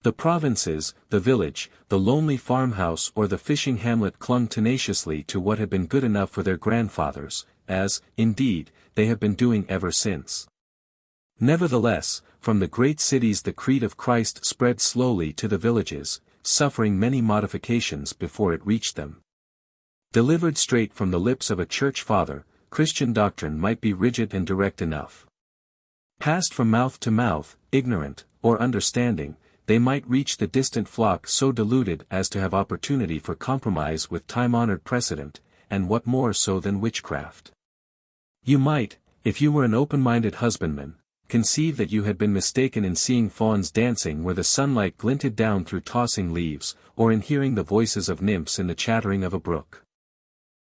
The provinces, the village, the lonely farmhouse or the fishing hamlet clung tenaciously to what had been good enough for their grandfathers, as, indeed, they have been doing ever since. Nevertheless, from the great cities the creed of Christ spread slowly to the villages, suffering many modifications before it reached them. Delivered straight from the lips of a church father, Christian doctrine might be rigid and direct enough. Passed from mouth to mouth, ignorant, or understanding, they might reach the distant flock so deluded as to have opportunity for compromise with time-honored precedent, and what more so than witchcraft. You might, if you were an open-minded husbandman, conceive that you had been mistaken in seeing fauns dancing where the sunlight glinted down through tossing leaves, or in hearing the voices of nymphs in the chattering of a brook.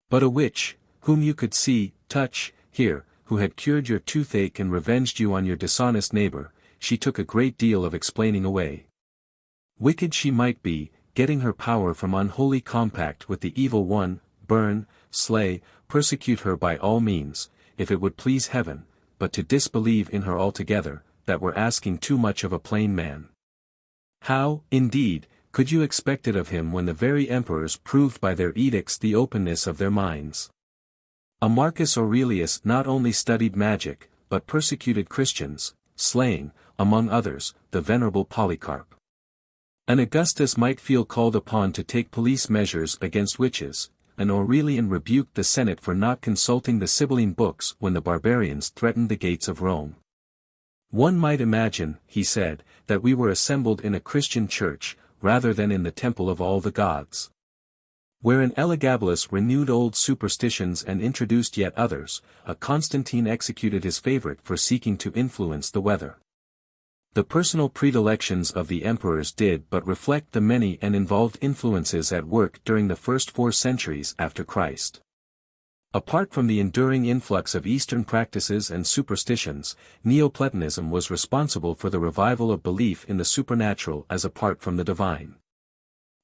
But a witch, whom you could see, touch, hear, who had cured your toothache and revenged you on your dishonest neighbor, she took a great deal of explaining away. Wicked she might be, getting her power from unholy compact with the evil one, burn, slay, persecute her by all means, if it would please heaven, but to disbelieve in her altogether, that were asking too much of a plain man. How, indeed, could you expect it of him when the very emperors proved by their edicts the openness of their minds? A Marcus Aurelius not only studied magic, but persecuted Christians, slaying, among others, the venerable Polycarp. An Augustus might feel called upon to take police measures against witches. An Aurelian rebuked the Senate for not consulting the Sibylline books when the barbarians threatened the gates of Rome. One might imagine, he said, that we were assembled in a Christian church, rather than in the temple of all the gods. Wherein Elagabalus renewed old superstitions and introduced yet others, a Constantine executed his favorite for seeking to influence the weather. The personal predilections of the emperors did but reflect the many and involved influences at work during the first 4 centuries after Christ. Apart from the enduring influx of Eastern practices and superstitions, Neoplatonism was responsible for the revival of belief in the supernatural as apart from the divine.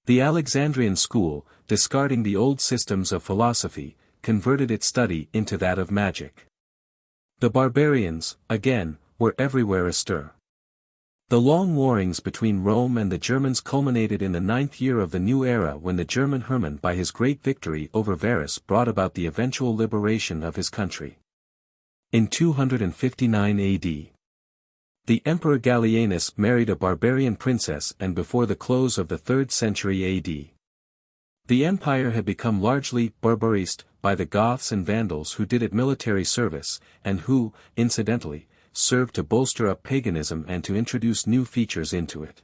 The Alexandrian school, discarding the old systems of philosophy, converted its study into that of magic. The barbarians, again, were everywhere astir. The long warrings between Rome and the Germans culminated in the 9th year of the new era when the German Hermann by his great victory over Varus brought about the eventual liberation of his country. In 259 AD, the Emperor Gallienus married a barbarian princess, and before the close of the 3rd century AD, the empire had become largely barbariced by the Goths and Vandals who did it military service, and who, incidentally, served to bolster up paganism and to introduce new features into it.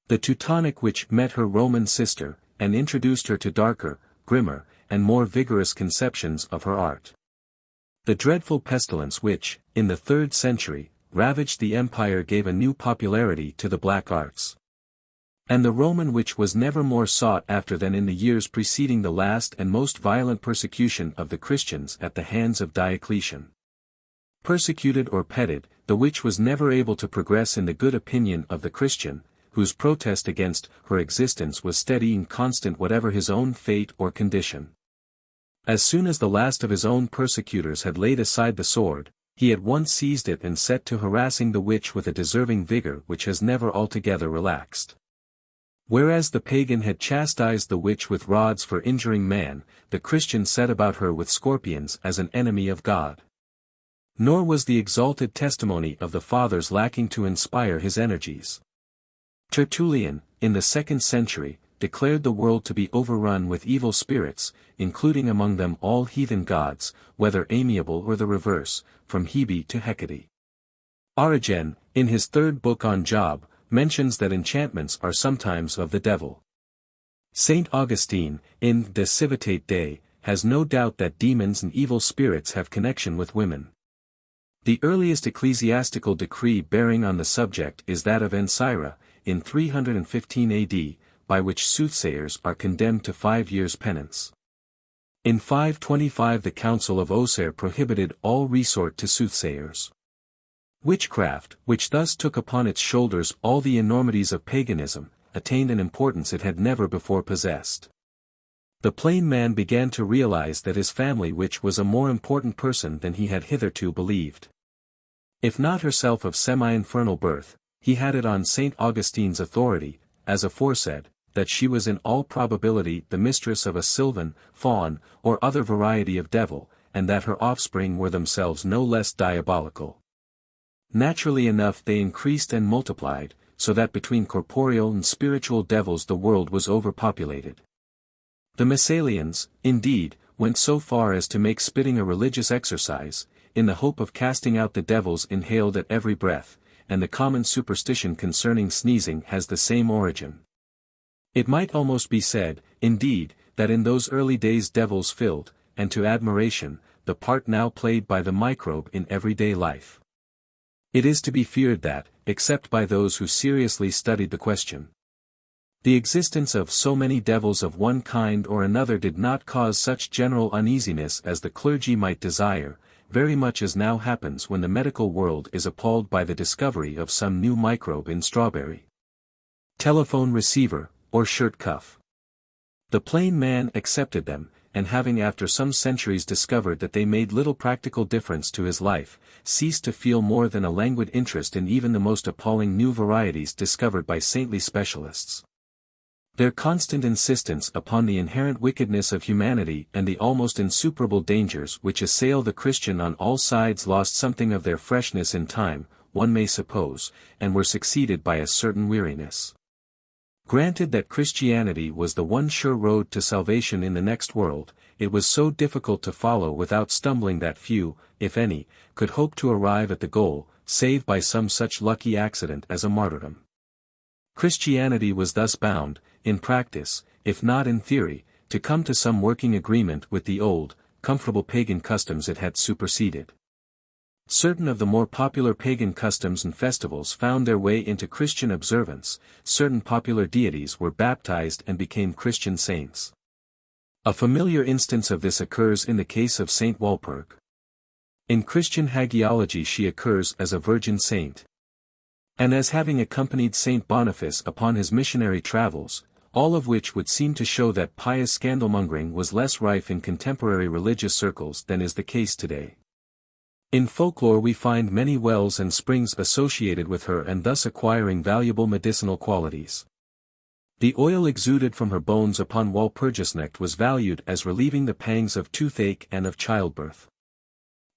The Teutonic witch met her Roman sister, and introduced her to darker, grimmer, and more vigorous conceptions of her art. The dreadful pestilence which, in the 3rd century, ravaged the empire gave a new popularity to the black arts. And the Roman witch was never more sought after than in the years preceding the last and most violent persecution of the Christians at the hands of Diocletian. Persecuted or petted, the witch was never able to progress in the good opinion of the Christian, whose protest against her existence was steady and constant whatever his own fate or condition. As soon as the last of his own persecutors had laid aside the sword, he at once seized it and set to harassing the witch with a deserving vigor which has never altogether relaxed. Whereas the pagan had chastised the witch with rods for injuring man, the Christian set about her with scorpions as an enemy of God. Nor was the exalted testimony of the Fathers lacking to inspire his energies. Tertullian, in the 2nd century, declared the world to be overrun with evil spirits, including among them all heathen gods, whether amiable or the reverse, from Hebe to Hecate. Origen, in his 3rd book on Job, mentions that enchantments are sometimes of the devil. Saint Augustine, in De Civitate Dei, has no doubt that demons and evil spirits have connection with women. The earliest ecclesiastical decree bearing on the subject is that of Ancyra, in 315 AD, by which soothsayers are condemned to 5 years' penance. In 525 the Council of Auxerre prohibited all resort to soothsayers. Witchcraft, which thus took upon its shoulders all the enormities of paganism, attained an importance it had never before possessed. The plain man began to realize that his family witch was a more important person than he had hitherto believed. If not herself of semi-infernal birth, he had it on St. Augustine's authority, as aforesaid, that she was in all probability the mistress of a sylvan, faun, or other variety of devil, and that her offspring were themselves no less diabolical. Naturally enough they increased and multiplied, so that between corporeal and spiritual devils the world was overpopulated. The Massalians, indeed, went so far as to make spitting a religious exercise, in the hope of casting out the devils inhaled at every breath, and the common superstition concerning sneezing has the same origin. It might almost be said, indeed, that in those early days devils filled, and to admiration, the part now played by the microbe in everyday life. It is to be feared that, except by those who seriously studied the question, the existence of so many devils of one kind or another did not cause such general uneasiness as the clergy might desire, very much as now happens when the medical world is appalled by the discovery of some new microbe in strawberry, telephone receiver, or shirt cuff. The plain man accepted them, and having after some centuries discovered that they made little practical difference to his life, ceased to feel more than a languid interest in even the most appalling new varieties discovered by saintly specialists. Their constant insistence upon the inherent wickedness of humanity and the almost insuperable dangers which assail the Christian on all sides lost something of their freshness in time, one may suppose, and were succeeded by a certain weariness. Granted that Christianity was the one sure road to salvation in the next world, it was so difficult to follow without stumbling that few, if any, could hope to arrive at the goal, save by some such lucky accident as a martyrdom. Christianity was thus bound, in practice, if not in theory, to come to some working agreement with the old, comfortable pagan customs it had superseded. Certain of the more popular pagan customs and festivals found their way into Christian observance, certain popular deities were baptized and became Christian saints. A familiar instance of this occurs in the case of Saint Walpurg. In Christian hagiology she occurs as a virgin saint, and as having accompanied Saint Boniface upon his missionary travels, all of which would seem to show that pious scandalmongering was less rife in contemporary religious circles than is the case today. In folklore we find many wells and springs associated with her and thus acquiring valuable medicinal qualities. The oil exuded from her bones upon Walpurgisnacht was valued as relieving the pangs of toothache and of childbirth.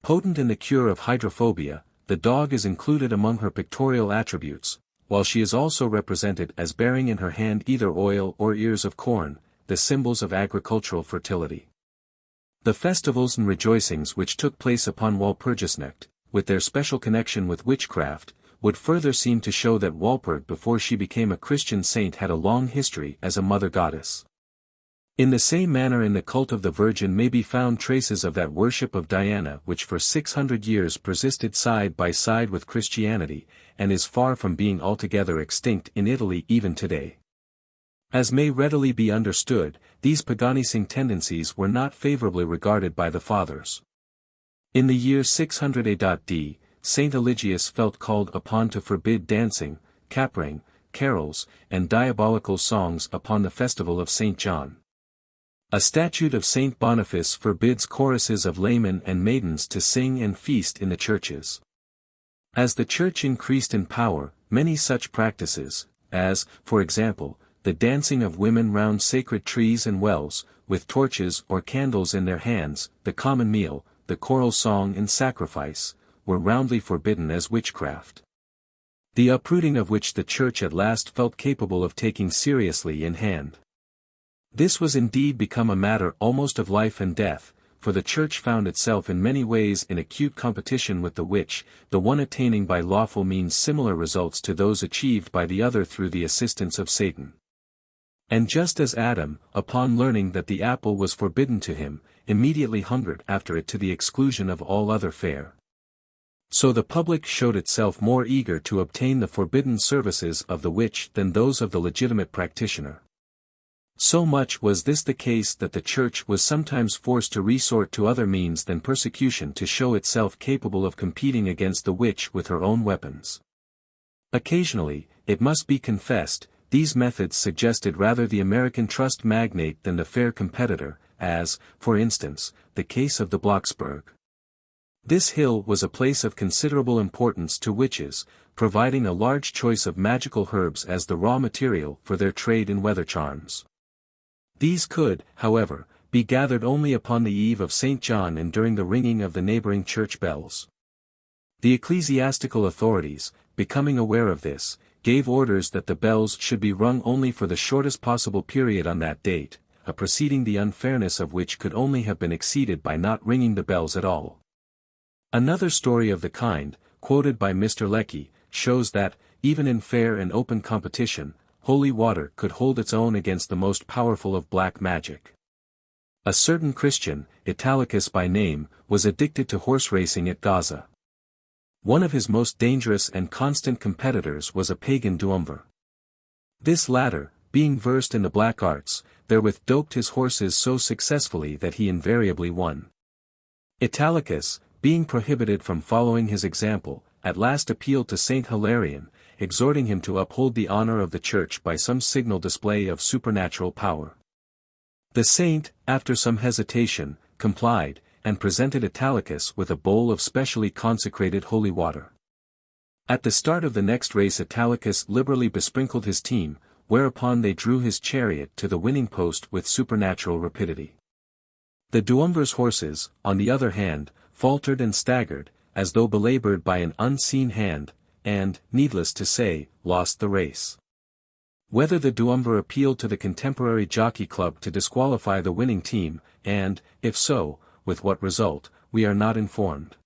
Potent in the cure of hydrophobia, the dog is included among her pictorial attributes, while she is also represented as bearing in her hand either oil or ears of corn, the symbols of agricultural fertility. The festivals and rejoicings which took place upon Walpurgisnacht, with their special connection with witchcraft, would further seem to show that Walpurg before she became a Christian saint had a long history as a mother goddess. In the same manner in the cult of the Virgin may be found traces of that worship of Diana which for 600 years persisted side by side with Christianity, and is far from being altogether extinct in Italy even today. As may readily be understood, these paganising tendencies were not favorably regarded by the Fathers. In the year 600 AD, Saint Eligius felt called upon to forbid dancing, capering, carols, and diabolical songs upon the festival of Saint John. A statute of Saint Boniface forbids choruses of laymen and maidens to sing and feast in the churches. As the church increased in power, many such practices, as, for example, the dancing of women round sacred trees and wells, with torches or candles in their hands, the common meal, the choral song and sacrifice, were roundly forbidden as witchcraft. The uprooting of which the Church at last felt capable of taking seriously in hand. This was indeed become a matter almost of life and death, for the Church found itself in many ways in acute competition with the witch, the one attaining by lawful means similar results to those achieved by the other through the assistance of Satan. And just as Adam, upon learning that the apple was forbidden to him, immediately hungered after it to the exclusion of all other fare, so the public showed itself more eager to obtain the forbidden services of the witch than those of the legitimate practitioner. So much was this the case that the Church was sometimes forced to resort to other means than persecution to show itself capable of competing against the witch with her own weapons. Occasionally, it must be confessed, these methods suggested rather the American trust magnate than the fair competitor, as, for instance, the case of the Blocksberg. This hill was a place of considerable importance to witches, providing a large choice of magical herbs as the raw material for their trade in weather charms. These could, however, be gathered only upon the eve of St. John and during the ringing of the neighboring church bells. The ecclesiastical authorities, becoming aware of this, gave orders that the bells should be rung only for the shortest possible period on that date, a proceeding the unfairness of which could only have been exceeded by not ringing the bells at all. Another story of the kind, quoted by Mr. Lecky, shows that, even in fair and open competition, holy water could hold its own against the most powerful of black magic. A certain Christian, Italicus by name, was addicted to horse racing at Gaza. One of his most dangerous and constant competitors was a pagan duumvir. This latter, being versed in the black arts, therewith doped his horses so successfully that he invariably won. Italicus, being prohibited from following his example, at last appealed to Saint Hilarion, exhorting him to uphold the honor of the Church by some signal display of supernatural power. The saint, after some hesitation, complied, and presented Italicus with a bowl of specially consecrated holy water. At the start of the next race Italicus liberally besprinkled his team, whereupon they drew his chariot to the winning post with supernatural rapidity. The duumvir's horses, on the other hand, faltered and staggered, as though belabored by an unseen hand, and, needless to say, lost the race. Whether the duumvir appealed to the contemporary jockey club to disqualify the winning team, and, if so, with what result, we are not informed.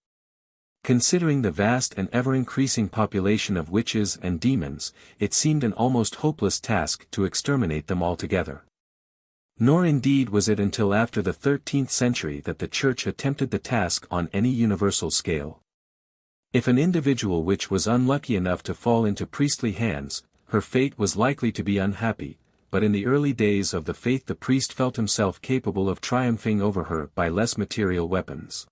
Considering the vast and ever-increasing population of witches and demons, it seemed an almost hopeless task to exterminate them altogether. Nor indeed was it until after the 13th century that the Church attempted the task on any universal scale. If an individual witch was unlucky enough to fall into priestly hands, her fate was likely to be unhappy, but in the early days of the faith the priest felt himself capable of triumphing over her by less material weapons.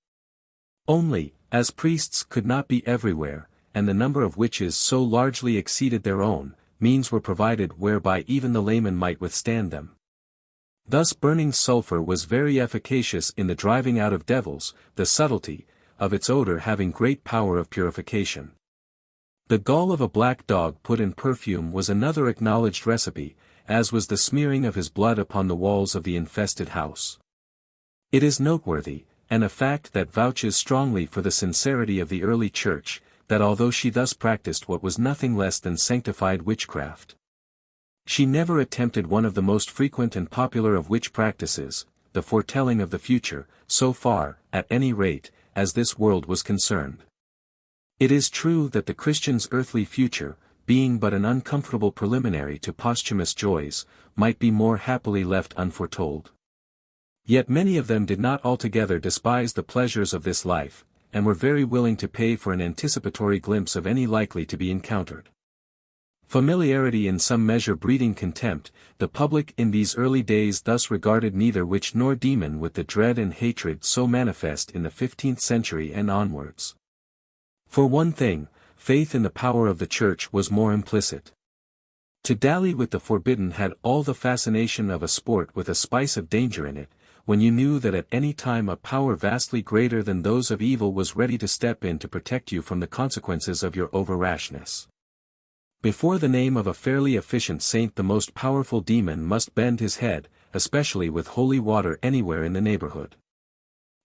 Only, as priests could not be everywhere, and the number of witches so largely exceeded their own, means were provided whereby even the layman might withstand them. Thus burning sulfur was very efficacious in the driving out of devils, the subtlety, of its odor having great power of purification. The gall of a black dog put in perfume was another acknowledged recipe, as was the smearing of his blood upon the walls of the infested house. It is noteworthy, and a fact that vouches strongly for the sincerity of the early church, that although she thus practiced what was nothing less than sanctified witchcraft, she never attempted one of the most frequent and popular of witch practices, the foretelling of the future, so far, at any rate, as this world was concerned. It is true that the Christian's earthly future, being but an uncomfortable preliminary to posthumous joys, might be more happily left unforetold. Yet many of them did not altogether despise the pleasures of this life, and were very willing to pay for an anticipatory glimpse of any likely to be encountered. Familiarity in some measure breeding contempt, the public in these early days thus regarded neither witch nor demon with the dread and hatred so manifest in the 15th century and onwards. For one thing, faith in the power of the Church was more implicit. To dally with the forbidden had all the fascination of a sport with a spice of danger in it, when you knew that at any time a power vastly greater than those of evil was ready to step in to protect you from the consequences of your over-rashness. Before the name of a fairly efficient saint the most powerful demon must bend his head, especially with holy water anywhere in the neighborhood.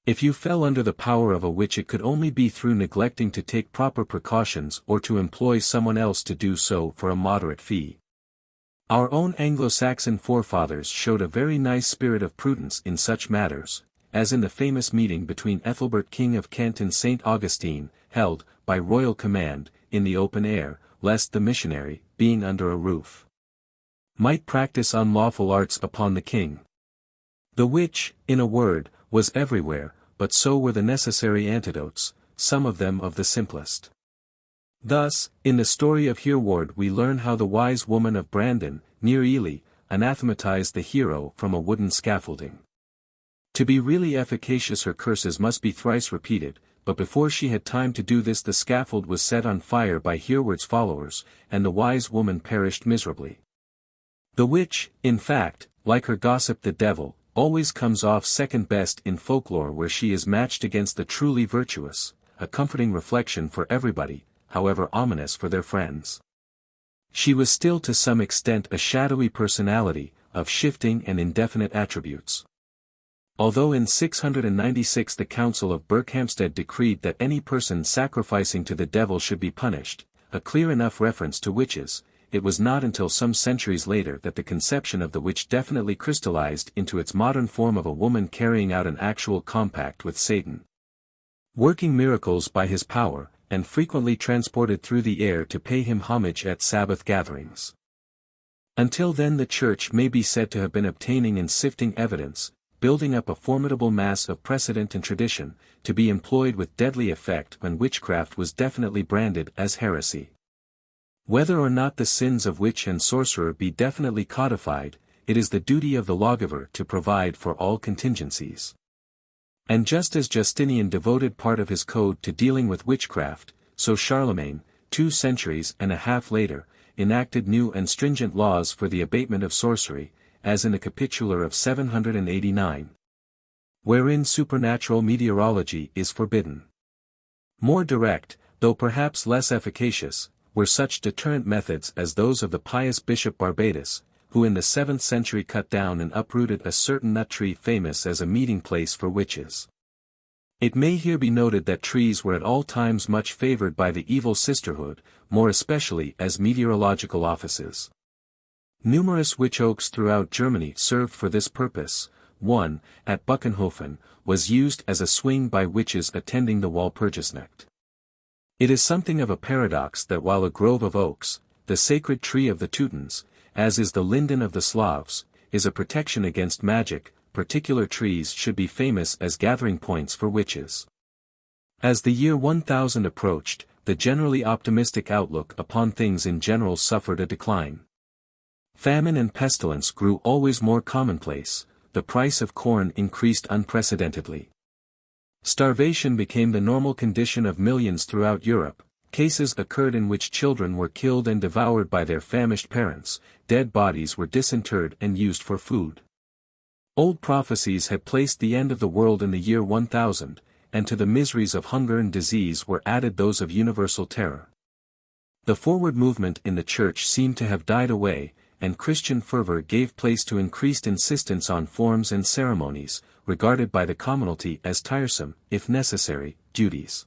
If you fell under the power of a witch it could only be through neglecting to take proper precautions or to employ someone else to do so for a moderate fee. Our own Anglo-Saxon forefathers showed a very nice spirit of prudence in such matters, as in the famous meeting between Ethelbert King of Kent and St. Augustine, held, by royal command, in the open air, lest the missionary, being under a roof, might practice unlawful arts upon the king. The witch, in a word, was everywhere, but so were the necessary antidotes, some of them of the simplest. Thus, in the story of Hereward we learn how the wise woman of Brandon, near Ely, anathematized the hero from a wooden scaffolding. To be really efficacious her curses must be thrice repeated, but before she had time to do this the scaffold was set on fire by Hereward's followers, and the wise woman perished miserably. The witch, in fact, like her gossip the devil, always comes off second best in folklore where she is matched against the truly virtuous, a comforting reflection for everybody, however ominous for their friends. She was still to some extent a shadowy personality, of shifting and indefinite attributes. Although in 696 the Council of Berkhamsted decreed that any person sacrificing to the devil should be punished, a clear enough reference to witches, it was not until some centuries later that the conception of the witch definitely crystallized into its modern form of a woman carrying out an actual compact with Satan, working miracles by his power, and frequently transported through the air to pay him homage at Sabbath gatherings. Until then the Church may be said to have been obtaining and sifting evidence, building up a formidable mass of precedent and tradition, to be employed with deadly effect when witchcraft was definitely branded as heresy. Whether or not the sins of witch and sorcerer be definitely codified, it is the duty of the lawgiver to provide for all contingencies. And just as Justinian devoted part of his code to dealing with witchcraft, so Charlemagne, 2 centuries and a half later, enacted new and stringent laws for the abatement of sorcery, as in the Capitular of 789, wherein supernatural meteorology is forbidden. More direct, though perhaps less efficacious, were such deterrent methods as those of the pious Bishop Barbatus, who in the 7th century cut down and uprooted a certain nut tree famous as a meeting place for witches. It may here be noted that trees were at all times much favored by the evil sisterhood, more especially as meteorological offices. Numerous witch oaks throughout Germany served for this purpose. One, at Buchenhofen, was used as a swing by witches attending the Walpurgisnacht. It is something of a paradox that while a grove of oaks, the sacred tree of the Teutons, as is the linden of the Slavs, is a protection against magic, particular trees should be famous as gathering points for witches. As the year 1000 approached, the generally optimistic outlook upon things in general suffered a decline. Famine and pestilence grew always more commonplace, the price of corn increased unprecedentedly. Starvation became the normal condition of millions throughout Europe, cases occurred in which children were killed and devoured by their famished parents, dead bodies were disinterred and used for food. Old prophecies had placed the end of the world in the year 1000, and to the miseries of hunger and disease were added those of universal terror. The forward movement in the Church seemed to have died away, and Christian fervor gave place to increased insistence on forms and ceremonies, regarded by the commonalty as tiresome, if necessary, duties.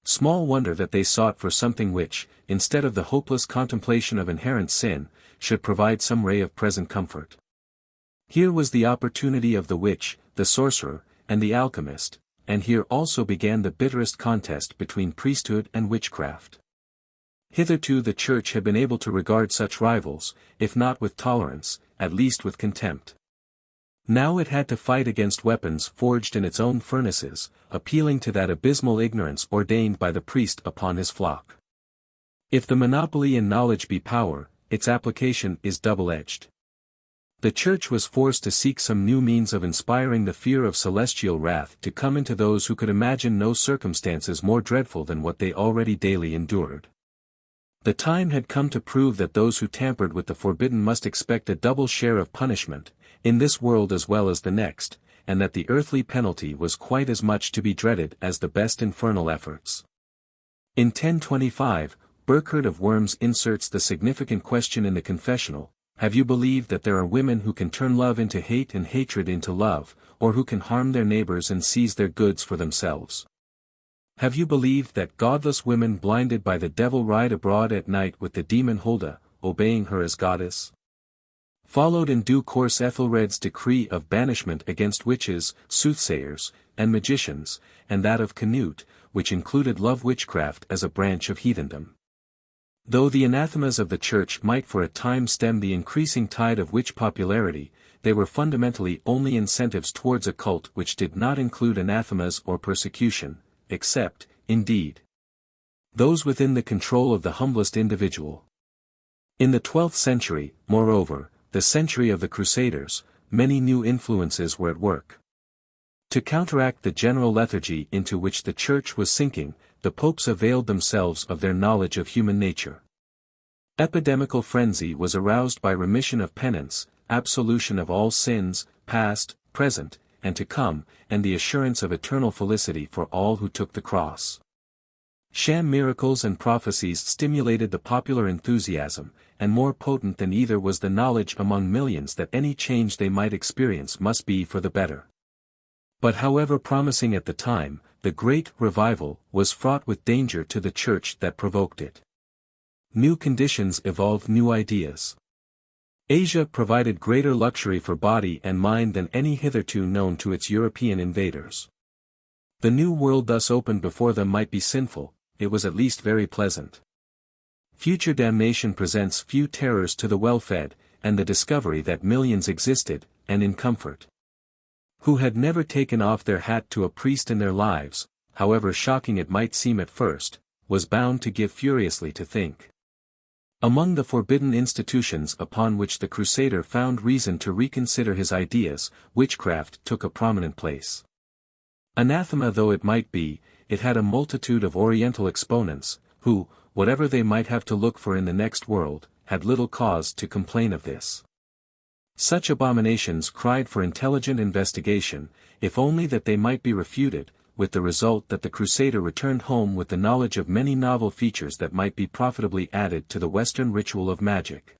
Small wonder that they sought for something which, instead of the hopeless contemplation of inherent sin, should provide some ray of present comfort. Here was the opportunity of the witch, the sorcerer, and the alchemist, and here also began the bitterest contest between priesthood and witchcraft. Hitherto the Church had been able to regard such rivals, if not with tolerance, at least with contempt. Now it had to fight against weapons forged in its own furnaces, appealing to that abysmal ignorance ordained by the priest upon his flock. If the monopoly in knowledge be power, its application is double-edged. The Church was forced to seek some new means of inspiring the fear of celestial wrath to come into those who could imagine no circumstances more dreadful than what they already daily endured. The time had come to prove that those who tampered with the forbidden must expect a double share of punishment, in this world as well as the next, and that the earthly penalty was quite as much to be dreaded as the best infernal efforts. In 1025, Burchard of Worms inserts the significant question in the confessional: have you believed that there are women who can turn love into hate and hatred into love, or who can harm their neighbors and seize their goods for themselves? Have you believed that godless women blinded by the devil ride abroad at night with the demon Hulda, obeying her as goddess? Followed in due course Ethelred's decree of banishment against witches, soothsayers, and magicians, and that of Canute, which included love witchcraft as a branch of heathendom. Though the anathemas of the Church might for a time stem the increasing tide of witch popularity, they were fundamentally only incentives towards a cult which did not include anathemas or persecution, except, indeed, those within the control of the humblest individual. In the 12th century, moreover, the century of the Crusaders, many new influences were at work. To counteract the general lethargy into which the Church was sinking, the popes availed themselves of their knowledge of human nature. Epidemical frenzy was aroused by remission of penance, absolution of all sins, past, present, and to come, and the assurance of eternal felicity for all who took the cross. Sham miracles and prophecies stimulated the popular enthusiasm, and more potent than either was the knowledge among millions that any change they might experience must be for the better. But however promising at the time, the great revival was fraught with danger to the Church that provoked it. New conditions evolved new ideas. Asia provided greater luxury for body and mind than any hitherto known to its European invaders. The new world thus opened before them might be sinful, it was at least very pleasant. Future damnation presents few terrors to the well-fed, and the discovery that millions existed, and in comfort, who had never taken off their hat to a priest in their lives, however shocking it might seem at first, was bound to give furiously to think. Among the forbidden institutions upon which the Crusader found reason to reconsider his ideas, witchcraft took a prominent place. Anathema though it might be, it had a multitude of Oriental exponents, who, whatever they might have to look for in the next world, had little cause to complain of this. Such abominations cried for intelligent investigation, if only that they might be refuted, with the result that the Crusader returned home with the knowledge of many novel features that might be profitably added to the Western ritual of magic.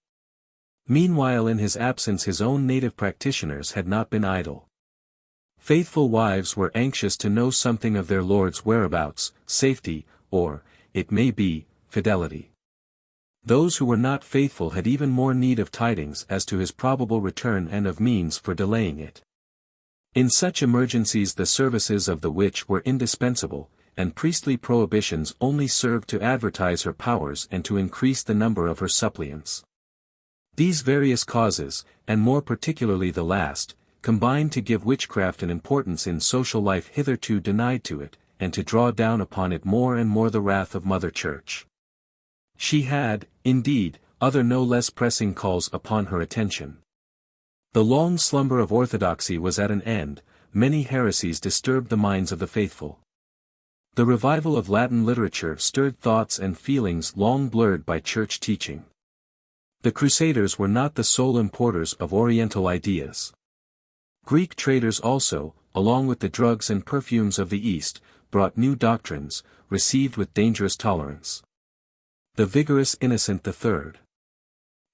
Meanwhile in his absence his own native practitioners had not been idle. Faithful wives were anxious to know something of their lord's whereabouts, safety, or, it may be, fidelity. Those who were not faithful had even more need of tidings as to his probable return and of means for delaying it. In such emergencies the services of the witch were indispensable, and priestly prohibitions only served to advertise her powers and to increase the number of her suppliants. These various causes, and more particularly the last, combined to give witchcraft an importance in social life hitherto denied to it, and to draw down upon it more and more the wrath of Mother Church. She had, indeed, other no less pressing calls upon her attention. The long slumber of orthodoxy was at an end, many heresies disturbed the minds of the faithful. The revival of Latin literature stirred thoughts and feelings long blurred by church teaching. The Crusaders were not the sole importers of Oriental ideas. Greek traders also, along with the drugs and perfumes of the East, brought new doctrines, received with dangerous tolerance. The vigorous Innocent III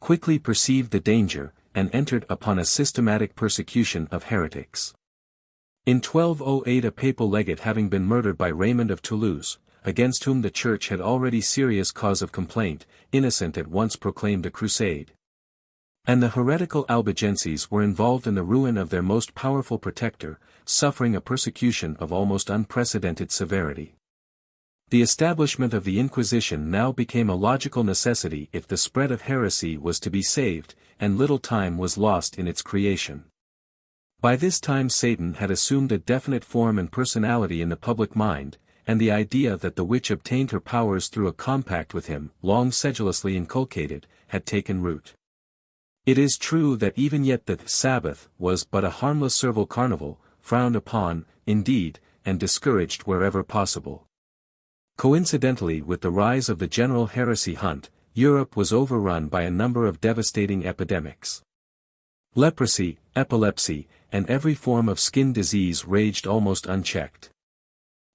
quickly perceived the danger, and entered upon a systematic persecution of heretics. In 1208, a papal legate having been murdered by Raymond of Toulouse, against whom the Church had already serious cause of complaint, Innocent at once proclaimed a crusade. And the heretical Albigenses were involved in the ruin of their most powerful protector, suffering a persecution of almost unprecedented severity. The establishment of the Inquisition now became a logical necessity if the spread of heresy was to be saved, and little time was lost in its creation. By this time Satan had assumed a definite form and personality in the public mind, and the idea that the witch obtained her powers through a compact with him, long sedulously inculcated, had taken root. It is true that even yet the Sabbath was but a harmless servile carnival, frowned upon, indeed, and discouraged wherever possible. Coincidentally with the rise of the general heresy hunt, Europe was overrun by a number of devastating epidemics. Leprosy, epilepsy, and every form of skin disease raged almost unchecked.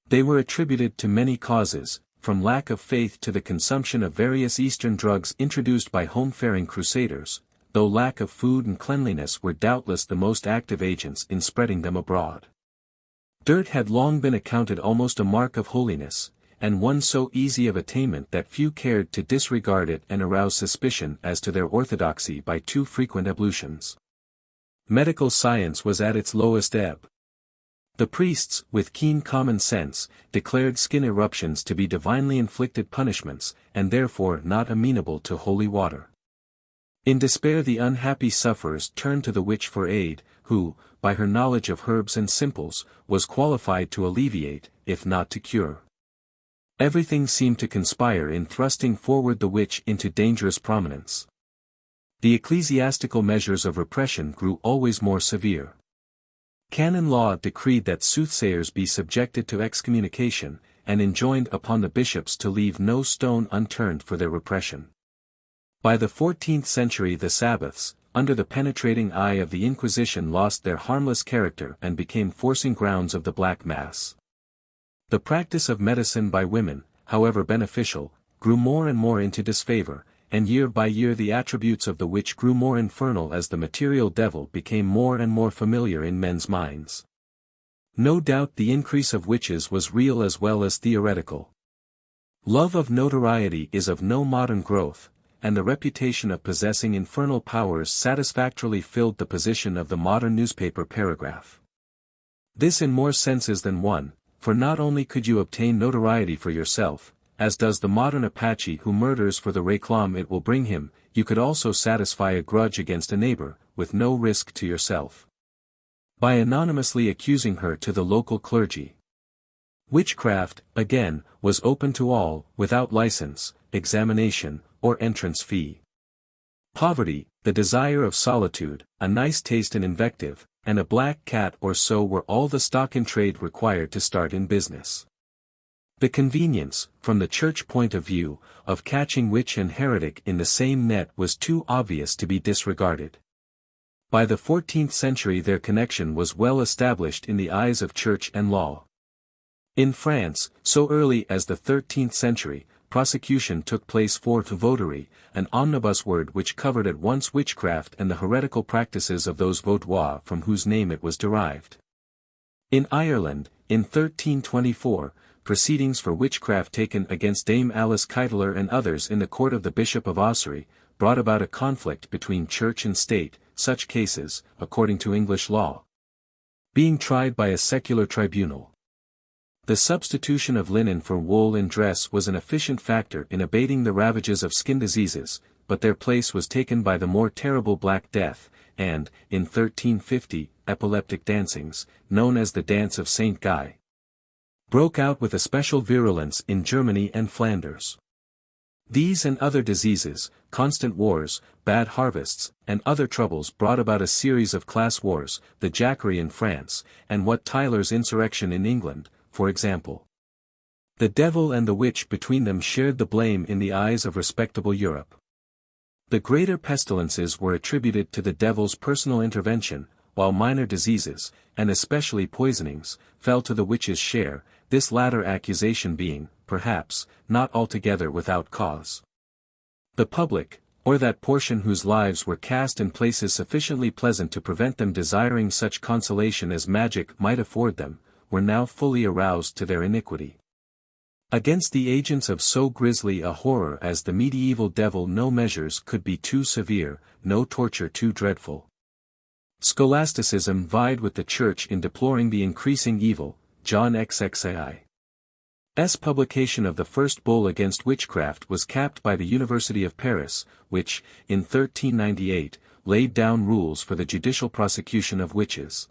They were attributed to many causes, from lack of faith to the consumption of various Eastern drugs introduced by home-faring crusaders, though lack of food and cleanliness were doubtless the most active agents in spreading them abroad. Dirt had long been accounted almost a mark of holiness, and one so easy of attainment that few cared to disregard it and arouse suspicion as to their orthodoxy by too frequent ablutions. Medical science was at its lowest ebb. The priests, with keen common sense, declared skin eruptions to be divinely inflicted punishments, and therefore not amenable to holy water. In despair the unhappy sufferers turned to the witch for aid, who, by her knowledge of herbs and simples, was qualified to alleviate, if not to cure. Everything seemed to conspire in thrusting forward the witch into dangerous prominence. The ecclesiastical measures of repression grew always more severe. Canon law decreed that soothsayers be subjected to excommunication, and enjoined upon the bishops to leave no stone unturned for their repression. By the 14th century the Sabbaths, under the penetrating eye of the Inquisition, lost their harmless character and became forcing grounds of the Black Mass. The practice of medicine by women, however beneficial, grew more and more into disfavor, and year by year the attributes of the witch grew more infernal as the material devil became more and more familiar in men's minds. No doubt the increase of witches was real as well as theoretical. Love of notoriety is of no modern growth, and the reputation of possessing infernal powers satisfactorily filled the position of the modern newspaper paragraph. This in more senses than one, for not only could you obtain notoriety for yourself, as does the modern Apache who murders for the réclame it will bring him, you could also satisfy a grudge against a neighbor, with no risk to yourself. By anonymously accusing her to the local clergy. Witchcraft, again, was open to all, without license, examination, or entrance fee. Poverty, the desire of solitude, a nice taste in invective, and a black cat or so were all the stock in trade required to start in business. The convenience, from the church point of view, of catching witch and heretic in the same net was too obvious to be disregarded. By the 14th century their connection was well established in the eyes of church and law. In France, so early as the 13th century, prosecution took place for vauderie, an omnibus word which covered at once witchcraft and the heretical practices of those vaudois from whose name it was derived. In Ireland, in 1324, proceedings for witchcraft taken against Dame Alice Keiteler and others in the court of the Bishop of Ossory, brought about a conflict between church and state, such cases, according to English law, being tried by a secular tribunal. The substitution of linen for wool in dress was an efficient factor in abating the ravages of skin diseases, but their place was taken by the more terrible Black Death, and, in 1350, epileptic dancings, known as the Dance of St. Guy, broke out with especial virulence in Germany and Flanders. These and other diseases, constant wars, bad harvests, and other troubles brought about a series of class wars, the Jacquerie in France, and Wat Tyler's insurrection in England, for example. The devil and the witch between them shared the blame in the eyes of respectable Europe. The greater pestilences were attributed to the devil's personal intervention, while minor diseases, and especially poisonings, fell to the witch's share, this latter accusation being, perhaps, not altogether without cause. The public, or that portion whose lives were cast in places sufficiently pleasant to prevent them desiring such consolation as magic might afford them, were now fully aroused to their iniquity. Against the agents of so grisly a horror as the medieval devil no measures could be too severe, no torture too dreadful. Scholasticism vied with the Church in deploring the increasing evil. John XXII's publication of the first bull against witchcraft was capped by the University of Paris, which, in 1398, laid down rules for the judicial prosecution of witches.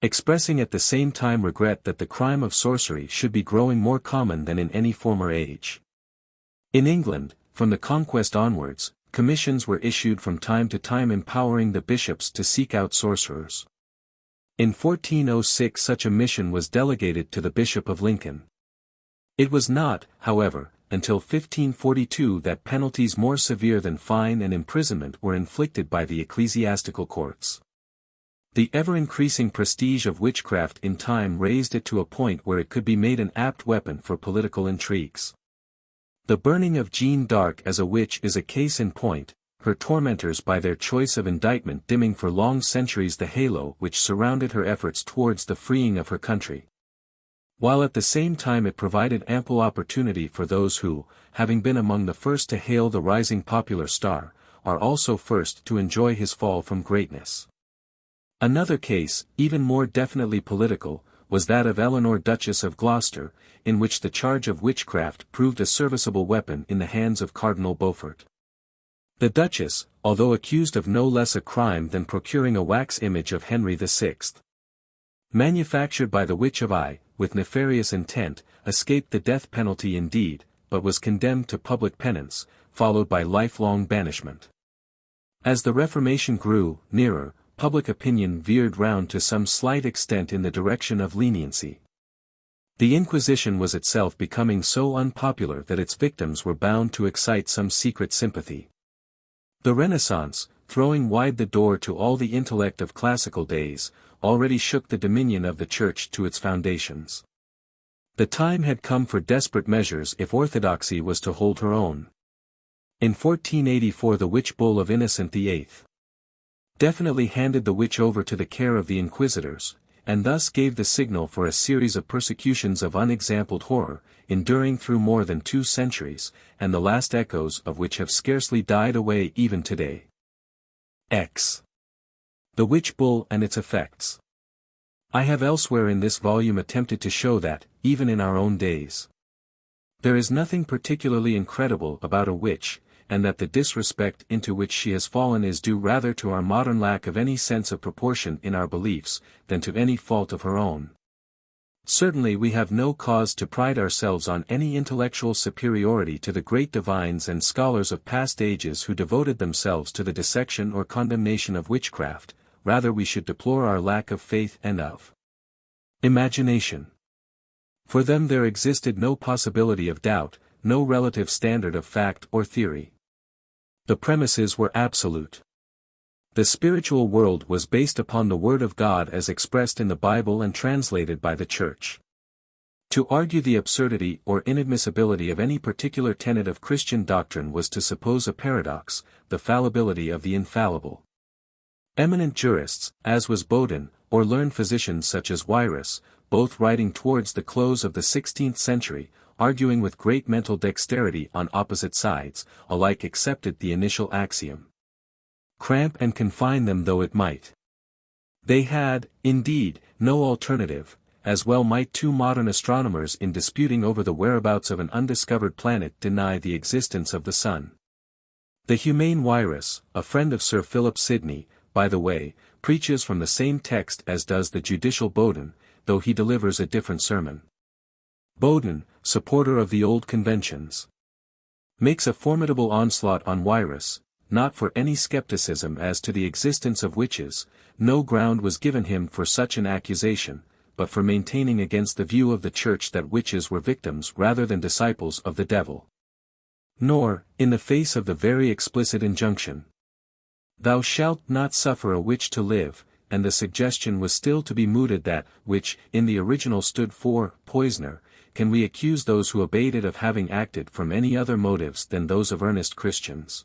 Expressing at the same time regret that the crime of sorcery should be growing more common than in any former age. In England, from the Conquest onwards, commissions were issued from time to time empowering the bishops to seek out sorcerers. In 1406 such a mission was delegated to the Bishop of Lincoln. It was not, however, until 1542 that penalties more severe than fine and imprisonment were inflicted by the ecclesiastical courts. The ever-increasing prestige of witchcraft in time raised it to a point where it could be made an apt weapon for political intrigues. The burning of Jeanne d'Arc as a witch is a case in point, her tormentors by their choice of indictment dimming for long centuries the halo which surrounded her efforts towards the freeing of her country. While at the same time it provided ample opportunity for those who, having been among the first to hail the rising popular star, are also first to enjoy his fall from greatness. Another case, even more definitely political, was that of Eleanor Duchess of Gloucester, in which the charge of witchcraft proved a serviceable weapon in the hands of Cardinal Beaufort. The Duchess, although accused of no less a crime than procuring a wax image of Henry VI, manufactured by the Witch of Eye, with nefarious intent, escaped the death penalty indeed, but was condemned to public penance, followed by lifelong banishment. As the Reformation grew nearer, public opinion veered round to some slight extent in the direction of leniency. The Inquisition was itself becoming so unpopular that its victims were bound to excite some secret sympathy. The Renaissance, throwing wide the door to all the intellect of classical days, already shook the dominion of the Church to its foundations. The time had come for desperate measures if orthodoxy was to hold her own. In 1484 the witch bull of Innocent VIII definitely handed the witch over to the care of the inquisitors, and thus gave the signal for a series of persecutions of unexampled horror, enduring through more than 2 centuries, and the last echoes of which have scarcely died away even today. X. The witch bull and its effects. I have elsewhere in this volume attempted to show that, even in our own days, there is nothing particularly incredible about a witch, and that the disrespect into which she has fallen is due rather to our modern lack of any sense of proportion in our beliefs, than to any fault of her own. Certainly we have no cause to pride ourselves on any intellectual superiority to the great divines and scholars of past ages who devoted themselves to the dissection or condemnation of witchcraft, rather we should deplore our lack of faith and of imagination. For them there existed no possibility of doubt, no relative standard of fact or theory. The premises were absolute. The spiritual world was based upon the Word of God as expressed in the Bible and translated by the Church. To argue the absurdity or inadmissibility of any particular tenet of Christian doctrine was to suppose a paradox, the fallibility of the infallible. Eminent jurists, as was Bodin, or learned physicians such as Wierus, both writing towards the close of the 16th century, arguing with great mental dexterity on opposite sides, alike accepted the initial axiom. Cramp and confine them though it might. They had, indeed, no alternative, as well might 2 modern astronomers in disputing over the whereabouts of an undiscovered planet deny the existence of the sun. The humane Wierus, a friend of Sir Philip Sidney, by the way, preaches from the same text as does the judicial Bodin, though he delivers a different sermon. Bodin, supporter of the old conventions, makes a formidable onslaught on Wierus, not for any skepticism as to the existence of witches, no ground was given him for such an accusation, but for maintaining against the view of the Church that witches were victims rather than disciples of the devil. Nor, in the face of the very explicit injunction, "Thou shalt not suffer a witch to live," and the suggestion was still to be mooted that, which, in the original stood for, poisoner, can we accuse those who obeyed it of having acted from any other motives than those of earnest Christians?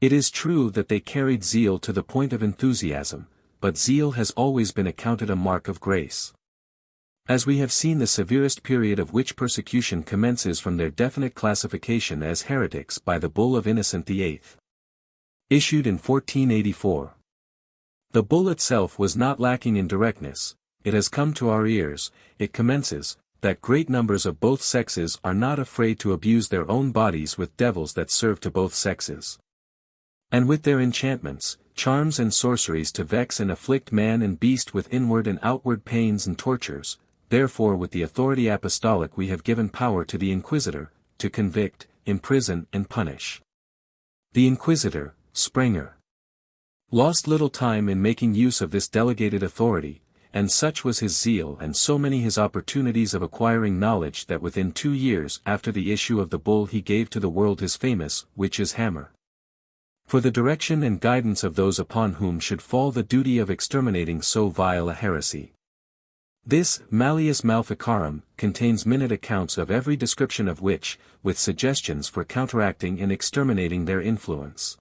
It is true that they carried zeal to the point of enthusiasm, but zeal has always been accounted a mark of grace. As we have seen, the severest period of witch persecution commences from their definite classification as heretics by the Bull of Innocent VIII. Issued in 1484. The bull itself was not lacking in directness. It has come to our ears, it commences, that great numbers of both sexes are not afraid to abuse their own bodies with devils that serve to both sexes. And with their enchantments, charms and sorceries to vex and afflict man and beast with inward and outward pains and tortures, therefore with the authority apostolic we have given power to the inquisitor, to convict, imprison and punish. The inquisitor, Sprenger, lost little time in making use of this delegated authority, and such was his zeal and so many his opportunities of acquiring knowledge that within 2 years after the issue of the bull he gave to the world his famous witch's hammer, for the direction and guidance of those upon whom should fall the duty of exterminating so vile a heresy. This Malleus Maleficarum contains minute accounts of every description of witch, with suggestions for counteracting and exterminating their influence.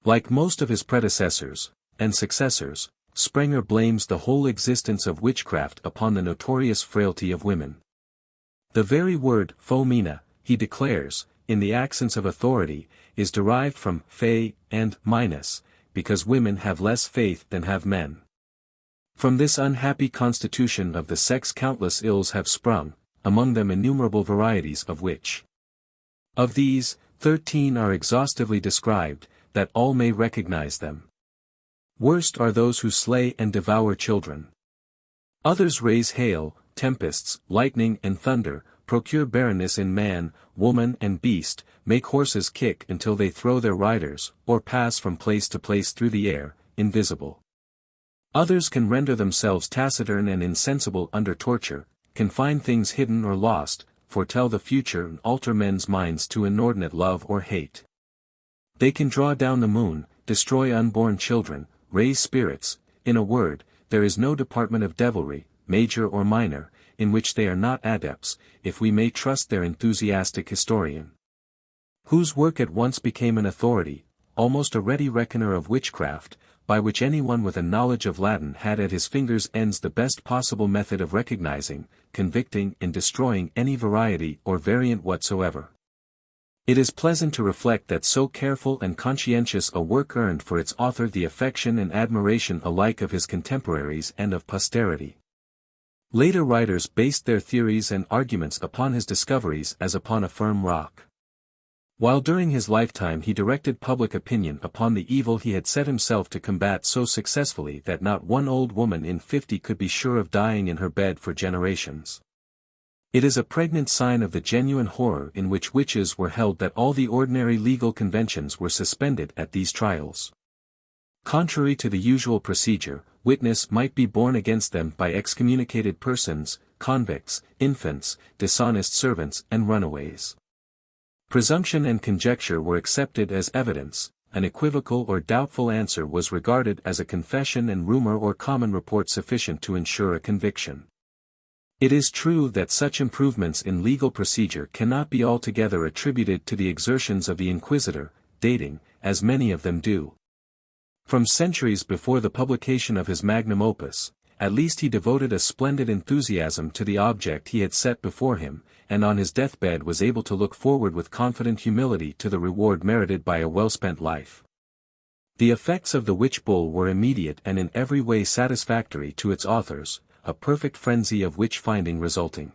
Like most of his predecessors, and successors, Sprenger blames the whole existence of witchcraft upon the notorious frailty of women. The very word fomina, he declares, in the accents of authority, is derived from fe and minus, because women have less faith than have men. From this unhappy constitution of the sex countless ills have sprung, among them innumerable varieties of witch. Of these, 13 are exhaustively described, that all may recognize them. Worst are those who slay and devour children. Others raise hail, tempests, lightning and thunder, procure barrenness in man, woman and beast, make horses kick until they throw their riders, or pass from place to place through the air, invisible. Others can render themselves taciturn and insensible under torture, can find things hidden or lost, foretell the future and alter men's minds to inordinate love or hate. They can draw down the moon, destroy unborn children, raise spirits, in a word, there is no department of devilry, major or minor, in which they are not adepts, if we may trust their enthusiastic historian, whose work at once became an authority, almost a ready reckoner of witchcraft, by which anyone with a knowledge of Latin had at his fingers' ends the best possible method of recognizing, convicting and destroying any variety or variant whatsoever. It is pleasant to reflect that so careful and conscientious a work earned for its author the affection and admiration alike of his contemporaries and of posterity. Later writers based their theories and arguments upon his discoveries as upon a firm rock. While during his lifetime he directed public opinion upon the evil he had set himself to combat so successfully that not one old woman in 50 could be sure of dying in her bed for generations. It is a pregnant sign of the genuine horror in which witches were held that all the ordinary legal conventions were suspended at these trials. Contrary to the usual procedure, witness might be borne against them by excommunicated persons, convicts, infants, dishonest servants and runaways. Presumption and conjecture were accepted as evidence, an equivocal or doubtful answer was regarded as a confession and rumor or common report sufficient to ensure a conviction. It is true that such improvements in legal procedure cannot be altogether attributed to the exertions of the inquisitor, dating, as many of them do, from centuries before the publication of his magnum opus. At least he devoted a splendid enthusiasm to the object he had set before him, and on his deathbed was able to look forward with confident humility to the reward merited by a well-spent life. The effects of the witch bull were immediate and in every way satisfactory to its authors, a perfect frenzy of witch-finding resulting.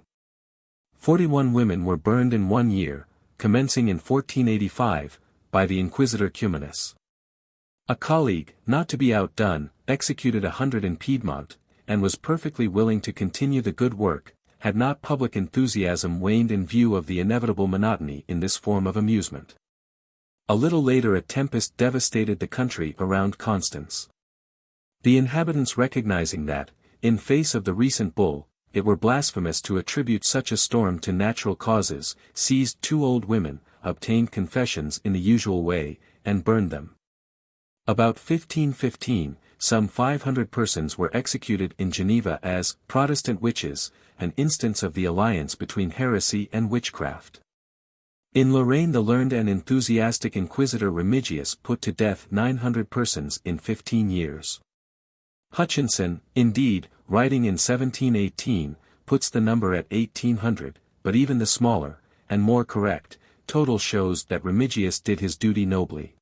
41 women were burned in 1 year, commencing in 1485, by the Inquisitor Cumanus. A colleague, not to be outdone, executed 100 in Piedmont, and was perfectly willing to continue the good work, had not public enthusiasm waned in view of the inevitable monotony in this form of amusement. A little later a tempest devastated the country around Constance. The inhabitants recognizing that, in face of the recent bull, it were blasphemous to attribute such a storm to natural causes, seized 2 old women, obtained confessions in the usual way, and burned them. About 1515, some 500 persons were executed in Geneva as Protestant witches, an instance of the alliance between heresy and witchcraft. In Lorraine the learned and enthusiastic Inquisitor Remigius put to death 900 persons in 15 years. Hutchinson, indeed, writing in 1718, puts the number at 1800, but even the smaller, and more correct, total shows that Remigius did his duty nobly.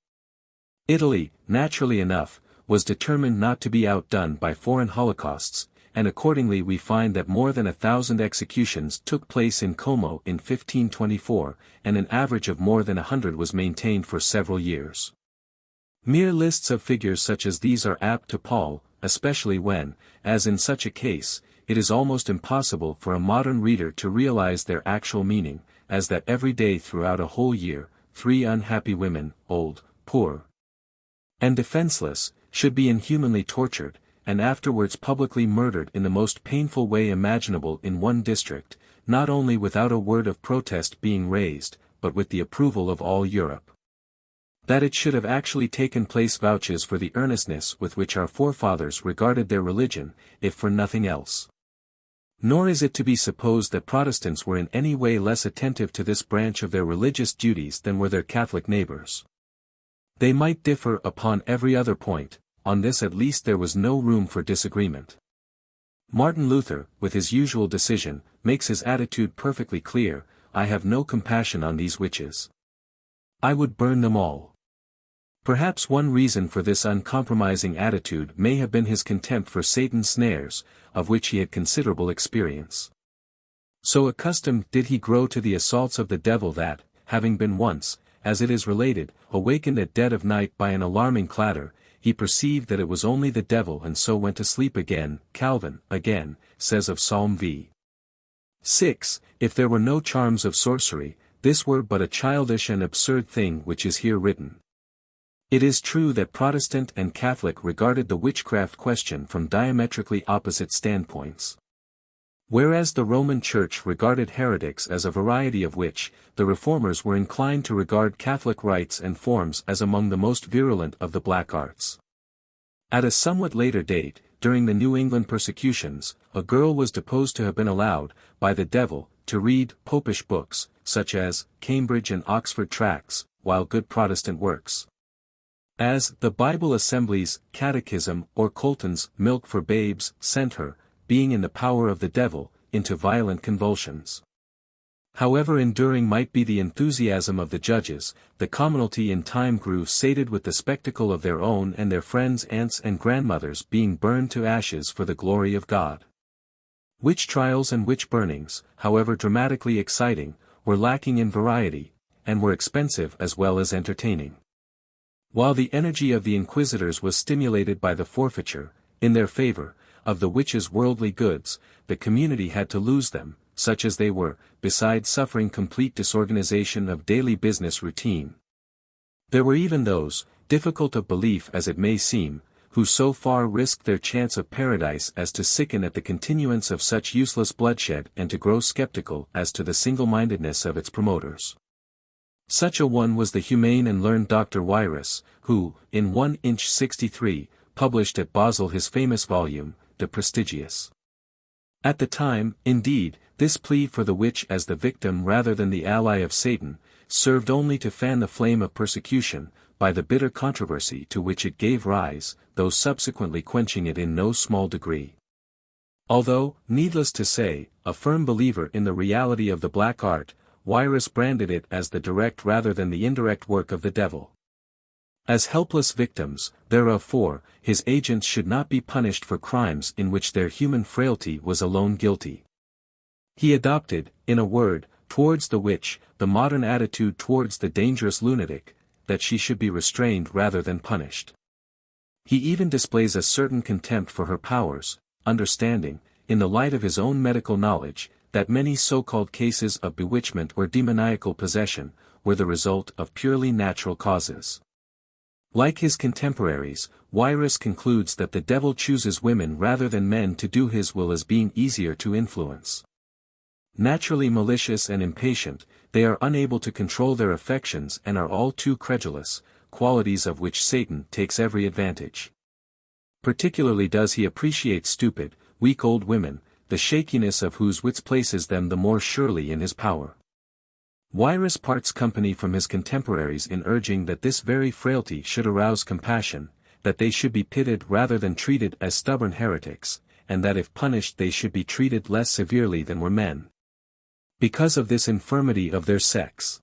Italy, naturally enough, was determined not to be outdone by foreign holocausts, and accordingly we find that more than 1,000 executions took place in Como in 1524, and an average of more than 100 was maintained for several years. Mere lists of figures such as these are apt to pall, especially when, as in such a case, it is almost impossible for a modern reader to realize their actual meaning, as that every day throughout a whole year, 3 unhappy women, old, poor, and defenseless, should be inhumanly tortured, and afterwards publicly murdered in the most painful way imaginable in one district, not only without a word of protest being raised, but with the approval of all Europe. That it should have actually taken place vouches for the earnestness with which our forefathers regarded their religion, if for nothing else. Nor is it to be supposed that Protestants were in any way less attentive to this branch of their religious duties than were their Catholic neighbors. They might differ upon every other point, on this at least there was no room for disagreement. Martin Luther, with his usual decision, makes his attitude perfectly clear: I have no compassion on these witches. I would burn them all. Perhaps one reason for this uncompromising attitude may have been his contempt for Satan's snares, of which he had considerable experience. So accustomed did he grow to the assaults of the devil that, having been once, as it is related, awakened at dead of night by an alarming clatter, he perceived that it was only the devil and so went to sleep again. Calvin, again, says of Psalm v. 6, if there were no charms of sorcery, this were but a childish and absurd thing which is here written. It is true that Protestant and Catholic regarded the witchcraft question from diametrically opposite standpoints. Whereas the Roman Church regarded heretics as a variety of witch, the Reformers were inclined to regard Catholic rites and forms as among the most virulent of the black arts. At a somewhat later date, during the New England persecutions, a girl was deposed to have been allowed, by the devil, to read popish books, such as Cambridge and Oxford tracts, while good Protestant works, as the Bible Assemblies, Catechism, or Colton's Milk for Babes, sent her, being in the power of the devil, into violent convulsions. However enduring might be the enthusiasm of the judges, the commonalty in time grew sated with the spectacle of their own and their friends' aunts and grandmothers being burned to ashes for the glory of God. Witch trials and witch burnings, however dramatically exciting, were lacking in variety, and were expensive as well as entertaining. While the energy of the inquisitors was stimulated by the forfeiture, in their favor, of the witches' worldly goods, the community had to lose them, such as they were, besides suffering complete disorganization of daily business routine. There were even those, difficult of belief as it may seem, who so far risked their chance of paradise as to sicken at the continuance of such useless bloodshed and to grow skeptical as to the single-mindedness of its promoters. Such a one was the humane and learned Dr. Wyrus, who, in 1 inch 63, published at Basel his famous volume, De Prestigiis. At the time, indeed, this plea for the witch as the victim rather than the ally of Satan, served only to fan the flame of persecution, by the bitter controversy to which it gave rise, though subsequently quenching it in no small degree. Although, needless to say, a firm believer in the reality of the black art, Wyrus branded it as the direct rather than the indirect work of the devil. As helpless victims, therefore, his agents should not be punished for crimes in which their human frailty was alone guilty. He adopted, in a word, towards the witch, the modern attitude towards the dangerous lunatic, that she should be restrained rather than punished. He even displays a certain contempt for her powers, understanding, in the light of his own medical knowledge, that many so-called cases of bewitchment or demoniacal possession, were the result of purely natural causes. Like his contemporaries, Wyrus concludes that the devil chooses women rather than men to do his will as being easier to influence. Naturally malicious and impatient, they are unable to control their affections and are all too credulous, qualities of which Satan takes every advantage. Particularly does he appreciate stupid, weak old women, the shakiness of whose wits places them the more surely in his power. Wierus parts company from his contemporaries in urging that this very frailty should arouse compassion, that they should be pitied rather than treated as stubborn heretics, and that if punished they should be treated less severely than were men. Because of this infirmity of their sex.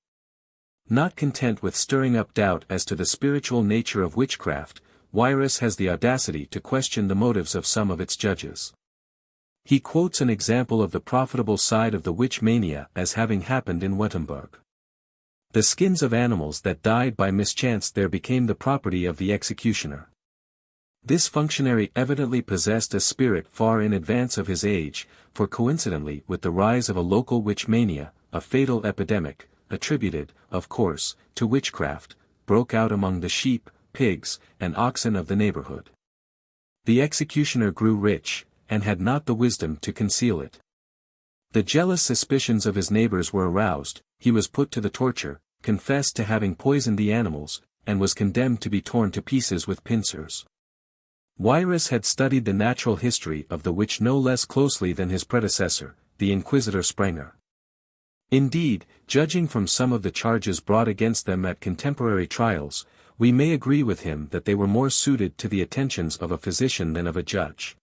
Not content with stirring up doubt as to the spiritual nature of witchcraft, Wierus has the audacity to question the motives of some of its judges. He quotes an example of the profitable side of the witch mania as having happened in Wittenberg. The skins of animals that died by mischance there became the property of the executioner. This functionary evidently possessed a spirit far in advance of his age, for coincidentally with the rise of a local witch mania, a fatal epidemic, attributed, of course, to witchcraft, broke out among the sheep, pigs, and oxen of the neighborhood. The executioner grew rich, and had not the wisdom to conceal it. The jealous suspicions of his neighbors were aroused, he was put to the torture, confessed to having poisoned the animals, and was condemned to be torn to pieces with pincers. Wierus had studied the natural history of the witch no less closely than his predecessor, the Inquisitor Sprenger. Indeed, judging from some of the charges brought against them at contemporary trials, we may agree with him that they were more suited to the attentions of a physician than of a judge.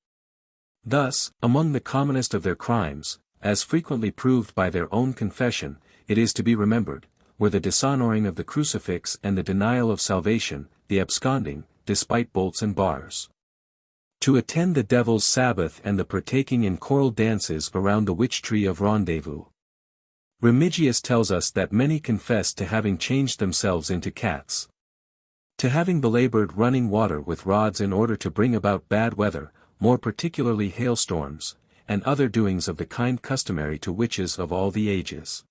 Thus, among the commonest of their crimes, as frequently proved by their own confession, it is to be remembered, were the dishonoring of the crucifix and the denial of salvation, the absconding, despite bolts and bars. To attend the devil's Sabbath and the partaking in choral dances around the witch tree of rendezvous. Remigius tells us that many confessed to having changed themselves into cats. To having belabored running water with rods in order to bring about bad weather, more particularly hailstorms, and other doings of the kind customary to witches of all the ages.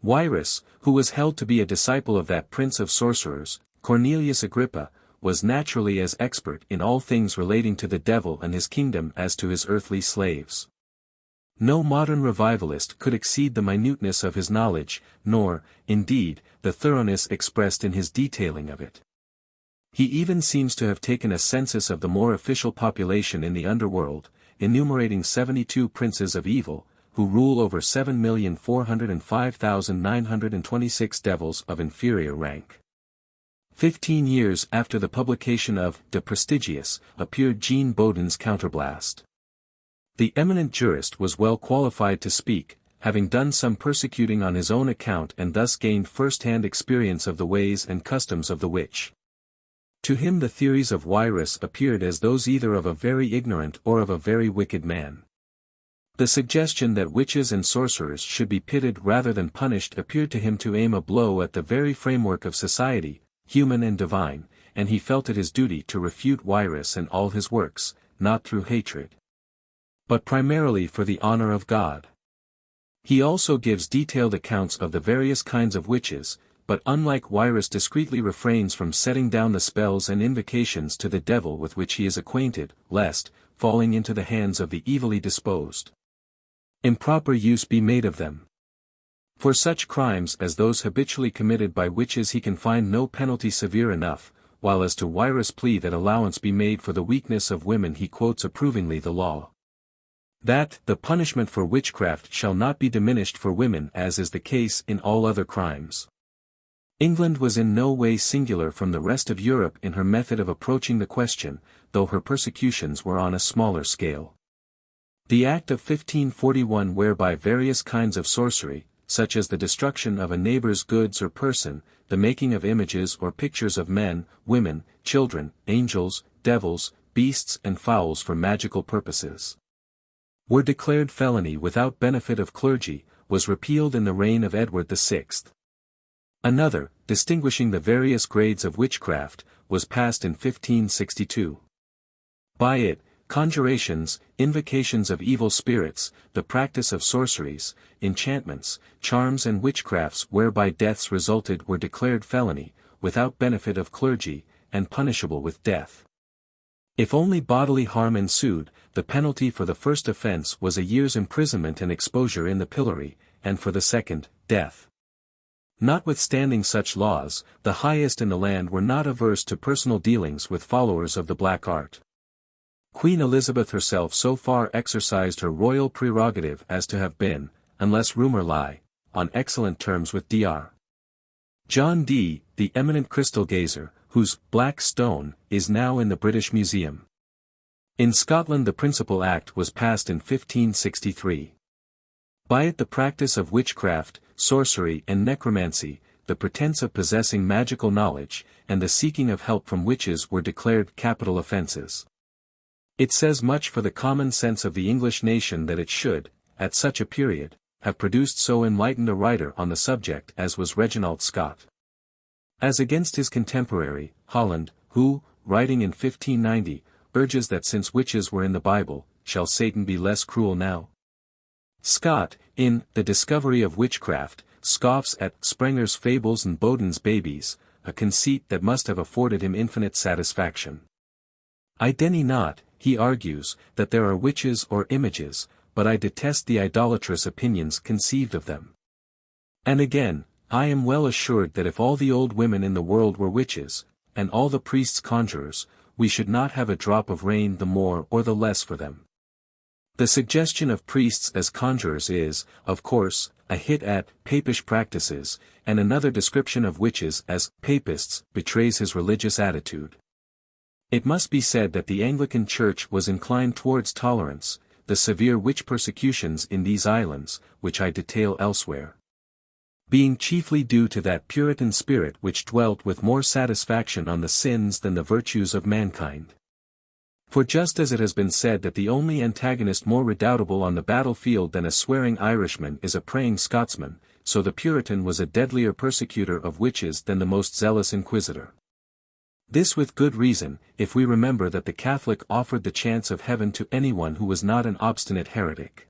Wierus, who was held to be a disciple of that prince of sorcerers, Cornelius Agrippa, was naturally as expert in all things relating to the devil and his kingdom as to his earthly slaves. No modern revivalist could exceed the minuteness of his knowledge, nor, indeed, the thoroughness expressed in his detailing of it. He even seems to have taken a census of the more official population in the underworld, enumerating 72 princes of evil, who rule over 7,405,926 devils of inferior rank. 15 years after the publication of De Prestigiis, appeared Jean Bodin's Counterblast. The eminent jurist was well qualified to speak, having done some persecuting on his own account and thus gained first-hand experience of the ways and customs of the witch. To him the theories of Wierus appeared as those either of a very ignorant or of a very wicked man. The suggestion that witches and sorcerers should be pitied rather than punished appeared to him to aim a blow at the very framework of society, human and divine, and he felt it his duty to refute Wierus and all his works, not through hatred, but primarily for the honor of God. He also gives detailed accounts of the various kinds of witches, but unlike Wierus discreetly refrains from setting down the spells and invocations to the devil with which he is acquainted, lest, falling into the hands of the evilly disposed, improper use be made of them. For such crimes as those habitually committed by witches he can find no penalty severe enough, while as to Wierus' plea that allowance be made for the weakness of women he quotes approvingly the law, that the punishment for witchcraft shall not be diminished for women as is the case in all other crimes. England was in no way singular from the rest of Europe in her method of approaching the question, though her persecutions were on a smaller scale. The Act of 1541 whereby various kinds of sorcery, such as the destruction of a neighbor's goods or person, the making of images or pictures of men, women, children, angels, devils, beasts and fowls for magical purposes, were declared felony without benefit of clergy, was repealed in the reign of Edward VI. Another, distinguishing the various grades of witchcraft, was passed in 1562. By it, conjurations, invocations of evil spirits, the practice of sorceries, enchantments, charms and witchcrafts whereby deaths resulted were declared felony, without benefit of clergy, and punishable with death. If only bodily harm ensued, the penalty for the first offense was a year's imprisonment and exposure in the pillory, and for the second, death. Notwithstanding such laws, the highest in the land were not averse to personal dealings with followers of the black art. Queen Elizabeth herself so far exercised her royal prerogative as to have been, unless rumor lie, on excellent terms with Dr. John Dee, the eminent crystal gazer, whose black stone is now in the British Museum. In Scotland the Principal Act was passed in 1563. By it the practice of witchcraft, sorcery and necromancy, the pretence of possessing magical knowledge, and the seeking of help from witches were declared capital offences. It says much for the common sense of the English nation that it should, at such a period, have produced so enlightened a writer on the subject as was Reginald Scot. As against his contemporary, Holland, who, writing in 1590, urges that since witches were in the Bible, shall Satan be less cruel now? Scott, in The Discovery of Witchcraft, scoffs at Sprenger's Fables and Boden's Babies, a conceit that must have afforded him infinite satisfaction. I deny not, he argues, that there are witches or images, but I detest the idolatrous opinions conceived of them. And again, I am well assured that if all the old women in the world were witches, and all the priests conjurers, we should not have a drop of rain the more or the less for them. The suggestion of priests as conjurers is, of course, a hit at papish practices, and another description of witches as papists betrays his religious attitude. It must be said that the Anglican Church was inclined towards tolerance, the severe witch persecutions in these islands, which I detail elsewhere, being chiefly due to that Puritan spirit which dwelt with more satisfaction on the sins than the virtues of mankind. For just as it has been said that the only antagonist more redoubtable on the battlefield than a swearing Irishman is a praying Scotsman, so the Puritan was a deadlier persecutor of witches than the most zealous inquisitor. This with good reason, if we remember that the Catholic offered the chance of heaven to anyone who was not an obstinate heretic.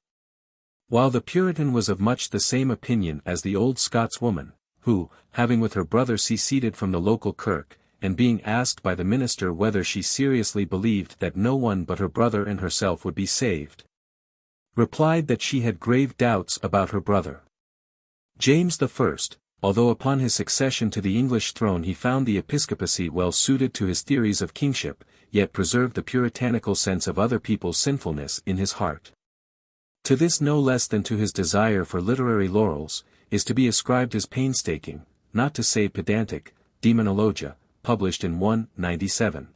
While the Puritan was of much the same opinion as the old Scotswoman, who, having with her brother seceded from the local kirk, and being asked by the minister whether she seriously believed that no one but her brother and herself would be saved, replied that she had grave doubts about her brother. James I, although upon his succession to the English throne he found the episcopacy well suited to his theories of kingship, yet preserved the puritanical sense of other people's sinfulness in his heart. To this no less than to his desire for literary laurels, is to be ascribed his painstaking, not to say pedantic, Demonologia, published in 197.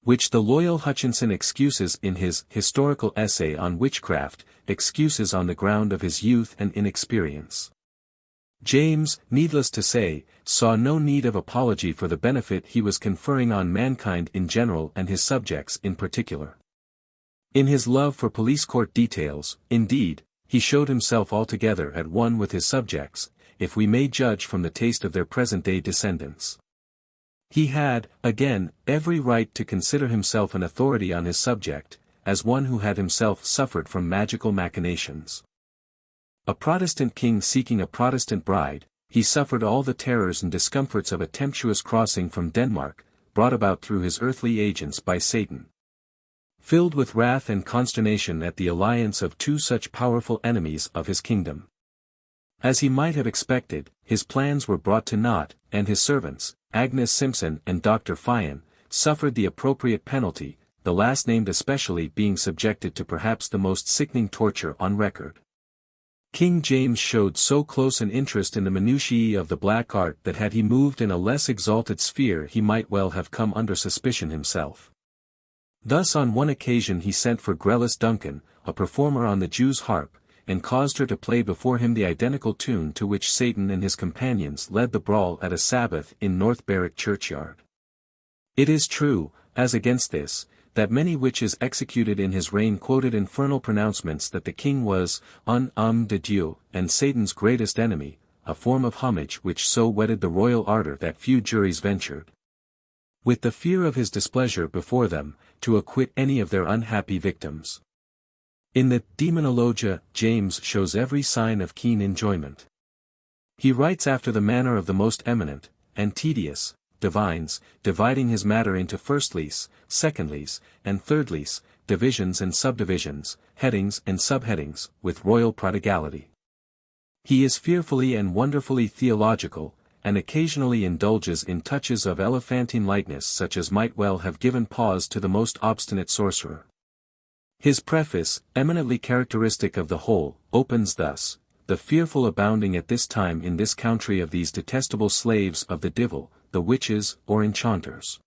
Which the loyal Hutchinson excuses in his historical essay on witchcraft, excuses on the ground of his youth and inexperience. James, needless to say, saw no need of apology for the benefit he was conferring on mankind in general and his subjects in particular. In his love for police court details, indeed, he showed himself altogether at one with his subjects, if we may judge from the taste of their present-day descendants. He had, again, every right to consider himself an authority on his subject, as one who had himself suffered from magical machinations. A Protestant king seeking a Protestant bride, he suffered all the terrors and discomforts of a tempestuous crossing from Denmark, brought about through his earthly agents by Satan. Filled with wrath and consternation at the alliance of two such powerful enemies of his kingdom. As he might have expected, his plans were brought to naught, and his servants, Agnes Simpson and Dr. Fian, suffered the appropriate penalty, the last named especially being subjected to perhaps the most sickening torture on record. King James showed so close an interest in the minutiae of the black art that had he moved in a less exalted sphere he might well have come under suspicion himself. Thus on one occasion he sent for Grellis Duncan, a performer on the Jew's harp, and caused her to play before him the identical tune to which Satan and his companions led the brawl at a Sabbath in North Berwick churchyard. It is true, as against this, that many witches executed in his reign quoted infernal pronouncements that the king was un homme de Dieu, and Satan's greatest enemy, a form of homage which so whetted the royal ardor that few juries ventured, with the fear of his displeasure before them, to acquit any of their unhappy victims. In the Demonologia, James shows every sign of keen enjoyment. He writes after the manner of the most eminent, and tedious, divines, dividing his matter into firstlies, secondlies, and thirdlies, divisions and subdivisions, headings and subheadings, with royal prodigality. He is fearfully and wonderfully theological, and occasionally indulges in touches of elephantine lightness such as might well have given pause to the most obstinate sorcerer. His preface, eminently characteristic of the whole, opens thus: "The fearful abounding at this time in this country of these detestable slaves of the divil, the witches or enchanters,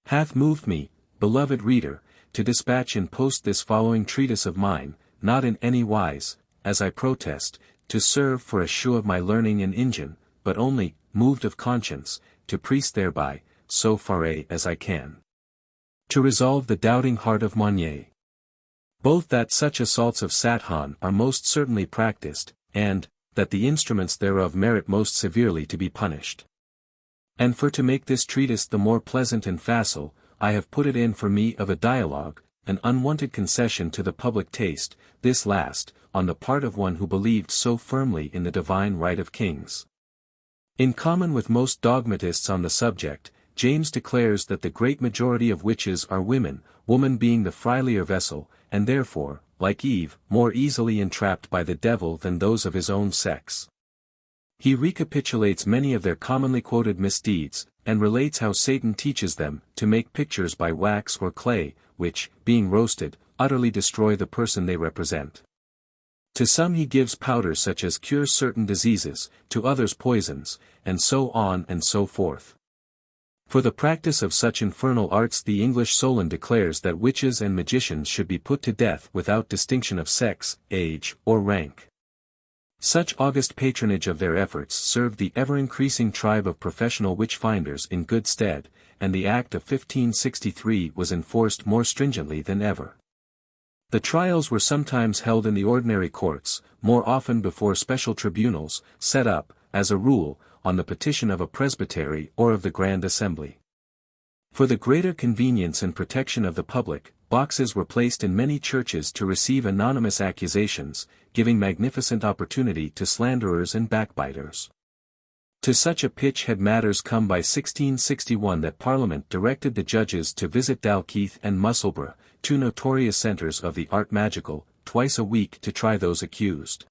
hath moved me, beloved reader, to dispatch in post this following treatise of mine, not in any wise, as I protest, to serve for a shew of my learning and engine, but only, moved of conscience, to priest thereby, so far as I can, to resolve the doubting heart of Monnier. Both that such assaults of Satan are most certainly practiced, and, that the instruments thereof merit most severely to be punished. And for to make this treatise the more pleasant and facile, I have put it in for me of a dialogue, an unwonted concession to the public taste, this last, on the part of one who believed so firmly in the divine right of kings. In common with most dogmatists on the subject, James declares that the great majority of witches are women, woman being the frilier vessel, and therefore, like Eve, more easily entrapped by the devil than those of his own sex. He recapitulates many of their commonly quoted misdeeds, and relates how Satan teaches them to make pictures by wax or clay, which, being roasted, utterly destroy the person they represent. To some he gives powders such as cure certain diseases, to others poisons, and so on and so forth. For the practice of such infernal arts the English Solon declares that witches and magicians should be put to death without distinction of sex, age, or rank. Such august patronage of their efforts served the ever-increasing tribe of professional witch-finders in good stead, and the Act of 1563 was enforced more stringently than ever. The trials were sometimes held in the ordinary courts, more often before special tribunals, set up, as a rule, on the petition of a presbytery or of the Grand Assembly. For the greater convenience and protection of the public, boxes were placed in many churches to receive anonymous accusations, giving magnificent opportunity to slanderers and backbiters. To such a pitch had matters come by 1661 that Parliament directed the judges to visit Dalkeith and Musselburgh, two notorious centres of the art magical, twice a week to try those accused.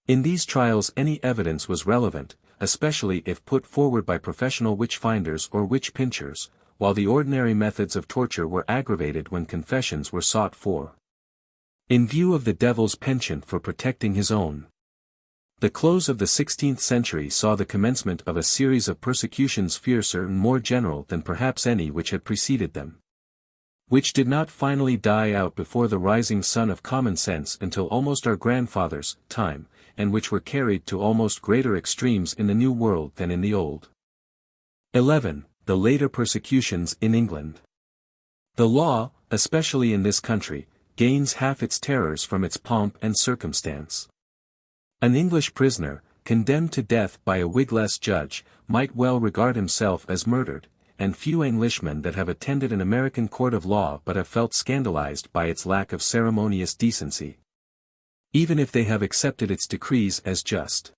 In these trials any evidence was relevant, especially if put forward by professional witch-finders or witch-pinchers, while the ordinary methods of torture were aggravated when confessions were sought for. In view of the devil's penchant for protecting his own, the close of the 16th century saw the commencement of a series of persecutions fiercer and more general than perhaps any which had preceded them, which did not finally die out before the rising sun of common sense until almost our grandfathers' time, and which were carried to almost greater extremes in the New World than in the Old. 11. The later persecutions in England. The law, especially in this country, gains half its terrors from its pomp and circumstance. An English prisoner, condemned to death by a wigless judge, might well regard himself as murdered, and few Englishmen that have attended an American court of law but have felt scandalized by its lack of ceremonious decency, even if they have accepted its decrees as just.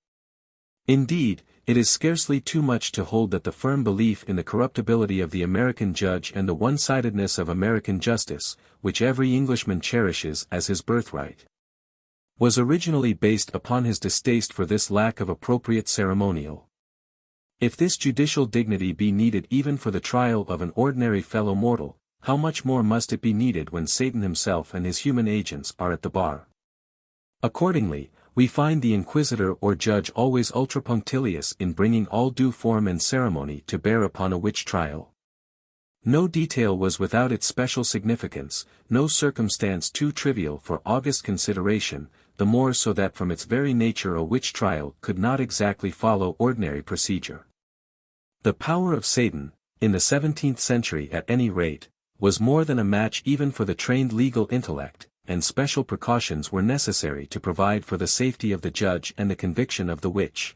Indeed, it is scarcely too much to hold that the firm belief in the corruptibility of the American judge and the one-sidedness of American justice, which every Englishman cherishes as his birthright, was originally based upon his distaste for this lack of appropriate ceremonial. If this judicial dignity be needed even for the trial of an ordinary fellow mortal, how much more must it be needed when Satan himself and his human agents are at the bar? Accordingly, we find the inquisitor or judge always ultra-punctilious in bringing all due form and ceremony to bear upon a witch trial. No detail was without its special significance, no circumstance too trivial for august consideration, the more so that from its very nature a witch trial could not exactly follow ordinary procedure. The power of Satan, in the 17th century at any rate, was more than a match even for the trained legal intellect, and special precautions were necessary to provide for the safety of the judge and the conviction of the witch.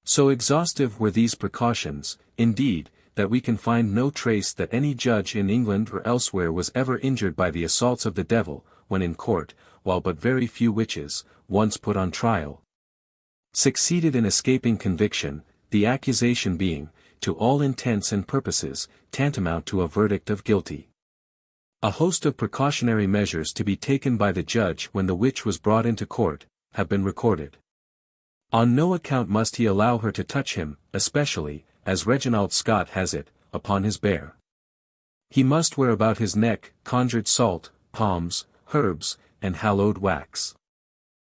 So exhaustive were these precautions, indeed, that we can find no trace that any judge in England or elsewhere was ever injured by the assaults of the devil, when in court, while but very few witches, once put on trial, succeeded in escaping conviction, the accusation being, to all intents and purposes, tantamount to a verdict of guilty. A host of precautionary measures to be taken by the judge when the witch was brought into court, have been recorded. On no account must he allow her to touch him, especially, as Reginald Scott has it, upon his bear. He must wear about his neck conjured salt, palms, herbs, and hallowed wax.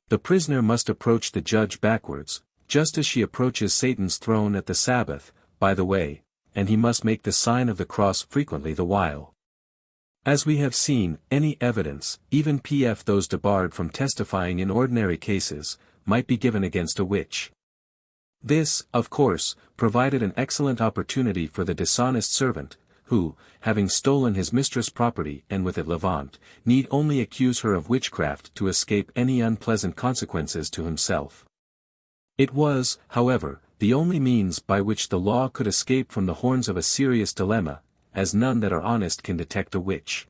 The prisoner must approach the judge backwards, just as she approaches Satan's throne at the Sabbath, by the way, and he must make the sign of the cross frequently the while. As we have seen, any evidence, even pf those debarred from testifying in ordinary cases, might be given against a witch. This, of course, provided an excellent opportunity for the dishonest servant, who, having stolen his mistress' property and with it Levant, need only accuse her of witchcraft to escape any unpleasant consequences to himself. It was, however, the only means by which the law could escape from the horns of a serious dilemma, as none that are honest can detect a witch.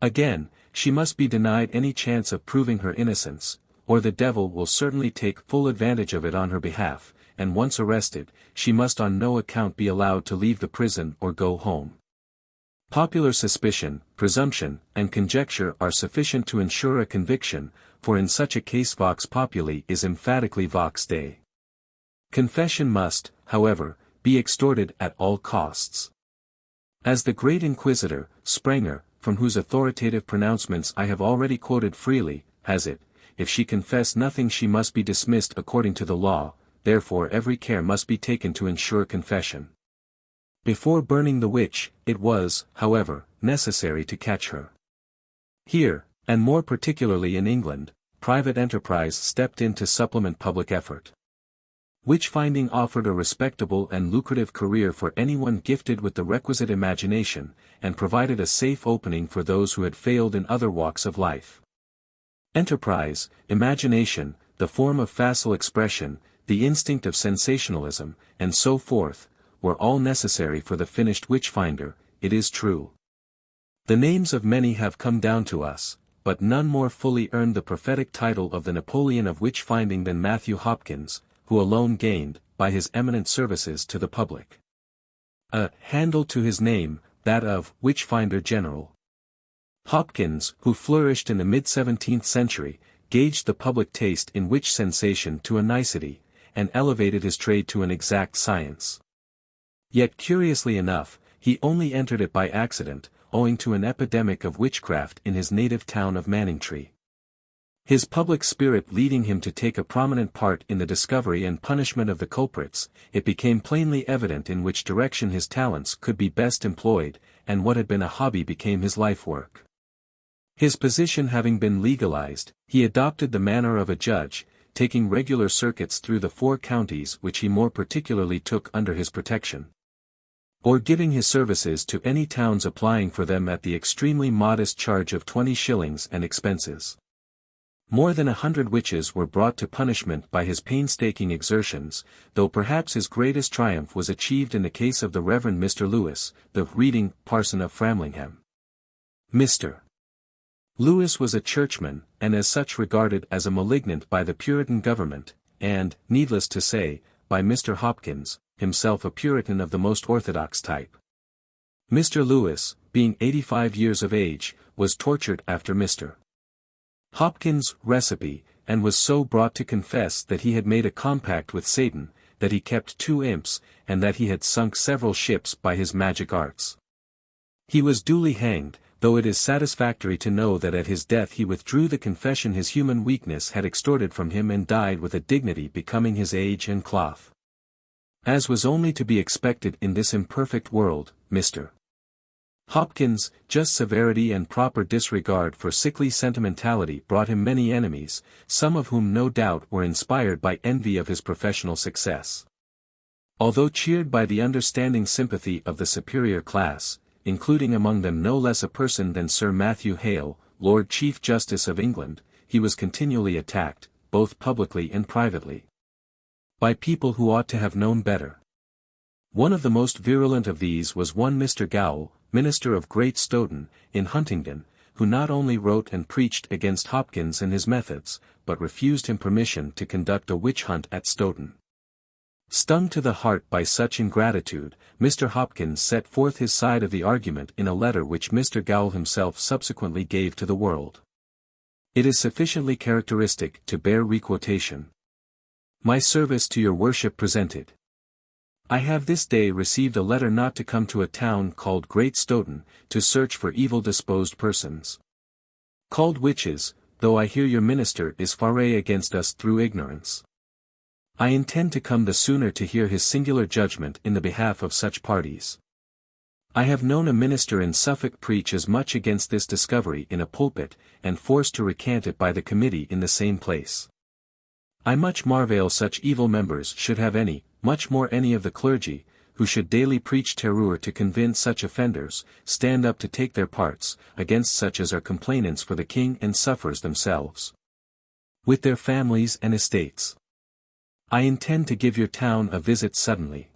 Again, she must be denied any chance of proving her innocence, or the devil will certainly take full advantage of it on her behalf, and once arrested, she must on no account be allowed to leave the prison or go home. Popular suspicion, presumption, and conjecture are sufficient to ensure a conviction, for in such a case vox populi is emphatically vox Dei. Confession must, however, be extorted at all costs. As the great inquisitor, Sprenger, from whose authoritative pronouncements I have already quoted freely, has it, if she confess nothing she must be dismissed according to the law, therefore every care must be taken to ensure confession. Before burning the witch, it was, however, necessary to catch her. Here, and more particularly in England, private enterprise stepped in to supplement public effort. Witch-finding offered a respectable and lucrative career for anyone gifted with the requisite imagination, and provided a safe opening for those who had failed in other walks of life. Enterprise, imagination, the form of facile expression, the instinct of sensationalism, and so forth, were all necessary for the finished witch-finder, it is true. The names of many have come down to us, but none more fully earned the prophetic title of the Napoleon of witch-finding than Matthew Hopkins, who alone gained, by his eminent services to the public, a handle to his name, that of Witchfinder General. Hopkins, who flourished in the mid-17th century, gauged the public taste in witch sensation to a nicety, and elevated his trade to an exact science. Yet curiously enough, he only entered it by accident, owing to an epidemic of witchcraft in his native town of Manningtree. His public spirit leading him to take a prominent part in the discovery and punishment of the culprits, it became plainly evident in which direction his talents could be best employed, and what had been a hobby became his life work. His position having been legalized, he adopted the manner of a judge, taking regular circuits through the 4 counties which he more particularly took under his protection, or giving his services to any towns applying for them at the extremely modest charge of 20 shillings and expenses. More than 100 witches were brought to punishment by his painstaking exertions, though perhaps his greatest triumph was achieved in the case of the Reverend Mr. Lewis, the reading parson of Framlingham. Mr. Lewis was a churchman, and as such regarded as a malignant by the Puritan government, and, needless to say, by Mr. Hopkins, himself a Puritan of the most orthodox type. Mr. Lewis, being 85 years of age, was tortured after Mr. Hopkins' recipe, and was so brought to confess that he had made a compact with Satan, that he kept 2 imps, and that he had sunk several ships by his magic arts. He was duly hanged, though it is satisfactory to know that at his death he withdrew the confession his human weakness had extorted from him and died with a dignity becoming his age and cloth. As was only to be expected in this imperfect world, Mr. Hopkins' just severity and proper disregard for sickly sentimentality brought him many enemies, some of whom no doubt were inspired by envy of his professional success. Although cheered by the understanding sympathy of the superior class, including among them no less a person than Sir Matthew Hale, Lord Chief Justice of England, he was continually attacked, both publicly and privately, by people who ought to have known better. One of the most virulent of these was one Mr. Gowl, minister of Great Stoughton, in Huntingdon, who not only wrote and preached against Hopkins and his methods, but refused him permission to conduct a witch hunt at Stoughton. Stung to the heart by such ingratitude, Mr. Hopkins set forth his side of the argument in a letter which Mr. Gowl himself subsequently gave to the world. It is sufficiently characteristic to bear requotation. My service to your worship presented. I have this day received a letter not to come to a town called Great Stoughton, to search for evil-disposed persons, called witches, though I hear your minister is foray against us through ignorance. I intend to come the sooner to hear his singular judgment in the behalf of such parties. I have known a minister in Suffolk preach as much against this discovery in a pulpit, and forced to recant it by the committee in the same place. I much marvel such evil members should have any, much more any of the clergy, who should daily preach terror to convince such offenders, stand up to take their parts, against such as are complainants for the king and sufferers themselves, with their families and estates. I intend to give your town a visit suddenly.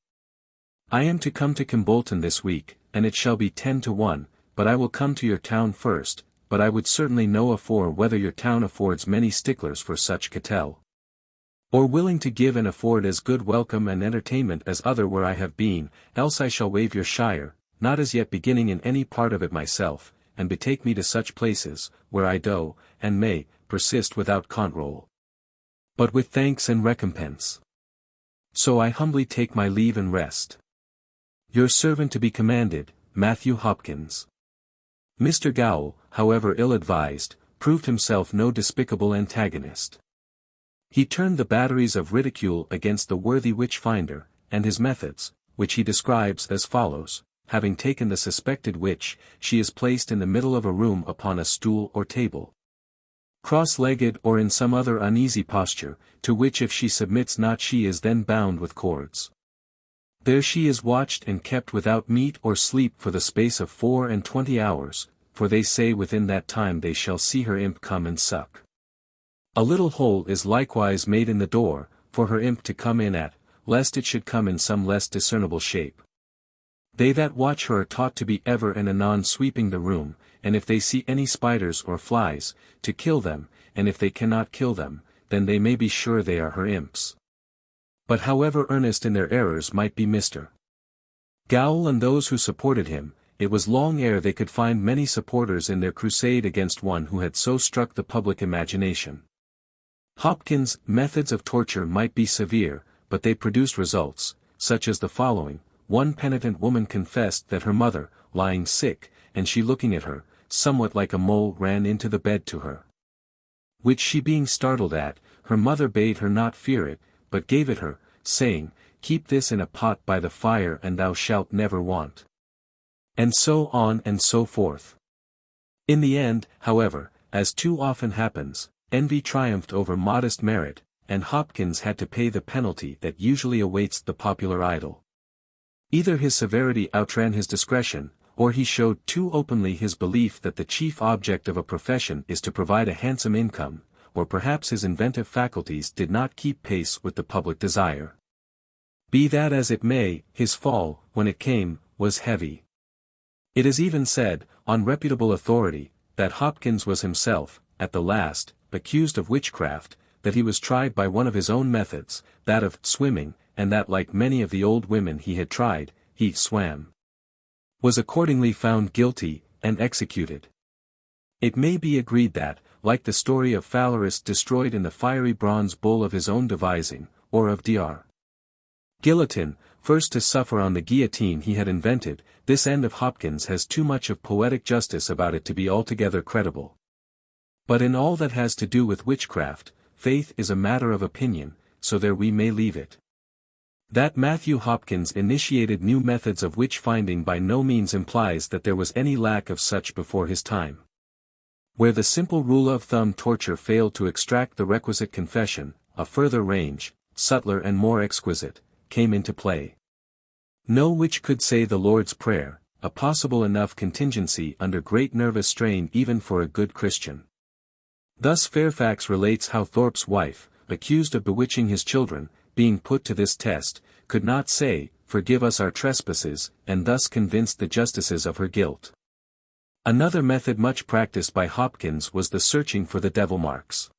I am to come to Kimbolton this week, and it shall be 10 to 1, but I will come to your town first, but I would certainly know afore whether your town affords many sticklers for such cattel, or willing to give and afford as good welcome and entertainment as other where I have been, else I shall waive your shire, not as yet beginning in any part of it myself, and betake me to such places, where I do, and may, persist without control, but with thanks and recompense. So I humbly take my leave and rest. Your servant to be commanded, Matthew Hopkins. Mr. Gowell, however ill-advised, proved himself no despicable antagonist. He turned the batteries of ridicule against the worthy witch-finder, and his methods, which he describes as follows: having taken the suspected witch, she is placed in the middle of a room upon a stool or table, cross-legged or in some other uneasy posture, to which if she submits not she is then bound with cords. There she is watched and kept without meat or sleep for the space of 24 hours, for they say within that time they shall see her imp come and suck. A little hole is likewise made in the door, for her imp to come in at, lest it should come in some less discernible shape. They that watch her are taught to be ever and anon sweeping the room, and if they see any spiders or flies, to kill them, and if they cannot kill them, then they may be sure they are her imps. But however earnest in their errors might be Mr. Gowell and those who supported him, it was long ere they could find many supporters in their crusade against one who had so struck the public imagination. Hopkins' methods of torture might be severe, but they produced results, such as the following: one penitent woman confessed that her mother, lying sick, and she looking at her, somewhat like a mole ran into the bed to her, which she being startled at, her mother bade her not fear it, but gave it her, saying, Keep this in a pot by the fire and thou shalt never want. And so on and so forth. In the end, however, as too often happens, envy triumphed over modest merit, and Hopkins had to pay the penalty that usually awaits the popular idol. Either his severity outran his discretion, or he showed too openly his belief that the chief object of a profession is to provide a handsome income, or perhaps his inventive faculties did not keep pace with the public desire. Be that as it may, his fall, when it came, was heavy. It is even said, on reputable authority, that Hopkins was himself, at the last, accused of witchcraft, that he was tried by one of his own methods, that of swimming, and that like many of the old women he had tried, he swam, was accordingly found guilty, and executed. It may be agreed that, like the story of Philtres destroyed in the fiery bronze bull of his own devising, or of Dr. Guillotin, first to suffer on the guillotine he had invented, this end of Hopkins has too much of poetic justice about it to be altogether credible. But in all that has to do with witchcraft, faith is a matter of opinion, so there we may leave it. That Matthew Hopkins initiated new methods of witch-finding by no means implies that there was any lack of such before his time. Where the simple rule of thumb torture failed to extract the requisite confession, a further range, subtler and more exquisite, came into play. No witch could say the Lord's Prayer, a possible enough contingency under great nervous strain even for a good Christian. Thus Fairfax relates how Thorpe's wife, accused of bewitching his children, being put to this test, could not say, Forgive us our trespasses, and thus convinced the justices of her guilt. Another method much practiced by Hopkins was the searching for the devil marks.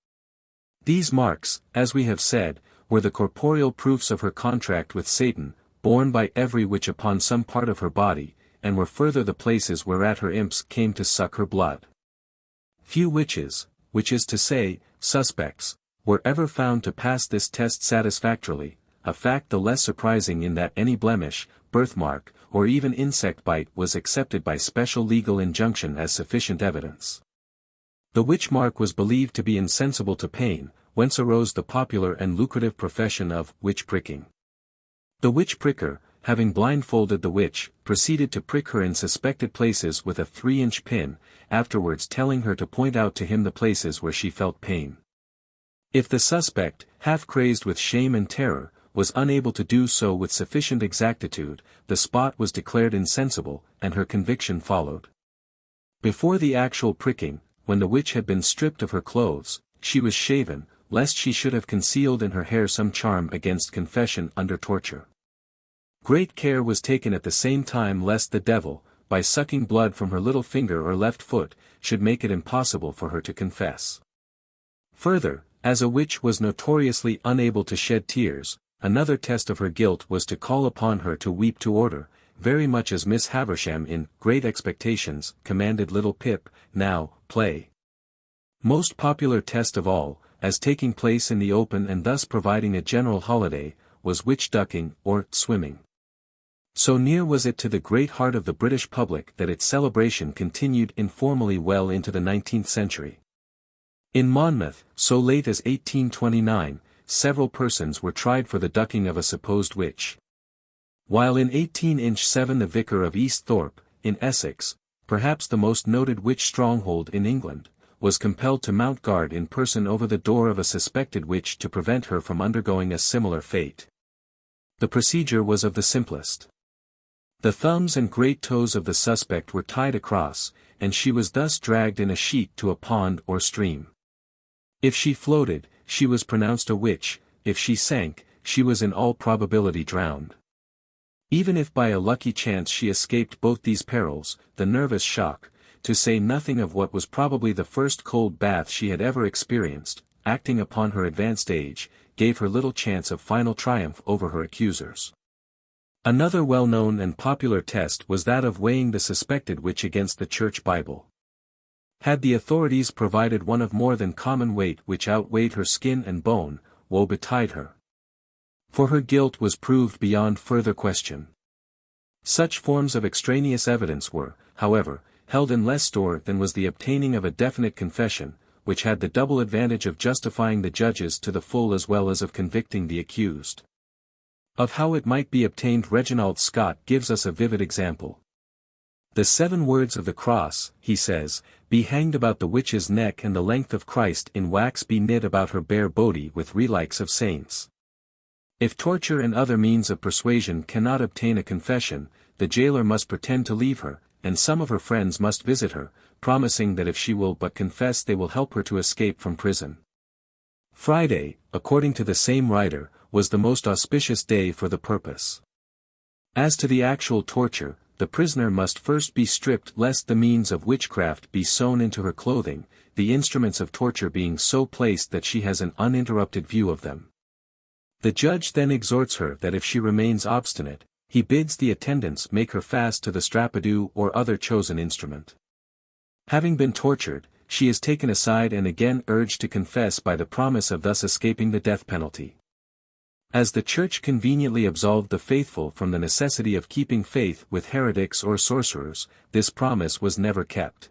These marks, as we have said, were the corporeal proofs of her contract with Satan, borne by every witch upon some part of her body, and were further the places whereat her imps came to suck her blood. Few witches, which is to say, suspects, were ever found to pass this test satisfactorily, a fact the less surprising in that any blemish, birthmark, or even insect bite was accepted by special legal injunction as sufficient evidence. The witch mark was believed to be insensible to pain, whence arose the popular and lucrative profession of witch pricking. The witch pricker, having blindfolded the witch, proceeded to prick her in suspected places with a 3-inch pin, afterwards telling her to point out to him the places where she felt pain. If the suspect, half crazed with shame and terror, was unable to do so with sufficient exactitude, the spot was declared insensible, and her conviction followed. Before the actual pricking, when the witch had been stripped of her clothes, she was shaven, lest she should have concealed in her hair some charm against confession under torture. Great care was taken at the same time lest the devil, by sucking blood from her little finger or left foot, should make it impossible for her to confess. Further, as a witch was notoriously unable to shed tears, another test of her guilt was to call upon her to weep to order, very much as Miss Havisham in Great Expectations commanded little Pip, "Now, play." Most popular test of all, as taking place in the open and thus providing a general holiday, was witch ducking, or swimming. So near was it to the great heart of the British public that its celebration continued informally well into the 19th century. In Monmouth, so late as 1829, several persons were tried for the ducking of a supposed witch. While in 1807 the vicar of East Thorpe, in Essex, perhaps the most noted witch stronghold in England, was compelled to mount guard in person over the door of a suspected witch to prevent her from undergoing a similar fate. The procedure was of the simplest. The thumbs and great toes of the suspect were tied across, and she was thus dragged in a sheet to a pond or stream. If she floated, she was pronounced a witch; if she sank, she was in all probability drowned. Even if by a lucky chance she escaped both these perils, the nervous shock, to say nothing of what was probably the first cold bath she had ever experienced, acting upon her advanced age, gave her little chance of final triumph over her accusers. Another well-known and popular test was that of weighing the suspected witch against the Church Bible. Had the authorities provided one of more than common weight which outweighed her skin and bone, woe betide her. For her guilt was proved beyond further question. Such forms of extraneous evidence were, however, held in less store than was the obtaining of a definite confession, which had the double advantage of justifying the judges to the full as well as of convicting the accused. Of how it might be obtained Reginald Scott gives us a vivid example. "The 7 words of the cross," he says, "be hanged about the witch's neck, and the length of Christ in wax be knit about her bare body with relics of saints." If torture and other means of persuasion cannot obtain a confession, the jailer must pretend to leave her, and some of her friends must visit her, promising that if she will but confess they will help her to escape from prison. Friday, according to the same writer, was the most auspicious day for the purpose. As to the actual torture, the prisoner must first be stripped lest the means of witchcraft be sewn into her clothing, the instruments of torture being so placed that she has an uninterrupted view of them. The judge then exhorts her that if she remains obstinate, he bids the attendants make her fast to the strappado or other chosen instrument. Having been tortured, she is taken aside and again urged to confess by the promise of thus escaping the death penalty. As the Church conveniently absolved the faithful from the necessity of keeping faith with heretics or sorcerers, this promise was never kept.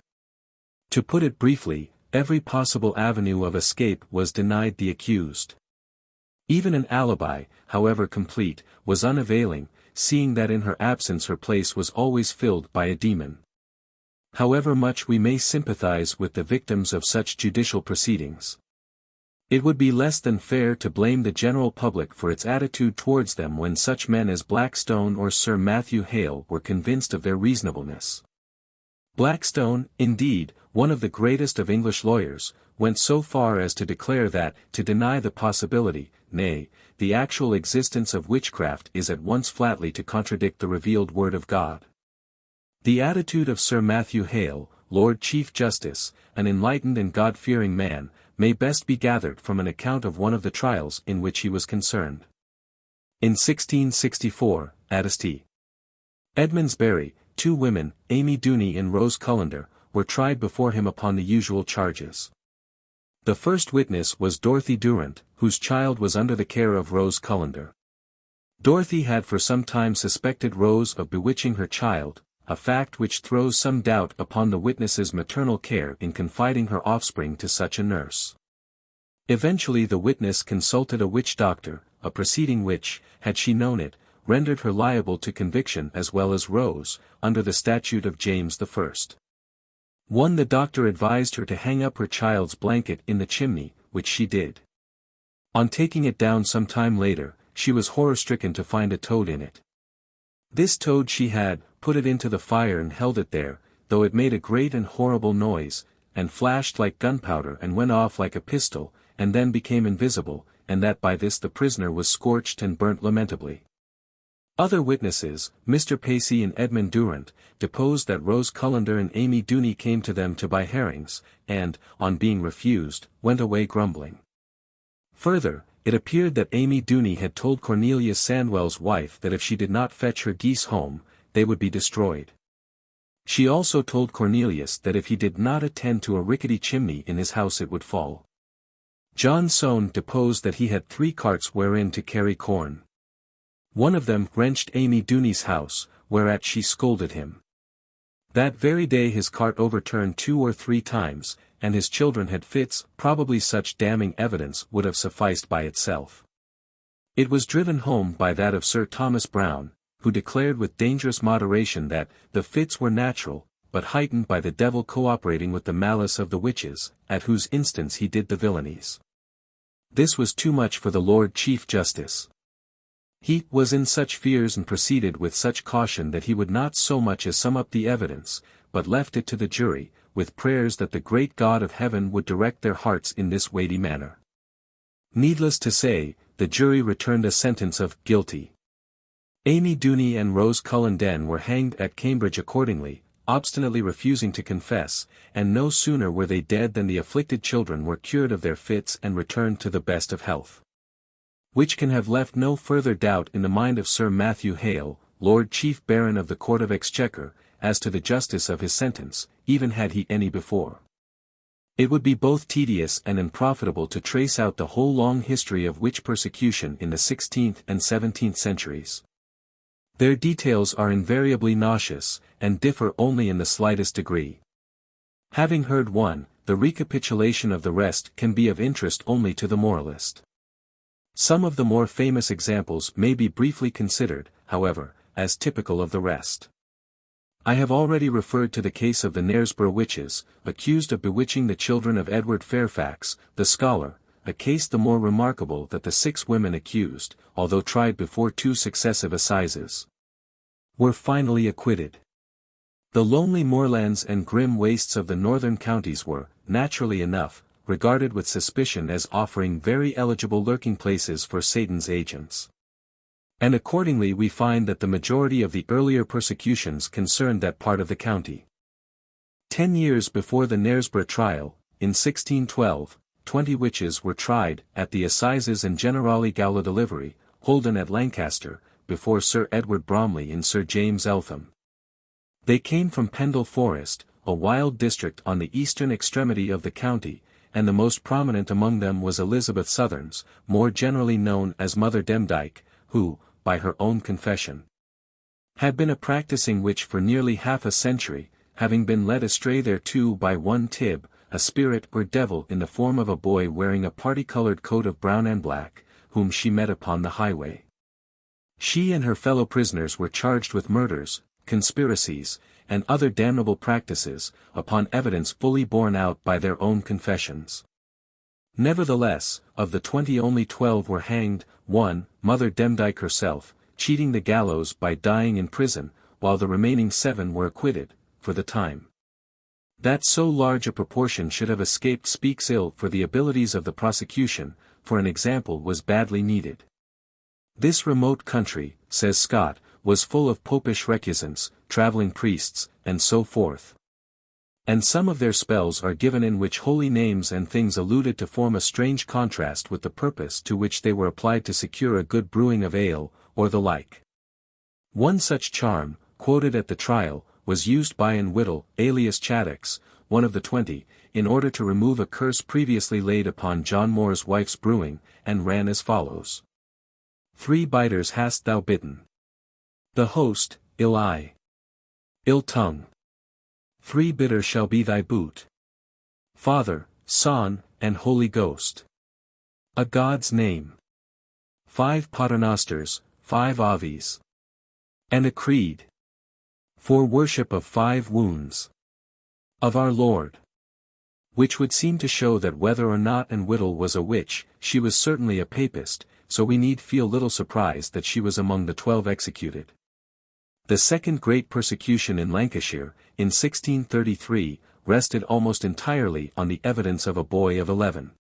To put it briefly, every possible avenue of escape was denied the accused. Even an alibi, however complete, was unavailing, seeing that in her absence her place was always filled by a demon. However much we may sympathize with the victims of such judicial proceedings, it would be less than fair to blame the general public for its attitude towards them when such men as Blackstone or Sir Matthew Hale were convinced of their reasonableness. Blackstone, indeed, one of the greatest of English lawyers, went so far as to declare that, to deny the possibility, nay, the actual existence of witchcraft is at once flatly to contradict the revealed Word of God. The attitude of Sir Matthew Hale, Lord Chief Justice, an enlightened and God-fearing man, may best be gathered from an account of one of the trials in which he was concerned. In 1664, at St. Edmundsbury, 2 women, Amy Duny and Rose Cullender, were tried before him upon the usual charges. The first witness was Dorothy Durant, whose child was under the care of Rose Cullender. Dorothy had for some time suspected Rose of bewitching her child, a fact which throws some doubt upon the witness's maternal care in confiding her offspring to such a nurse. Eventually the witness consulted a witch doctor, a proceeding which, had she known it, rendered her liable to conviction as well as Rose, under the statute of James I. The doctor advised her to hang up her child's blanket in the chimney, which she did. On taking it down some time later, she was horror-stricken to find a toad in it. This toad she had put it into the fire and held it there, though it made a great and horrible noise, and flashed like gunpowder and went off like a pistol, and then became invisible, and that by this the prisoner was scorched and burnt lamentably. Other witnesses, Mr. Pacey and Edmund Durant, deposed that Rose Cullender and Amy Dooney came to them to buy herrings, and, on being refused, went away grumbling. Further, it appeared that Amy Dooney had told Cornelius Sandwell's wife that if she did not fetch her geese home, they would be destroyed. She also told Cornelius that if he did not attend to a rickety chimney in his house it would fall. John Soane deposed that he had 3 carts wherein to carry corn. One of them wrenched Amy Dooney's house, whereat she scolded him. That very day his cart overturned 2 or 3 times, and his children had fits. Probably such damning evidence would have sufficed by itself. It was driven home by that of Sir Thomas Browne, who declared with dangerous moderation that the fits were natural, but heightened by the devil cooperating with the malice of the witches, at whose instance he did the villainies. This was too much for the Lord Chief Justice. He was in such fears and proceeded with such caution that he would not so much as sum up the evidence, but left it to the jury, with prayers that the great God of heaven would direct their hearts in this weighty manner. Needless to say, the jury returned a sentence of guilty. Amy Dooney and Rose Cullender were hanged at Cambridge accordingly, obstinately refusing to confess, and no sooner were they dead than the afflicted children were cured of their fits and returned to the best of health. Which can have left no further doubt in the mind of Sir Matthew Hale, Lord Chief Baron of the Court of Exchequer, as to the justice of his sentence, even had he any before. It would be both tedious and unprofitable to trace out the whole long history of witch persecution in the 16th and 17th centuries. Their details are invariably nauseous, and differ only in the slightest degree. Having heard one, the recapitulation of the rest can be of interest only to the moralist. Some of the more famous examples may be briefly considered, however, as typical of the rest. I have already referred to the case of the Knaresborough witches, accused of bewitching the children of Edward Fairfax, the scholar, a case the more remarkable that the 6 women accused, although tried before 2 successive assizes, were finally acquitted. The lonely moorlands and grim wastes of the northern counties were, naturally enough, regarded with suspicion as offering very eligible lurking places for Satan's agents. And accordingly we find that the majority of the earlier persecutions concerned that part of the county. 10 years before the Knaresborough trial, in 1612, 20 witches were tried at the Assizes and Generali Gaula holden at Lancaster, before Sir Edward Bromley and Sir James Eltham. They came from Pendle Forest, a wild district on the eastern extremity of the county, and the most prominent among them was Elizabeth Southerns, more generally known as Mother Demdike, who, by her own confession, had been a practicing witch for nearly half a century, having been led astray thereto by one Tib, a spirit or devil in the form of a boy wearing a party-colored coat of brown and black, whom she met upon the highway. She and her fellow prisoners were charged with murders, conspiracies, and other damnable practices, upon evidence fully borne out by their own confessions. Nevertheless, of the 20 only 12 were hanged, 1, Mother Demdike herself, cheating the gallows by dying in prison, while the remaining 7 were acquitted, for the time. That so large a proportion should have escaped speaks ill for the abilities of the prosecution, for an example was badly needed. This remote country, says Scott, was full of popish recusants, travelling priests, and so forth. And some of their spells are given in which holy names and things alluded to form a strange contrast with the purpose to which they were applied to secure a good brewing of ale, or the like. One such charm, quoted at the trial, was used by an Whittle, alias Chattox, one of the 20, in order to remove a curse previously laid upon John Moore's wife's brewing, and ran as follows. 3 biters hast thou bitten. The host, ill eye. Ill tongue. 3 bitter shall be thy boot. Father, Son, and Holy Ghost. A God's name. 5 paternosters, 5 aves. And a creed. For worship of 5 wounds. Of our Lord. Which would seem to show that whether or not Anne Whittle was a witch, she was certainly a papist, so we need feel little surprise that she was among the 12 executed. The second great persecution in Lancashire, in 1633, rested almost entirely on the evidence of a boy of 11.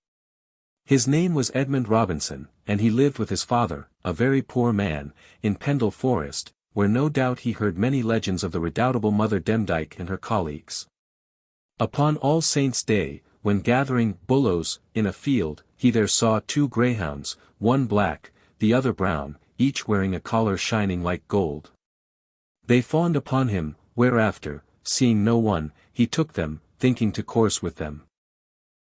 His name was Edmund Robinson, and he lived with his father, a very poor man, in Pendle Forest, where no doubt he heard many legends of the redoubtable Mother Demdike and her colleagues. Upon All Saints' Day, when gathering bullows in a field, he there saw 2 greyhounds, one black, the other brown, each wearing a collar shining like gold. They fawned upon him, whereafter, seeing no one, he took them, thinking to course with them.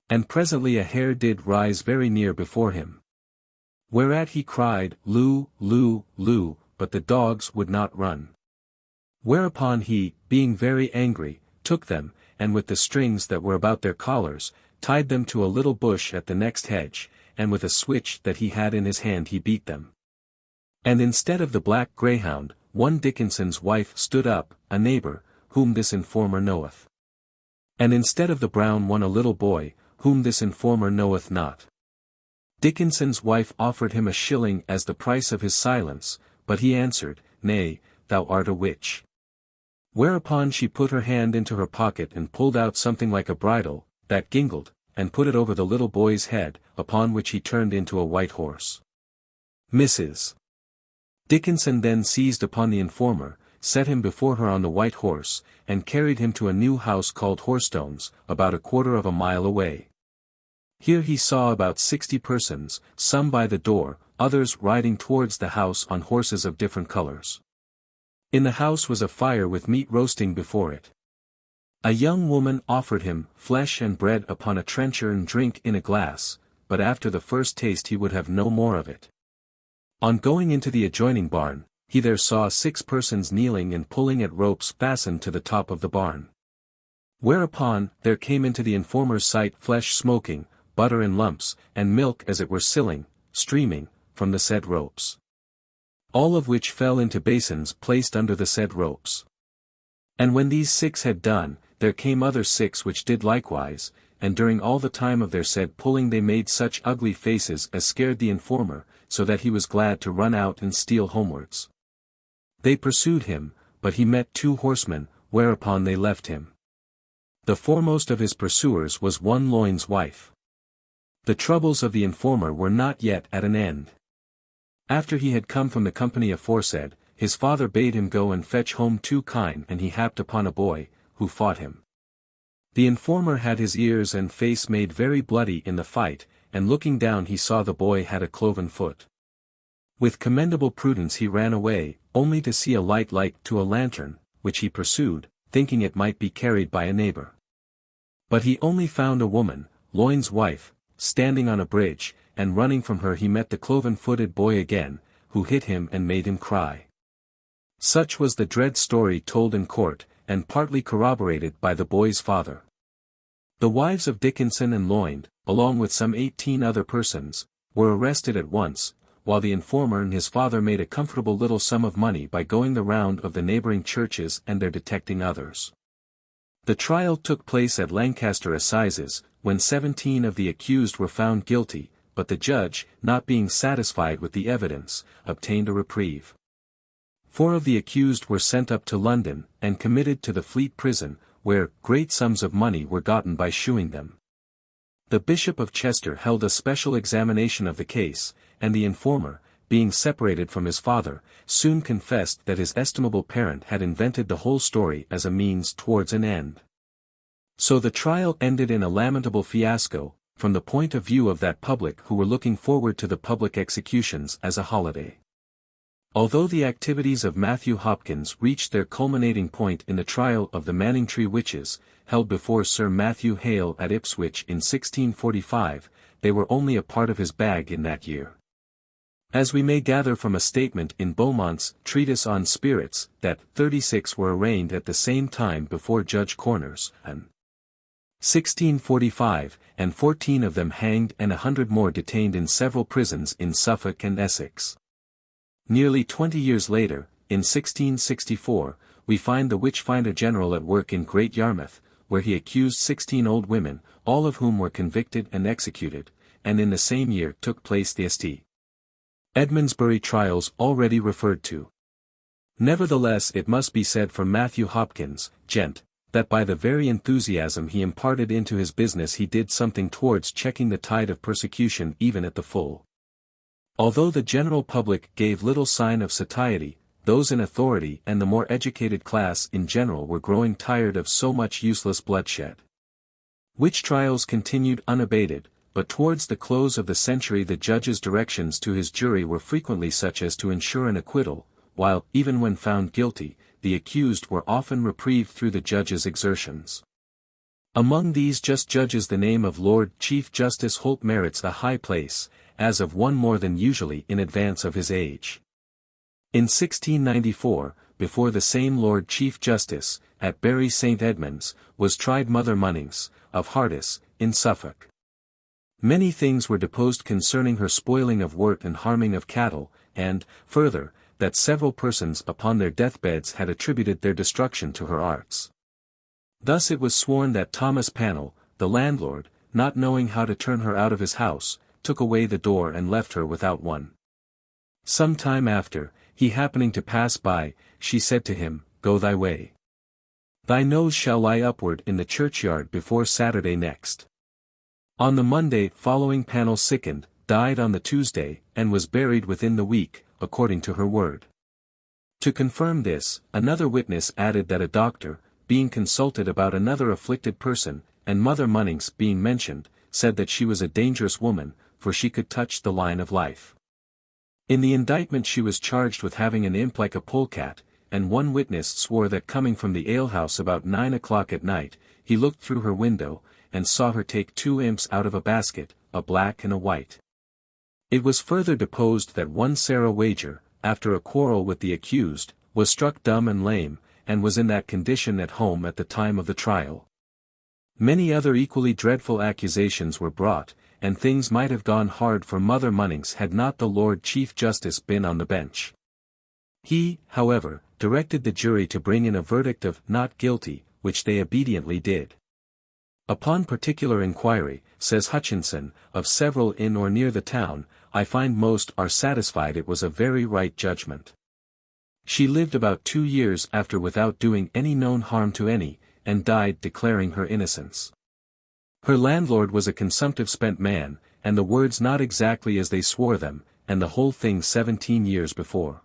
And presently a hare did rise very near before him. Whereat he cried, Loo, Loo, Loo, but the dogs would not run. Whereupon he, being very angry, took them, and with the strings that were about their collars, tied them to a little bush at the next hedge, and with a switch that he had in his hand he beat them. And instead of the black greyhound, one Dickinson's wife stood up, a neighbour, whom this informer knoweth. And instead of the brown one a little boy, whom this informer knoweth not. Dickinson's wife offered him a shilling as the price of his silence, but he answered, Nay, thou art a witch. Whereupon she put her hand into her pocket and pulled out something like a bridle, that gingled, and put it over the little boy's head, upon which he turned into a white horse. Mrs. Dickinson then seized upon the informer, set him before her on the white horse, and carried him to a new house called Horstones, about 1/4 of a mile away. Here he saw about 60 persons, some by the door, others riding towards the house on horses of different colors. In the house was a fire with meat roasting before it. A young woman offered him flesh and bread upon a trencher and drink in a glass, but after the first taste he would have no more of it. On going into the adjoining barn, he there saw 6 persons kneeling and pulling at ropes fastened to the top of the barn. Whereupon, there came into the informer's sight flesh smoking, butter in lumps, and milk as it were silling, streaming, from the said ropes. All of which fell into basins placed under the said ropes. And when these 6 had done, there came other 6 which did likewise, and during all the time of their said pulling they made such ugly faces as scared the informer, so that he was glad to run out and steal homewards. They pursued him, but he met 2 horsemen, whereupon they left him. The foremost of his pursuers was one Loyn's wife. The troubles of the informer were not yet at an end. After he had come from the company aforesaid, his father bade him go and fetch home 2 kine, and he happed upon a boy, who fought him. The informer had his ears and face made very bloody in the fight, and looking down he saw the boy had a cloven foot. With commendable prudence he ran away, only to see a light like to a lantern, which he pursued, thinking it might be carried by a neighbor. But he only found a woman, Loyn's wife, standing on a bridge, and running from her he met the cloven-footed boy again, who hit him and made him cry. Such was the dread story told in court, and partly corroborated by the boy's father. The wives of Dickinson and Loyn, along with some 18 other persons, were arrested at once, while the informer and his father made a comfortable little sum of money by going the round of the neighboring churches and there detecting others. The trial took place at Lancaster Assizes, when 17 of the accused were found guilty, but the judge, not being satisfied with the evidence, obtained a reprieve. 4 of the accused were sent up to London, and committed to the Fleet prison, where great sums of money were gotten by shoeing them. The Bishop of Chester held a special examination of the case, and the informer, being separated from his father, soon confessed that his estimable parent had invented the whole story as a means towards an end. So the trial ended in a lamentable fiasco, from the point of view of that public who were looking forward to the public executions as a holiday. Although the activities of Matthew Hopkins reached their culminating point in the trial of the Manningtree witches, held before Sir Matthew Hale at Ipswich in 1645, they were only a part of his bag in that year. As we may gather from a statement in Beaumont's Treatise on Spirits, that 36 were arraigned at the same time before Judge Corners, and 1645, and 14 of them hanged and 100 more detained in several prisons in Suffolk and Essex. Nearly 20 years later, in 1664, we find the Witch-Finder-General at work in Great Yarmouth, where he accused 16 old women, all of whom were convicted and executed, and in the same year took place the St. Edmundsbury trials already referred to. Nevertheless, it must be said for Matthew Hopkins, Gent., that by the very enthusiasm he imparted into his business he did something towards checking the tide of persecution even at the full. Although the general public gave little sign of satiety, those in authority and the more educated class in general were growing tired of so much useless bloodshed. Witch trials continued unabated, but towards the close of the century the judge's directions to his jury were frequently such as to ensure an acquittal, while, even when found guilty, the accused were often reprieved through the judge's exertions. Among these just judges the name of Lord Chief Justice Holt merits a high place, as of one more than usually in advance of his age. In 1694, before the same Lord Chief Justice, at Bury St. Edmunds, was tried Mother Munnings, of Hardis, in Suffolk. Many things were deposed concerning her spoiling of wort and harming of cattle, and, further, that several persons upon their deathbeds had attributed their destruction to her arts. Thus it was sworn that Thomas Pannell, the landlord, not knowing how to turn her out of his house, took away the door and left her without one. Some time after, he happening to pass by, she said to him, "Go thy way. Thy nose shall lie upward in the churchyard before Saturday next." On the Monday following Pannell sickened, died on the Tuesday, and was buried within the week, according to her word. To confirm this, another witness added that a doctor, being consulted about another afflicted person, and Mother Munnings being mentioned, said that she was a dangerous woman, for she could touch the line of life. In the indictment she was charged with having an imp like a polecat, and one witness swore that coming from the alehouse about 9 o'clock at night, he looked through her window, and saw her take 2 imps out of a basket, a black and a white. It was further deposed that one Sarah Wager, after a quarrel with the accused, was struck dumb and lame, and was in that condition at home at the time of the trial. Many other equally dreadful accusations were brought, and things might have gone hard for Mother Munnings had not the Lord Chief Justice been on the bench. He, however, directed the jury to bring in a verdict of "not guilty," which they obediently did. Upon particular inquiry, says Hutchinson, of several in or near the town, I find most are satisfied it was a very right judgment. She lived about 2 years after without doing any known harm to any, and died declaring her innocence. Her landlord was a consumptive spent man, and the words not exactly as they swore them, and the whole thing 17 years before.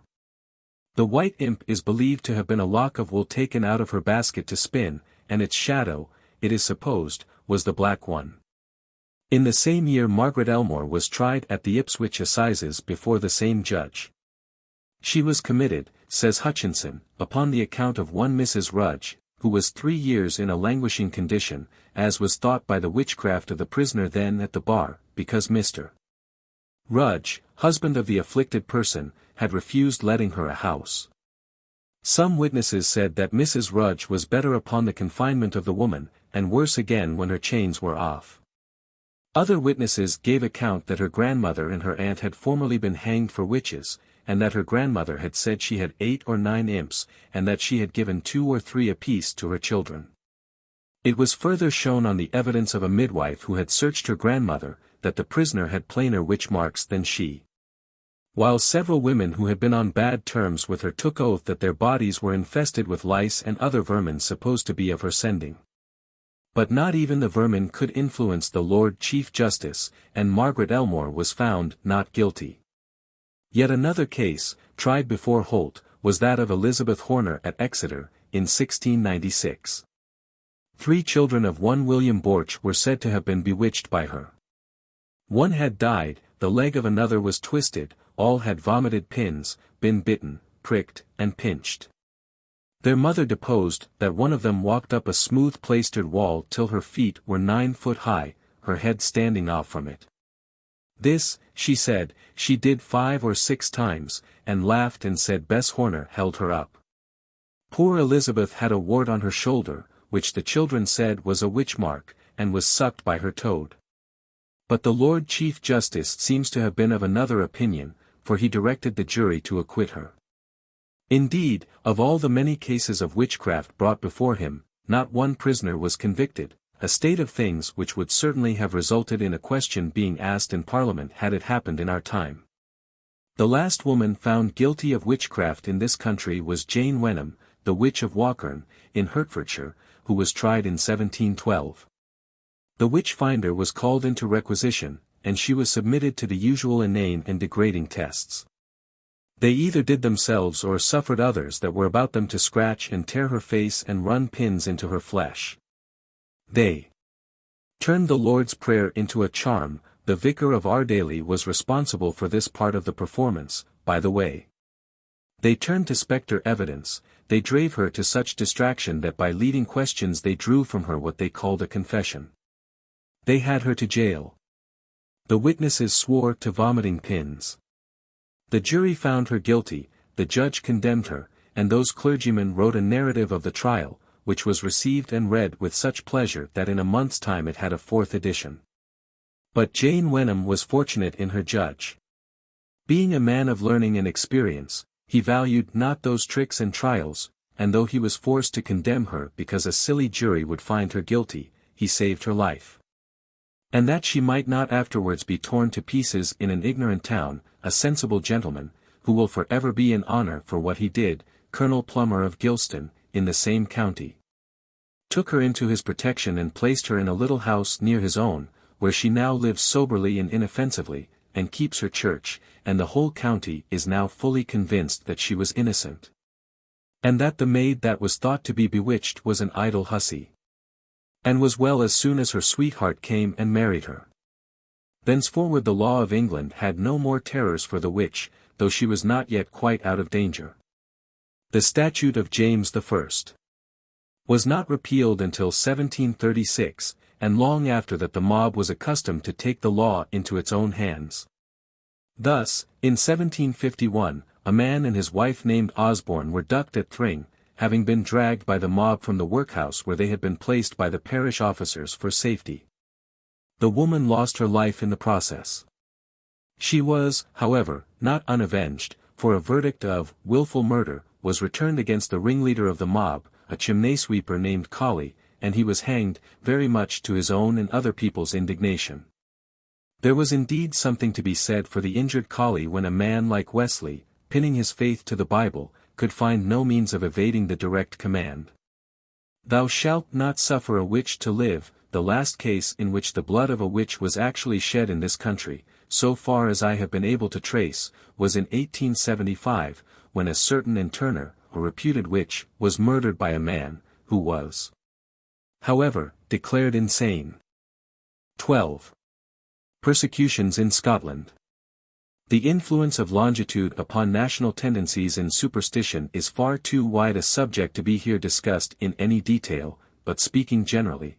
The white imp is believed to have been a lock of wool taken out of her basket to spin, and its shadow, it is supposed, was the black one. In the same year Margaret Elmore was tried at the Ipswich Assizes before the same judge. She was committed, says Hutchinson, upon the account of one Mrs. Rudge, who was 3 years in a languishing condition, as was thought by the witchcraft of the prisoner then at the bar, because Mr. Rudge, husband of the afflicted person, had refused letting her a house. Some witnesses said that Mrs. Rudge was better upon the confinement of the woman, and worse again when her chains were off. Other witnesses gave account that her grandmother and her aunt had formerly been hanged for witches, and that her grandmother had said she had 8 or 9 imps, and that she had given 2 or 3 apiece to her children. It was further shown on the evidence of a midwife who had searched her grandmother, that the prisoner had plainer witch marks than she. While several women who had been on bad terms with her took oath that their bodies were infested with lice and other vermin supposed to be of her sending. But not even the vermin could influence the Lord Chief Justice, and Margaret Elmore was found not guilty. Yet another case, tried before Holt, was that of Elizabeth Horner at Exeter, in 1696. 3 children of one William Borch were said to have been bewitched by her. One had died, the leg of another was twisted, all had vomited pins, been bitten, pricked, and pinched. Their mother deposed that one of them walked up a smooth plastered wall till her feet were 9 foot high, her head standing off from it. This, she said, she did 5 or 6 times, and laughed and said Bess Horner held her up. Poor Elizabeth had a wart on her shoulder, which the children said was a witch mark, and was sucked by her toad. But the Lord Chief Justice seems to have been of another opinion, for he directed the jury to acquit her. Indeed, of all the many cases of witchcraft brought before him, not one prisoner was convicted, a state of things which would certainly have resulted in a question being asked in Parliament had it happened in our time. The last woman found guilty of witchcraft in this country was Jane Wenham, the Witch of Wakhern, in Hertfordshire, who was tried in 1712. The witch-finder was called into requisition, and she was submitted to the usual inane and degrading tests. They either did themselves or suffered others that were about them to scratch and tear her face and run pins into her flesh. They turned the Lord's Prayer into a charm. The vicar of Ardaley was responsible for this part of the performance, by the way. They turned to spectre evidence. They drave her to such distraction that by leading questions they drew from her what they called a confession. They had her to jail. The witnesses swore to vomiting pins. The jury found her guilty, the judge condemned her, and those clergymen wrote a narrative of the trial, which was received and read with such pleasure that in a month's time it had a 4th edition. But Jane Wenham was fortunate in her judge. Being a man of learning and experience, he valued not those tricks and trials, and though he was forced to condemn her because a silly jury would find her guilty, he saved her life. And that she might not afterwards be torn to pieces in an ignorant town, a sensible gentleman, who will forever be in honor for what he did, Colonel Plummer of Gilston, in the same county, took her into his protection and placed her in a little house near his own, where she now lives soberly and inoffensively, and keeps her church, and the whole county is now fully convinced that she was innocent. And that the maid that was thought to be bewitched was an idle hussy. And was well as soon as her sweetheart came and married her. Thenceforward the law of England had no more terrors for the witch, though she was not yet quite out of danger. The Statute of James I was not repealed until 1736, and long after that the mob was accustomed to take the law into its own hands. Thus, in 1751, a man and his wife named Osborne were ducked at Thring, having been dragged by the mob from the workhouse where they had been placed by the parish officers for safety. The woman lost her life in the process. She was, however, not unavenged, for a verdict of wilful murder was returned against the ringleader of the mob, a chimney sweeper named Colley, and he was hanged, very much to his own and other people's indignation. There was indeed something to be said for the injured Colley when a man like Wesley, pinning his faith to the Bible, could find no means of evading the direct command. Thou shalt not suffer a witch to live. The last case in which the blood of a witch was actually shed in this country, so far as I have been able to trace, was in 1875, when a certain interner, a reputed witch, was murdered by a man, who was, however, declared insane. 12. Persecutions in Scotland. The influence of longitude upon national tendencies in superstition is far too wide a subject to be here discussed in any detail, but speaking generally,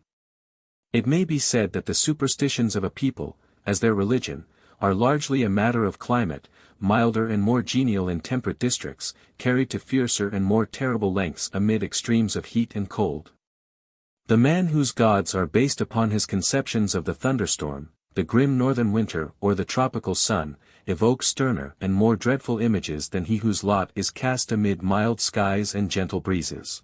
it may be said that the superstitions of a people, as their religion, are largely a matter of climate, milder and more genial in temperate districts, carried to fiercer and more terrible lengths amid extremes of heat and cold. The man whose gods are based upon his conceptions of the thunderstorm, the grim northern winter or the tropical sun, evokes sterner and more dreadful images than he whose lot is cast amid mild skies and gentle breezes.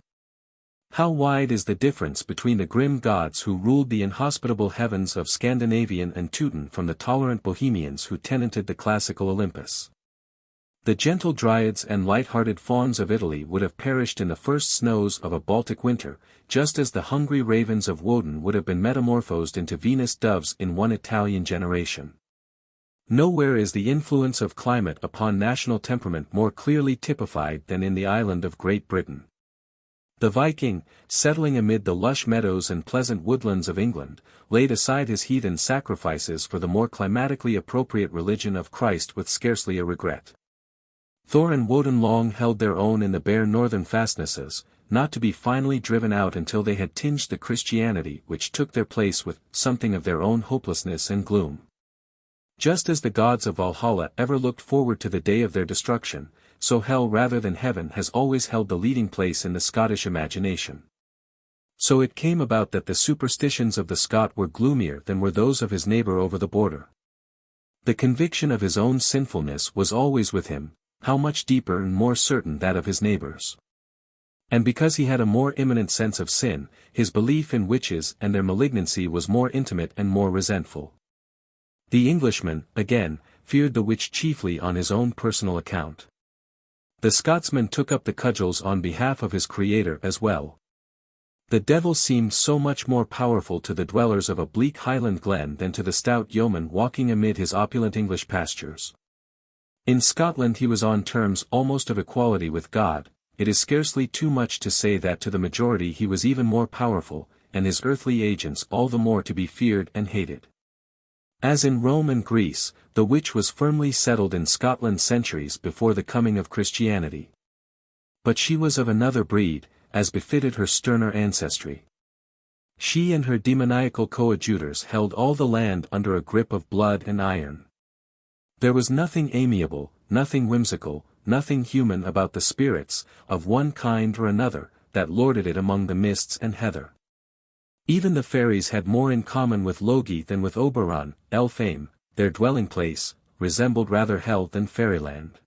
How wide is the difference between the grim gods who ruled the inhospitable heavens of Scandinavian and Teuton from the tolerant Bohemians who tenanted the classical Olympus. The gentle dryads and light-hearted fauns of Italy would have perished in the first snows of a Baltic winter, just as the hungry ravens of Woden would have been metamorphosed into Venus doves in one Italian generation. Nowhere is the influence of climate upon national temperament more clearly typified than in the island of Great Britain. The Viking, settling amid the lush meadows and pleasant woodlands of England, laid aside his heathen sacrifices for the more climatically appropriate religion of Christ with scarcely a regret. Thor and Woden long held their own in the bare northern fastnesses, not to be finally driven out until they had tinged the Christianity which took their place with something of their own hopelessness and gloom. Just as the gods of Valhalla ever looked forward to the day of their destruction, so hell rather than heaven has always held the leading place in the Scottish imagination. So it came about that the superstitions of the Scot were gloomier than were those of his neighbor over the border. The conviction of his own sinfulness was always with him, how much deeper and more certain that of his neighbors. And because he had a more imminent sense of sin, his belief in witches and their malignancy was more intimate and more resentful. The Englishman, again, feared the witch chiefly on his own personal account. The Scotsman took up the cudgels on behalf of his Creator as well. The devil seemed so much more powerful to the dwellers of a bleak Highland glen than to the stout yeoman walking amid his opulent English pastures. In Scotland he was on terms almost of equality with God. It is scarcely too much to say that to the majority he was even more powerful, and his earthly agents all the more to be feared and hated. As in Rome and Greece, the witch was firmly settled in Scotland centuries before the coming of Christianity. But she was of another breed, as befitted her sterner ancestry. She and her demoniacal coadjutors held all the land under a grip of blood and iron. There was nothing amiable, nothing whimsical, nothing human about the spirits, of one kind or another, that lorded it among the mists and heather. Even the fairies had more in common with Logi than with Oberon. Elfame, their dwelling place, resembled rather hell than fairyland.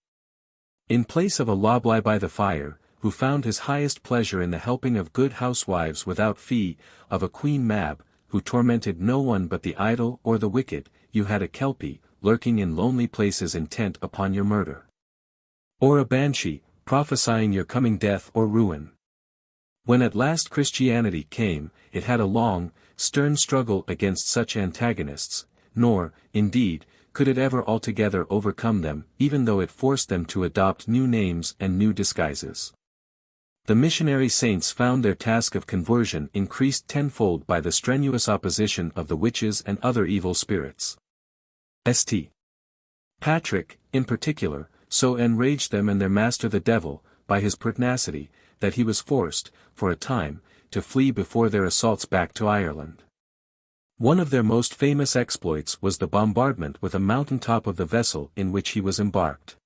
In place of a Loblai by the fire, who found his highest pleasure in the helping of good housewives without fee, of a Queen Mab, who tormented no one but the idle or the wicked, you had a Kelpie, lurking in lonely places intent upon your murder. Or a Banshee, prophesying your coming death or ruin. When at last Christianity came, it had a long, stern struggle against such antagonists, nor, indeed, could it ever altogether overcome them, even though it forced them to adopt new names and new disguises. The missionary saints found their task of conversion increased tenfold by the strenuous opposition of the witches and other evil spirits. St. Patrick, in particular, so enraged them and their master the devil, by his pertinacity, that he was forced, for a time, to flee before their assaults back to Ireland. One of their most famous exploits was the bombardment with a mountain-top of the vessel in which he was embarked.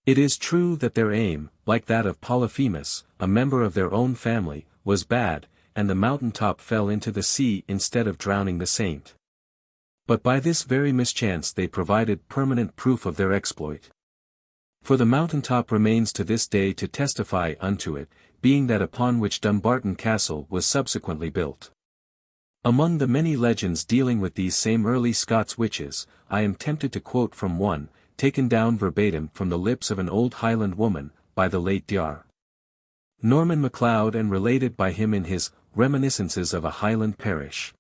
It is true that their aim, like that of Polyphemus, a member of their own family, was bad, and the mountain-top fell into the sea instead of drowning the saint. But by this very mischance they provided permanent proof of their exploit. For the mountain-top remains to this day to testify unto it, being that upon which Dumbarton Castle was subsequently built. Among the many legends dealing with these same early Scots witches, I am tempted to quote from one, taken down verbatim from the lips of an old Highland woman, by the late Dr. Norman MacLeod and related by him in his Reminiscences of a Highland Parish.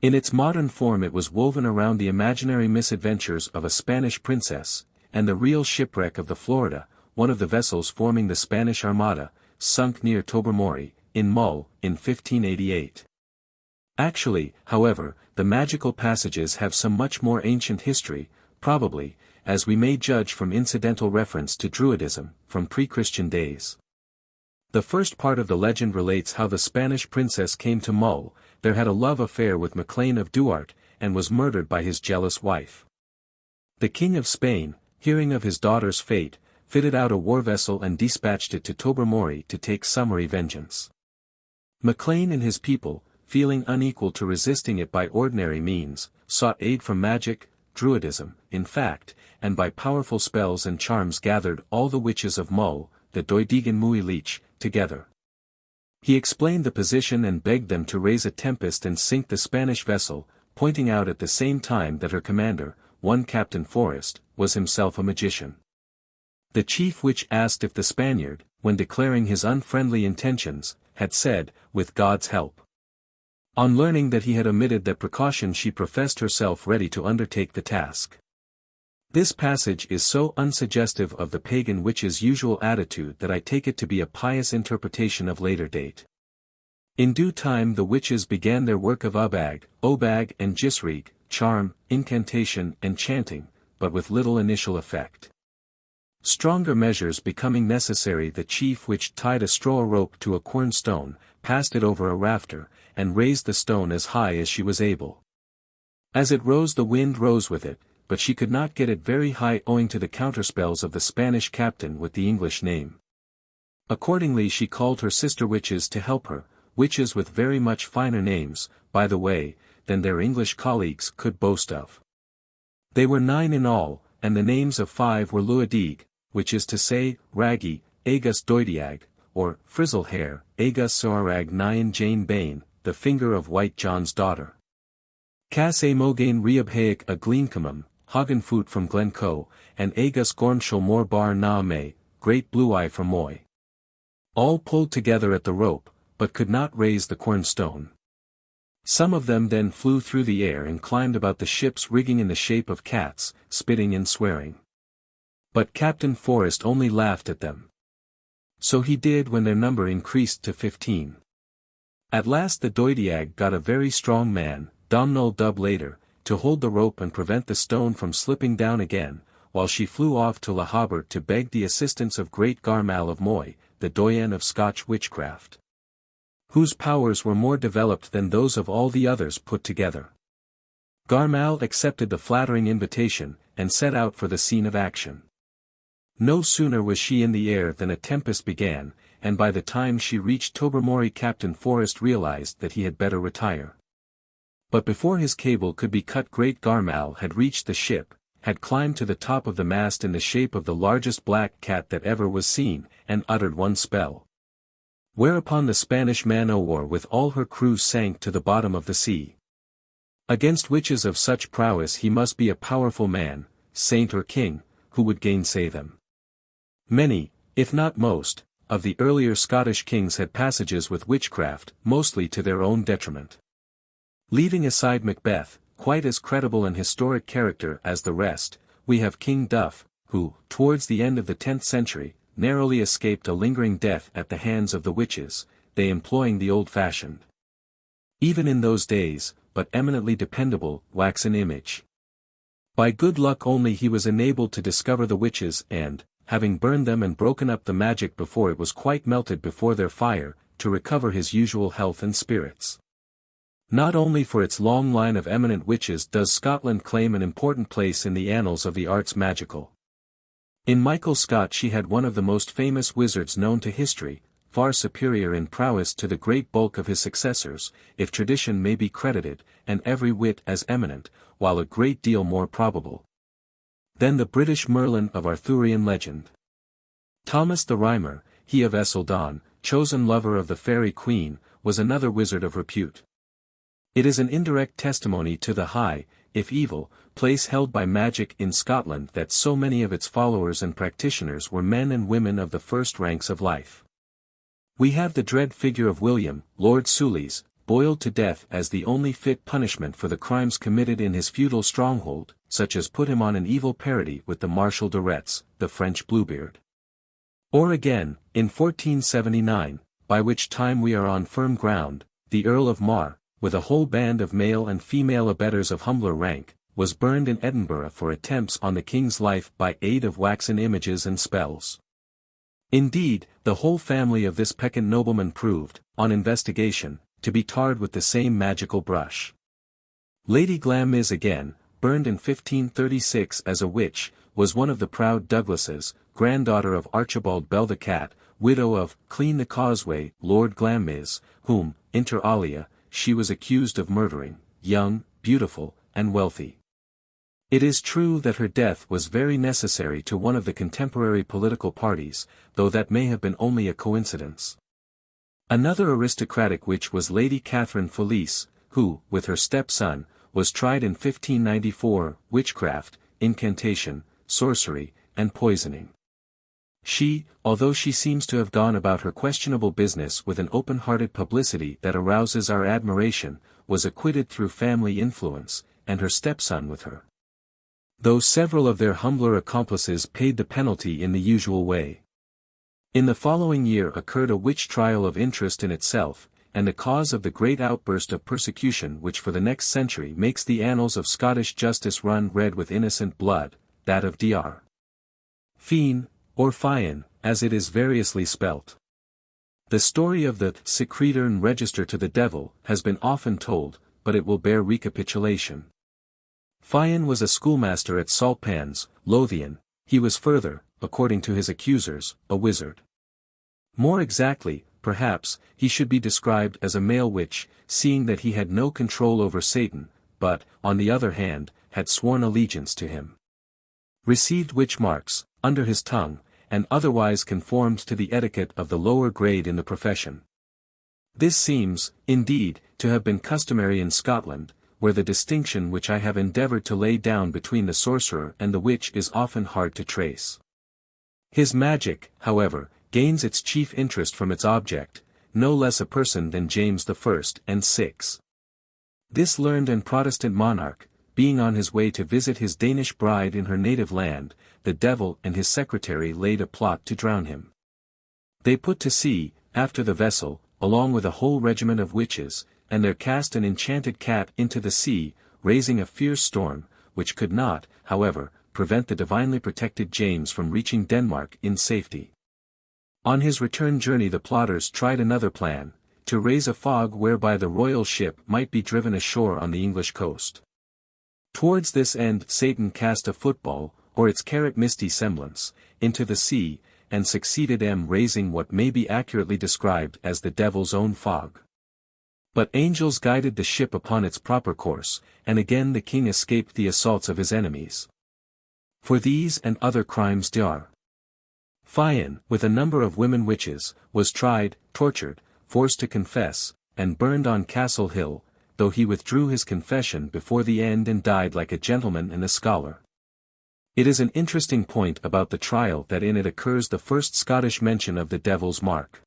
In its modern form it was woven around the imaginary misadventures of a Spanish princess, and the real shipwreck of the Florida, one of the vessels forming the Spanish Armada, sunk near Tobermory, in Mull, in 1588. Actually, however, the magical passages have some much more ancient history, probably, as we may judge from incidental reference to Druidism, from pre-Christian days. The first part of the legend relates how the Spanish princess came to Mull, there had a love affair with Maclean of Duart, and was murdered by his jealous wife. The King of Spain, hearing of his daughter's fate, fitted out a war vessel and dispatched it to Tobermory to take summary vengeance. Maclean and his people, feeling unequal to resisting it by ordinary means, sought aid from magic, Druidism, in fact, and by powerful spells and charms gathered all the witches of Mull, the Doidegan Mui Leech, together. He explained the position and begged them to raise a tempest and sink the Spanish vessel, pointing out at the same time that her commander, one Captain Forrest, was himself a magician. The chief witch asked if the Spaniard, when declaring his unfriendly intentions, had said, "with God's help." On learning that he had omitted that precaution she professed herself ready to undertake the task. This passage is so unsuggestive of the pagan witch's usual attitude that I take it to be a pious interpretation of later date. In due time the witches began their work of ubag, obag and jisrig, charm, incantation and chanting, but with little initial effect. Stronger measures becoming necessary, the chief witch tied a straw rope to a cornerstone, passed it over a rafter, and raised the stone as high as she was able. As it rose the wind rose with it, but she could not get it very high owing to the counterspells of the Spanish captain with the English name. Accordingly she called her sister witches to help her, witches with very much finer names, by the way, than their English colleagues could boast of. They were 9 in all, and the names of 5 were Luadig, which is to say, Raggy, Agus Doidiag, or Frizzle Hair, Agus Soarag Nyan Jane Bane, the finger of White John's daughter. Cass A Mogain Reabhaik a Gleencomum, Hagenfoot from Glencoe, and Agus Gormshal Mor Bar Naame, Great Blue Eye from Moy. All pulled together at the rope, but could not raise the cornerstone. Some of them then flew through the air and climbed about the ship's rigging in the shape of cats, spitting and swearing. But Captain Forrest only laughed at them. So he did when their number increased to 15. At last the Doidiag got a very strong man, Domnall Dub later, to hold the rope and prevent the stone from slipping down again, while she flew off to La Habert to beg the assistance of great Garmal of Moy, the doyen of Scotch witchcraft, whose powers were more developed than those of all the others put together. Garmal accepted the flattering invitation, and set out for the scene of action. No sooner was she in the air than a tempest began, and by the time she reached Tobermory Captain Forrest realized that he had better retire. But before his cable could be cut great Garmal had reached the ship, had climbed to the top of the mast in the shape of the largest black cat that ever was seen, and uttered one spell. Whereupon the Spanish man-o'-war with all her crew sank to the bottom of the sea. Against witches of such prowess he must be a powerful man, saint or king, who would gainsay them. Many, if not most, of the earlier Scottish kings had passages with witchcraft, mostly to their own detriment. Leaving aside Macbeth, quite as credible an historic character as the rest, we have King Duff, who, towards the end of the 10th century, narrowly escaped a lingering death at the hands of the witches, they employing the old-fashioned, even in those days, but eminently dependable, waxen image. By good luck only he was enabled to discover the witches and, having burned them and broken up the magic before it was quite melted before their fire, to recover his usual health and spirits. Not only for its long line of eminent witches does Scotland claim an important place in the annals of the arts magical. In Michael Scott she had one of the most famous wizards known to history, far superior in prowess to the great bulk of his successors, if tradition may be credited, and every whit as eminent, while a great deal more probable than the British Merlin of Arthurian legend. Thomas the Rhymer, he of Esseldon, chosen lover of the Fairy Queen, was another wizard of repute. It is an indirect testimony to the high, if evil, place held by magic in Scotland that so many of its followers and practitioners were men and women of the first ranks of life. We have the dread figure of William, Lord Soulis, boiled to death as the only fit punishment for the crimes committed in his feudal stronghold, such as put him on an evil parity with the Marshal de Retz, the French Bluebeard. Or again, in 1479, by which time we are on firm ground, the Earl of Mar, with a whole band of male and female abettors of humbler rank, was burned in Edinburgh for attempts on the king's life by aid of waxen images and spells. Indeed, the whole family of this peccant nobleman proved, on investigation, to be tarred with the same magical brush. Lady Glamis again, burned in 1536 as a witch, was one of the proud Douglases, granddaughter of Archibald Bell the Cat, widow of Clean the Causeway, Lord Glamis, whom, inter alia, she was accused of murdering, young, beautiful, and wealthy. It is true that her death was very necessary to one of the contemporary political parties, though that may have been only a coincidence. Another aristocratic witch was Lady Catherine Felice, who, with her stepson, was tried in 1594, witchcraft, incantation, sorcery, and poisoning. She, although she seems to have gone about her questionable business with an open-hearted publicity that arouses our admiration, was acquitted through family influence, and her stepson with her. though several of their humbler accomplices paid the penalty in the usual way. In the following year occurred a witch trial of interest in itself, and the cause of the great outburst of persecution which for the next century makes the annals of Scottish justice run red with innocent blood, that of Dr. Fian, or Fian, as it is variously spelt. The story of the secretern register to the devil has been often told, but it will bear recapitulation. Fian was a schoolmaster at Saltpans, Lothian. He was further, according to his accusers, a wizard. More exactly, perhaps, he should be described as a male witch, seeing that he had no control over Satan, but, on the other hand, had sworn allegiance to him. Received witch marks, under his tongue, and otherwise conformed to the etiquette of the lower grade in the profession. This seems, indeed, to have been customary in Scotland, where the distinction which I have endeavoured to lay down between the sorcerer and the witch is often hard to trace. His magic, however, gains its chief interest from its object, no less a person than James I and VI. This learned and Protestant monarch, being on his way to visit his Danish bride in her native land, the devil and his secretary laid a plot to drown him. They put to sea, after the vessel, along with a whole regiment of witches, and there cast an enchanted cat into the sea, raising a fierce storm, which could not, however, prevent the divinely protected James from reaching Denmark in safety. On his return journey the plotters tried another plan, to raise a fog whereby the royal ship might be driven ashore on the English coast. Towards this end Satan cast a football, or its carrot misty semblance, into the sea, and succeeded in raising what may be accurately described as the devil's own fog. But angels guided the ship upon its proper course, and again the king escaped the assaults of his enemies. For these and other crimes Dr. Fian, with a number of women witches, was tried, tortured, forced to confess, and burned on Castle Hill, though he withdrew his confession before the end and died like a gentleman and a scholar. It is an interesting point about the trial that in it occurs the first Scottish mention of the devil's mark.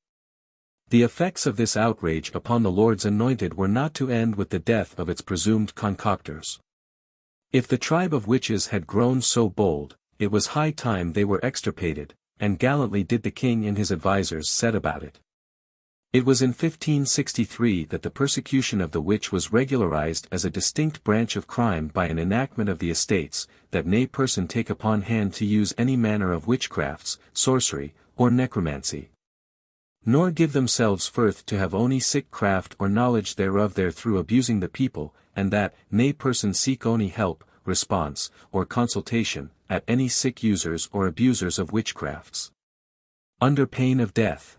The effects of this outrage upon the Lord's anointed were not to end with the death of its presumed concoctors. If the tribe of witches had grown so bold, it was high time they were extirpated, and gallantly did the king and his advisers set about it. It was in 1563 that the persecution of the witch was regularized as a distinct branch of crime by an enactment of the Estates, that nay person take upon hand to use any manner of witchcrafts, sorcery, or necromancy, nor give themselves forth to have ony sick craft or knowledge thereof through abusing the people, and that nay person seek ony help, response, or consultation, at any sick users or abusers of witchcrafts, under pain of death.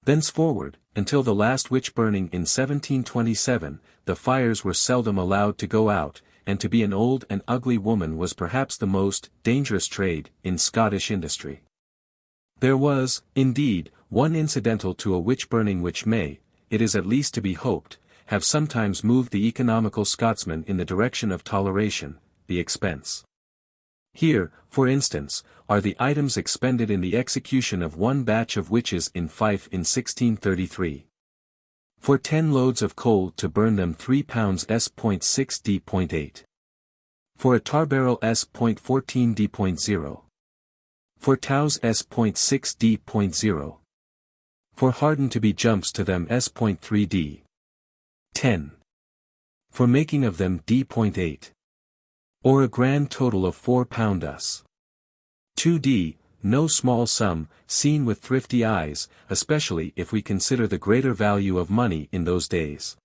Thenceforward, until the last witch burning in 1727, the fires were seldom allowed to go out, and to be an old and ugly woman was perhaps the most dangerous trade in Scottish industry. There was, indeed, one incidental to a witch burning which may, it is at least to be hoped, have sometimes moved the economical Scotsman in the direction of toleration, the expense. Here, for instance, are the items expended in the execution of one batch of witches in Fife in 1633. For 10 loads of coal to burn them 3 pounds s.6 d.8. For a tar barrel s.14 d.0. For tows s.6 d.0. For harden to be jumps to them s.3 d. 10. For making of them d.8. Or a grand total of 4 pound us. 2d, no small sum, seen with thrifty eyes, especially if we consider the greater value of money in those days.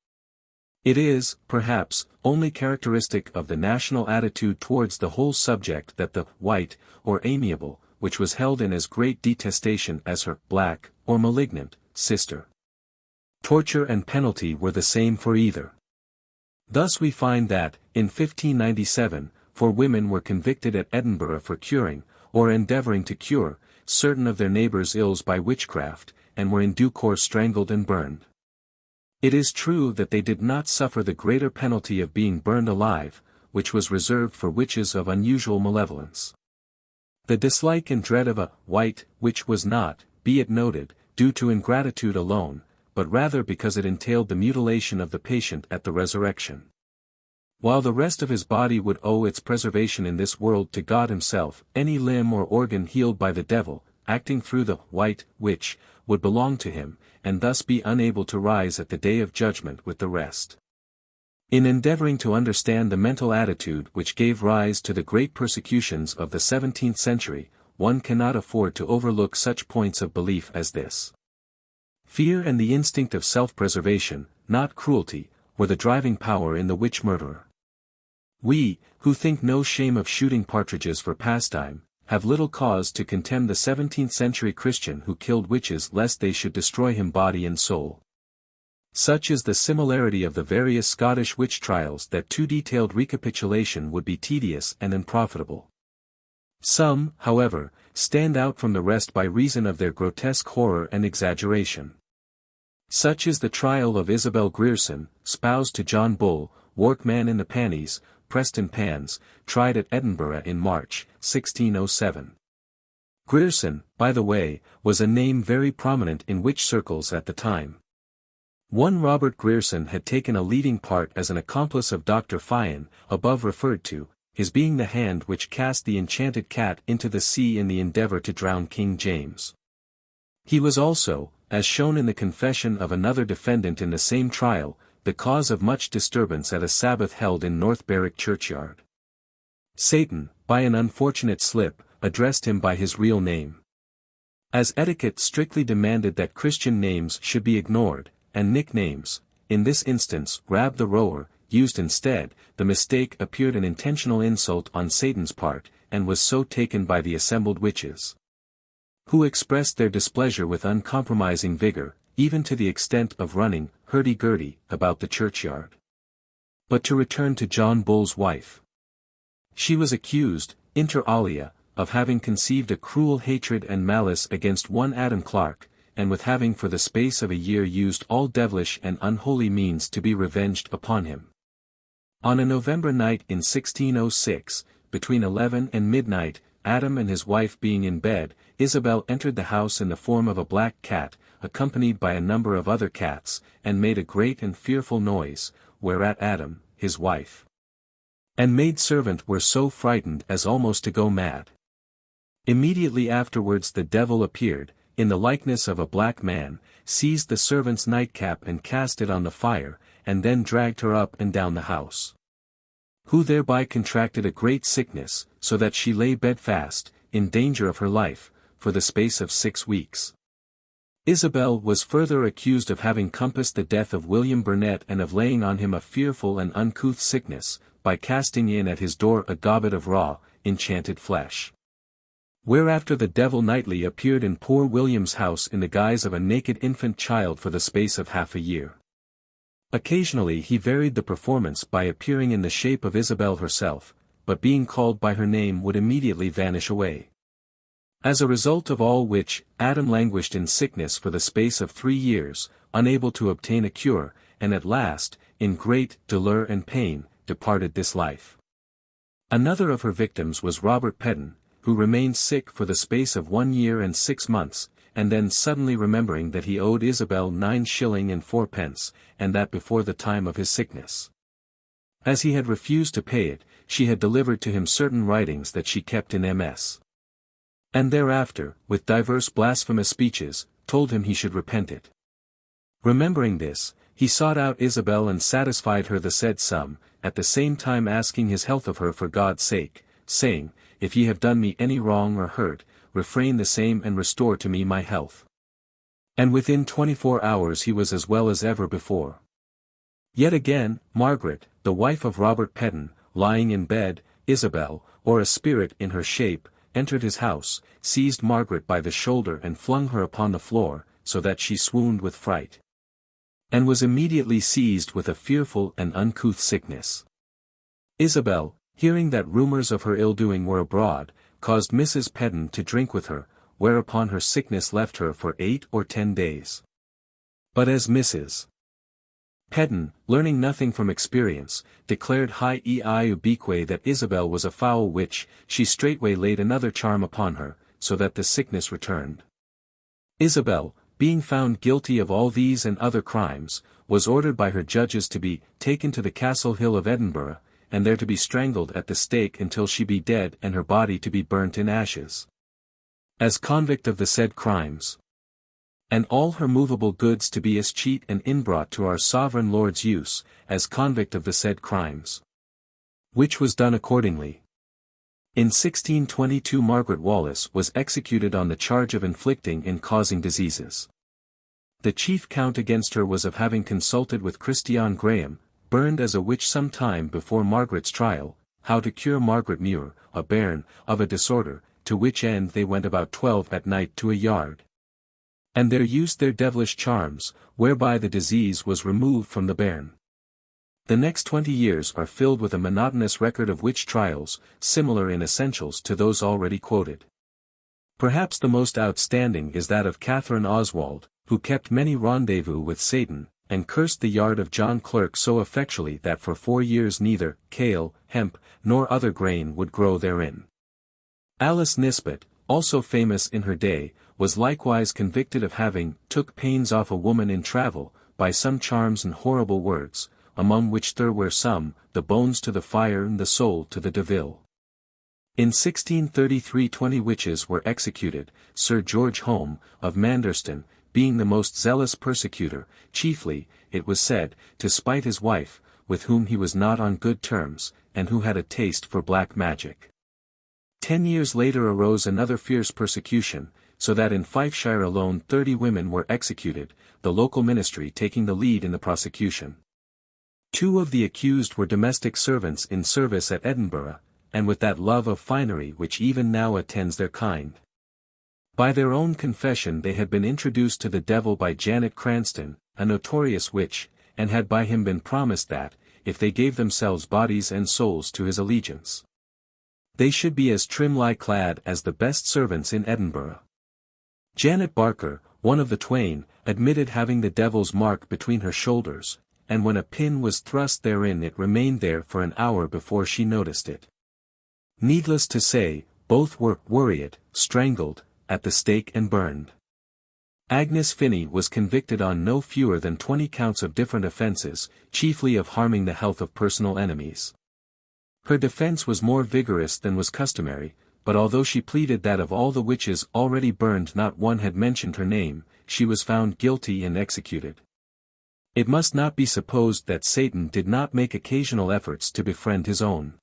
It is, perhaps, only characteristic of the national attitude towards the whole subject that the white, or amiable, which was held in as great detestation as her black, or malignant, sister. Torture and penalty were the same for either. Thus we find that, in 1597, 4 women were convicted at Edinburgh for curing, or endeavouring to cure, certain of their neighbours' ills by witchcraft, and were in due course strangled and burned. It is true that they did not suffer the greater penalty of being burned alive, which was reserved for witches of unusual malevolence. The dislike and dread of a white witch was not, be it noted, due to ingratitude alone, but rather because it entailed the mutilation of the patient at the resurrection. While the rest of his body would owe its preservation in this world to God himself, any limb or organ healed by the devil, acting through the white witch, would belong to him, and thus be unable to rise at the day of judgment with the rest. In endeavoring to understand the mental attitude which gave rise to the great persecutions of the 17th century, one cannot afford to overlook such points of belief as this. Fear and the instinct of self-preservation, not cruelty, were the driving power in the witch murderer. We, who think no shame of shooting partridges for pastime, have little cause to contemn the 17th-century Christian who killed witches lest they should destroy him body and soul. Such is the similarity of the various Scottish witch trials that too detailed recapitulation would be tedious and unprofitable. Some, however, stand out from the rest by reason of their grotesque horror and exaggeration. Such is the trial of Isabel Grierson, spouse to John Bull, workman in the Pannies, Preston Pans, tried at Edinburgh in March, 1607. Grierson, by the way, was a name very prominent in witch circles at the time. One Robert Grierson had taken a leading part as an accomplice of Dr. Fian, above referred to, his being the hand which cast the enchanted cat into the sea in the endeavour to drown King James. He was also, as shown in the confession of another defendant in the same trial, the cause of much disturbance at a Sabbath held in North Berwick churchyard. Satan, by an unfortunate slip, addressed him by his real name. As etiquette strictly demanded that Christian names should be ignored, and nicknames, in this instance Rab the Rower, used instead, the mistake appeared an intentional insult on Satan's part, and was so taken by the assembled witches, who expressed their displeasure with uncompromising vigor, even to the extent of running, hurdy-gurdy, about the churchyard. But to return to John Bull's wife. She was accused, inter alia, of having conceived a cruel hatred and malice against one Adam Clark, and with having for the space of a year used all devilish and unholy means to be revenged upon him. On a November night in 1606, between 11 and midnight, Adam and his wife being in bed, Isabel entered the house in the form of a black cat, accompanied by a number of other cats, and made a great and fearful noise, whereat Adam, his wife, and maid-servant were so frightened as almost to go mad. Immediately afterwards the devil appeared, in the likeness of a black man, seized the servant's nightcap and cast it on the fire, and then dragged her up and down the house. Who thereby contracted a great sickness, so that she lay bedfast, in danger of her life, for the space of 6 weeks. Isabel was further accused of having compassed the death of William Burnet and of laying on him a fearful and uncouth sickness, by casting in at his door a gobbet of raw, enchanted flesh. Whereafter the devil nightly appeared in poor William's house in the guise of a naked infant child for the space of half a year. Occasionally he varied the performance by appearing in the shape of Isabel herself, but being called by her name would immediately vanish away. As a result of all which, Adam languished in sickness for the space of 3 years, unable to obtain a cure, and at last, in great dolour and pain, departed this life. Another of her victims was Robert Pedden, who remained sick for the space of 1 year and 6 months, and then suddenly remembering that he owed Isabel 9 shillings and 4 pence, and that before the time of his sickness, as he had refused to pay it, she had delivered to him certain writings that she kept in MS. And thereafter, with divers blasphemous speeches, told him he should repent it. Remembering this, he sought out Isabel and satisfied her the said sum, at the same time asking his health of her for God's sake, saying, If ye have done me any wrong or hurt, refrain the same and restore to me my health. And within 24 hours he was as well as ever before. Yet again, Margaret, the wife of Robert Pedden, lying in bed, Isabel, or a spirit in her shape, entered his house, seized Margaret by the shoulder and flung her upon the floor, so that she swooned with fright, and was immediately seized with a fearful and uncouth sickness. Isabel, hearing that rumours of her ill-doing were abroad, caused Mrs. Pedden to drink with her, whereupon her sickness left her for 8 or 10 days. But as Mrs. Pedden, learning nothing from experience, declared high ubique that Isabel was a foul witch, she straightway laid another charm upon her, so that the sickness returned. Isabel, being found guilty of all these and other crimes, was ordered by her judges to be taken to the Castle Hill of Edinburgh, and there to be strangled at the stake until she be dead and her body to be burnt in ashes. As convict of the said crimes. And all her movable goods to be escheat and inbrought to our sovereign Lord's use, as convict of the said crimes. Which was done accordingly. In 1622 Margaret Wallace was executed on the charge of inflicting and causing diseases. The chief count against her was of having consulted with Christian Graham, burned as a witch some time before Margaret's trial, how to cure Margaret Muir, a bairn, of a disorder, to which end they went about 12 at night to a yard. And there used their devilish charms, whereby the disease was removed from the bairn. The next 20 years are filled with a monotonous record of witch trials, similar in essentials to those already quoted. Perhaps the most outstanding is that of Catherine Oswald, who kept many rendezvous with Satan, and cursed the yard of John Clerk so effectually that for 4 years neither kale, hemp, nor other grain would grow therein. Alice Nisbet, also famous in her day, was likewise convicted of having took pains off a woman in travel, by some charms and horrible words, among which there were some, the bones to the fire and the soul to the devil. In 1633 20 witches were executed, Sir George Home, of Manderston, being the most zealous persecutor, chiefly, it was said, to spite his wife, with whom he was not on good terms, and who had a taste for black magic. 10 years later arose another fierce persecution, so that in Fifeshire alone 30 women were executed, the local ministry taking the lead in the prosecution. 2 of the accused were domestic servants in service at Edinburgh, and with that love of finery which even now attends their kind. By their own confession they had been introduced to the devil by Janet Cranston, a notorious witch, and had by him been promised that, if they gave themselves bodies and souls to his allegiance, they should be as trimly clad as the best servants in Edinburgh. Janet Barker, one of the twain, admitted having the devil's mark between her shoulders, and when a pin was thrust therein it remained there for an hour before she noticed it. Needless to say, both were worried, strangled, at the stake and burned. Agnes Finney was convicted on no fewer than 20 counts of different offences, chiefly of harming the health of personal enemies. Her defence was more vigorous than was customary, but although she pleaded that of all the witches already burned not one had mentioned her name, she was found guilty and executed. It must not be supposed that Satan did not make occasional efforts to befriend his own.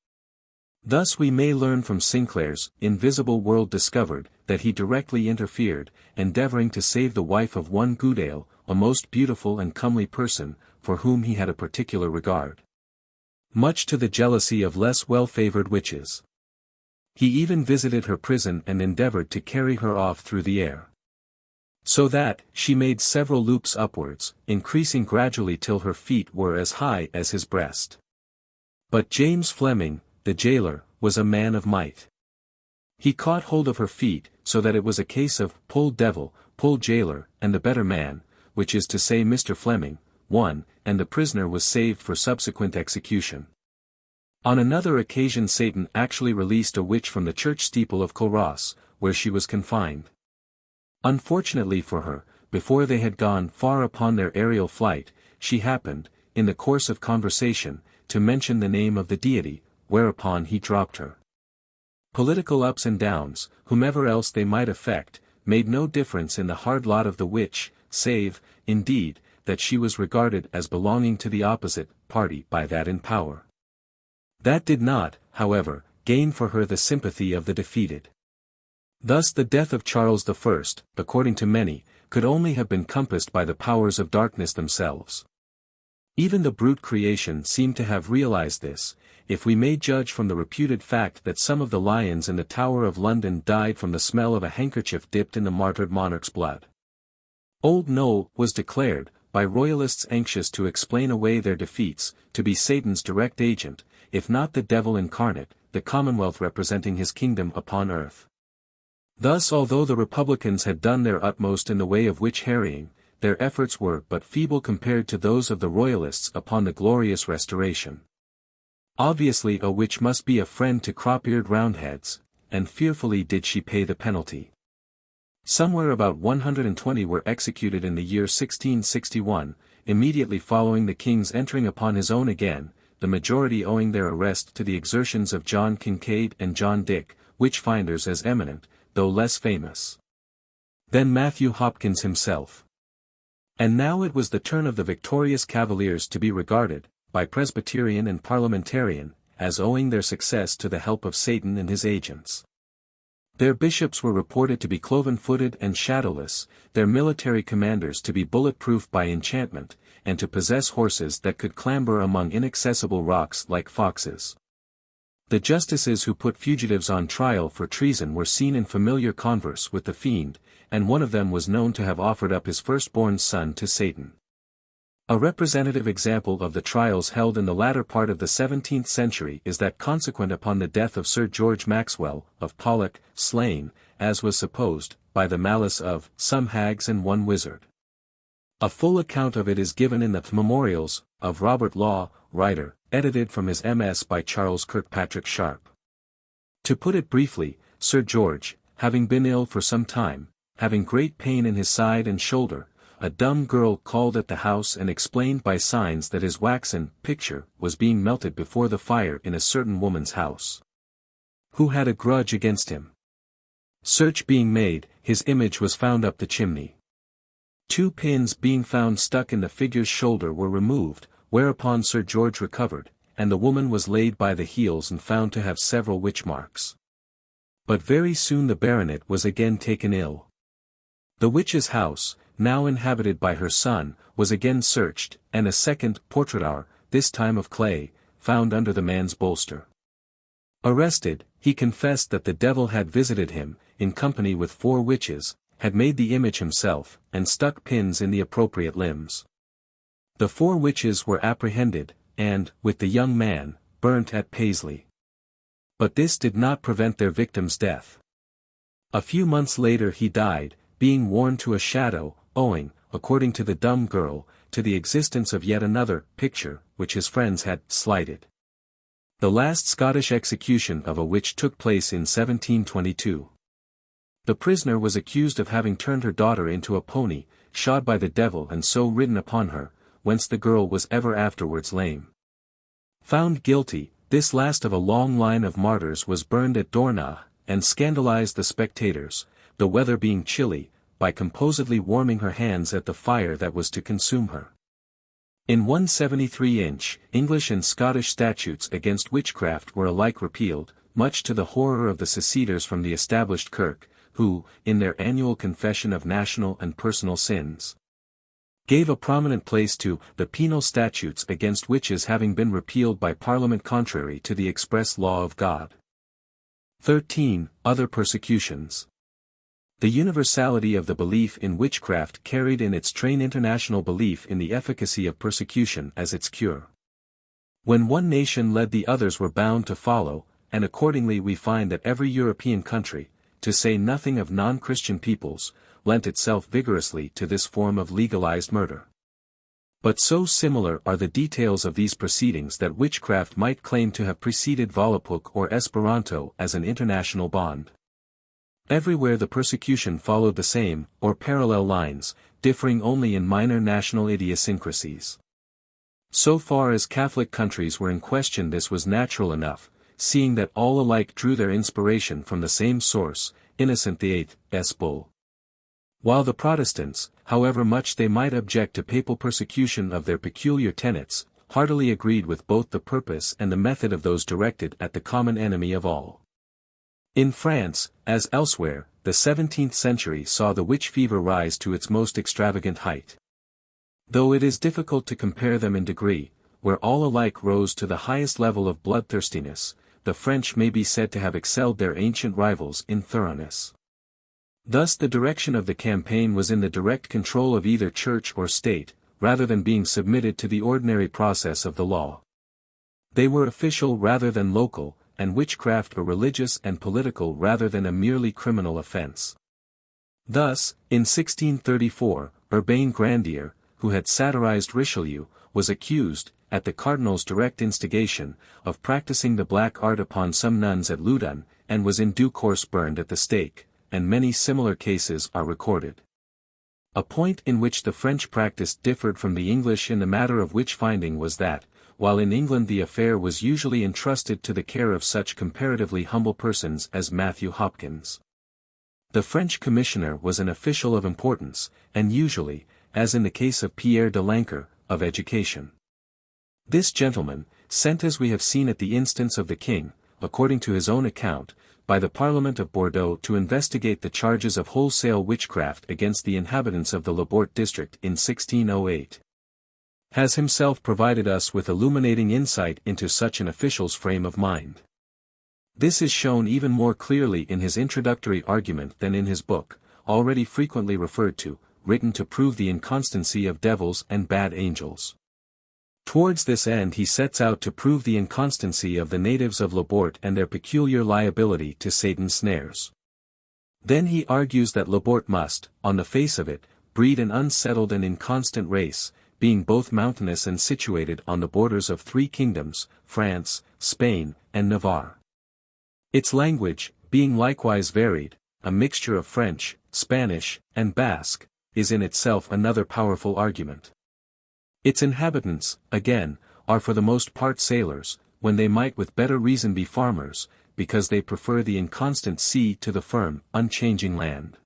Thus we may learn from Sinclair's Invisible World Discovered, that he directly interfered, endeavouring to save the wife of one Goodale, a most beautiful and comely person, for whom he had a particular regard. Much to the jealousy of less well-favoured witches. He even visited her prison and endeavoured to carry her off through the air. So that, she made several loops upwards, increasing gradually till her feet were as high as his breast. But James Fleming, the jailer, was a man of might. He caught hold of her feet, so that it was a case of pull devil, pull jailer, and the better man, which is to say Mr. Fleming, won, and the prisoner was saved for subsequent execution. On another occasion Satan actually released a witch from the church steeple of Culross, where she was confined. Unfortunately for her, before they had gone far upon their aerial flight, she happened, in the course of conversation, to mention the name of the deity, whereupon he dropped her. Political ups and downs, whomever else they might affect, made no difference in the hard lot of the witch, save, indeed, that she was regarded as belonging to the opposite party by that in power. That did not, however, gain for her the sympathy of the defeated. Thus the death of Charles I, according to many, could only have been compassed by the powers of darkness themselves. Even the brute creation seemed to have realized this, if we may judge from the reputed fact that some of the lions in the Tower of London died from the smell of a handkerchief dipped in the martyred monarch's blood. Old Noll was declared, by royalists anxious to explain away their defeats, to be Satan's direct agent, if not the devil incarnate, the Commonwealth representing his kingdom upon earth. Thus although the Republicans had done their utmost in the way of witch-harrying, their efforts were but feeble compared to those of the Royalists upon the glorious Restoration. Obviously a witch must be a friend to crop-eared Roundheads, and fearfully did she pay the penalty. Somewhere about 120 were executed in the year 1661, immediately following the king's entering upon his own again, the majority owing their arrest to the exertions of John Kincaid and John Dick, witch-finders as eminent, though less famous. Then Matthew Hopkins himself. And now it was the turn of the victorious Cavaliers to be regarded, by Presbyterian and Parliamentarian, as owing their success to the help of Satan and his agents. Their bishops were reported to be cloven-footed and shadowless, their military commanders to be bullet-proof by enchantment, and to possess horses that could clamber among inaccessible rocks like foxes. The justices who put fugitives on trial for treason were seen in familiar converse with the fiend, and one of them was known to have offered up his firstborn son to Satan. A representative example of the trials held in the latter part of the 17th century is that consequent upon the death of Sir George Maxwell, of Pollock, slain, as was supposed, by the malice of some hags and one wizard. A full account of it is given in the Memorials of Robert Law, writer, edited from his MS by Charles Kirkpatrick Sharp. To put it briefly, Sir George, having been ill for some time, having great pain in his side and shoulder, a dumb girl called at the house and explained by signs that his waxen picture was being melted before the fire in a certain woman's house, who had a grudge against him. Search being made, his image was found up the chimney. 2 pins being found stuck in the figure's shoulder were removed, whereupon Sir George recovered, and the woman was laid by the heels and found to have several witch marks. But very soon the baronet was again taken ill. The witch's house, now inhabited by her son, was again searched, and a second portrayed, this time of clay, found under the man's bolster. Arrested, he confessed that the devil had visited him, in company with 4 witches, had made the image himself, and stuck pins in the appropriate limbs. The 4 witches were apprehended, and, with the young man, burnt at Paisley. But this did not prevent their victim's death. A few months later he died, being worn to a shadow, owing, according to the dumb girl, to the existence of yet another picture, which his friends had slighted. The last Scottish execution of a witch took place in 1722. The prisoner was accused of having turned her daughter into a pony, shod by the devil and so ridden upon her, whence the girl was ever afterwards lame. Found guilty, this last of a long line of martyrs was burned at Dornach, and scandalized the spectators, the weather being chilly, by composedly warming her hands at the fire that was to consume her. In 173-inch, English and Scottish statutes against witchcraft were alike repealed, much to the horror of the seceders from the established kirk, who, in their annual confession of national and personal sins, gave a prominent place to the penal statutes against witches having been repealed by Parliament contrary to the express law of God. 13. Other persecutions. The universality of the belief in witchcraft carried in its train international belief in the efficacy of persecution as its cure. When one nation led the others were bound to follow, and accordingly we find that every European country, to say nothing of non-Christian peoples, lent itself vigorously to this form of legalized murder. But so similar are the details of these proceedings that witchcraft might claim to have preceded Volapük or Esperanto as an international bond. Everywhere the persecution followed the same, or parallel lines, differing only in minor national idiosyncrasies. So far as Catholic countries were in question this was natural enough, seeing that all alike drew their inspiration from the same source, Innocent VIII's bull. While the Protestants, however much they might object to papal persecution of their peculiar tenets, heartily agreed with both the purpose and the method of those directed at the common enemy of all. In France, as elsewhere, the 17th century saw the witch fever rise to its most extravagant height. Though it is difficult to compare them in degree, where all alike rose to the highest level of bloodthirstiness, the French may be said to have excelled their ancient rivals in thoroughness. Thus the direction of the campaign was in the direct control of either church or state, rather than being submitted to the ordinary process of the law. They were official rather than local, and witchcraft a religious and political rather than a merely criminal offense. Thus, in 1634, Urbain Grandier, who had satirized Richelieu, was accused, at the cardinal's direct instigation, of practicing the black art upon some nuns at Loudun, and was in due course burned at the stake, and many similar cases are recorded. A point in which the French practice differed from the English in the matter of witch-finding was that, while in England the affair was usually entrusted to the care of such comparatively humble persons as Matthew Hopkins. The French commissioner was an official of importance, and usually, as in the case of Pierre de Lancaire, of education. This gentleman, sent as we have seen at the instance of the king, according to his own account, by the Parliament of Bordeaux to investigate the charges of wholesale witchcraft against the inhabitants of the Labourt district in 1608. Has himself provided us with illuminating insight into such an official's frame of mind. This is shown even more clearly in his introductory argument than in his book, already frequently referred to, written to prove the inconstancy of devils and bad angels. Towards this end he sets out to prove the inconstancy of the natives of Labourt and their peculiar liability to Satan's snares. Then he argues that Labourt must, on the face of it, breed an unsettled and inconstant race, being both mountainous and situated on the borders of three kingdoms, France, Spain, and Navarre. Its language, being likewise varied, a mixture of French, Spanish, and Basque, is in itself another powerful argument. Its inhabitants, again, are for the most part sailors, when they might with better reason be farmers, because they prefer the inconstant sea to the firm, unchanging land.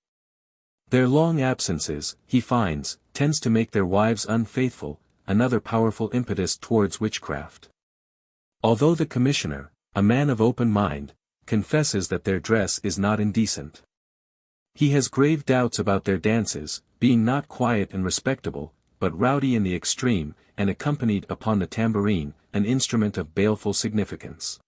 Their long absences, he finds, tends to make their wives unfaithful, another powerful impetus towards witchcraft. Although the commissioner, a man of open mind, confesses that their dress is not indecent. He has grave doubts about their dances, being not quiet and respectable, but rowdy in the extreme, and accompanied upon the tambourine, an instrument of baleful significance.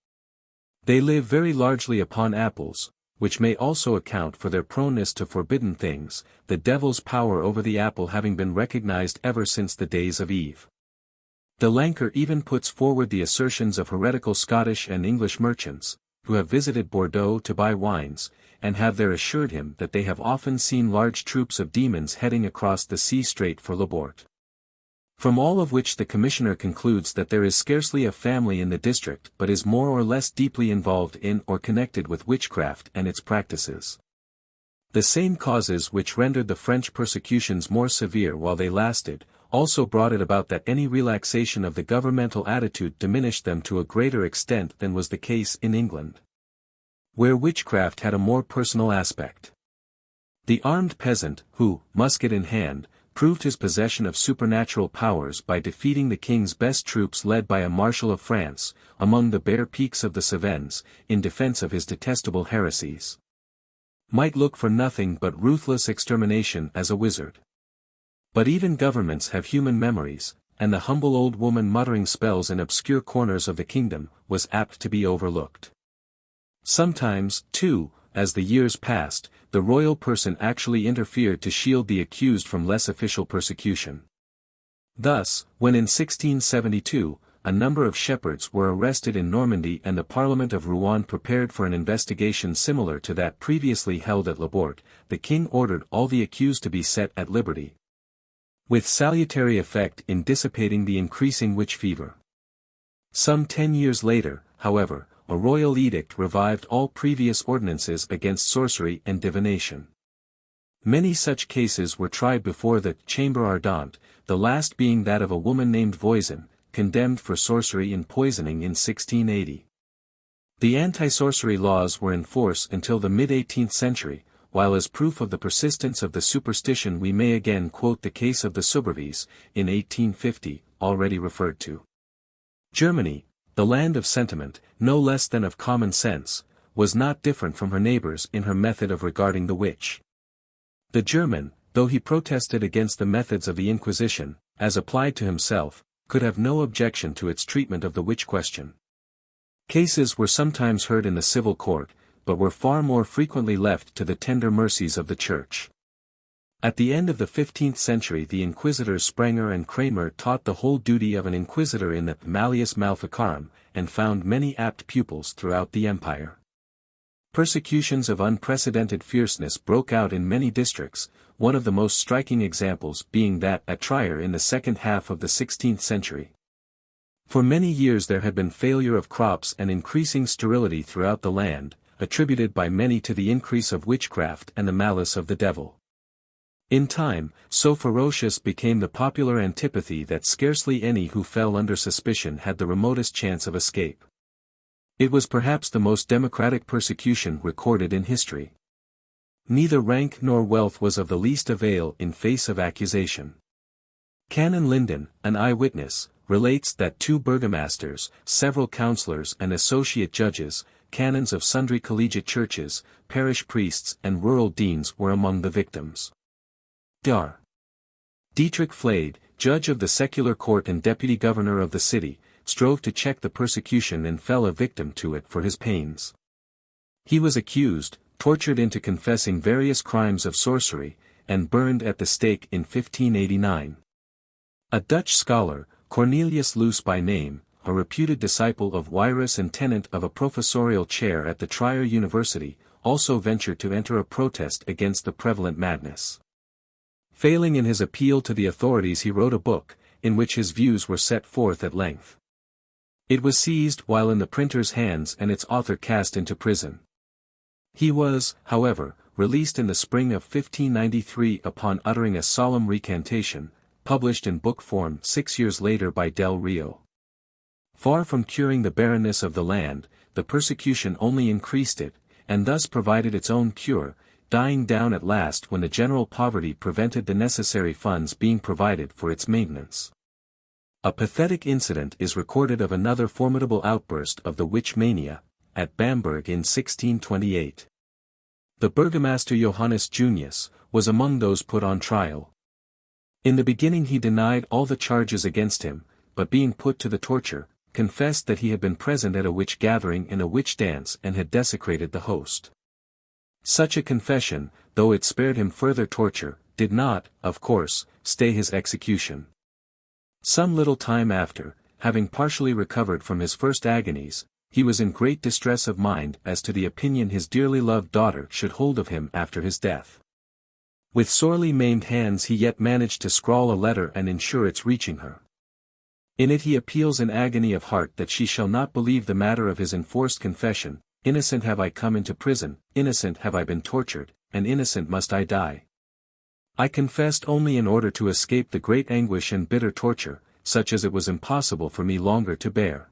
They live very largely upon apples, which may also account for their proneness to forbidden things, the devil's power over the apple having been recognized ever since the days of Eve. De Lancaire even puts forward the assertions of heretical Scottish and English merchants, who have visited Bordeaux to buy wines, and have there assured him that they have often seen large troops of demons heading across the sea straight for Labourt. From all of which the commissioner concludes that there is scarcely a family in the district but is more or less deeply involved in or connected with witchcraft and its practices. The same causes which rendered the French persecutions more severe while they lasted, also brought it about that any relaxation of the governmental attitude diminished them to a greater extent than was the case in England, where witchcraft had a more personal aspect. The armed peasant, who, musket in hand, proved his possession of supernatural powers by defeating the king's best troops led by a marshal of France, among the bare peaks of the Cevennes, in defense of his detestable heresies, might look for nothing but ruthless extermination as a wizard. But even governments have human memories, and the humble old woman muttering spells in obscure corners of the kingdom, was apt to be overlooked. Sometimes, too, as the years passed, the royal person actually interfered to shield the accused from less official persecution. Thus, when in 1672, a number of shepherds were arrested in Normandy and the Parliament of Rouen prepared for an investigation similar to that previously held at Labourt, the king ordered all the accused to be set at liberty, with salutary effect in dissipating the increasing witch fever. Some 10 years later, however, a royal edict revived all previous ordinances against sorcery and divination. Many such cases were tried before the Chambre Ardente, the last being that of a woman named Voisin, condemned for sorcery and poisoning in 1680. The anti-sorcery laws were in force until the mid-18th century, while as proof of the persistence of the superstition we may again quote the case of the Suburbies, in 1850, already referred to. Germany, the land of sentiment, no less than of common sense, was not different from her neighbors in her method of regarding the witch. The German, though he protested against the methods of the Inquisition, as applied to himself, could have no objection to its treatment of the witch question. Cases were sometimes heard in the civil court, but were far more frequently left to the tender mercies of the Church. At the end of the 15th century the inquisitors Sprenger and Kramer taught the whole duty of an inquisitor in the Malleus Maleficarum, and found many apt pupils throughout the empire. Persecutions of unprecedented fierceness broke out in many districts, one of the most striking examples being that at Trier in the second half of the 16th century. For many years there had been failure of crops and increasing sterility throughout the land, attributed by many to the increase of witchcraft and the malice of the devil. In time, so ferocious became the popular antipathy that scarcely any who fell under suspicion had the remotest chance of escape. It was perhaps the most democratic persecution recorded in history. Neither rank nor wealth was of the least avail in face of accusation. Canon Linden, an eyewitness, relates that 2 burgomasters, several councillors and associate judges, canons of sundry collegiate churches, parish priests and rural deans were among the victims. Dr. Dietrich Flade, judge of the secular court and deputy governor of the city, strove to check the persecution and fell a victim to it for his pains. He was accused, tortured into confessing various crimes of sorcery, and burned at the stake in 1589. A Dutch scholar, Cornelius Loos by name, a reputed disciple of Wierus and tenant of a professorial chair at the Trier University, also ventured to enter a protest against the prevalent madness. Failing in his appeal to the authorities, he wrote a book, in which his views were set forth at length. It was seized while in the printer's hands and its author cast into prison. He was, however, released in the spring of 1593 upon uttering a solemn recantation, published in book form 6 years later by Del Rio. Far from curing the barrenness of the land, the persecution only increased it, and thus provided its own cure, dying down at last when the general poverty prevented the necessary funds being provided for its maintenance. A pathetic incident is recorded of another formidable outburst of the witch mania, at Bamberg in 1628. The burgomaster Johannes Junius was among those put on trial. In the beginning he denied all the charges against him, but being put to the torture, confessed that he had been present at a witch gathering in a witch dance and had desecrated the host. Such a confession, though it spared him further torture, did not, of course, stay his execution. Some little time after, having partially recovered from his first agonies, he was in great distress of mind as to the opinion his dearly loved daughter should hold of him after his death. With sorely maimed hands he yet managed to scrawl a letter and ensure its reaching her. In it he appeals in agony of heart that she shall not believe the matter of his enforced confession. Innocent have I come into prison, innocent have I been tortured, and innocent must I die. I confessed only in order to escape the great anguish and bitter torture, such as it was impossible for me longer to bear.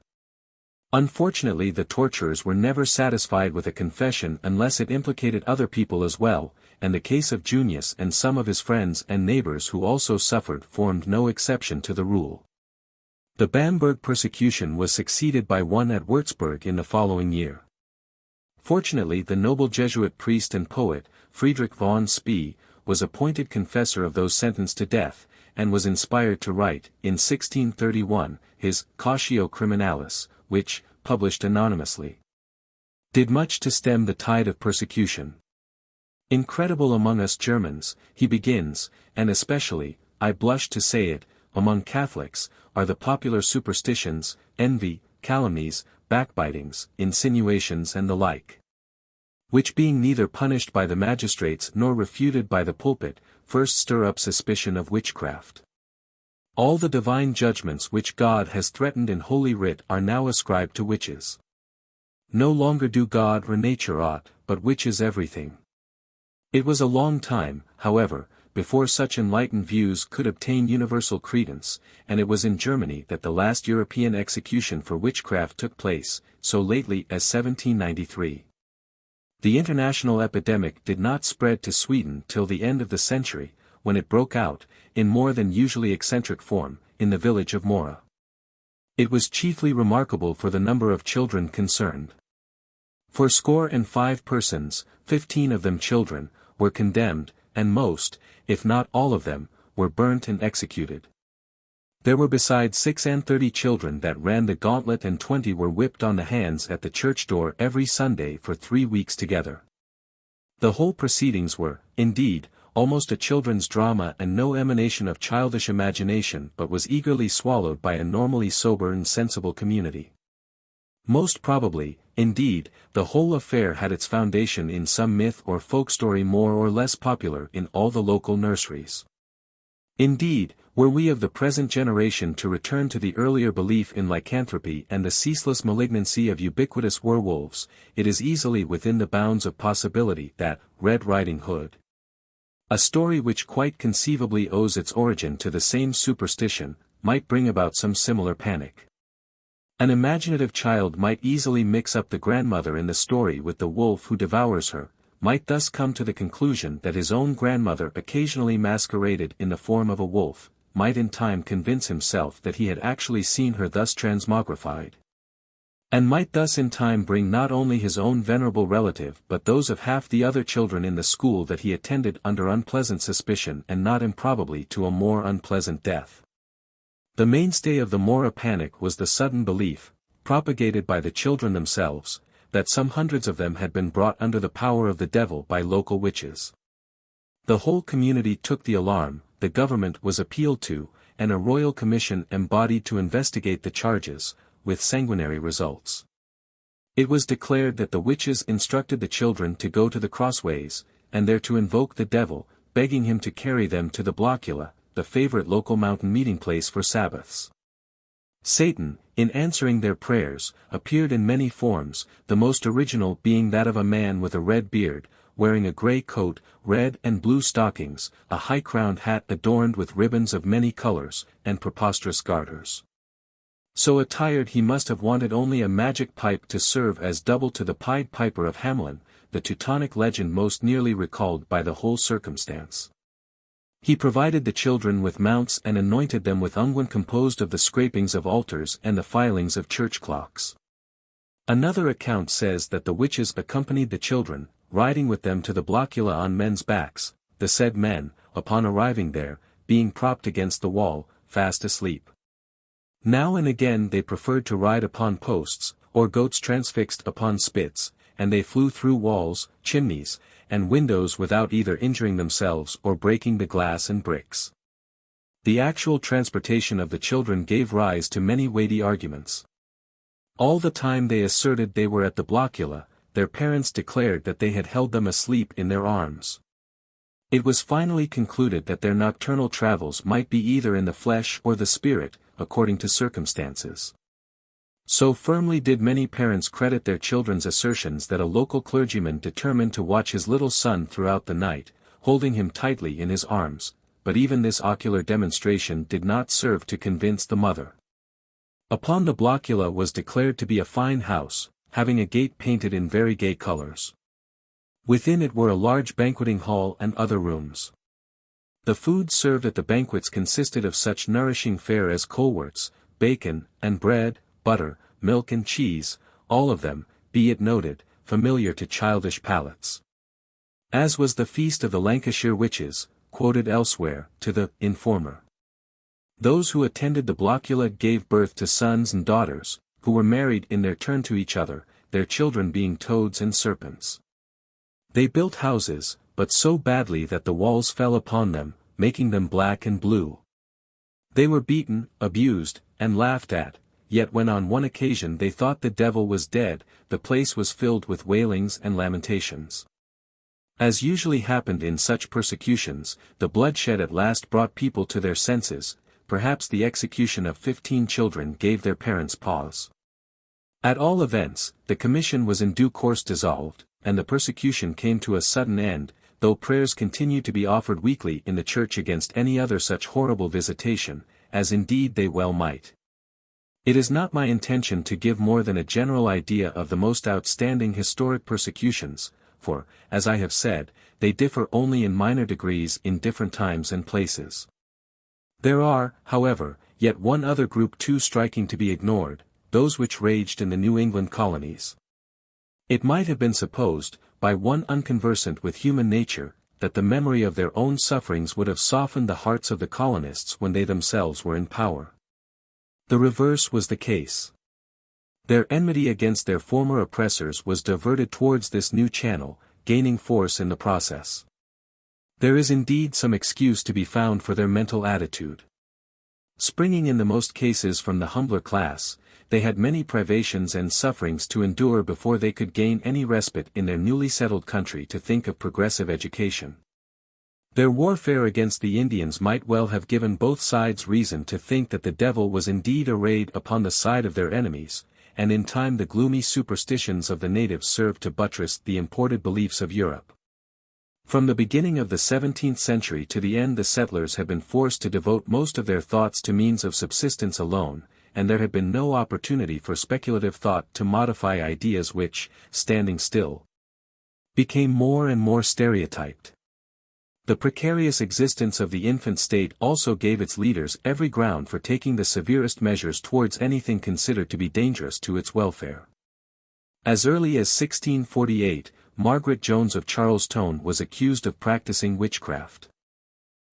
Unfortunately the torturers were never satisfied with a confession unless it implicated other people as well, and the case of Junius and some of his friends and neighbors who also suffered formed no exception to the rule. The Bamberg persecution was succeeded by one at Würzburg in the following year. Fortunately the noble Jesuit priest and poet, Friedrich von Spee, was appointed confessor of those sentenced to death, and was inspired to write, in 1631, his Cautio Criminalis, which, published anonymously, did much to stem the tide of persecution. Incredible among us Germans, he begins, and especially, I blush to say it, among Catholics, are the popular superstitions, envy, calumnies, backbitings, insinuations and the like, which being neither punished by the magistrates nor refuted by the pulpit, first stir up suspicion of witchcraft. All the divine judgments which God has threatened in Holy Writ are now ascribed to witches. No longer do God or nature aught, but witches everything. It was a long time, however, before such enlightened views could obtain universal credence, and it was in Germany that the last European execution for witchcraft took place, so lately as 1793. The international epidemic did not spread to Sweden till the end of the century, when it broke out, in more than usually eccentric form, in the village of Mora. It was chiefly remarkable for the number of children concerned. 85 persons, 15 of them children, were condemned, and most, if not all of them, were burnt and executed. There were besides 36 children that ran the gauntlet, and 20 were whipped on the hands at the church door every Sunday for 3 weeks together. The whole proceedings were, indeed, almost a children's drama and no emanation of childish imagination, but was eagerly swallowed by a normally sober and sensible community. Most probably, indeed, the whole affair had its foundation in some myth or folk story more or less popular in all the local nurseries. Indeed, were we of the present generation to return to the earlier belief in lycanthropy and the ceaseless malignancy of ubiquitous werewolves, it is easily within the bounds of possibility that Red Riding Hood A story which quite conceivably owes its origin to the same superstition, might bring about some similar panic. An imaginative child might easily mix up the grandmother in the story with the wolf who devours her, might thus come to the conclusion that his own grandmother occasionally masqueraded in the form of a wolf, might in time convince himself that he had actually seen her thus transmogrified. And might thus in time bring not only his own venerable relative but those of half the other children in the school that he attended under unpleasant suspicion and not improbably to a more unpleasant death. The mainstay of the Mora panic was the sudden belief, propagated by the children themselves, that some hundreds of them had been brought under the power of the devil by local witches. The whole community took the alarm, the government was appealed to, and a royal commission embodied to investigate the charges, with sanguinary results. It was declared that the witches instructed the children to go to the crossways, and there to invoke the devil, begging him to carry them to the blockula, the favorite local mountain meeting place for Sabbaths. Satan, in answering their prayers, appeared in many forms, the most original being that of a man with a red beard, wearing a grey coat, red and blue stockings, a high-crowned hat adorned with ribbons of many colours, and preposterous garters. So attired he must have wanted only a magic pipe to serve as double to the Pied Piper of Hamelin, the Teutonic legend most nearly recalled by the whole circumstance. He provided the children with mounts and anointed them with unguent composed of the scrapings of altars and the filings of church clocks. Another account says that the witches accompanied the children, riding with them to the blockula on men's backs, the said men, upon arriving there, being propped against the wall, fast asleep. Now and again they preferred to ride upon posts, or goats transfixed upon spits, and they flew through walls, chimneys, and windows without either injuring themselves or breaking the glass and bricks. The actual transportation of the children gave rise to many weighty arguments. All the time they asserted they were at the blockula, their parents declared that they had held them asleep in their arms. It was finally concluded that their nocturnal travels might be either in the flesh or the spirit, according to circumstances. So firmly did many parents credit their children's assertions that a local clergyman determined to watch his little son throughout the night, holding him tightly in his arms, but even this ocular demonstration did not serve to convince the mother. Upon the blockula was declared to be a fine house, having a gate painted in very gay colors. Within it were a large banqueting hall and other rooms. The food served at the banquets consisted of such nourishing fare as coleworts, bacon, and bread, butter, milk and cheese, all of them, be it noted, familiar to childish palates. As was the feast of the Lancashire witches, quoted elsewhere, to the informer. Those who attended the blockula gave birth to sons and daughters, who were married in their turn to each other, their children being toads and serpents. They built houses, but so badly that the walls fell upon them, making them black and blue. They were beaten, abused, and laughed at, yet when on one occasion they thought the devil was dead, the place was filled with wailings and lamentations. As usually happened in such persecutions, the bloodshed at last brought people to their senses, perhaps the execution of 15 children gave their parents pause. At all events, the commission was in due course dissolved, and the persecution came to a sudden end, though prayers continued to be offered weekly in the church against any other such horrible visitation, as indeed they well might. It is not my intention to give more than a general idea of the most outstanding historic persecutions, for, as I have said, they differ only in minor degrees in different times and places. There are, however, yet one other group too striking to be ignored, those which raged in the New England colonies. It might have been supposed, by one unconversant with human nature, that the memory of their own sufferings would have softened the hearts of the colonists when they themselves were in power. The reverse was the case. Their enmity against their former oppressors was diverted towards this new channel, gaining force in the process. There is indeed some excuse to be found for their mental attitude. Springing in the most cases from the humbler class, they had many privations and sufferings to endure before they could gain any respite in their newly settled country to think of progressive education. Their warfare against the Indians might well have given both sides reason to think that the devil was indeed arrayed upon the side of their enemies, and in time the gloomy superstitions of the natives served to buttress the imported beliefs of Europe. From the beginning of the 17th century to the end, the settlers had been forced to devote most of their thoughts to means of subsistence alone, and there had been no opportunity for speculative thought to modify ideas which, standing still, became more and more stereotyped. The precarious existence of the infant state also gave its leaders every ground for taking the severest measures towards anything considered to be dangerous to its welfare. As early as 1648, Margaret Jones of Charlestown was accused of practicing witchcraft.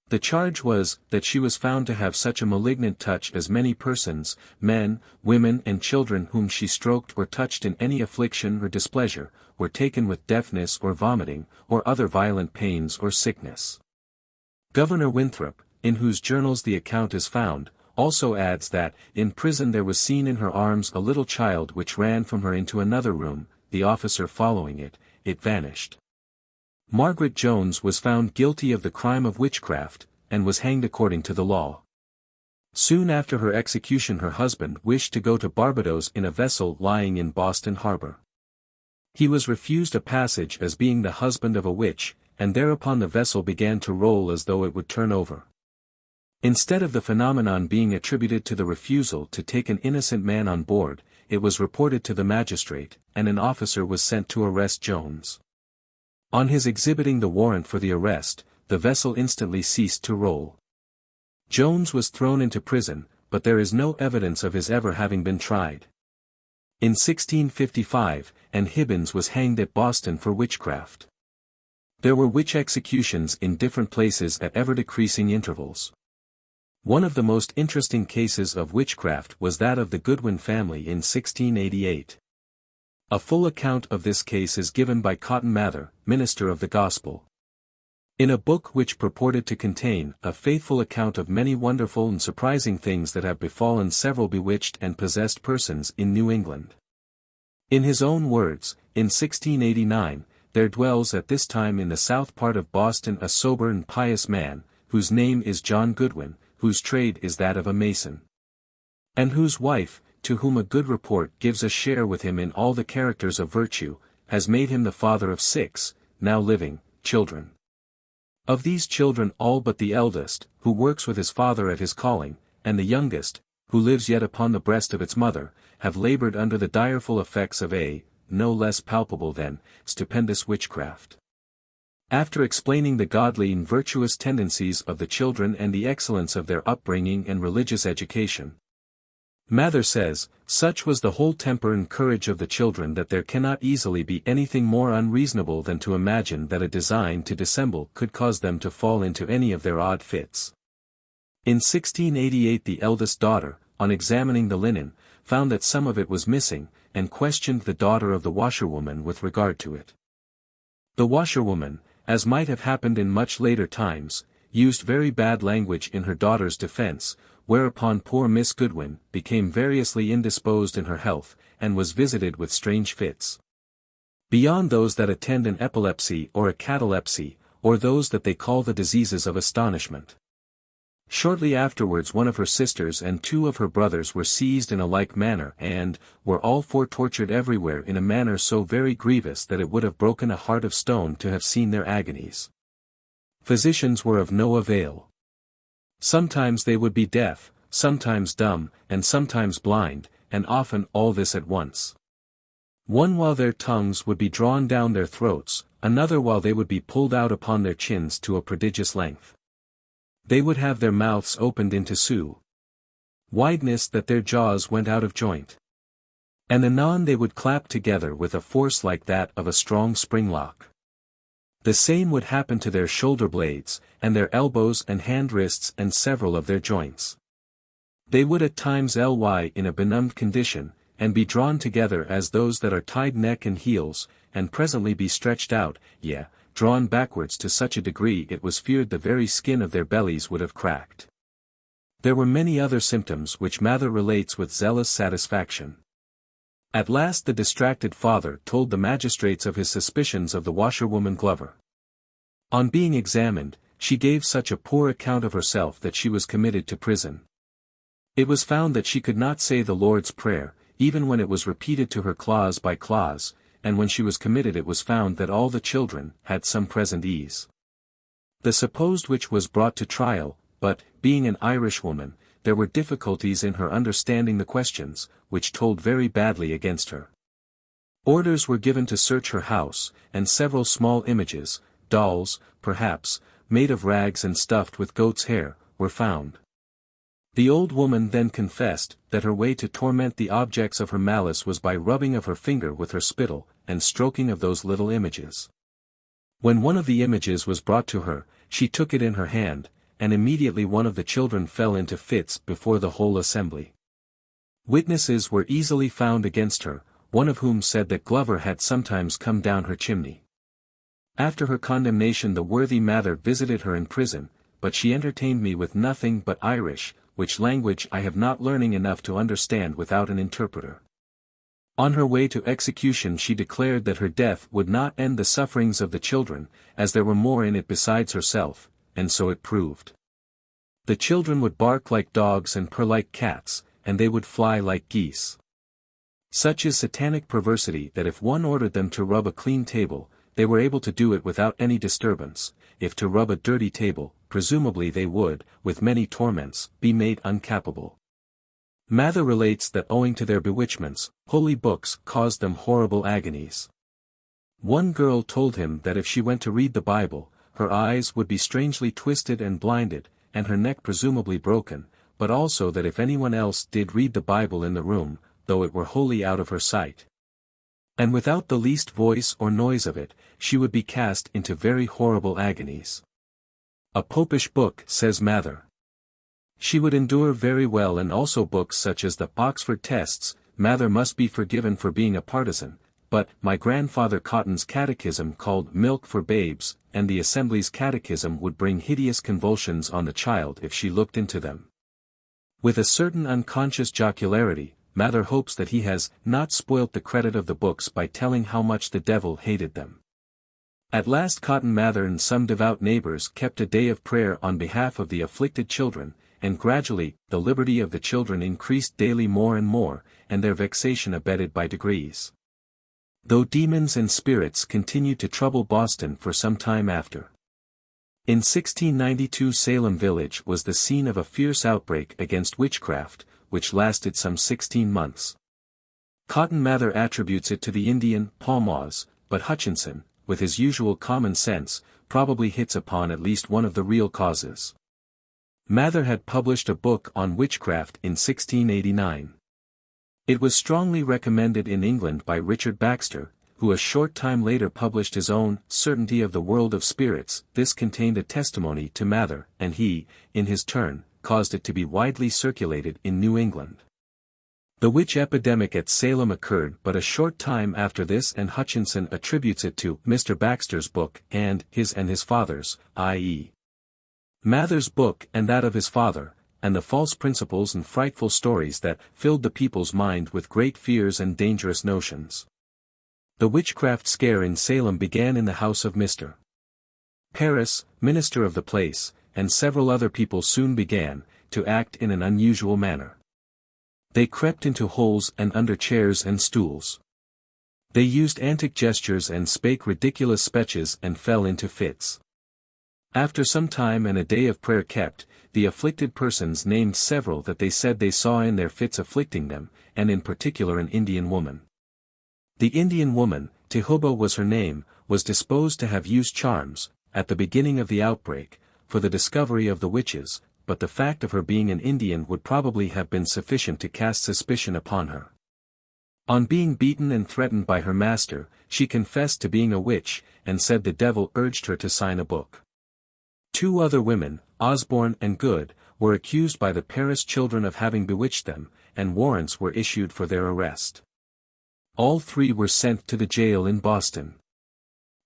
The charge was that she was found to have such a malignant touch as many persons, men, women and children whom she stroked or touched in any affliction or displeasure, were taken with deafness or vomiting, or other violent pains or sickness. Governor Winthrop, in whose journals the account is found, also adds that, in prison there was seen in her arms a little child which ran from her into another room, the officer following it, it vanished. Margaret Jones was found guilty of the crime of witchcraft, and was hanged according to the law. Soon after her execution her husband wished to go to Barbados in a vessel lying in Boston harbor. He was refused a passage as being the husband of a witch, and thereupon the vessel began to roll as though it would turn over. Instead of the phenomenon being attributed to the refusal to take an innocent man on board, it was reported to the magistrate, and an officer was sent to arrest Jones. On his exhibiting the warrant for the arrest, the vessel instantly ceased to roll. Jones was thrown into prison, but there is no evidence of his ever having been tried. In 1655, Anne Hibbins was hanged at Boston for witchcraft. There were witch executions in different places at ever-decreasing intervals. One of the most interesting cases of witchcraft was that of the Goodwin family in 1688. A full account of this case is given by Cotton Mather, minister of the gospel, in a book which purported to contain a faithful account of many wonderful and surprising things that have befallen several bewitched and possessed persons in New England. In his own words, in 1689, there dwells at this time in the south part of Boston a sober and pious man, whose name is John Goodwin, whose trade is that of a mason, and whose wife, to whom a good report gives a share with him in all the characters of virtue, has made him the father of 6, now living, children. Of these children all but the eldest, who works with his father at his calling, and the youngest, who lives yet upon the breast of its mother, have labored under the direful effects of a, no less palpable than, stupendous witchcraft. After explaining the godly and virtuous tendencies of the children and the excellence of their upbringing and religious education, Mather says, such was the whole temper and courage of the children that there cannot easily be anything more unreasonable than to imagine that a design to dissemble could cause them to fall into any of their odd fits. In 1688 the eldest daughter, on examining the linen, found that some of it was missing, and questioned the daughter of the washerwoman with regard to it. The washerwoman, as might have happened in much later times, used very bad language in her daughter's defense, whereupon poor Miss Goodwin became variously indisposed in her health, and was visited with strange fits, beyond those that attend an epilepsy or a catalepsy, or those that they call the diseases of astonishment. Shortly afterwards one of her sisters and 2 of her brothers were seized in a like manner and, were all 4 tortured everywhere in a manner so very grievous that it would have broken a heart of stone to have seen their agonies. Physicians were of no avail. Sometimes they would be deaf, sometimes dumb, and sometimes blind, and often all this at once. One while their tongues would be drawn down their throats, another while they would be pulled out upon their chins to a prodigious length. They would have their mouths opened into so wideness that their jaws went out of joint. And anon they would clap together with a force like that of a strong spring lock. The same would happen to their shoulder blades, and their elbows and hand wrists and several of their joints. They would at times lie in a benumbed condition, and be drawn together as those that are tied neck and heels, and presently be stretched out, yea, drawn backwards to such a degree it was feared the very skin of their bellies would have cracked. There were many other symptoms which Mather relates with zealous satisfaction. At last the distracted father told the magistrates of his suspicions of the washerwoman Glover. On being examined, she gave such a poor account of herself that she was committed to prison. It was found that she could not say the Lord's Prayer, even when it was repeated to her clause by clause, and when she was committed it was found that all the children had some present ease. The supposed witch was brought to trial, but, being an Irish woman, there were difficulties in her understanding the questions, which told very badly against her. Orders were given to search her house, and several small images, dolls, perhaps, made of rags and stuffed with goat's hair, were found. The old woman then confessed that her way to torment the objects of her malice was by rubbing of her finger with her spittle, and stroking of those little images. When one of the images was brought to her, she took it in her hand, and immediately one of the children fell into fits before the whole assembly. Witnesses were easily found against her, one of whom said that Glover had sometimes come down her chimney. After her condemnation the worthy Mather visited her in prison, but she entertained me with nothing but Irish, which language I have not learning enough to understand without an interpreter. On her way to execution she declared that her death would not end the sufferings of the children, as there were more in it besides herself, and so it proved. The children would bark like dogs and purr like cats, and they would fly like geese. Such is satanic perversity that if one ordered them to rub a clean table, they were able to do it without any disturbance; if to rub a dirty table, presumably they would, with many torments, be made uncapable. Mather relates that owing to their bewitchments, holy books caused them horrible agonies. One girl told him that if she went to read the Bible, her eyes would be strangely twisted and blinded, and her neck presumably broken, but also that if anyone else did read the Bible in the room, though it were wholly out of her sight, and without the least voice or noise of it, she would be cast into very horrible agonies. A popish book, says Mather. She would endure very well, and also books such as the Oxford Tests. Mather must be forgiven for being a partisan, but my grandfather Cotton's catechism called Milk for Babes, and the Assembly's catechism would bring hideous convulsions on the child if she looked into them. With a certain unconscious jocularity, Mather hopes that he has not spoilt the credit of the books by telling how much the devil hated them. At last Cotton Mather and some devout neighbors kept a day of prayer on behalf of the afflicted children, and gradually, the liberty of the children increased daily more and more, and their vexation abated by degrees. Though demons and spirits continued to trouble Boston for some time after. In 1692 Salem village was the scene of a fierce outbreak against witchcraft, which lasted some 16 months. Cotton Mather attributes it to the Indian Pawmaws, but Hutchinson, with his usual common sense, probably hits upon at least one of the real causes. Mather had published a book on witchcraft in 1689. It was strongly recommended in England by Richard Baxter, who a short time later published his own Certainty of the World of Spirits. This contained a testimony to Mather, and he, in his turn, caused it to be widely circulated in New England. The witch epidemic at Salem occurred but a short time after this, and Hutchinson attributes it to Mr. Baxter's book and his father's, i.e. Mather's book and that of his father, and the false principles and frightful stories that filled the people's mind with great fears and dangerous notions. The witchcraft scare in Salem began in the house of Mr. Paris, minister of the place, and several other people soon began to act in an unusual manner. They crept into holes and under chairs and stools. They used antic gestures and spake ridiculous speeches and fell into fits. After some time and a day of prayer kept, the afflicted persons named several that they said they saw in their fits afflicting them, and in particular an Indian woman. The Indian woman, Tehuba was her name, was disposed to have used charms, at the beginning of the outbreak, for the discovery of the witches, but the fact of her being an Indian would probably have been sufficient to cast suspicion upon her. On being beaten and threatened by her master, she confessed to being a witch, and said the devil urged her to sign a book. Two other women, Osborne and Good, were accused by the Paris children of having bewitched them, and warrants were issued for their arrest. All three were sent to the jail in Boston.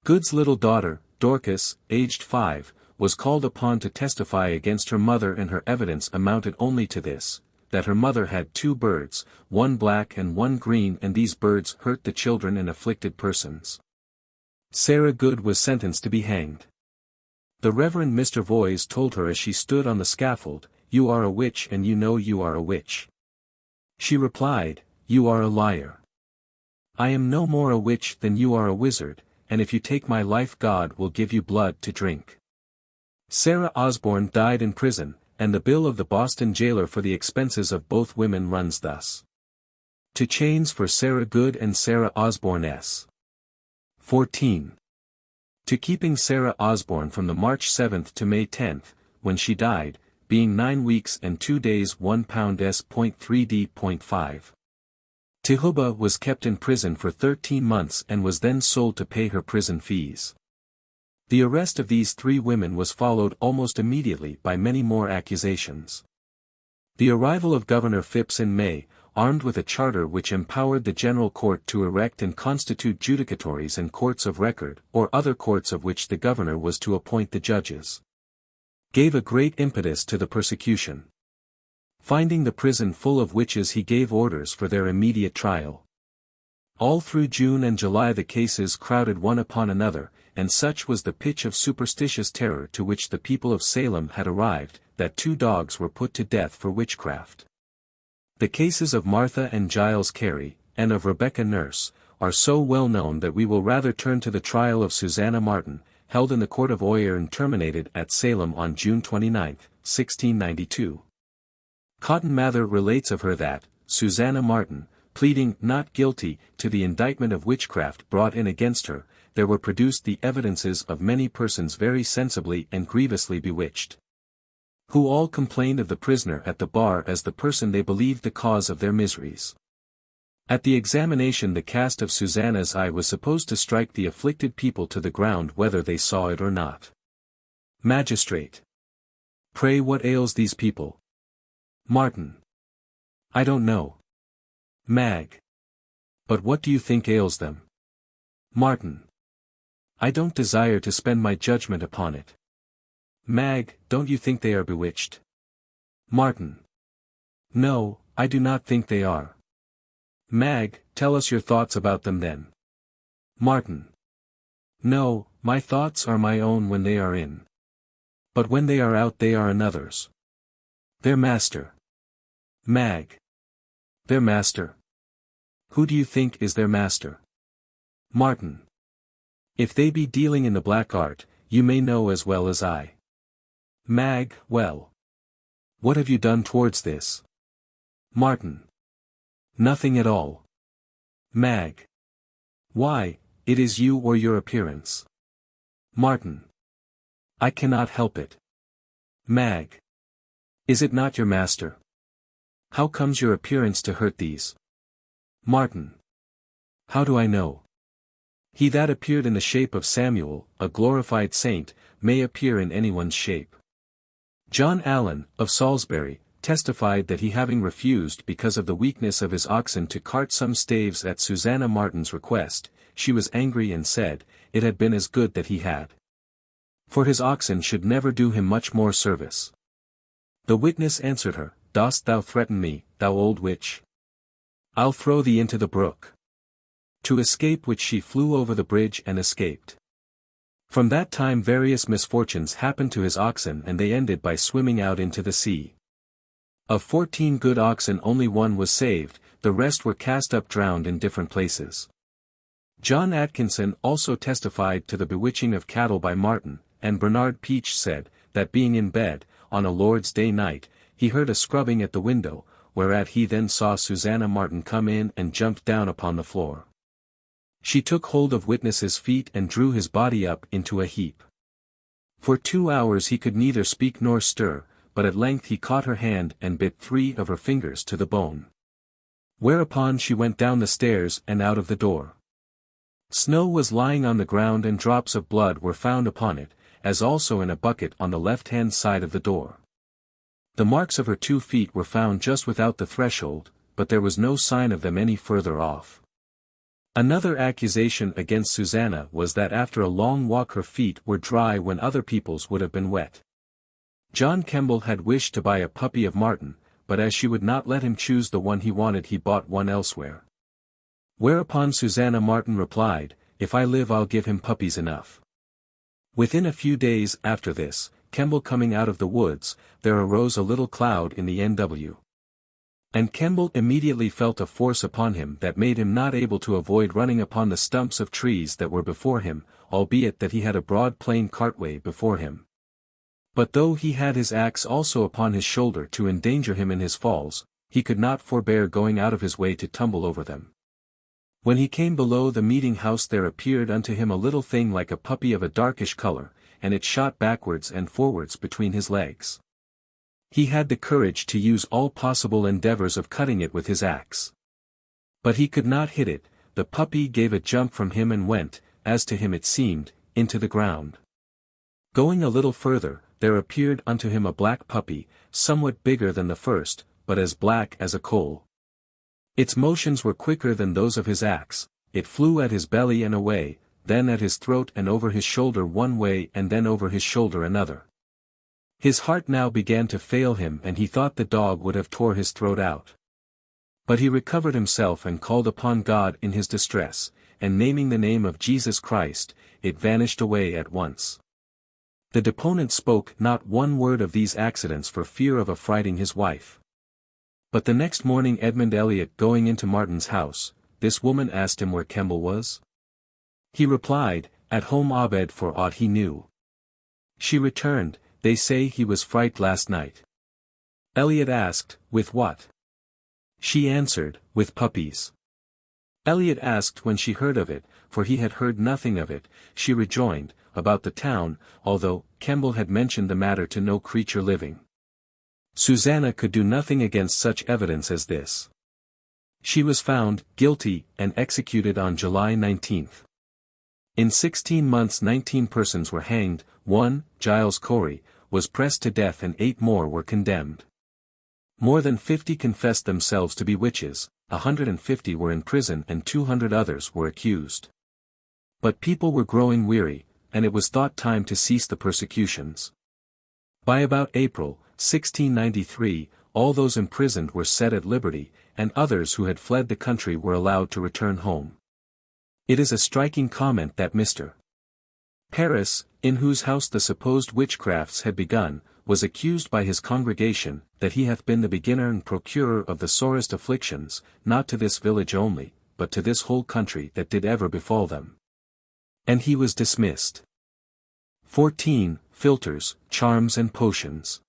Good's little daughter, Dorcas, aged 5, was called upon to testify against her mother, and her evidence amounted only to this, that her mother had 2 birds, one black and one green, and these birds hurt the children and afflicted persons. Sarah Good was sentenced to be hanged. The Reverend Mr. Voys told her as she stood on the scaffold, "You are a witch, and you know you are a witch." She replied, "You are a liar." I am no more a witch than you are a wizard, and if you take my life God will give you blood to drink. Sarah Osborne died in prison, and the bill of the Boston jailer for the expenses of both women runs thus. To chains for Sarah Good and Sarah Osborne S. 14. To keeping Sarah Osborne from the March 7th to May 10th, when she died, being 9 weeks and 2 days £1 S.3d.5. Tihuba was kept in prison for 13 months and was then sold to pay her prison fees. The arrest of these 3 women was followed almost immediately by many more accusations. The arrival of Governor Phipps in May, armed with a charter which empowered the General Court to erect and constitute judicatories and courts of record, or other courts of which the governor was to appoint the judges, gave a great impetus to the persecution. Finding the prison full of witches, he gave orders for their immediate trial. All through June and July the cases crowded one upon another, and such was the pitch of superstitious terror to which the people of Salem had arrived, that 2 dogs were put to death for witchcraft. The cases of Martha and Giles Carey, and of Rebecca Nurse, are so well known that we will rather turn to the trial of Susanna Martin, held in the court of Oyer and terminated at Salem on June 29, 1692. Cotton Mather relates of her that, Susanna Martin, pleading not guilty to the indictment of witchcraft brought in against her, there were produced the evidences of many persons very sensibly and grievously bewitched, who all complained of the prisoner at the bar as the person they believed the cause of their miseries. At the examination the cast of Susanna's eye was supposed to strike the afflicted people to the ground whether they saw it or not. Magistrate. Pray what ails these people? Martin. I don't know. Mag. But what do you think ails them? Martin. I don't desire to spend my judgment upon it. Mag, don't you think they are bewitched? Martin. No, I do not think they are. Mag, tell us your thoughts about them then. Martin. No, my thoughts are my own when they are in. But when they are out they are another's. Their master. Mag. Their master. Who do you think is their master? Martin. If they be dealing in the black art, you may know as well as I. Mag, well. What have you done towards this? Martin. Nothing at all. Mag. Why, it is you or your appearance. Martin. I cannot help it. Mag. Is it not your master? How comes your appearance to hurt these? Martin. How do I know? He that appeared in the shape of Samuel, a glorified saint, may appear in anyone's shape. John Allen, of Salisbury, testified that he having refused because of the weakness of his oxen to cart some staves at Susanna Martin's request, she was angry and said, it had been as good that he had. For his oxen should never do him much more service. The witness answered her, Dost thou threaten me, thou old witch? I'll throw thee into the brook. To escape which she flew over the bridge and escaped. From that time various misfortunes happened to his oxen and they ended by swimming out into the sea. Of 14 good oxen only 1 was saved, the rest were cast up drowned in different places. John Atkinson also testified to the bewitching of cattle by Martin, and Bernard Peach said, that being in bed, on a Lord's Day night, he heard a scrubbing at the window, whereat he then saw Susanna Martin come in and jumped down upon the floor. She took hold of witness's feet and drew his body up into a heap. For 2 hours he could neither speak nor stir, but at length he caught her hand and bit 3 of her fingers to the bone. Whereupon she went down the stairs and out of the door. Snow was lying on the ground and drops of blood were found upon it, as also in a bucket on the left-hand side of the door. The marks of her 2 feet were found just without the threshold, but there was no sign of them any further off. Another accusation against Susanna was that after a long walk her feet were dry when other people's would have been wet. John Kemble had wished to buy a puppy of Martin, but as she would not let him choose the one he wanted he bought one elsewhere. Whereupon Susanna Martin replied, If I live I'll give him puppies enough. Within a few days after this, Kemble coming out of the woods, there arose a little cloud in the N.W. And Kemble immediately felt a force upon him that made him not able to avoid running upon the stumps of trees that were before him, albeit that he had a broad plain cartway before him. But though he had his axe also upon his shoulder to endanger him in his falls, he could not forbear going out of his way to tumble over them. When he came below the meeting house there appeared unto him a little thing like a puppy of a darkish color, and it shot backwards and forwards between his legs. He had the courage to use all possible endeavors of cutting it with his axe. But he could not hit it. The puppy gave a jump from him and went, as to him it seemed, into the ground. Going a little further, there appeared unto him a black puppy, somewhat bigger than the first, but as black as a coal. Its motions were quicker than those of his axe. It flew at his belly and away, then at his throat and over his shoulder one way and then over his shoulder another. His heart now began to fail him and he thought the dog would have tore his throat out. But he recovered himself and called upon God in his distress, and naming the name of Jesus Christ, it vanished away at once. The deponent spoke not one word of these accidents for fear of affrighting his wife. But the next morning Edmund Eliot going into Martin's house, this woman asked him where Kemble was. He replied, at home abed for aught he knew. She returned, they say he was fright last night. Eliot asked, with what? She answered, with puppies. Eliot asked when she heard of it, for he had heard nothing of it. She rejoined, about the town, although Kemble had mentioned the matter to no creature living. Susanna could do nothing against such evidence as this. She was found guilty and executed on July 19. In 16 months 19 persons were hanged, 1, Giles Corey, was pressed to death and 8 more were condemned. More than 50 confessed themselves to be witches, 150 were in prison and 200 others were accused. But people were growing weary, and it was thought time to cease the persecutions. By about April, 1693, all those imprisoned were set at liberty, and others who had fled the country were allowed to return home. It is a striking comment that Mr. Paris, in whose house the supposed witchcrafts had begun, was accused by his congregation, that he hath been the beginner and procurer of the sorest afflictions, not to this village only, but to this whole country that did ever befall them. And he was dismissed. 14. Philtres, charms and potions.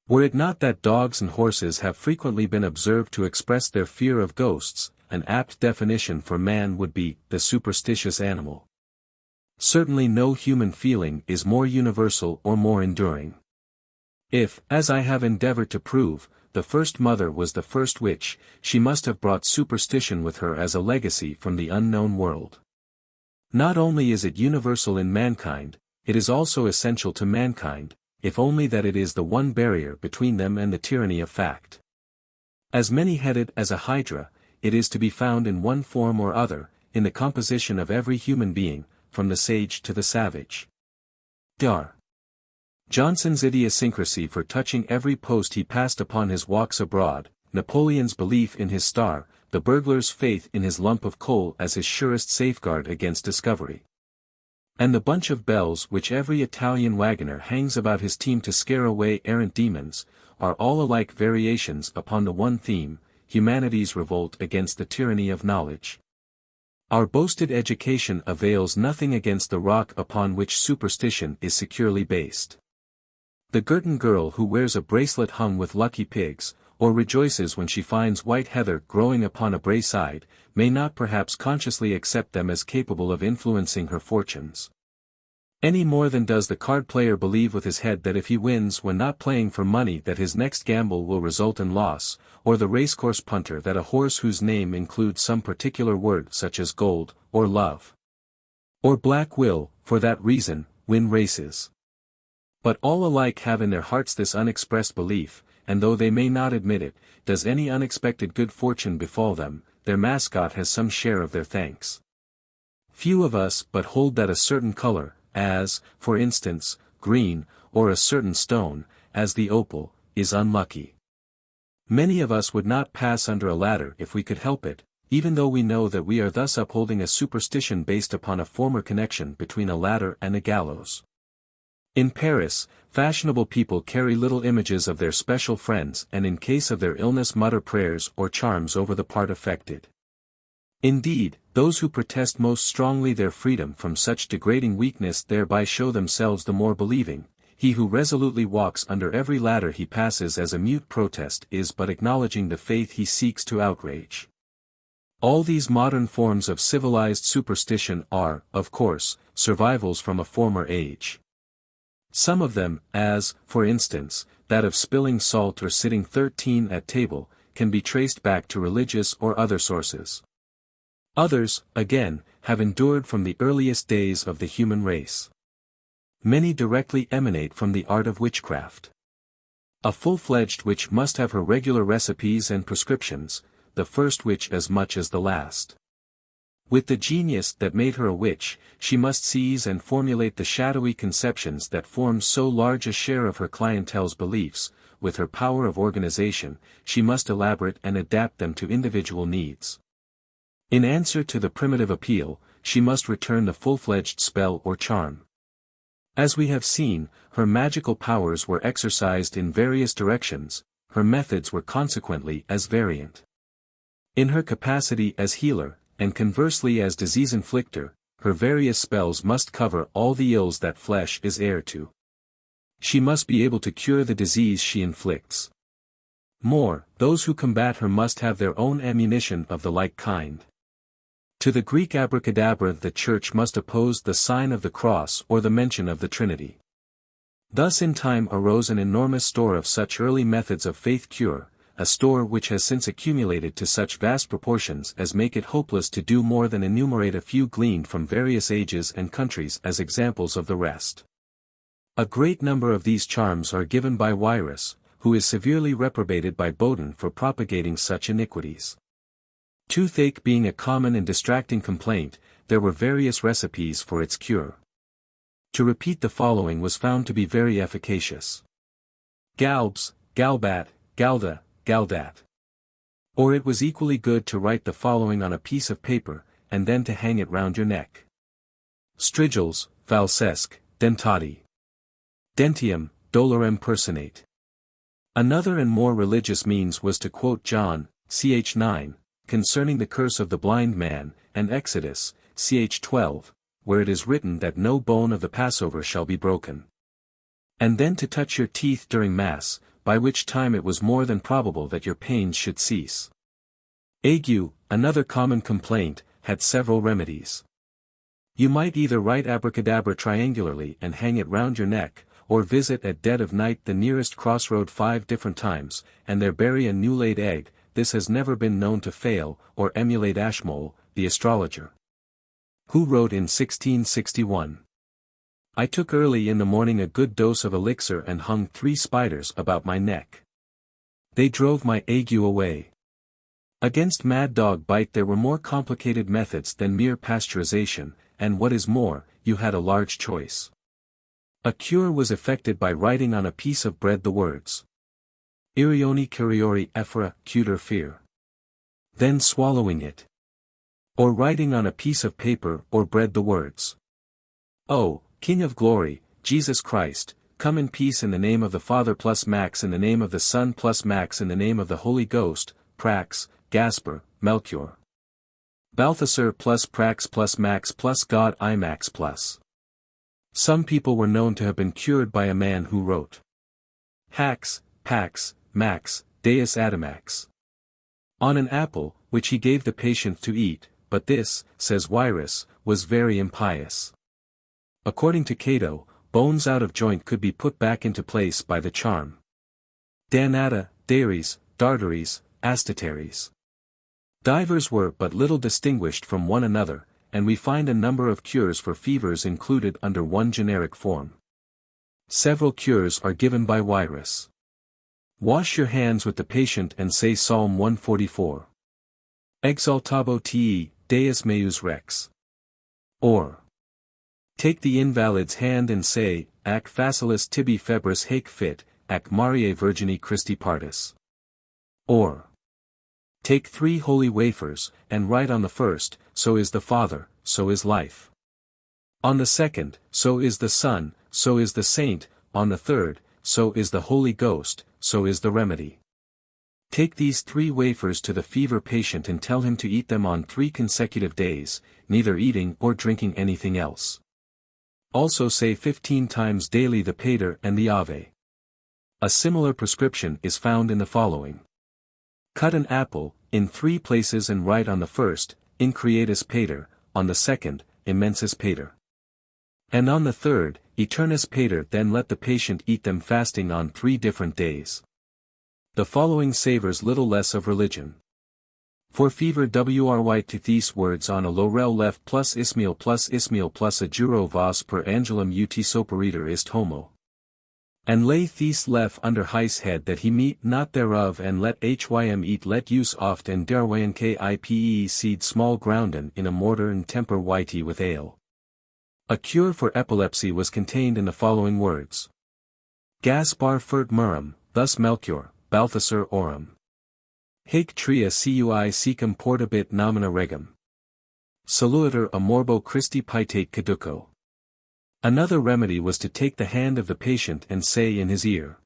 Were it not that dogs and horses have frequently been observed to express their fear of ghosts, an apt definition for man would be, the superstitious animal. Certainly no human feeling is more universal or more enduring. If, as I have endeavored to prove, the first mother was the first witch, she must have brought superstition with her as a legacy from the unknown world. Not only is it universal in mankind, it is also essential to mankind, if only that it is the one barrier between them and the tyranny of fact. As many-headed as a hydra, it is to be found in one form or other, in the composition of every human being, from the sage to the savage. Dr. Johnson's idiosyncrasy for touching every post he passed upon his walks abroad, Napoleon's belief in his star, the burglar's faith in his lump of coal as his surest safeguard against discovery. And the bunch of bells which every Italian wagoner hangs about his team to scare away errant demons, are all alike variations upon the one theme, humanity's revolt against the tyranny of knowledge. Our boasted education avails nothing against the rock upon which superstition is securely based. The Girton girl who wears a bracelet hung with lucky pigs, or rejoices when she finds white heather growing upon a braeside, may not perhaps consciously accept them as capable of influencing her fortunes. Any more than does the card player believe with his head that if he wins when not playing for money that his next gamble will result in loss, or the racecourse punter that a horse whose name includes some particular word such as gold, or love, or black will, for that reason, win races. But all alike have in their hearts this unexpressed belief, and though they may not admit it, does any unexpected good fortune befall them, their mascot has some share of their thanks. Few of us but hold that a certain color, as, for instance, green, or a certain stone, as the opal, is unlucky. Many of us would not pass under a ladder if we could help it, even though we know that we are thus upholding a superstition based upon a former connection between a ladder and a gallows. In Paris, fashionable people carry little images of their special friends and in case of their illness mutter prayers or charms over the part affected. Indeed, those who protest most strongly their freedom from such degrading weakness thereby show themselves the more believing. He who resolutely walks under every ladder he passes as a mute protest is but acknowledging the faith he seeks to outrage. All these modern forms of civilized superstition are, of course, survivals from a former age. Some of them, as, for instance, that of spilling salt or sitting 13 at table, can be traced back to religious or other sources. Others, again, have endured from the earliest days of the human race. Many directly emanate from the art of witchcraft. A full-fledged witch must have her regular recipes and prescriptions, the first witch as much as the last. With the genius that made her a witch, she must seize and formulate the shadowy conceptions that form so large a share of her clientele's beliefs. With her power of organization, she must elaborate and adapt them to individual needs. In answer to the primitive appeal, she must return the full-fledged spell or charm. As we have seen, her magical powers were exercised in various directions, her methods were consequently as variant. In her capacity as healer, and conversely as disease-inflictor, her various spells must cover all the ills that flesh is heir to. She must be able to cure the disease she inflicts. More, those who combat her must have their own ammunition of the like kind. To the Greek abracadabra the Church must oppose the sign of the cross or the mention of the Trinity. Thus in time arose an enormous store of such early methods of faith cure, a store which has since accumulated to such vast proportions as make it hopeless to do more than enumerate a few gleaned from various ages and countries as examples of the rest. A great number of these charms are given by Wierus, who is severely reprobated by Bodin for propagating such iniquities. Toothache being a common and distracting complaint, there were various recipes for its cure. To repeat the following was found to be very efficacious. Galbs, Galbat, Galda, Galdat. Or it was equally good to write the following on a piece of paper, and then to hang it round your neck. Strigils, Valsesc, Dentati. Dentium, Dolorem personate. Another and more religious means was to quote John, ch. 9, concerning the curse of the blind man, and Exodus, ch. 12, where it is written that no bone of the Passover shall be broken. And then to touch your teeth during Mass, by which time it was more than probable that your pains should cease. Ague, another common complaint, had several remedies. You might either write abracadabra triangularly and hang it round your neck, or visit at dead of night the nearest crossroad 5 different times, and there bury a new-laid egg. This has never been known to fail, or emulate Ashmole, the astrologer, who wrote in 1661. I took early in the morning a good dose of elixir and hung 3 spiders about my neck. They drove my ague away. Against mad dog bite there were more complicated methods than mere pasteurization, and what is more, you had a large choice. A cure was effected by writing on a piece of bread the words Irioni curiori ephora, cuter fear. Then swallowing it. Or writing on a piece of paper or bread the words O, King of Glory, Jesus Christ, come in peace in the name of the Father plus Max in the name of the Son plus Max in the name of the Holy Ghost, Prax, Gasper, Melchior. Balthasar plus Prax plus Max plus God IMAX plus. Some people were known to have been cured by a man who wrote Hax, Pax, Max, Deus Adamax on an apple, which he gave the patient to eat, but this, says Wierus, was very impious. According to Cato, bones out of joint could be put back into place by the charm. Danata, Dares, Dardares, Astatares. Divers were but little distinguished from one another, and we find a number of cures for fevers included under one generic form. Several cures are given by Wierus. Wash your hands with the patient and say Psalm 144. Exaltabo te, Deus meus rex. Or take the invalid's hand and say, Ac facilis tibi febris haec fit, ac Mariae Virgini Christi partis. Or take 3 holy wafers, and write on the first, so is the Father, so is life. On the second, so is the Son, so is the saint, on the third, so is the Holy Ghost, so is the remedy. Take these 3 wafers to the fever patient and tell him to eat them on 3 consecutive days, neither eating or drinking anything else. Also say 15 times daily the Pater and the Ave. A similar prescription is found in the following. Cut an apple, in 3 places and write on the first, Increatus Pater, on the second, Immensus Pater. And on the third, Eternus Pater. Then let the patient eat them fasting on 3 different days. The following savors little less of religion. For fever write these words on a laurel left plus Ismael plus a juro vos per angelum ut soperiter ist homo. And lay these left under his head that he meet not thereof and let hym eat let use oft and derwayan kipe seed small grounden in a mortar and temper whitey with ale. A cure for epilepsy was contained in the following words. Gaspar fert murum, thus Melchior, Balthasar orum. Haec tria cui secum portabit nomina regum. Saluiter a morbo Christi pietate caduco. Another remedy was to take the hand of the patient and say in his ear,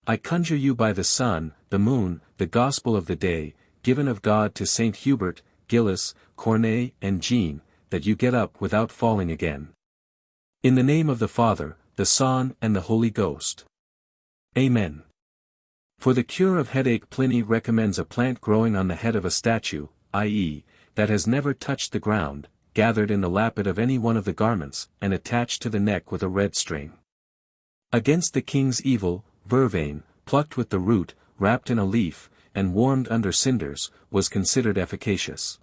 I conjure you by the sun, the moon, the gospel of the day, given of God to Saint Hubert, Gilles, Corneille and Jean, that you get up without falling again. In the name of the Father, the Son and the Holy Ghost. Amen. For the cure of headache Pliny recommends a plant growing on the head of a statue, i.e., that has never touched the ground, gathered in the lappet of any one of the garments, and attached to the neck with a red string. Against the king's evil, vervain, plucked with the root, wrapped in a leaf, and warmed under cinders, was considered efficacious.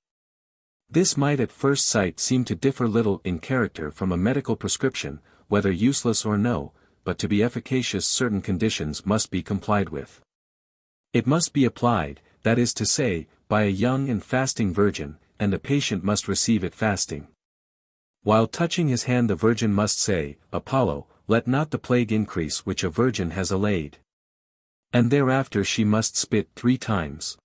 This might at first sight seem to differ little in character from a medical prescription, whether useless or no, but to be efficacious certain conditions must be complied with. It must be applied, that is to say, by a young and fasting virgin, and the patient must receive it fasting. While touching his hand the virgin must say, Apollo, let not the plague increase which a virgin has allayed. And thereafter she must spit 3 times.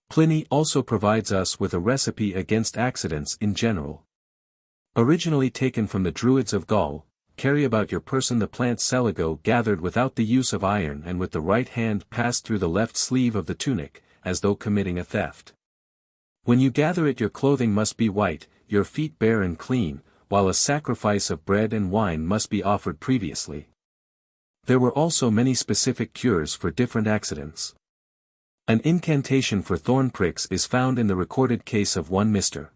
Pliny also provides us with a recipe against accidents in general. Originally taken from the Druids of Gaul, carry about your person the plant celigo gathered without the use of iron and with the right hand passed through the left sleeve of the tunic, as though committing a theft. When you gather it your clothing must be white, your feet bare and clean, while a sacrifice of bread and wine must be offered previously. There were also many specific cures for different accidents. An incantation for thorn pricks is found in the recorded case of one Mr.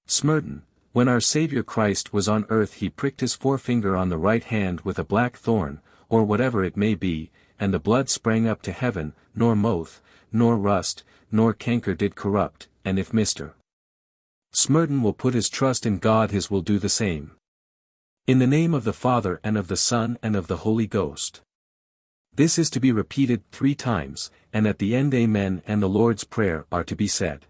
Smerton. When our Saviour Christ was on earth he pricked his forefinger on the right hand with a black thorn, or whatever it may be, and the blood sprang up to heaven, nor moth, nor rust, nor canker did corrupt, and if Mr. Smerton will put his trust in God his will do the same. In the name of the Father and of the Son and of the Holy Ghost. This is to be repeated 3 times, and at the end Amen and the Lord's Prayer are to be said.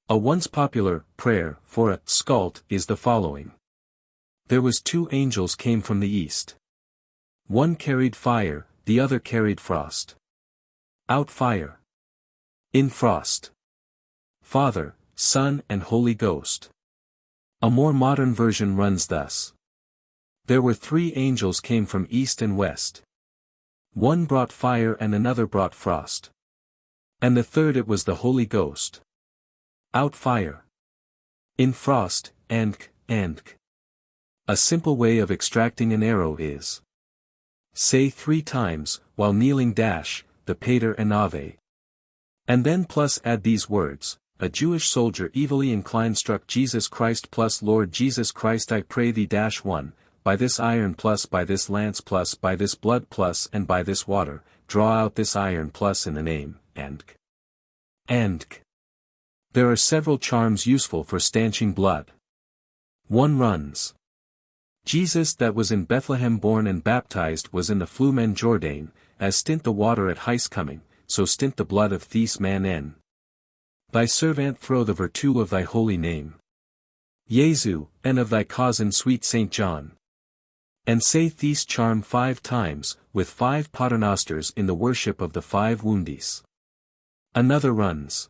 A once popular prayer for a scald is the following. There was 2 angels came from the east. One carried fire, the other carried frost. Out fire. In frost. Father, Son and Holy Ghost. A more modern version runs thus. There were 3 angels came from east and west. One brought fire and another brought frost. And the third it was the Holy Ghost. Out fire. In frost, and. A simple way of extracting an arrow is. Say 3 times, while kneeling the Pater and Ave. And then plus add these words, a Jewish soldier evilly inclined struck Jesus Christ plus Lord Jesus Christ I pray thee 1, by this iron plus by this lance plus by this blood plus and by this water, draw out this iron plus in the name, and. There are several charms useful for stanching blood. One runs. Jesus that was in Bethlehem born and baptized was in the Flumen Jordan, as stint the water at his coming, so stint the blood of this man in. Thy servant throw the virtue of thy holy name. Jesu, and of thy cousin sweet Saint John. And say this charm 5 times, with 5 paternosters in the worship of the 5 woundis. Another runs.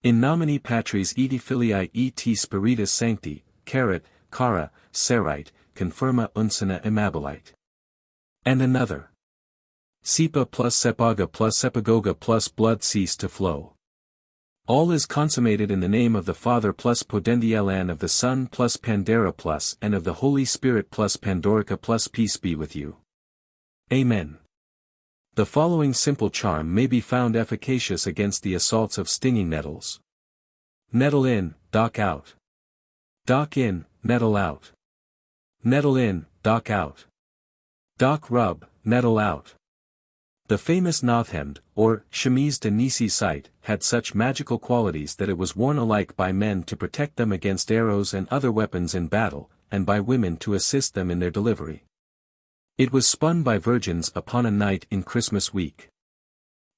In nomine Patris et Filii et Spiritus Sancti, Kara, Serite, Confirma Unsana Immobilite. And another. Sipa plus Sepaga plus Sepagoga plus blood cease to flow. All is consummated in the name of the Father plus Podendielan of the Son plus Pandera plus and of the Holy Spirit plus Pandorica plus peace be with you. Amen. The following simple charm may be found efficacious against the assaults of stinging nettles. Nettle in, dock out. Dock in, nettle out. Nettle in, dock out. Dock rub, nettle out. The famous Nothhemd, or chemise de Nisi site, had such magical qualities that it was worn alike by men to protect them against arrows and other weapons in battle, and by women to assist them in their delivery. It was spun by virgins upon a night in Christmas week.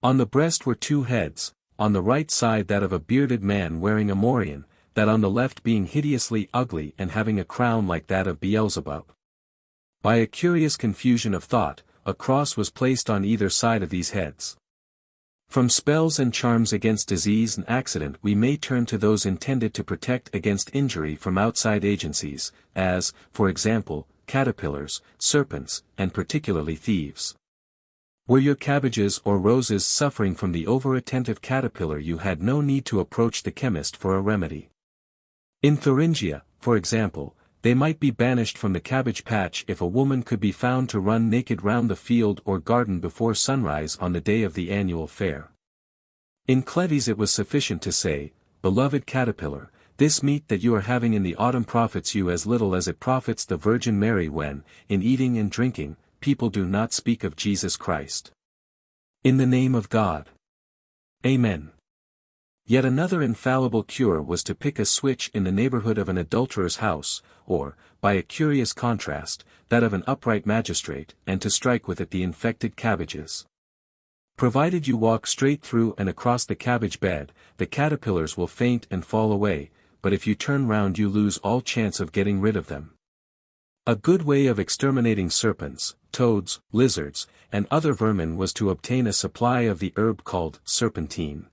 On the breast were 2 heads, on the right side that of a bearded man wearing a morion, that on the left being hideously ugly and having a crown like that of Beelzebub. By a curious confusion of thought, a cross was placed on either side of these heads. From spells and charms against disease and accident we may turn to those intended to protect against injury from outside agencies, as, for example, caterpillars, serpents, and particularly thieves. Were your cabbages or roses suffering from the over-attentive caterpillar, you had no need to approach the chemist for a remedy. In Thuringia, for example, they might be banished from the cabbage patch if a woman could be found to run naked round the field or garden before sunrise on the day of the annual fair. In Cleves it was sufficient to say, "Beloved caterpillar, this meat that you are having in the autumn profits you as little as it profits the Virgin Mary when, in eating and drinking, people do not speak of Jesus Christ. In the name of God. Amen." Yet another infallible cure was to pick a switch in the neighborhood of an adulterer's house, or, by a curious contrast, that of an upright magistrate, and to strike with it the infected cabbages. Provided you walk straight through and across the cabbage bed, the caterpillars will faint and fall away, but if you turn round you lose all chance of getting rid of them. A good way of exterminating serpents, toads, lizards, and other vermin was to obtain a supply of the herb called serpentine.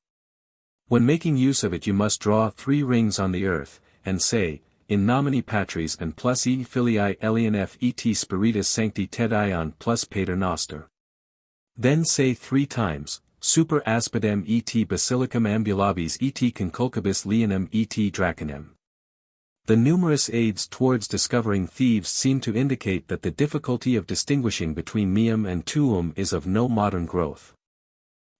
When making use of it you must draw 3 rings on the earth, and say, "In nomine Patris and plus e filii Elian et Spiritus Sancti Tedion plus Pater Noster." Then say 3 times, "Super aspidem et basilicum ambulabis et conculcabis leonum et draconem." The numerous aids towards discovering thieves seem to indicate that the difficulty of distinguishing between meum and tuum is of no modern growth.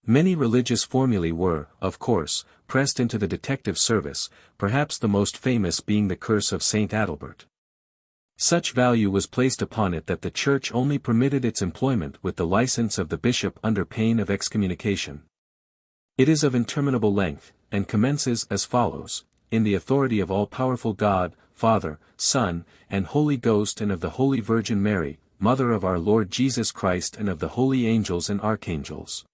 Many religious formulae were, of course, pressed into the detective service, perhaps the most famous being the curse of Saint Adalbert. Such value was placed upon it that the Church only permitted its employment with the license of the bishop under pain of excommunication. It is of interminable length, and commences as follows: "In the authority of all-powerful God, Father, Son, and Holy Ghost, and of the Holy Virgin Mary, Mother of our Lord Jesus Christ, and of the holy angels and archangels.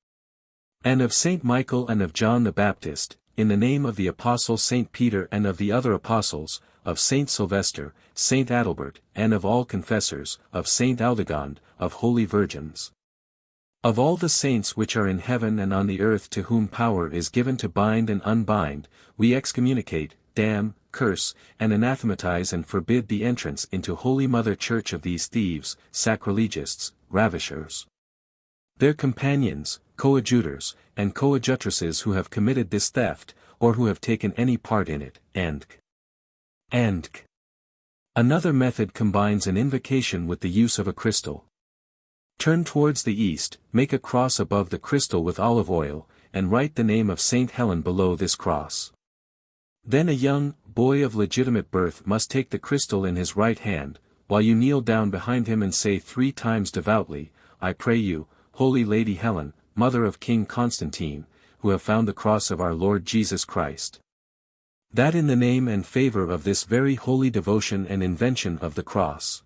And of Saint Michael and of John the Baptist, in the name of the Apostle Saint Peter and of the other apostles, of Saint Sylvester, Saint Adalbert, and of all confessors, of Saint Aldegond, of holy virgins. Of all the saints which are in heaven and on the earth to whom power is given to bind and unbind, we excommunicate, damn, curse, and anathematize and forbid the entrance into Holy Mother Church of these thieves, sacrilegists, ravishers, their companions, coadjutors, and coadjutresses who have committed this theft, or who have taken any part in it, and Another method combines an invocation with the use of a crystal. Turn towards the east, make a cross above the crystal with olive oil, and write the name of Saint Helen below this cross. Then a young boy of legitimate birth must take the crystal in his right hand, while you kneel down behind him and say 3 times devoutly, "I pray you, Holy Lady Helen, Mother of King Constantine, who have found the cross of our Lord Jesus Christ, that in the name and favor of this very holy devotion and invention of the cross,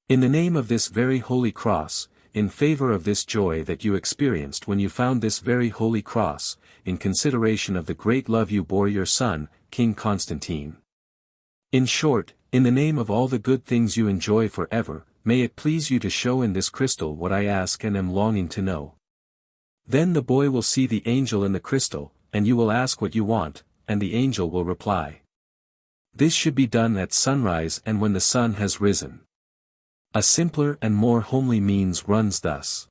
in the name of this very holy cross, in favor of this joy that you experienced when you found this very holy cross, in consideration of the great love you bore your son, King Constantine. In short, in the name of all the good things you enjoy forever, may it please you to show in this crystal what I ask and am longing to know." Then the boy will see the angel in the crystal, and you will ask what you want, and the angel will reply. This should be done at sunrise and when the sun has risen. A simpler and more homely means runs thus.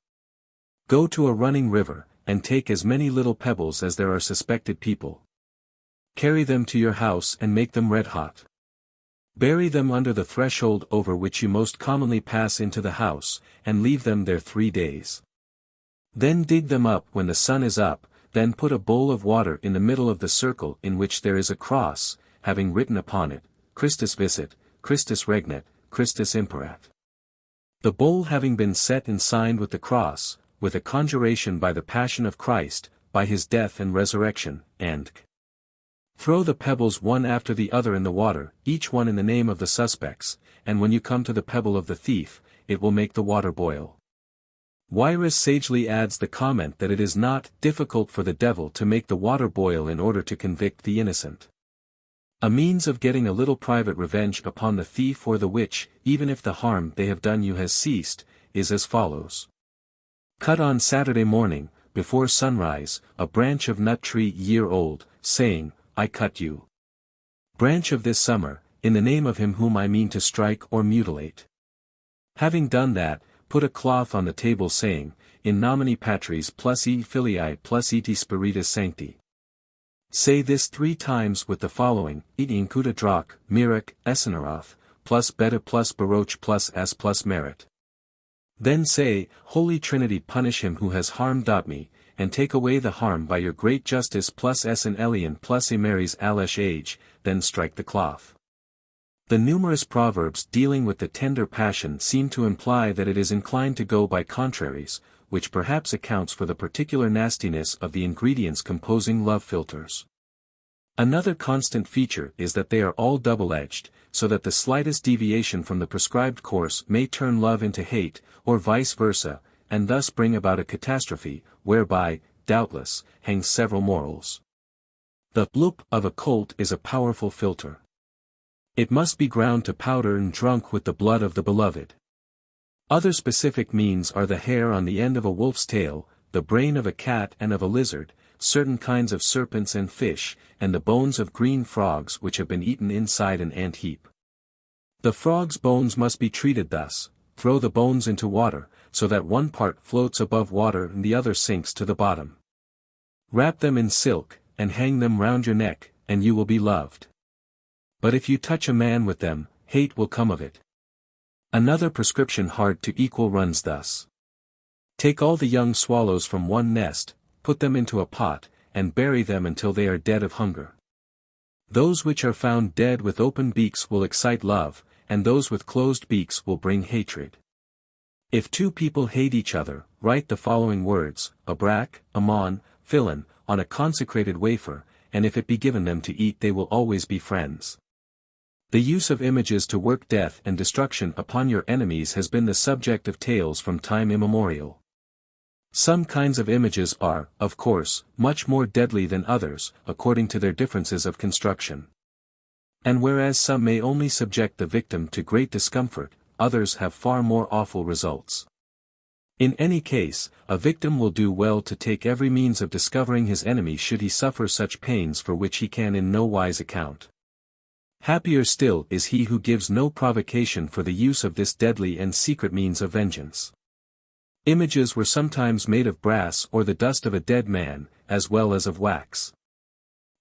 Go to a running river, and take as many little pebbles as there are suspected people. Carry them to your house and make them red hot. Bury them under the threshold over which you most commonly pass into the house, and leave them there 3 days. Then dig them up when the sun is up, then put a bowl of water in the middle of the circle in which there is a cross, having written upon it, Christus Vicit, Christus Regnet, Christus Imperat. The bowl having been set and signed with the cross, with a conjuration by the passion of Christ, by his death and resurrection, and throw the pebbles one after the other in the water, each one in the name of the suspects, and when you come to the pebble of the thief, it will make the water boil. Wierus sagely adds the comment that it is not difficult for the devil to make the water boil in order to convict the innocent. A means of getting a little private revenge upon the thief or the witch, even if the harm they have done you has ceased, is as follows. Cut on Saturday morning, before sunrise, a branch of nut tree year old, saying, I cut you. Branch of this summer, in the name of him whom I mean to strike or mutilate. Having done that, put a cloth on the table saying, In nomine Patris plus e Filii plus et Spiritus Sancti. Say this 3 times with the following, Et incuta drac, mirac, essenaroth, plus beta plus baroch plus s plus merit. Then say, Holy Trinity punish him who has harmed me, and take away the harm by your great justice plus s and Elian plus emeris alesh age, then strike the cloth. The numerous proverbs dealing with the tender passion seem to imply that it is inclined to go by contraries, which perhaps accounts for the particular nastiness of the ingredients composing love philtres. Another constant feature is that they are all double-edged, so that the slightest deviation from the prescribed course may turn love into hate, or vice versa, and thus bring about a catastrophe, whereby, doubtless, hangs several morals. The loop of a colt is a powerful philtre. It must be ground to powder and drunk with the blood of the beloved. Other specific means are the hair on the end of a wolf's tail, the brain of a cat and of a lizard, certain kinds of serpents and fish, and the bones of green frogs which have been eaten inside an ant heap. The frog's bones must be treated thus: throw the bones into water, so that one part floats above water and the other sinks to the bottom. Wrap them in silk, and hang them round your neck, and you will be loved. But if you touch a man with them, hate will come of it. Another prescription hard to equal runs thus. Take all the young swallows from one nest, put them into a pot, and bury them until they are dead of hunger. Those which are found dead with open beaks will excite love, and those with closed beaks will bring hatred. If 2 people hate each other, write the following words, Abrak, Amon, Philin, on a consecrated wafer, and if it be given them to eat they will always be friends. The use of images to work death and destruction upon your enemies has been the subject of tales from time immemorial. Some kinds of images are, of course, much more deadly than others, according to their differences of construction. And whereas some may only subject the victim to great discomfort, others have far more awful results. In any case, a victim will do well to take every means of discovering his enemy should he suffer such pains for which he can in no wise account. Happier still is he who gives no provocation for the use of this deadly and secret means of vengeance. Images were sometimes made of brass or the dust of a dead man, as well as of wax.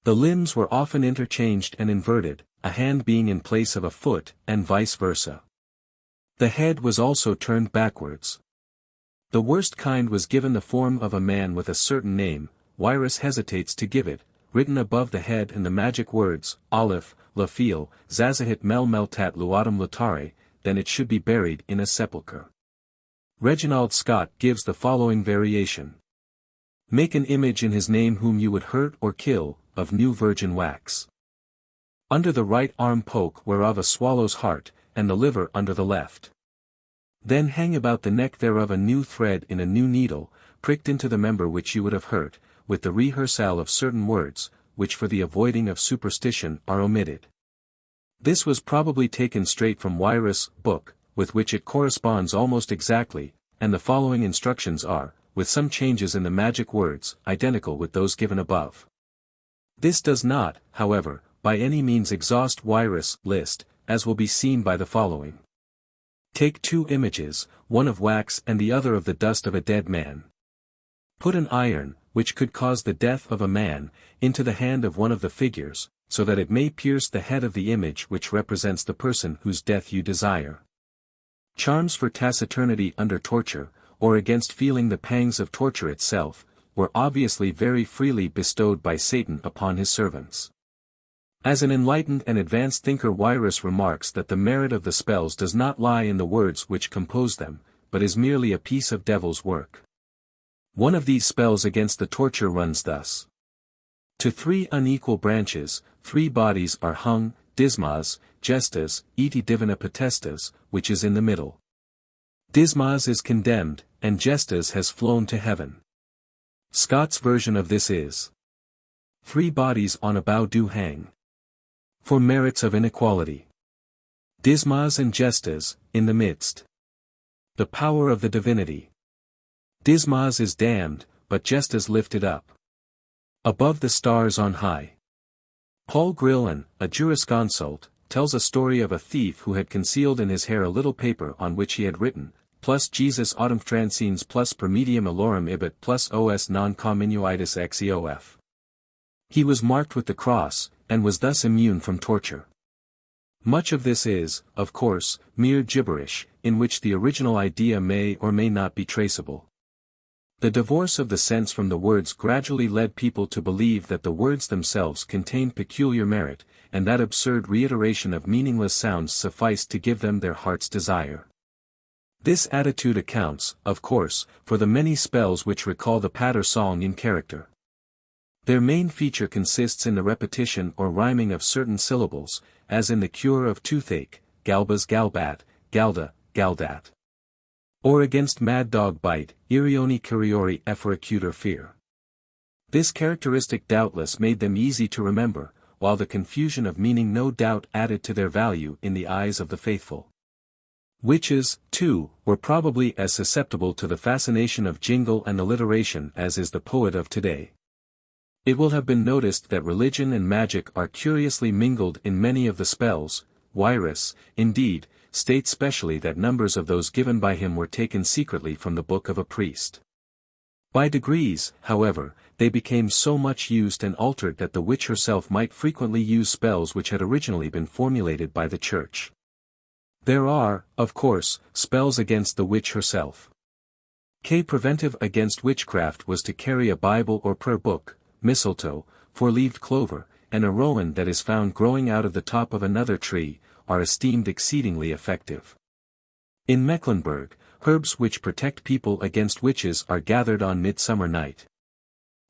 The limbs were often interchanged and inverted, a hand being in place of a foot, and vice versa. The head was also turned backwards. The worst kind was given the form of a man with a certain name, Wierus hesitates to give it, written above the head and the magic words, Aleph, Lafiel, Zazahit Mel Meltat Luatum Lutare, then it should be buried in a sepulchre. Reginald Scott gives the following variation. Make an image in his name whom you would hurt or kill, of new virgin wax. Under the right arm poke whereof a swallow's heart, and the liver under the left. Then hang about the neck thereof a new thread in a new needle, pricked into the member which you would have hurt, with the rehearsal of certain words, which for the avoiding of superstition are omitted. This was probably taken straight from Wierus' book, with which it corresponds almost exactly, and the following instructions are, with some changes in the magic words, identical with those given above. This does not, however, by any means exhaust Wyrus list, as will be seen by the following. Take 2 images, one of wax and the other of the dust of a dead man. Put an iron, which could cause the death of a man, into the hand of one of the figures, so that it may pierce the head of the image which represents the person whose death you desire. Charms for taciturnity under torture, or against feeling the pangs of torture itself, were obviously very freely bestowed by Satan upon his servants. As an enlightened and advanced thinker, Wyrus remarks that the merit of the spells does not lie in the words which compose them, but is merely a piece of devil's work. One of these spells against the torture runs thus. To 3 unequal branches, 3 bodies are hung, Dismas, Gestas, iti divina potestas, which is in the middle. Dismas is condemned, and Gestas has flown to heaven. Scott's version of this is 3 bodies on a bough do hang. For merits of inequality. Dismas and Gestas, in the midst. The power of the divinity. Dismas is damned, but Gestas lifted up. Above the stars on high. Paul Grillon, a jurisconsult, tells a story of a thief who had concealed in his hair a little paper on which he had written, plus Jesus autem transcens plus per medium alorum ibit plus os non communuitis XIII. He was marked with the cross, and was thus immune from torture. Much of this is, of course, mere gibberish, in which the original idea may or may not be traceable. The divorce of the sense from the words gradually led people to believe that the words themselves contained peculiar merit, and that absurd reiteration of meaningless sounds sufficed to give them their heart's desire. This attitude accounts, of course, for the many spells which recall the patter song in character. Their main feature consists in the repetition or rhyming of certain syllables, as in the cure of toothache, galbas galbat, galda, galdat. Or against mad dog bite, irioni curiori efferacutor fear. This characteristic doubtless made them easy to remember, while the confusion of meaning no doubt added to their value in the eyes of the faithful. Witches, too, were probably as susceptible to the fascination of jingle and alliteration as is the poet of today. It will have been noticed that religion and magic are curiously mingled in many of the spells. Wyrus, indeed, states specially that numbers of those given by him were taken secretly from the book of a priest. By degrees, however, they became so much used and altered that the witch herself might frequently use spells which had originally been formulated by the Church. There are, of course, spells against the witch herself. Preventive against witchcraft was to carry a Bible or prayer book, mistletoe, 4-leaved clover, and a rowan that is found growing out of the top of another tree, are esteemed exceedingly effective. In Mecklenburg, herbs which protect people against witches are gathered on Midsummer Night.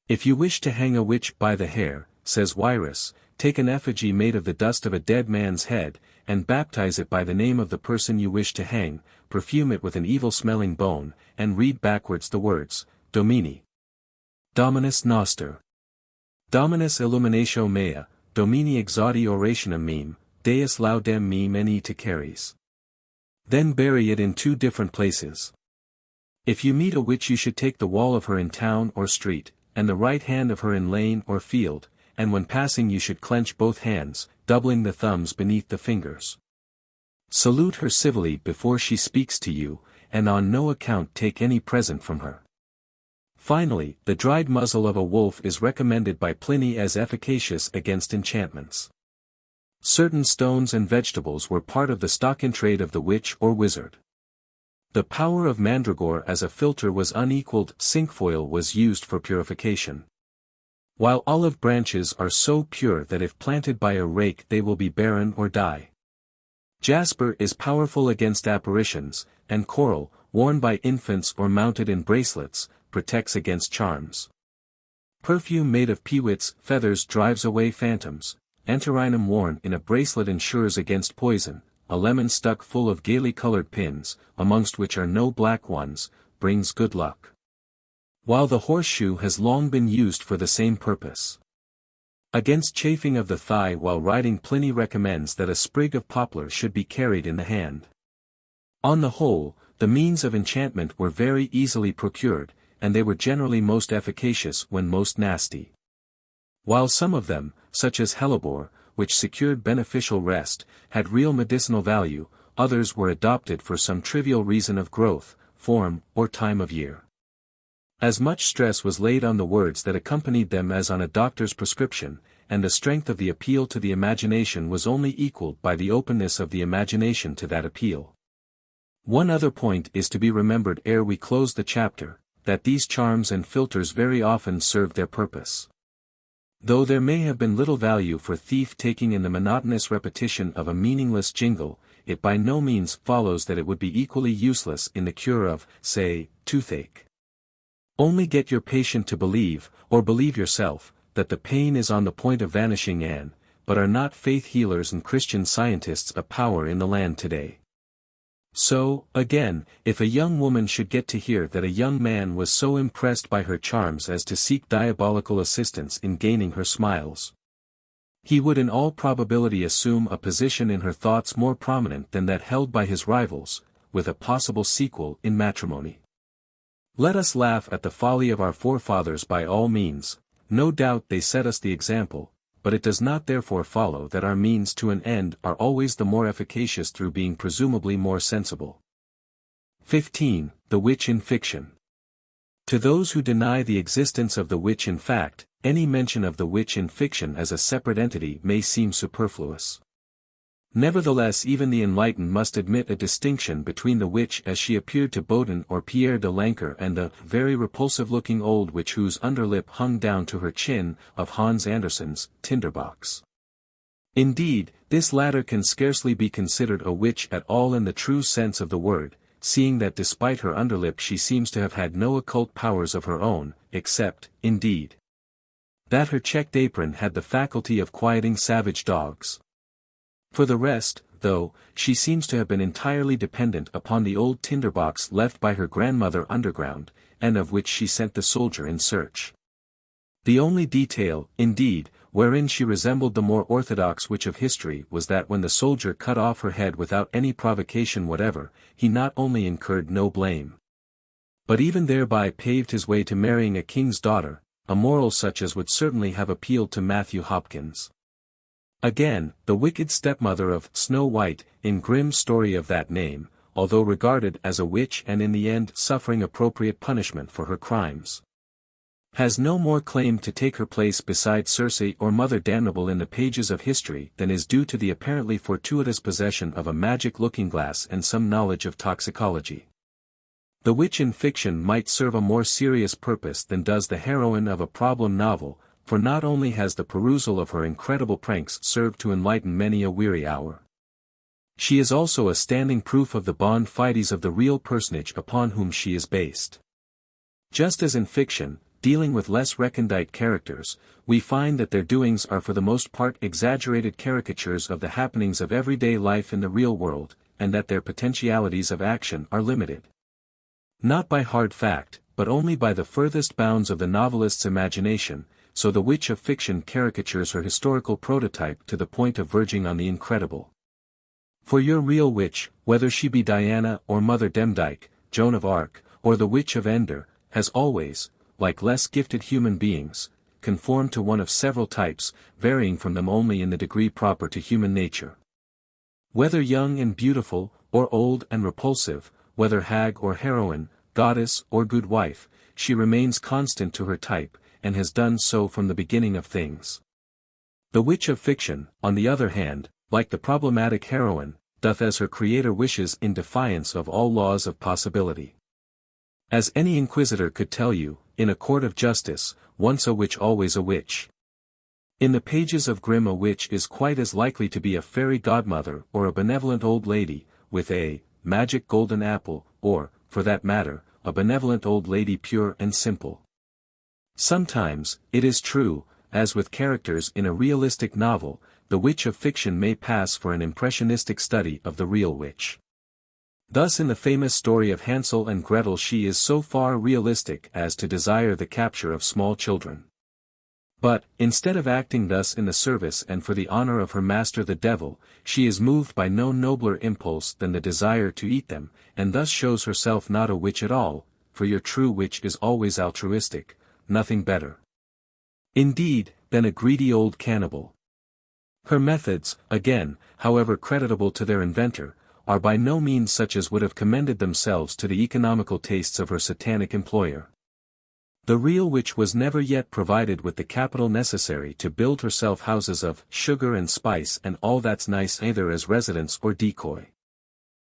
If you wish to hang a witch by the hair, says Wyrus, take an effigy made of the dust of a dead man's head, and baptize it by the name of the person you wish to hang, perfume it with an evil-smelling bone, and read backwards the words, Domini. Dominus Noster. Dominus illuminatio mea, Domini exaudi orationem meme, Deus laudem meme eni te caris. Then bury it in 2 different places. If you meet a witch you should take the wall of her in town or street, and the right hand of her in lane or field, and when passing you should clench both hands, doubling the thumbs beneath the fingers. Salute her civilly before she speaks to you, and on no account take any present from her. Finally, the dried muzzle of a wolf is recommended by Pliny as efficacious against enchantments. Certain stones and vegetables were part of the stock in trade of the witch or wizard. The power of mandragore as a filter was unequaled. Cinquefoil was used for purification. While olive branches are so pure that if planted by a rake they will be barren or die. Jasper is powerful against apparitions, and coral, worn by infants or mounted in bracelets, protects against charms. Perfume made of peewits' feathers drives away phantoms. Antirrhinum worn in a bracelet ensures against poison. A lemon stuck full of gaily colored pins, amongst which are no black ones, brings good luck. While the horseshoe has long been used for the same purpose. Against chafing of the thigh while riding, Pliny recommends that a sprig of poplar should be carried in the hand. On the whole, the means of enchantment were very easily procured, and they were generally most efficacious when most nasty. While some of them, such as hellebore, which secured beneficial rest, had real medicinal value, others were adopted for some trivial reason of growth, form, or time of year. As much stress was laid on the words that accompanied them as on a doctor's prescription, and the strength of the appeal to the imagination was only equaled by the openness of the imagination to that appeal. One other point is to be remembered ere we close the chapter, that these charms and philtres very often served their purpose. Though there may have been little value for thief-taking in the monotonous repetition of a meaningless jingle, it by no means follows that it would be equally useless in the cure of, say, toothache. Only get your patient to believe, or believe yourself, that the pain is on the point of vanishing but are not faith healers and Christian scientists a power in the land today? So, again, if a young woman should get to hear that a young man was so impressed by her charms as to seek diabolical assistance in gaining her smiles, he would in all probability assume a position in her thoughts more prominent than that held by his rivals, with a possible sequel in matrimony. Let us laugh at the folly of our forefathers by all means, no doubt they set us the example, but it does not therefore follow that our means to an end are always the more efficacious through being presumably more sensible. 15. The Witch in Fiction. To those who deny the existence of the witch in fact, any mention of the witch in fiction as a separate entity may seem superfluous. Nevertheless, even the enlightened must admit a distinction between the witch as she appeared to Bodin or Pierre de Lanker and the very repulsive-looking old witch whose underlip hung down to her chin, of Hans Andersen's Tinderbox. Indeed, this latter can scarcely be considered a witch at all in the true sense of the word, seeing that despite her underlip she seems to have had no occult powers of her own, except, indeed, that her checked apron had the faculty of quieting savage dogs. For the rest, though, she seems to have been entirely dependent upon the old tinderbox left by her grandmother underground, and of which she sent the soldier in search. The only detail, indeed, wherein she resembled the more orthodox witch of history was that when the soldier cut off her head without any provocation whatever, he not only incurred no blame, but even thereby paved his way to marrying a king's daughter, a moral such as would certainly have appealed to Matthew Hopkins. Again, the wicked stepmother of Snow White, in Grimm's story of that name, although regarded as a witch and in the end suffering appropriate punishment for her crimes, has no more claim to take her place beside Circe or Mother Damnable in the pages of history than is due to the apparently fortuitous possession of a magic looking-glass and some knowledge of toxicology. The witch in fiction might serve a more serious purpose than does the heroine of a problem novel, for not only has the perusal of her incredible pranks served to enlighten many a weary hour, she is also a standing proof of the bona fides of the real personage upon whom she is based. Just as in fiction, dealing with less recondite characters, we find that their doings are for the most part exaggerated caricatures of the happenings of everyday life in the real world, and that their potentialities of action are limited, not by hard fact, but only by the furthest bounds of the novelist's imagination. So the witch of fiction caricatures her historical prototype to the point of verging on the incredible. For your real witch, whether she be Diana or Mother Demdike, Joan of Arc, or the Witch of Endor, has always, like less gifted human beings, conformed to one of several types, varying from them only in the degree proper to human nature. Whether young and beautiful, or old and repulsive, whether hag or heroine, goddess or good wife, she remains constant to her type, and has done so from the beginning of things. The witch of fiction, on the other hand, like the problematic heroine, doth as her creator wishes in defiance of all laws of possibility. As any inquisitor could tell you, in a court of justice, once a witch always a witch. In the pages of Grimm a witch is quite as likely to be a fairy godmother or a benevolent old lady, with a magic golden apple, or, for that matter, a benevolent old lady pure and simple. Sometimes, it is true, as with characters in a realistic novel, the witch of fiction may pass for an impressionistic study of the real witch. Thus in the famous story of Hansel and Gretel she is so far realistic as to desire the capture of small children. But, instead of acting thus in the service and for the honor of her master the devil, she is moved by no nobler impulse than the desire to eat them, and thus shows herself not a witch at all, for your true witch is always altruistic, nothing better, indeed, than a greedy old cannibal. Her methods, again, however creditable to their inventor, are by no means such as would have commended themselves to the economical tastes of her satanic employer. The real witch was never yet provided with the capital necessary to build herself houses of sugar and spice and all that's nice either as residence or decoy.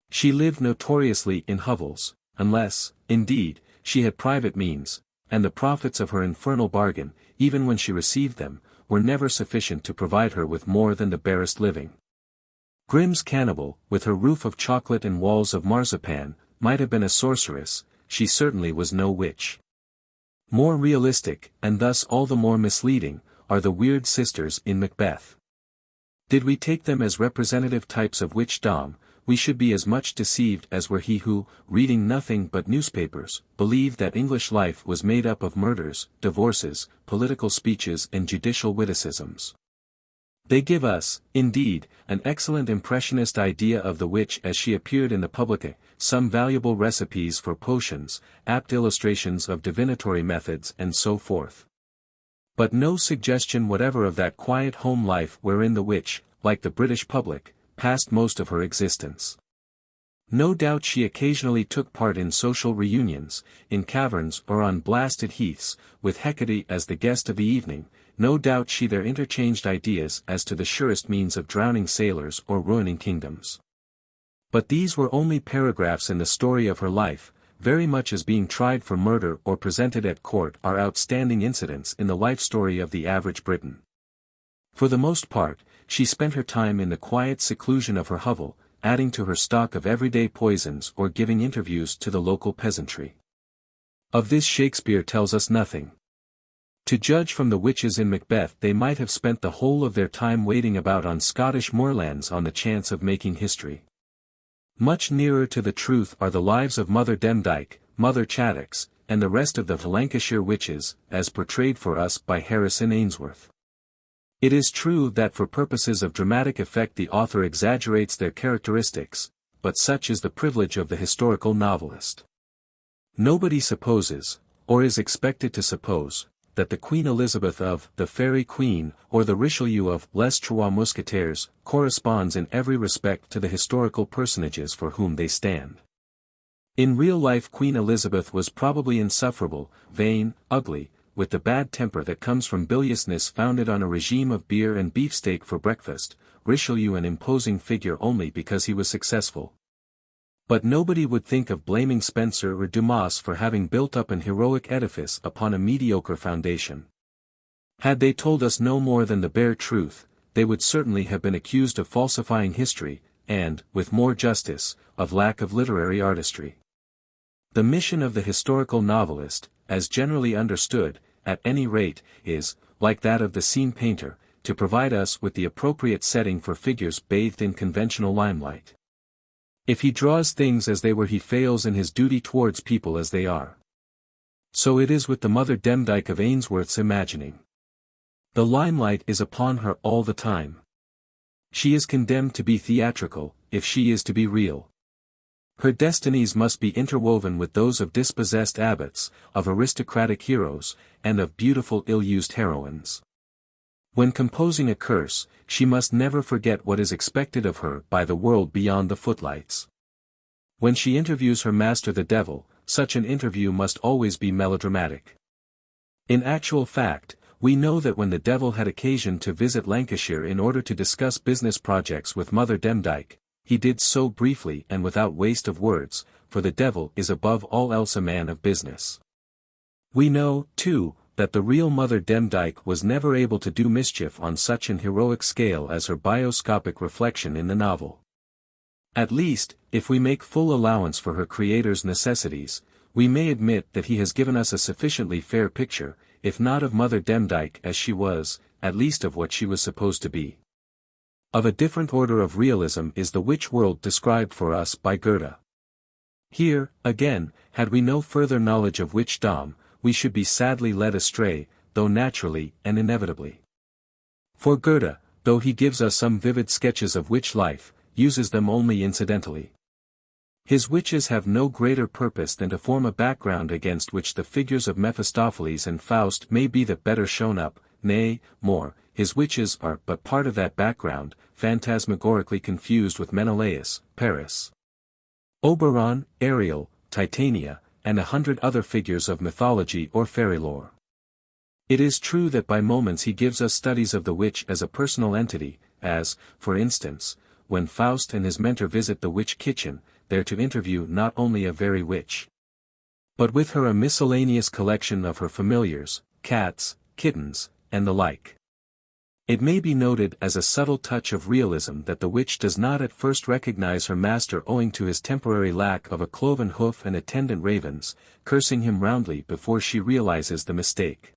She lived notoriously in hovels, unless, indeed, she had private means, and the profits of her infernal bargain, even when she received them, were never sufficient to provide her with more than the barest living. Grimm's cannibal, with her roof of chocolate and walls of marzipan, might have been a sorceress, she certainly was no witch. More realistic, and thus all the more misleading, are the weird sisters in Macbeth. Did we take them as representative types of witchdom, we should be as much deceived as were he who, reading nothing but newspapers, believed that English life was made up of murders, divorces, political speeches and judicial witticisms. They give us, indeed, an excellent impressionist idea of the witch as she appeared in the public, some valuable recipes for potions, apt illustrations of divinatory methods and so forth. But no suggestion whatever of that quiet home life wherein the witch, like the British public, passed most of her existence. No doubt she occasionally took part in social reunions, in caverns or on blasted heaths, with Hecate as the guest of the evening. No doubt she there interchanged ideas as to the surest means of drowning sailors or ruining kingdoms. But these were only paragraphs in the story of her life, very much as being tried for murder or presented at court are outstanding incidents in the life story of the average Briton. For the most part, she spent her time in the quiet seclusion of her hovel, adding to her stock of everyday poisons or giving interviews to the local peasantry. Of this Shakespeare tells us nothing. To judge from the witches in Macbeth, they might have spent the whole of their time waiting about on Scottish moorlands on the chance of making history. Much nearer to the truth are the lives of Mother Demdike, Mother Chattox, and the rest of the Lancashire witches, as portrayed for us by Harrison Ainsworth. It is true that for purposes of dramatic effect the author exaggerates their characteristics, but such is the privilege of the historical novelist. Nobody supposes, or is expected to suppose, that the Queen Elizabeth of The Fairy Queen or the Richelieu of Les Trois Mousquetaires corresponds in every respect to the historical personages for whom they stand. In real life Queen Elizabeth was probably insufferable, vain, ugly, with the bad temper that comes from biliousness founded on a regime of beer and beefsteak for breakfast, Richelieu an imposing figure only because he was successful. But nobody would think of blaming Spencer or Dumas for having built up an heroic edifice upon a mediocre foundation. Had they told us no more than the bare truth, they would certainly have been accused of falsifying history, and, with more justice, of lack of literary artistry. The mission of the historical novelist, as generally understood, at any rate, is, like that of the scene painter, to provide us with the appropriate setting for figures bathed in conventional limelight. If he draws things as they were, he fails in his duty towards people as they are. So it is with the Mother Demdike of Ainsworth's imagining. The limelight is upon her all the time. She is condemned to be theatrical, if she is to be real. Her destinies must be interwoven with those of dispossessed abbots, of aristocratic heroes, and of beautiful ill-used heroines. When composing a curse, she must never forget what is expected of her by the world beyond the footlights. When she interviews her master the devil, such an interview must always be melodramatic. In actual fact, we know that when the devil had occasion to visit Lancashire in order to discuss business projects with Mother Demdike, he did so briefly and without waste of words, for the devil is above all else a man of business. We know, too, that the real Mother Demdike was never able to do mischief on such an heroic scale as her bioscopic reflection in the novel. At least, if we make full allowance for her creator's necessities, we may admit that he has given us a sufficiently fair picture, if not of Mother Demdike as she was, at least of what she was supposed to be. Of a different order of realism is the witch world described for us by Goethe. Here, again, had we no further knowledge of witchdom, we should be sadly led astray, though naturally and inevitably. For Goethe, though he gives us some vivid sketches of witch life, uses them only incidentally. His witches have no greater purpose than to form a background against which the figures of Mephistopheles and Faust may be the better shown up, nay, more, his witches are but part of that background, phantasmagorically confused with Menelaus, Paris, Oberon, Ariel, Titania, and 100 other figures of mythology or fairy lore. It is true that by moments he gives us studies of the witch as a personal entity, as, for instance, when Faust and his mentor visit the witch kitchen, there to interview not only a very witch, but with her a miscellaneous collection of her familiars, cats, kittens, and the like. It may be noted as a subtle touch of realism that the witch does not at first recognize her master owing to his temporary lack of a cloven hoof and attendant ravens, cursing him roundly before she realizes the mistake.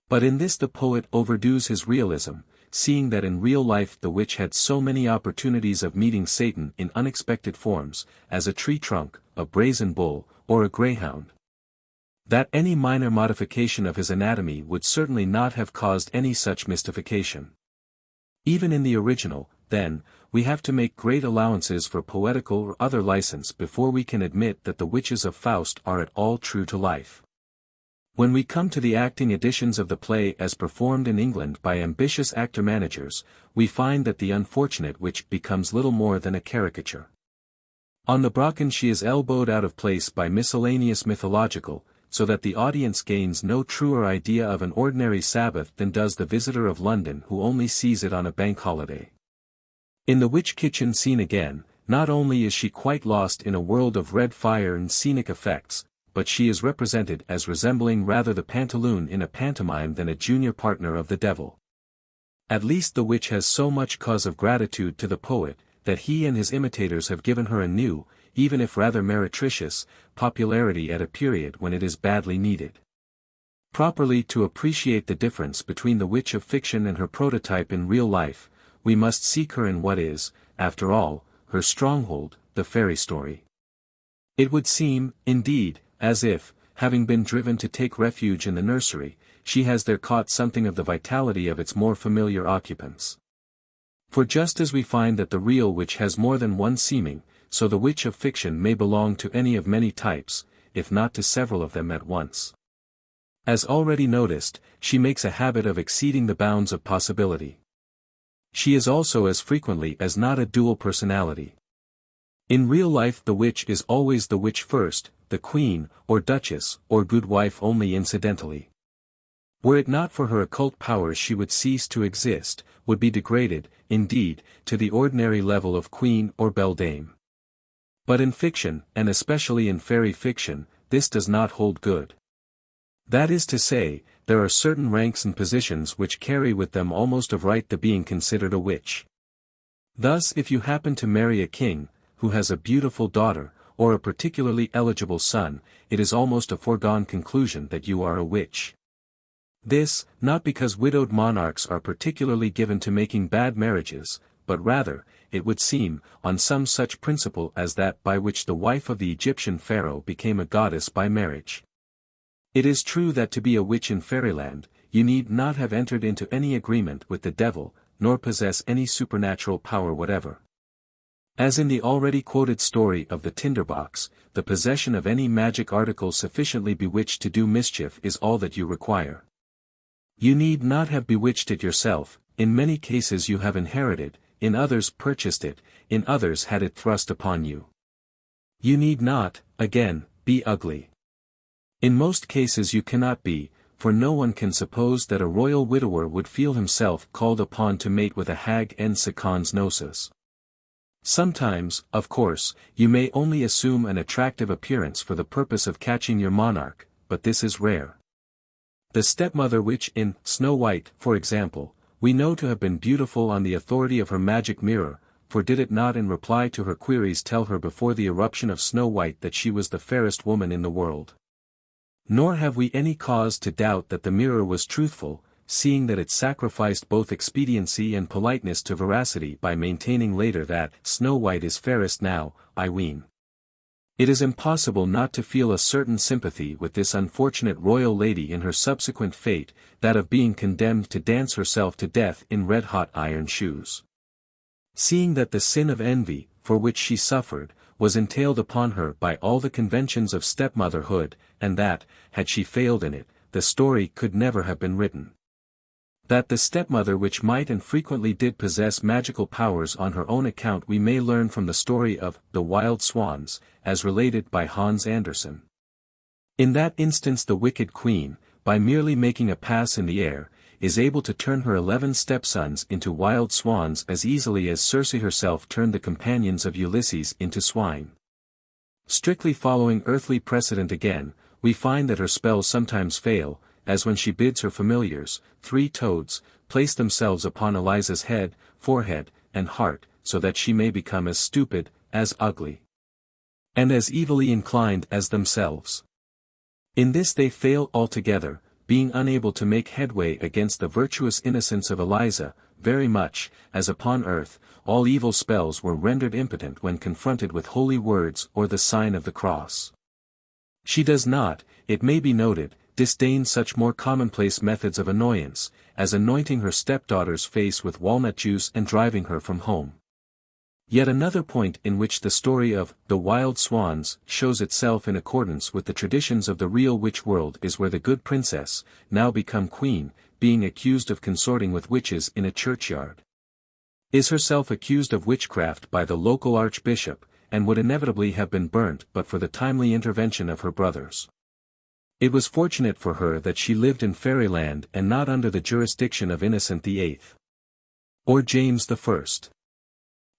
But in this the poet overdoes his realism, seeing that in real life the witch had so many opportunities of meeting Satan in unexpected forms, as a tree trunk, a brazen bull, or a greyhound, that any minor modification of his anatomy would certainly not have caused any such mystification. Even in the original, then, we have to make great allowances for poetical or other license before we can admit that the witches of Faust are at all true to life. When we come to the acting editions of the play as performed in England by ambitious actor-managers, we find that the unfortunate witch becomes little more than a caricature. On the Brocken she is elbowed out of place by miscellaneous mythological, so that the audience gains no truer idea of an ordinary Sabbath than does the visitor of London who only sees it on a bank holiday. In the witch kitchen scene again, not only is she quite lost in a world of red fire and scenic effects, but she is represented as resembling rather the pantaloon in a pantomime than a junior partner of the devil. At least the witch has so much cause of gratitude to the poet, that he and his imitators have given her a new, even if rather meretricious, popularity at a period when it is badly needed. Properly to appreciate the difference between the witch of fiction and her prototype in real life, we must seek her in what is, after all, her stronghold, the fairy story. It would seem, indeed, as if, having been driven to take refuge in the nursery, she has there caught something of the vitality of its more familiar occupants. For just as we find that the real witch has more than one seeming, so the witch of fiction may belong to any of many types, if not to several of them at once. As already noticed, she makes a habit of exceeding the bounds of possibility. She is also as frequently as not a dual personality. In real life the witch is always the witch first, the queen, or duchess, or good wife only incidentally. Were it not for her occult powers she would cease to exist, would be degraded, indeed, to the ordinary level of queen or beldame. But in fiction, and especially in fairy fiction, this does not hold good. That is to say, there are certain ranks and positions which carry with them almost of right the being considered a witch. Thus if you happen to marry a king, who has a beautiful daughter, or a particularly eligible son, it is almost a foregone conclusion that you are a witch. This, not because widowed monarchs are particularly given to making bad marriages, but rather, it would seem, on some such principle as that by which the wife of the Egyptian pharaoh became a goddess by marriage. It is true that to be a witch in fairyland, you need not have entered into any agreement with the devil, nor possess any supernatural power whatever. As in the already quoted story of the tinderbox, the possession of any magic article sufficiently bewitched to do mischief is all that you require. You need not have bewitched it yourself, in many cases you have inherited, in others purchased it, in others had it thrust upon you. You need not, again, be ugly. In most cases you cannot be, for no one can suppose that a royal widower would feel himself called upon to mate with a hag en seconds noces. Sometimes, of course, you may only assume an attractive appearance for the purpose of catching your monarch, but this is rare. The stepmother witch in Snow White, for example, we know to have been beautiful on the authority of her magic mirror, for did it not in reply to her queries tell her before the eruption of Snow White that she was the fairest woman in the world? Nor have we any cause to doubt that the mirror was truthful, seeing that it sacrificed both expediency and politeness to veracity by maintaining later that Snow White is fairest now, I ween. It is impossible not to feel a certain sympathy with this unfortunate royal lady in her subsequent fate, that of being condemned to dance herself to death in red-hot iron shoes. Seeing that the sin of envy, for which she suffered, was entailed upon her by all the conventions of stepmotherhood, and that, had she failed in it, the story could never have been written. That the stepmother which might and frequently did possess magical powers on her own account we may learn from the story of the Wild Swans, as related by Hans Andersen. In that instance the wicked queen, by merely making a pass in the air, is able to turn her 11 stepsons into wild swans as easily as Circe herself turned the companions of Ulysses into swine. Strictly following earthly precedent again, we find that her spells sometimes fail, as when she bids her familiars, 3 toads, place themselves upon Eliza's head, forehead, and heart, so that she may become as stupid, as ugly, and as evilly inclined as themselves. In this they fail altogether, being unable to make headway against the virtuous innocence of Eliza, very much, as upon earth, all evil spells were rendered impotent when confronted with holy words or the sign of the cross. She does not, it may be noted, disdain such more commonplace methods of annoyance, as anointing her stepdaughter's face with walnut juice and driving her from home. Yet another point in which the story of the Wild Swans shows itself in accordance with the traditions of the real witch world is where the good princess, now become queen, being accused of consorting with witches in a churchyard, is herself accused of witchcraft by the local archbishop, and would inevitably have been burnt but for the timely intervention of her brothers. It was fortunate for her that she lived in fairyland and not under the jurisdiction of Innocent VIII. Or James I.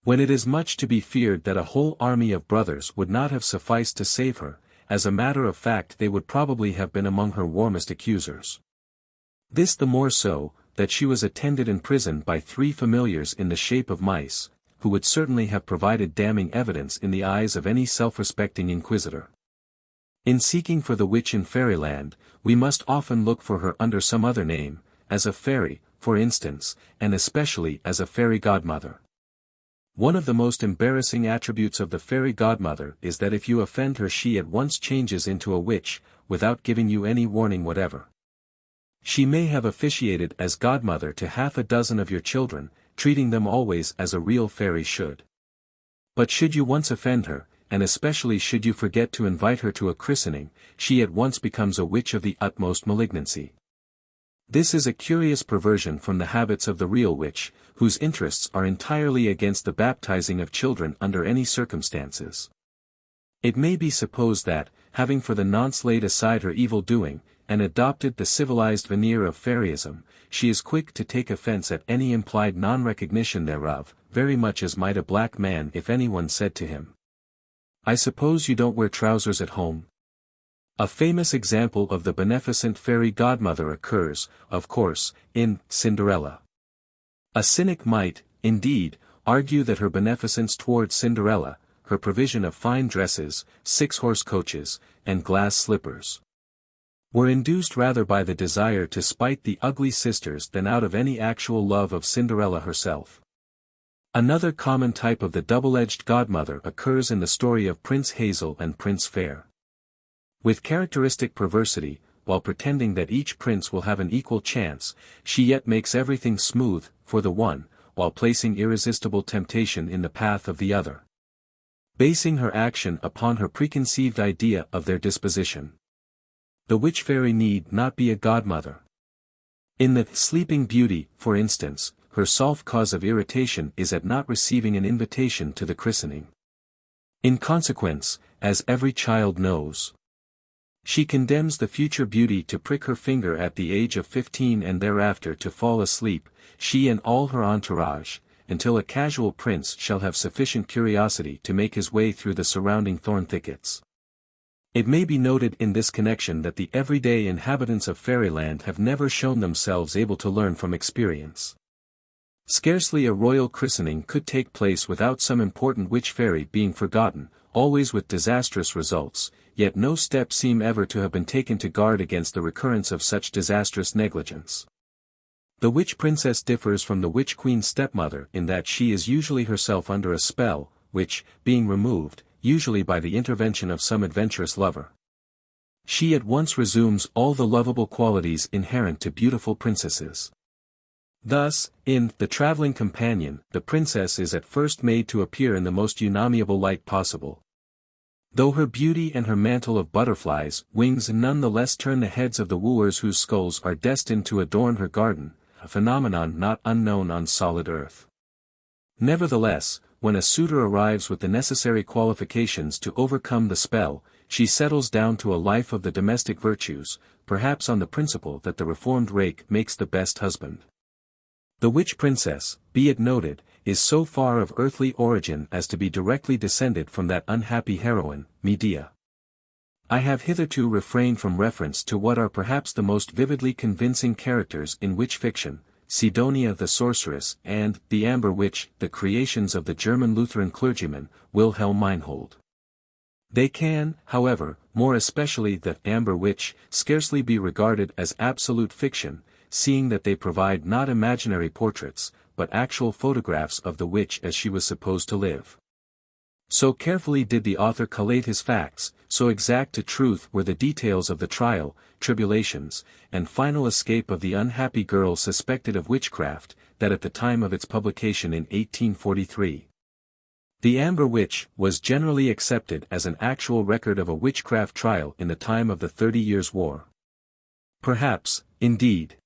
When it is much to be feared that a whole army of brothers would not have sufficed to save her, as a matter of fact they would probably have been among her warmest accusers. This the more so, that she was attended in prison by 3 familiars in the shape of mice, who would certainly have provided damning evidence in the eyes of any self-respecting inquisitor. In seeking for the witch in fairyland, we must often look for her under some other name, as a fairy, for instance, and especially as a fairy godmother. One of the most embarrassing attributes of the fairy godmother is that if you offend her she at once changes into a witch, without giving you any warning whatever. She may have officiated as godmother to half a dozen of your children, treating them always as a real fairy should. But should you once offend her, and especially should you forget to invite her to a christening, she at once becomes a witch of the utmost malignancy. This is a curious perversion from the habits of the real witch, whose interests are entirely against the baptizing of children under any circumstances. It may be supposed that, having for the nonce laid aside her evil doing, and adopted the civilized veneer of fairyism, she is quick to take offense at any implied non-recognition thereof, very much as might a black man if anyone said to him, "I suppose you don't wear trousers at home?" A famous example of the beneficent fairy godmother occurs, of course, in Cinderella. A cynic might, indeed, argue that her beneficence towards Cinderella, her provision of fine dresses, 6-horse coaches, and glass slippers, were induced rather by the desire to spite the ugly sisters than out of any actual love of Cinderella herself. Another common type of the double-edged godmother occurs in the story of Prince Hazel and Prince Fair. With characteristic perversity, while pretending that each prince will have an equal chance, she yet makes everything smooth, for the one, while placing irresistible temptation in the path of the other, basing her action upon her preconceived idea of their disposition. The witch fairy need not be a godmother. In the Sleeping Beauty, for instance, her sole cause of irritation is at not receiving an invitation to the christening. In consequence, as every child knows, she condemns the future beauty to prick her finger at the age of 15 and thereafter to fall asleep, she and all her entourage, until a casual prince shall have sufficient curiosity to make his way through the surrounding thorn thickets. It may be noted in this connection that the everyday inhabitants of fairyland have never shown themselves able to learn from experience. Scarcely a royal christening could take place without some important witch fairy being forgotten, always with disastrous results, yet no steps seem ever to have been taken to guard against the recurrence of such disastrous negligence. The witch princess differs from the witch queen stepmother in that she is usually herself under a spell, which, being removed, usually by the intervention of some adventurous lover, she at once resumes all the lovable qualities inherent to beautiful princesses. Thus, in The Traveling Companion, the princess is at first made to appear in the most unamiable light possible. Though her beauty and her mantle of butterflies' wings none the less turn the heads of the wooers whose skulls are destined to adorn her garden, a phenomenon not unknown on solid earth. Nevertheless, when a suitor arrives with the necessary qualifications to overcome the spell, she settles down to a life of the domestic virtues, perhaps on the principle that the reformed rake makes the best husband. The witch princess, be it noted, is so far of earthly origin as to be directly descended from that unhappy heroine, Medea. I have hitherto refrained from reference to what are perhaps the most vividly convincing characters in witch fiction, Sidonia the sorceress and the Amber Witch, the creations of the German Lutheran clergyman, Wilhelm Meinhold. They can, however, more especially the Amber Witch, scarcely be regarded as absolute fiction, seeing that they provide not imaginary portraits, but actual photographs of the witch as she was supposed to live. So carefully did the author collate his facts, so exact to truth were the details of the trial, tribulations, and final escape of the unhappy girl suspected of witchcraft, that at the time of its publication in 1843, The Amber Witch was generally accepted as an actual record of a witchcraft trial in the time of the 30 Years' War. Perhaps, indeed,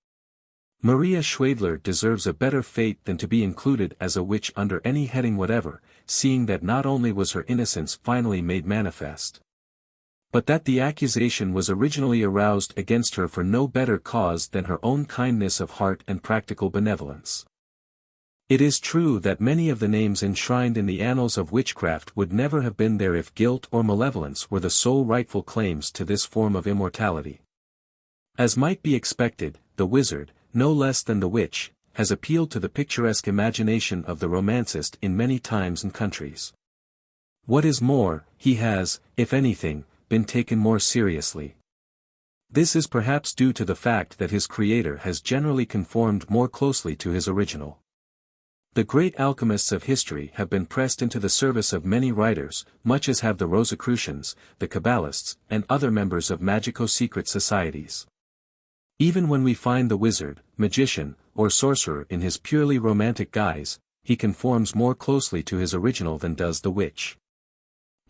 Maria Schwedler deserves a better fate than to be included as a witch under any heading whatever, seeing that not only was her innocence finally made manifest, but that the accusation was originally aroused against her for no better cause than her own kindness of heart and practical benevolence. It is true that many of the names enshrined in the annals of witchcraft would never have been there if guilt or malevolence were the sole rightful claims to this form of immortality. As might be expected, the wizard, no less than the witch, has appealed to the picturesque imagination of the romancist in many times and countries. What is more, he has, if anything, been taken more seriously. This is perhaps due to the fact that his creator has generally conformed more closely to his original. The great alchemists of history have been pressed into the service of many writers, much as have the Rosicrucians, the Kabbalists, and other members of magico-secret societies. Even when we find the wizard, magician, or sorcerer in his purely romantic guise, he conforms more closely to his original than does the witch.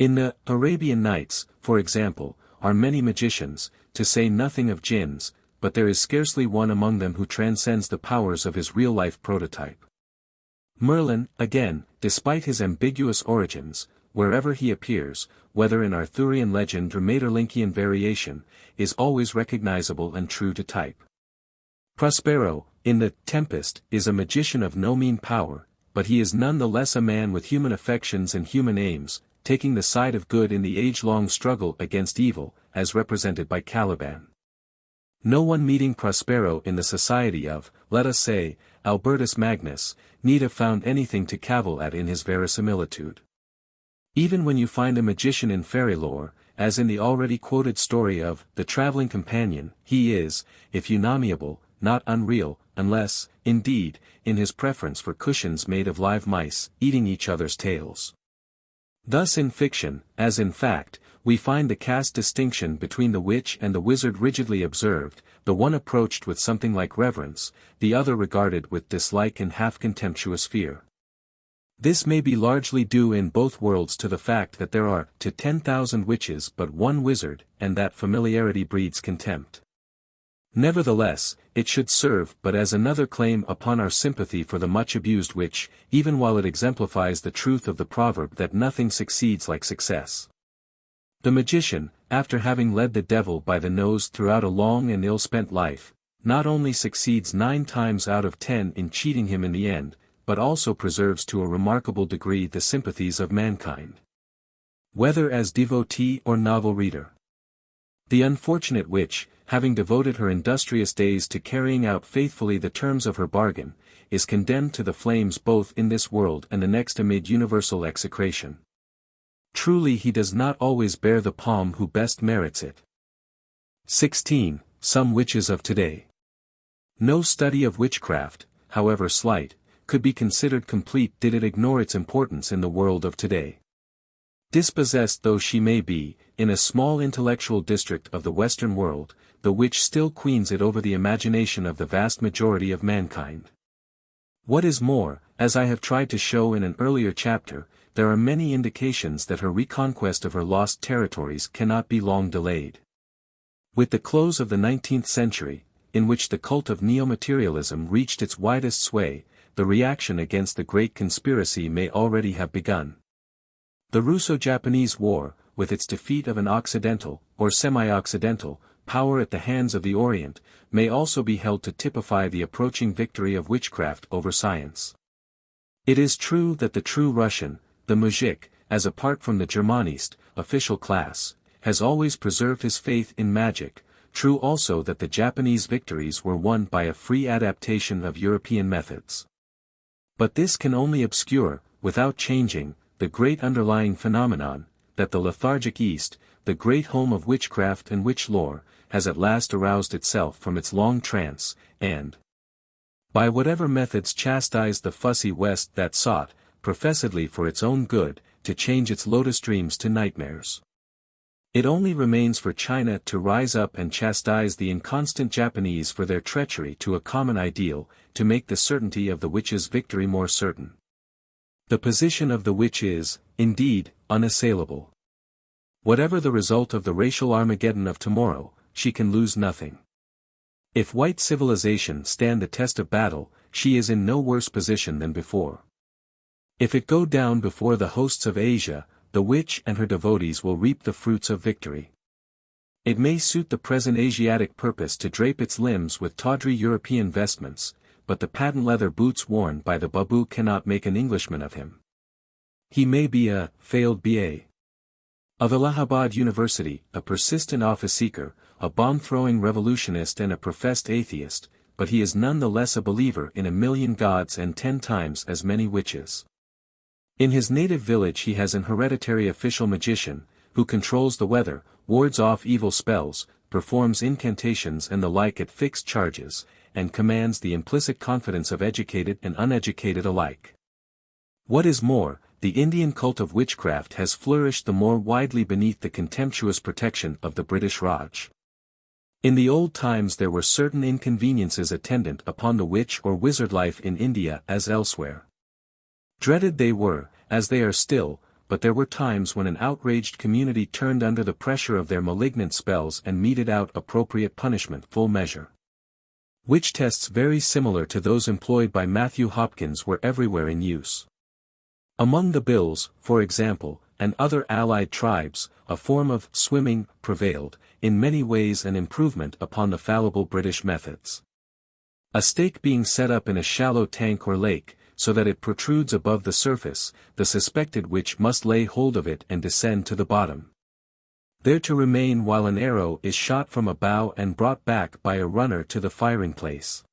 In the Arabian Nights, for example, are many magicians, to say nothing of jinns, but there is scarcely one among them who transcends the powers of his real-life prototype. Merlin, again, despite his ambiguous origins, wherever he appears, whether in Arthurian legend or Maeterlinckian variation, is always recognizable and true to type. Prospero, in The Tempest, is a magician of no mean power, but he is none the less a man with human affections and human aims, taking the side of good in the age-long struggle against evil, as represented by Caliban. No one meeting Prospero in the society of, let us say, Albertus Magnus, need have found anything to cavil at in his verisimilitude. Even when you find a magician in fairy lore, as in the already quoted story of The Traveling Companion, he is, if unamiable, not unreal, unless, indeed, in his preference for cushions made of live mice, eating each other's tails. Thus in fiction, as in fact, we find the caste distinction between the witch and the wizard rigidly observed, the one approached with something like reverence, the other regarded with dislike and half-contemptuous fear. This may be largely due in both worlds to the fact that there are, to 10,000 witches but one wizard, and that familiarity breeds contempt. Nevertheless, it should serve but as another claim upon our sympathy for the much-abused witch, even while it exemplifies the truth of the proverb that nothing succeeds like success. The magician, after having led the devil by the nose throughout a long and ill-spent life, not only succeeds 9 times out of 10 in cheating him in the end, but also preserves to a remarkable degree the sympathies of mankind, whether as devotee or novel reader. The unfortunate witch, having devoted her industrious days to carrying out faithfully the terms of her bargain, is condemned to the flames both in this world and the next amid universal execration. Truly he does not always bear the palm who best merits it. 16. Some witches of today. No study of witchcraft, however slight, could be considered complete did it ignore its importance in the world of today. Dispossessed though she may be, in a small intellectual district of the Western world, the witch still queens it over the imagination of the vast majority of mankind. What is more, as I have tried to show in an earlier chapter, there are many indications that her reconquest of her lost territories cannot be long delayed. With the close of the 19th century, in which the cult of neo-materialism reached its widest sway, the reaction against the Great Conspiracy may already have begun. The Russo-Japanese War, with its defeat of an Occidental, or semi-Occidental, power at the hands of the Orient, may also be held to typify the approaching victory of witchcraft over science. It is true that the true Russian, the muzhik, as apart from the Germanist, official class, has always preserved his faith in magic. True also that the Japanese victories were won by a free adaptation of European methods. But this can only obscure, without changing, the great underlying phenomenon, that the lethargic East, the great home of witchcraft and witch lore, has at last aroused itself from its long trance, and, by whatever methods chastised the fussy West that sought, professedly for its own good, to change its lotus dreams to nightmares. It only remains for China to rise up and chastise the inconstant Japanese for their treachery to a common ideal, to make the certainty of the witch's victory more certain. The position of the witch is, indeed, unassailable. Whatever the result of the racial Armageddon of tomorrow, she can lose nothing. If white civilization stand the test of battle, she is in no worse position than before. If it go down before the hosts of Asia, the witch and her devotees will reap the fruits of victory. It may suit the present Asiatic purpose to drape its limbs with tawdry European vestments, but the patent leather boots worn by the Babu cannot make an Englishman of him. He may be a failed B.A. of Allahabad University, a persistent office-seeker, a bomb-throwing revolutionist and a professed atheist, but he is none the less a believer in 1,000,000 gods and 10 times as many witches. In his native village he has an hereditary official magician, who controls the weather, wards off evil spells, performs incantations and the like at fixed charges, and commands the implicit confidence of educated and uneducated alike. What is more, the Indian cult of witchcraft has flourished the more widely beneath the contemptuous protection of the British Raj. In the old times there were certain inconveniences attendant upon the witch or wizard life in India as elsewhere. Dreaded they were, as they are still, but there were times when an outraged community turned under the pressure of their malignant spells and meted out appropriate punishment full measure. Witch tests very similar to those employed by Matthew Hopkins were everywhere in use. Among the Bills, for example, and other allied tribes, a form of swimming prevailed, in many ways an improvement upon the fallible British methods. A stake being set up in a shallow tank or lake, so that it protrudes above the surface, the suspected witch must lay hold of it and descend to the bottom, there to remain while an arrow is shot from a bow and brought back by a runner to the firing place.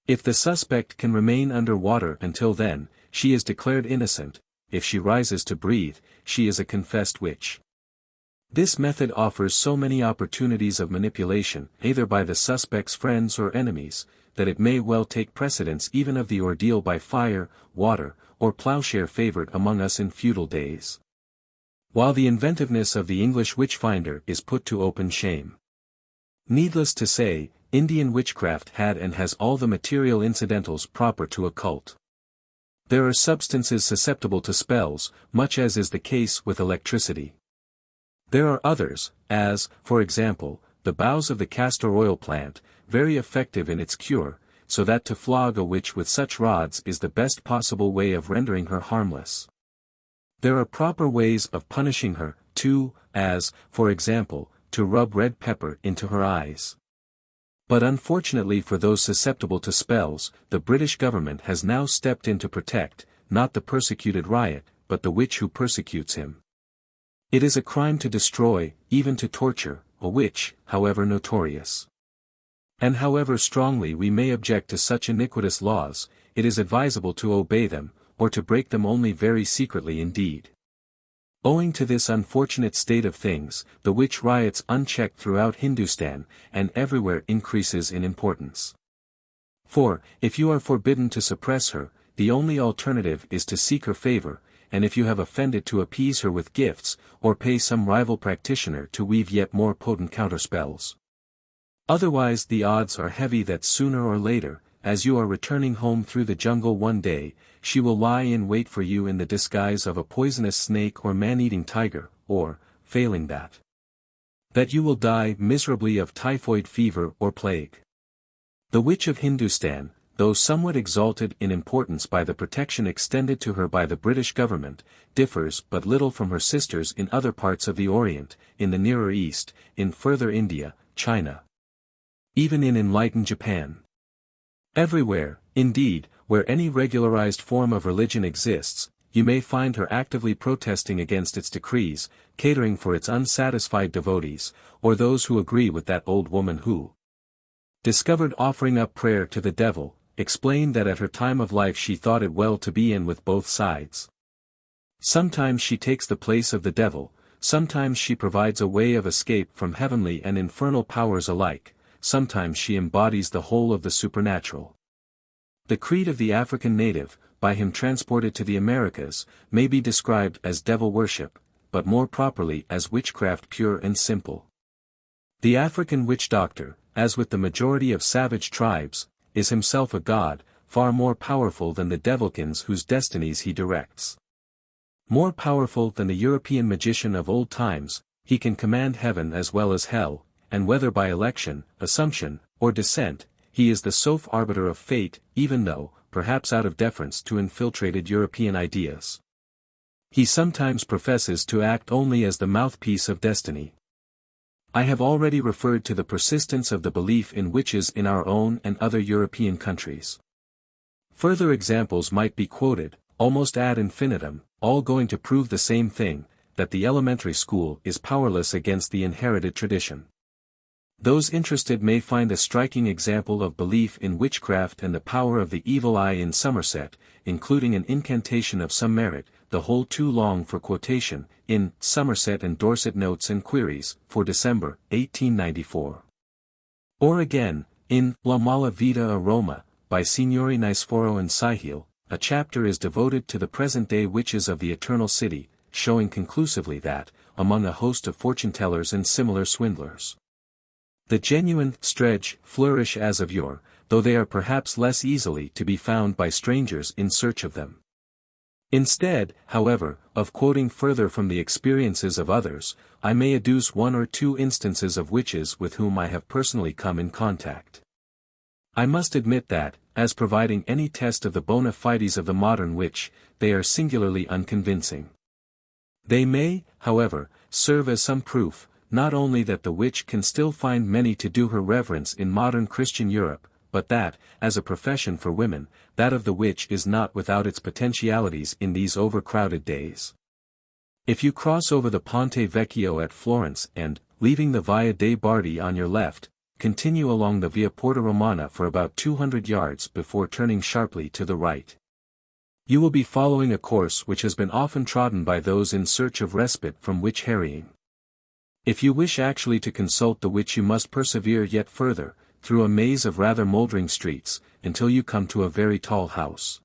If the suspect can remain under water until then, she is declared innocent. If she rises to breathe, she is a confessed witch. This method offers so many opportunities of manipulation, either by the suspect's friends or enemies, that it may well take precedence even of the ordeal by fire, water, or plowshare favored among us in feudal days. While the inventiveness of the English witchfinder is put to open shame. Needless to say, Indian witchcraft had and has all the material incidentals proper to a cult. There are substances susceptible to spells, much as is the case with electricity. There are others, as, for example, the boughs of the castor oil plant, very effective in its cure, so that to flog a witch with such rods is the best possible way of rendering her harmless. There are proper ways of punishing her, too, as, for example, to rub red pepper into her eyes. But unfortunately for those susceptible to spells, the British government has now stepped in to protect, not the persecuted riot, but the witch who persecutes him. It is a crime to destroy, even to torture, a witch, however notorious. And however strongly we may object to such iniquitous laws, it is advisable to obey them, or to break them only very secretly indeed. Owing to this unfortunate state of things, the witch riots unchecked throughout Hindustan, and everywhere increases in importance. For, if you are forbidden to suppress her, the only alternative is to seek her favor, and if you have offended to appease her with gifts, or pay some rival practitioner to weave yet more potent counterspells. Otherwise the odds are heavy that sooner or later, as you are returning home through the jungle one day, she will lie in wait for you in the disguise of a poisonous snake or man-eating tiger, or, failing that, you will die miserably of typhoid fever or plague. The Witch of Hindustan, though somewhat exalted in importance by the protection extended to her by the British government, differs but little from her sisters in other parts of the Orient, in the Nearer East, in further India, China, even in enlightened Japan. Everywhere, indeed, where any regularized form of religion exists, you may find her actively protesting against its decrees, catering for its unsatisfied devotees, or those who agree with that old woman who, discovered offering up prayer to the devil, explained that at her time of life she thought it well to be in with both sides. Sometimes she takes the place of the devil, sometimes she provides a way of escape from heavenly and infernal powers alike, sometimes she embodies the whole of the supernatural. The creed of the African native, by him transported to the Americas, may be described as devil worship, but more properly as witchcraft pure and simple. The African witch doctor, as with the majority of savage tribes, is himself a god, far more powerful than the devilkins whose destinies he directs. More powerful than the European magician of old times, he can command heaven as well as hell, and whether by election, assumption, or descent, he is the sole arbiter of fate, even though, perhaps out of deference to infiltrated European ideas, he sometimes professes to act only as the mouthpiece of destiny. I have already referred to the persistence of the belief in witches in our own and other European countries. Further examples might be quoted, almost ad infinitum, all going to prove the same thing, that the elementary school is powerless against the inherited tradition. Those interested may find a striking example of belief in witchcraft and the power of the evil eye in Somerset, including an incantation of some merit, the whole too long for quotation, in Somerset and Dorset Notes and Queries, for December, 1894. Or again, in La Mala Vita a Roma, by Signori Niceforo and Sihil, a chapter is devoted to the present-day witches of the Eternal City, showing conclusively that, among a host of fortune-tellers and similar swindlers, the genuine stretch flourish as of yore, though they are perhaps less easily to be found by strangers in search of them. Instead, however, of quoting further from the experiences of others, I may adduce one or two instances of witches with whom I have personally come in contact. I must admit that, as providing any test of the bona fides of the modern witch, they are singularly unconvincing. They may, however, serve as some proof, not only that the witch can still find many to do her reverence in modern Christian Europe, but that, as a profession for women, that of the witch is not without its potentialities in these overcrowded days. If you cross over the Ponte Vecchio at Florence and, leaving the Via dei Bardi on your left, continue along the Via Porta Romana for about 200 yards before turning sharply to the right, you will be following a course which has been often trodden by those in search of respite from witch harrying. If you wish actually to consult the witch, you must persevere yet further, through a maze of rather mouldering streets, until you come to a very tall house,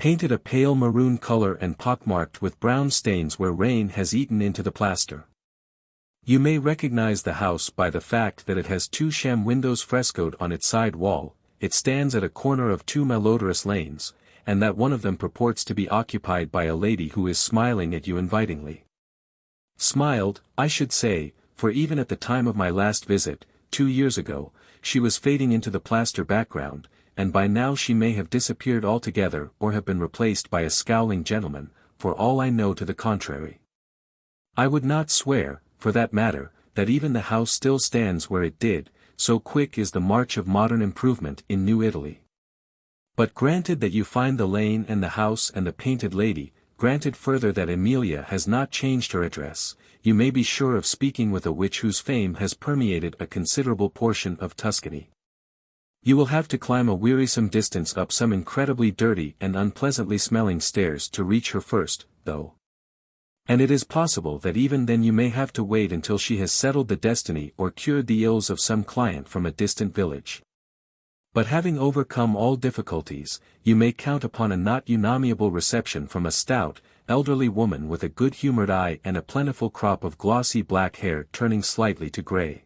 painted a pale maroon color and pockmarked with brown stains where rain has eaten into the plaster. You may recognize the house by the fact that it has two sham windows frescoed on its side wall, it stands at a corner of two malodorous lanes, and that one of them purports to be occupied by a lady who is smiling at you invitingly. Smiled, I should say, for even at the time of my last visit, 2 years ago, she was fading into the plaster background, and by now she may have disappeared altogether or have been replaced by a scowling gentleman, for all I know to the contrary. I would not swear, for that matter, that even the house still stands where it did, so quick is the march of modern improvement in New Italy. But granted that you find the lane and the house and the painted lady, granted further that Emilia has not changed her address, you may be sure of speaking with a witch whose fame has permeated a considerable portion of Tuscany. You will have to climb a wearisome distance up some incredibly dirty and unpleasantly smelling stairs to reach her first, though. And it is possible that even then you may have to wait until she has settled the destiny or cured the ills of some client from a distant village. But having overcome all difficulties, you may count upon a not unamiable reception from a stout, elderly woman with a good-humored eye and a plentiful crop of glossy black hair turning slightly to gray.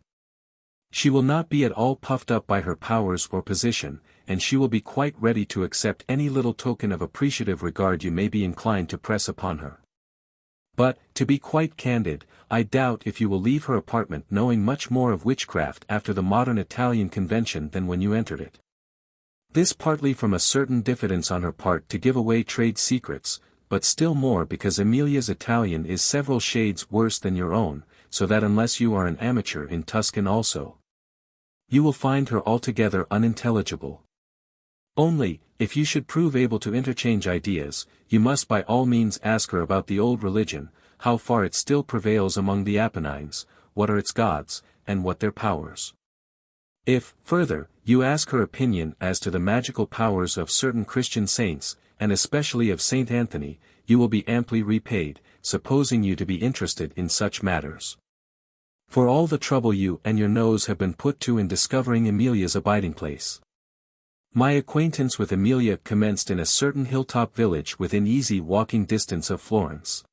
She will not be at all puffed up by her powers or position, and she will be quite ready to accept any little token of appreciative regard you may be inclined to press upon her. But, to be quite candid, I doubt if you will leave her apartment knowing much more of witchcraft after the modern Italian convention than when you entered it. This partly from a certain diffidence on her part to give away trade secrets, but still more because Emilia's Italian is several shades worse than your own, so that unless you are an amateur in Tuscan also, you will find her altogether unintelligible. Only, if you should prove able to interchange ideas, you must by all means ask her about the old religion, how far it still prevails among the Apennines, what are its gods, and what their powers. If, further, you ask her opinion as to the magical powers of certain Christian saints, and especially of Saint Anthony, you will be amply repaid, supposing you to be interested in such matters. For all the trouble you and your nose have been put to in discovering Emilia's abiding place. My acquaintance with Emilia commenced in a certain hilltop village within easy walking distance of Florence.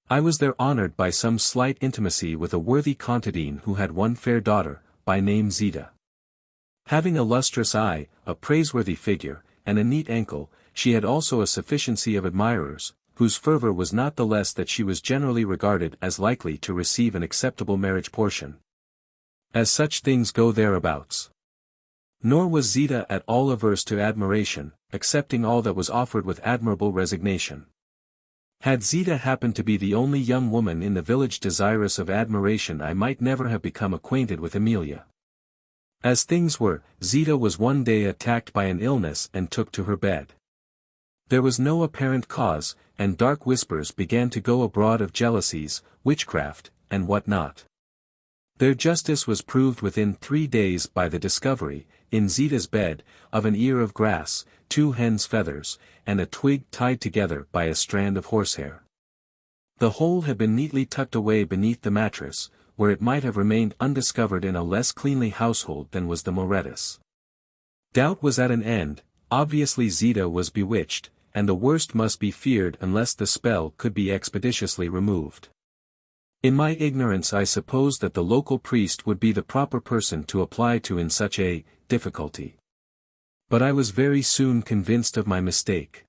I was there honored by some slight intimacy with a worthy contadine who had one fair daughter, by name Zita. Having a lustrous eye, a praiseworthy figure, and a neat ankle, she had also a sufficiency of admirers, whose fervor was not the less that she was generally regarded as likely to receive an acceptable marriage portion. As such things go thereabouts. Nor was Zita at all averse to admiration, accepting all that was offered with admirable resignation. Had Zita happened to be the only young woman in the village desirous of admiration, I might never have become acquainted with Emilia. As things were, Zita was one day attacked by an illness and took to her bed. There was no apparent cause, and dark whispers began to go abroad of jealousies, witchcraft, and what not. Their justice was proved within 3 days by the discovery, in Zita's bed, of an ear of grass, 2 hen's feathers, and a twig tied together by a strand of horsehair. The whole had been neatly tucked away beneath the mattress, where it might have remained undiscovered in a less cleanly household than was the Morettus. Doubt was at an end, obviously Zita was bewitched, and the worst must be feared unless the spell could be expeditiously removed. In my ignorance I supposed that the local priest would be the proper person to apply to in such a difficulty. But I was very soon convinced of my mistake.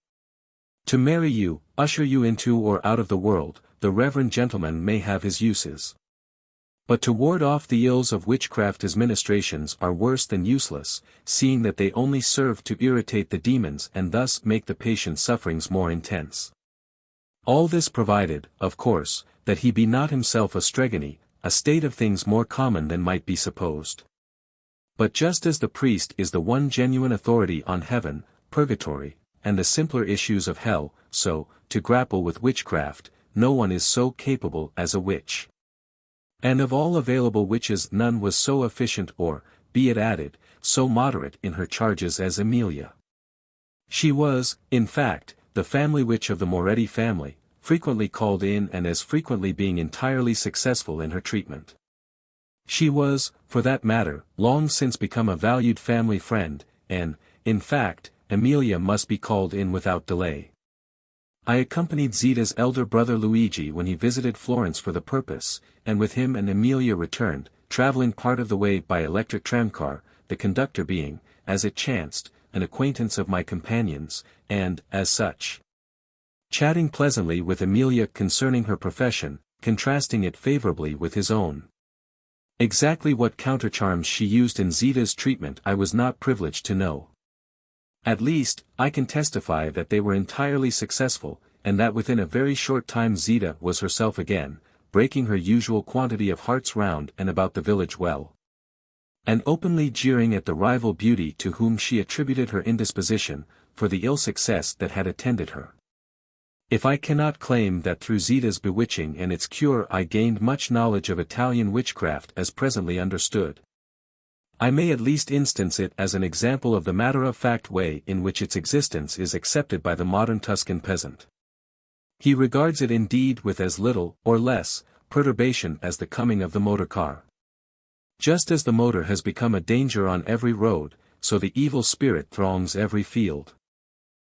To marry you, usher you into or out of the world, the reverend gentleman may have his uses. But to ward off the ills of witchcraft his ministrations are worse than useless, seeing that they only serve to irritate the demons and thus make the patient's sufferings more intense. All this provided, of course, that he be not himself a stregony, a state of things more common than might be supposed. But just as the priest is the one genuine authority on heaven, purgatory, and the simpler issues of hell, so, to grapple with witchcraft, no one is so capable as a witch. And of all available witches none was so efficient or, be it added, so moderate in her charges as Emilia. She was, in fact, the family witch of the Moretti family, frequently called in and as frequently being entirely successful in her treatment. She was, for that matter, long since become a valued family friend, and, in fact, Emilia must be called in without delay. I accompanied Zita's elder brother Luigi when he visited Florence for the purpose, and with him and Emilia returned, traveling part of the way by electric tramcar, the conductor being, as it chanced, an acquaintance of my companions, and, as such, chatting pleasantly with Emilia concerning her profession, contrasting it favorably with his own. Exactly what countercharms she used in Zita's treatment I was not privileged to know. At least, I can testify that they were entirely successful, and that within a very short time Zita was herself again, breaking her usual quantity of hearts round and about the village well, and openly jeering at the rival beauty to whom she attributed her indisposition, for the ill success that had attended her. If I cannot claim that through Zita's bewitching and its cure I gained much knowledge of Italian witchcraft as presently understood, I may at least instance it as an example of the matter-of-fact way in which its existence is accepted by the modern Tuscan peasant. He regards it indeed with as little, or less, perturbation as the coming of the motor car. Just as the motor has become a danger on every road, so the evil spirit throngs every field.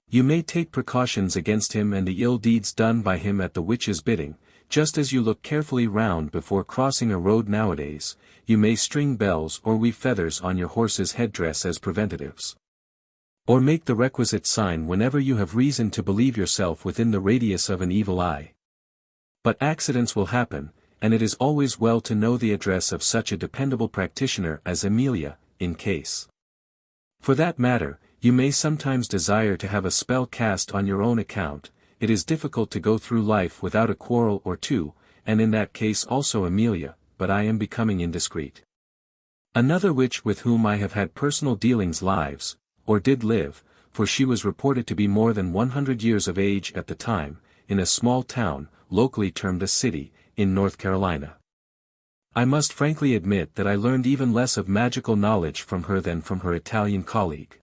You may take precautions against him and the ill deeds done by him at the witch's bidding, just as you look carefully round before crossing a road nowadays. You may string bells or weave feathers on your horse's headdress as preventatives, or make the requisite sign whenever you have reason to believe yourself within the radius of an evil eye. But accidents will happen, and it is always well to know the address of such a dependable practitioner as Amelia, in case. For that matter, you may sometimes desire to have a spell cast on your own account. It is difficult to go through life without a quarrel or two, and in that case also Amelia, but I am becoming indiscreet. Another witch with whom I have had personal dealings lives, or did live, for she was reported to be more than 100 years of age at the time, in a small town, locally termed a city, in North Carolina. I must frankly admit that I learned even less of magical knowledge from her than from her Italian colleague.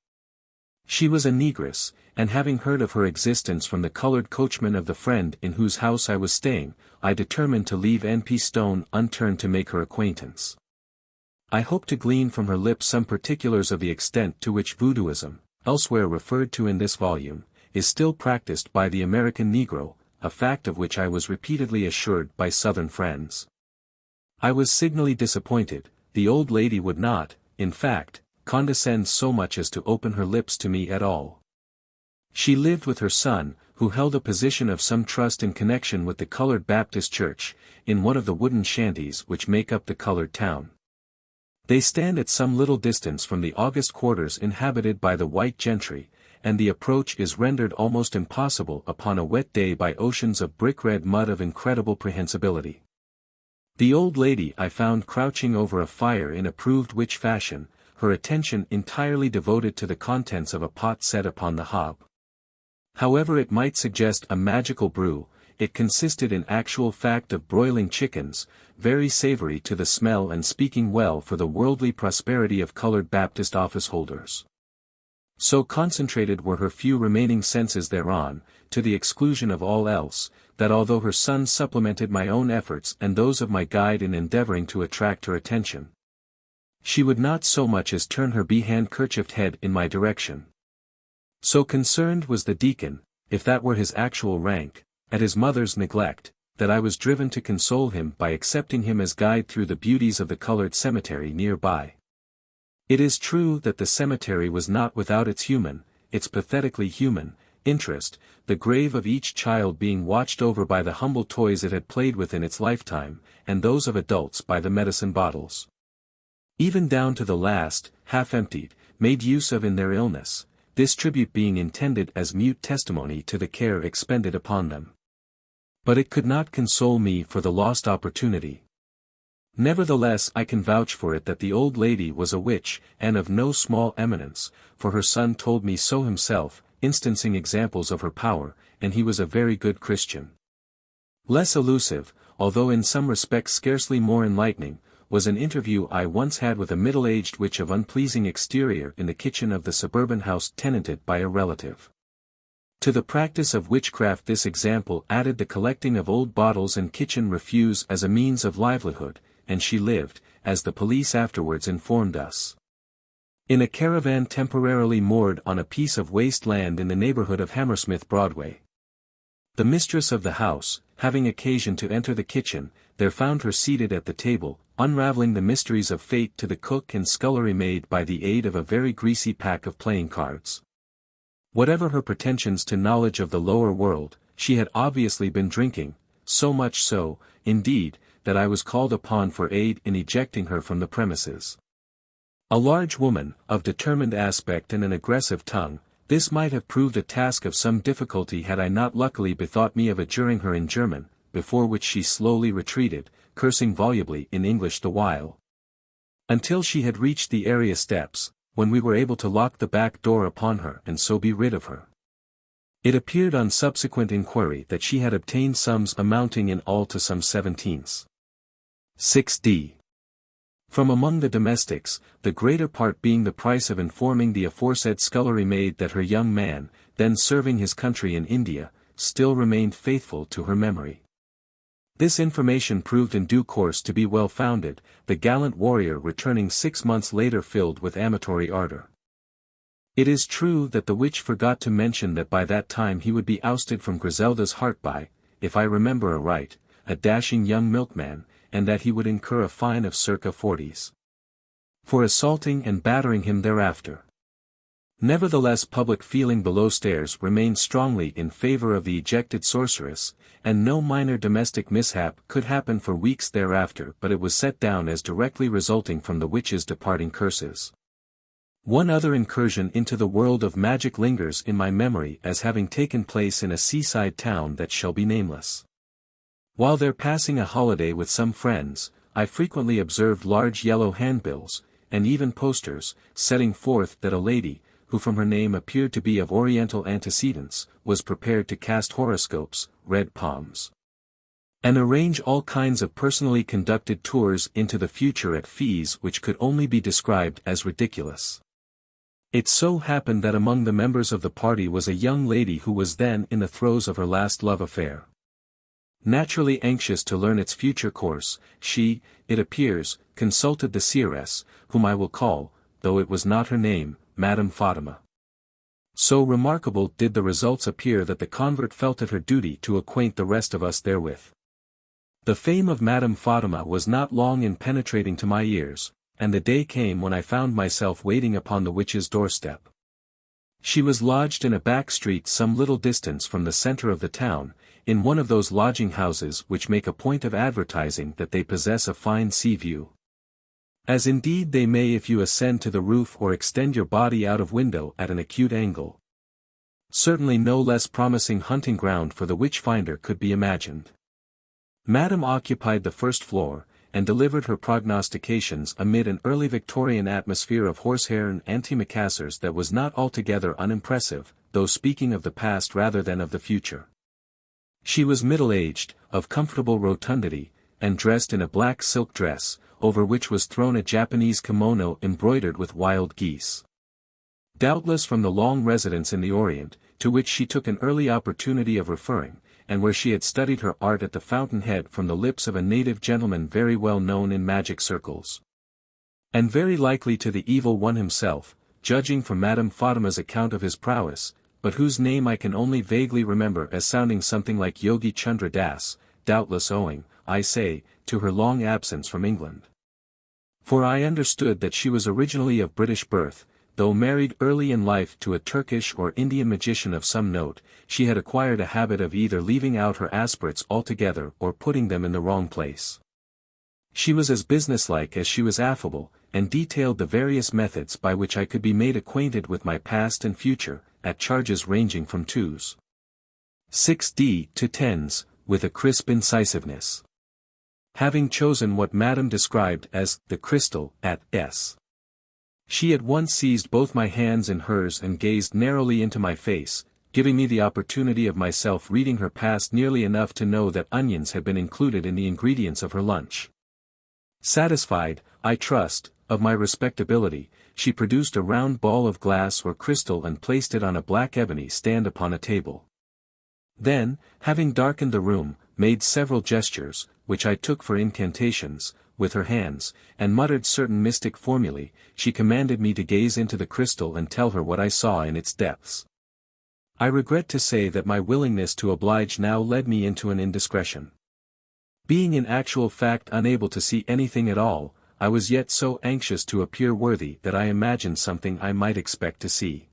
She was a negress, and having heard of her existence from the colored coachman of the friend in whose house I was staying, I determined to leave N.P. stone unturned to make her acquaintance. I hope to glean from her lips some particulars of the extent to which voodooism, elsewhere referred to in this volume, is still practiced by the American Negro, a fact of which I was repeatedly assured by Southern friends. I was signally disappointed. The old lady would not, in fact, condescend so much as to open her lips to me at all. She lived with her son, who held a position of some trust in connection with the colored Baptist church, in one of the wooden shanties which make up the colored town. They stand at some little distance from the august quarters inhabited by the white gentry, and the approach is rendered almost impossible upon a wet day by oceans of brick-red mud of incredible prehensibility. The old lady I found crouching over a fire in approved witch fashion, her attention entirely devoted to the contents of a pot set upon the hob. However it might suggest a magical brew, it consisted in actual fact of broiling chickens, very savory to the smell and speaking well for the worldly prosperity of colored Baptist office holders. So concentrated were her few remaining senses thereon, to the exclusion of all else, that although her son supplemented my own efforts and those of my guide in endeavoring to attract her attention, she would not so much as turn her be-handkerchiefed head in my direction. So concerned was the deacon, if that were his actual rank, at his mother's neglect, that I was driven to console him by accepting him as guide through the beauties of the colored cemetery near by. It is true that the cemetery was not without its human, its pathetically human, interest, the grave of each child being watched over by the humble toys it had played with in its lifetime, and those of adults by the medicine bottles. Even down to the last, half emptied, made use of in their illness, this tribute being intended as mute testimony to the care expended upon them. But it could not console me for the lost opportunity. Nevertheless I can vouch for it that the old lady was a witch, and of no small eminence, for her son told me so himself, instancing examples of her power, and he was a very good Christian. Less elusive, although in some respects scarcely more enlightening, was an interview I once had with a middle-aged witch of unpleasing exterior in the kitchen of the suburban house tenanted by a relative. To the practice of witchcraft this example added the collecting of old bottles and kitchen refuse as a means of livelihood, and she lived, as the police afterwards informed us, in a caravan temporarily moored on a piece of waste land in the neighborhood of Hammersmith Broadway. The mistress of the house, having occasion to enter the kitchen, there found her seated at the table, unraveling the mysteries of fate to the cook and scullery maid by the aid of a very greasy pack of playing cards. Whatever her pretensions to knowledge of the lower world, she had obviously been drinking, so much so, indeed, that I was called upon for aid in ejecting her from the premises. A large woman, of determined aspect and an aggressive tongue, this might have proved a task of some difficulty had I not luckily bethought me of adjuring her in German, before which she slowly retreated, cursing volubly in English the while, until she had reached the area steps, when we were able to lock the back door upon her and so be rid of her. It appeared on subsequent inquiry that she had obtained sums amounting in all to some 17s. 6d. From among the domestics, the greater part being the price of informing the aforesaid scullery maid that her young man, then serving his country in India, still remained faithful to her memory. This information proved in due course to be well-founded, the gallant warrior returning 6 months later filled with amatory ardor. It is true that the witch forgot to mention that by that time he would be ousted from Griselda's heart by, if I remember aright, a dashing young milkman, and that he would incur a fine of circa 40s. For assaulting and battering him thereafter. Nevertheless, public feeling below stairs remained strongly in favor of the ejected sorceress, and no minor domestic mishap could happen for weeks thereafter, but it was set down as directly resulting from the witch's departing curses. One other incursion into the world of magic lingers in my memory as having taken place in a seaside town that shall be nameless. While there passing a holiday with some friends, I frequently observed large yellow handbills, and even posters, setting forth that a lady, who from her name appeared to be of Oriental antecedents, was prepared to cast horoscopes, read palms, and arrange all kinds of personally conducted tours into the future at fees which could only be described as ridiculous. It so happened that among the members of the party was a young lady who was then in the throes of her last love affair. Naturally anxious to learn its future course, she, it appears, consulted the seeress, whom I will call, though it was not her name, Madame Fatima. So remarkable did the results appear that the convert felt it her duty to acquaint the rest of us therewith. The fame of Madame Fatima was not long in penetrating to my ears, and the day came when I found myself waiting upon the witch's doorstep. She was lodged in a back street some little distance from the center of the town, in one of those lodging houses which make a point of advertising that they possess a fine sea view. As indeed they may if you ascend to the roof or extend your body out of window at an acute angle. Certainly no less promising hunting ground for the witch-finder could be imagined. Madame occupied the first floor, and delivered her prognostications amid an early Victorian atmosphere of horsehair and antimacassars that was not altogether unimpressive, though speaking of the past rather than of the future. She was middle-aged, of comfortable rotundity, and dressed in a black silk dress, over which was thrown a Japanese kimono embroidered with wild geese. Doubtless from the long residence in the Orient, to which she took an early opportunity of referring, and where she had studied her art at the fountainhead from the lips of a native gentleman very well known in magic circles. And very likely to the evil one himself, judging from Madame Fatima's account of his prowess, but whose name I can only vaguely remember as sounding something like Yogi Chandra Das, doubtless owing, I say, to her long absence from England. For I understood that she was originally of British birth, though married early in life to a Turkish or Indian magician of some note, she had acquired a habit of either leaving out her aspirates altogether or putting them in the wrong place. She was as businesslike as she was affable, and detailed the various methods by which I could be made acquainted with my past and future, at charges ranging from 2s. 6d to 10s, with a crisp incisiveness. Having chosen what Madame described as the crystal at S, she at once seized both my hands in hers and gazed narrowly into my face, giving me the opportunity of myself reading her past nearly enough to know that onions had been included in the ingredients of her lunch. Satisfied, I trust, of my respectability, she produced a round ball of glass or crystal and placed it on a black ebony stand upon a table. Then, having darkened the room, made several gestures, which I took for incantations, with her hands, and muttered certain mystic formulae, she commanded me to gaze into the crystal and tell her what I saw in its depths. I regret to say that my willingness to oblige now led me into an indiscretion. Being in actual fact unable to see anything at all, I was yet so anxious to appear worthy that I imagined something I might expect to see.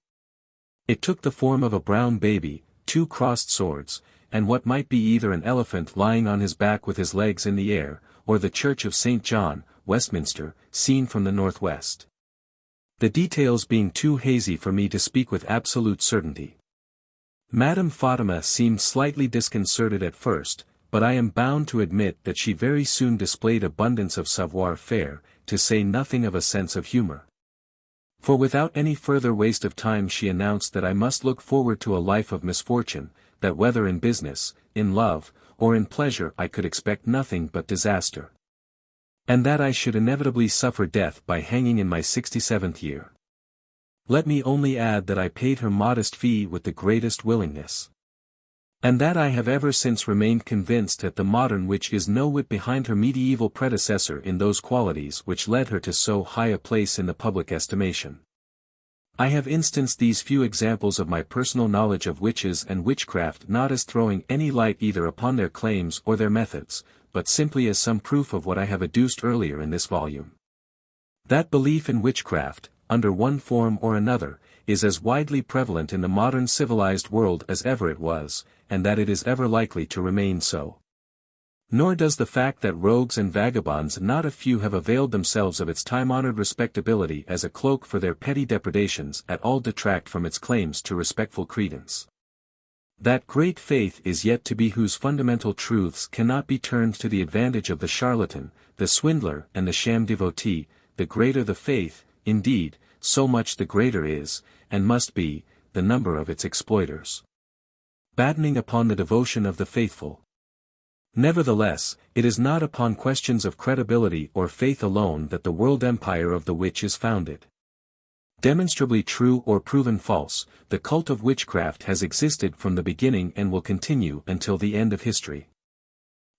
It took the form of a brown baby, 2 crossed swords, and what might be either an elephant lying on his back with his legs in the air, or the Church of St. John, Westminster, seen from the northwest. The details being too hazy for me to speak with absolute certainty. Madame Fatima seemed slightly disconcerted at first, but I am bound to admit that she very soon displayed abundance of savoir-faire, to say nothing of a sense of humor. For without any further waste of time she announced that I must look forward to a life of misfortune, that whether in business, in love, or in pleasure I could expect nothing but disaster. And that I should inevitably suffer death by hanging in my 67th year. Let me only add that I paid her modest fee with the greatest willingness. And that I have ever since remained convinced that the modern witch is no whit behind her medieval predecessor in those qualities which led her to so high a place in the public estimation. I have instanced these few examples of my personal knowledge of witches and witchcraft not as throwing any light either upon their claims or their methods, but simply as some proof of what I have adduced earlier in this volume. That belief in witchcraft, under one form or another, is as widely prevalent in the modern civilized world as ever it was, and that it is ever likely to remain so. Nor does the fact that rogues and vagabonds not a few have availed themselves of its time-honored respectability as a cloak for their petty depredations at all detract from its claims to respectful credence. That great faith is yet to be whose fundamental truths cannot be turned to the advantage of the charlatan, the swindler and the sham devotee. The greater the faith, indeed, so much the greater is, and must be, the number of its exploiters. Battening upon the devotion of the faithful. Nevertheless, it is not upon questions of credibility or faith alone that the world empire of the witch is founded. Demonstrably true or proven false, the cult of witchcraft has existed from the beginning and will continue until the end of history.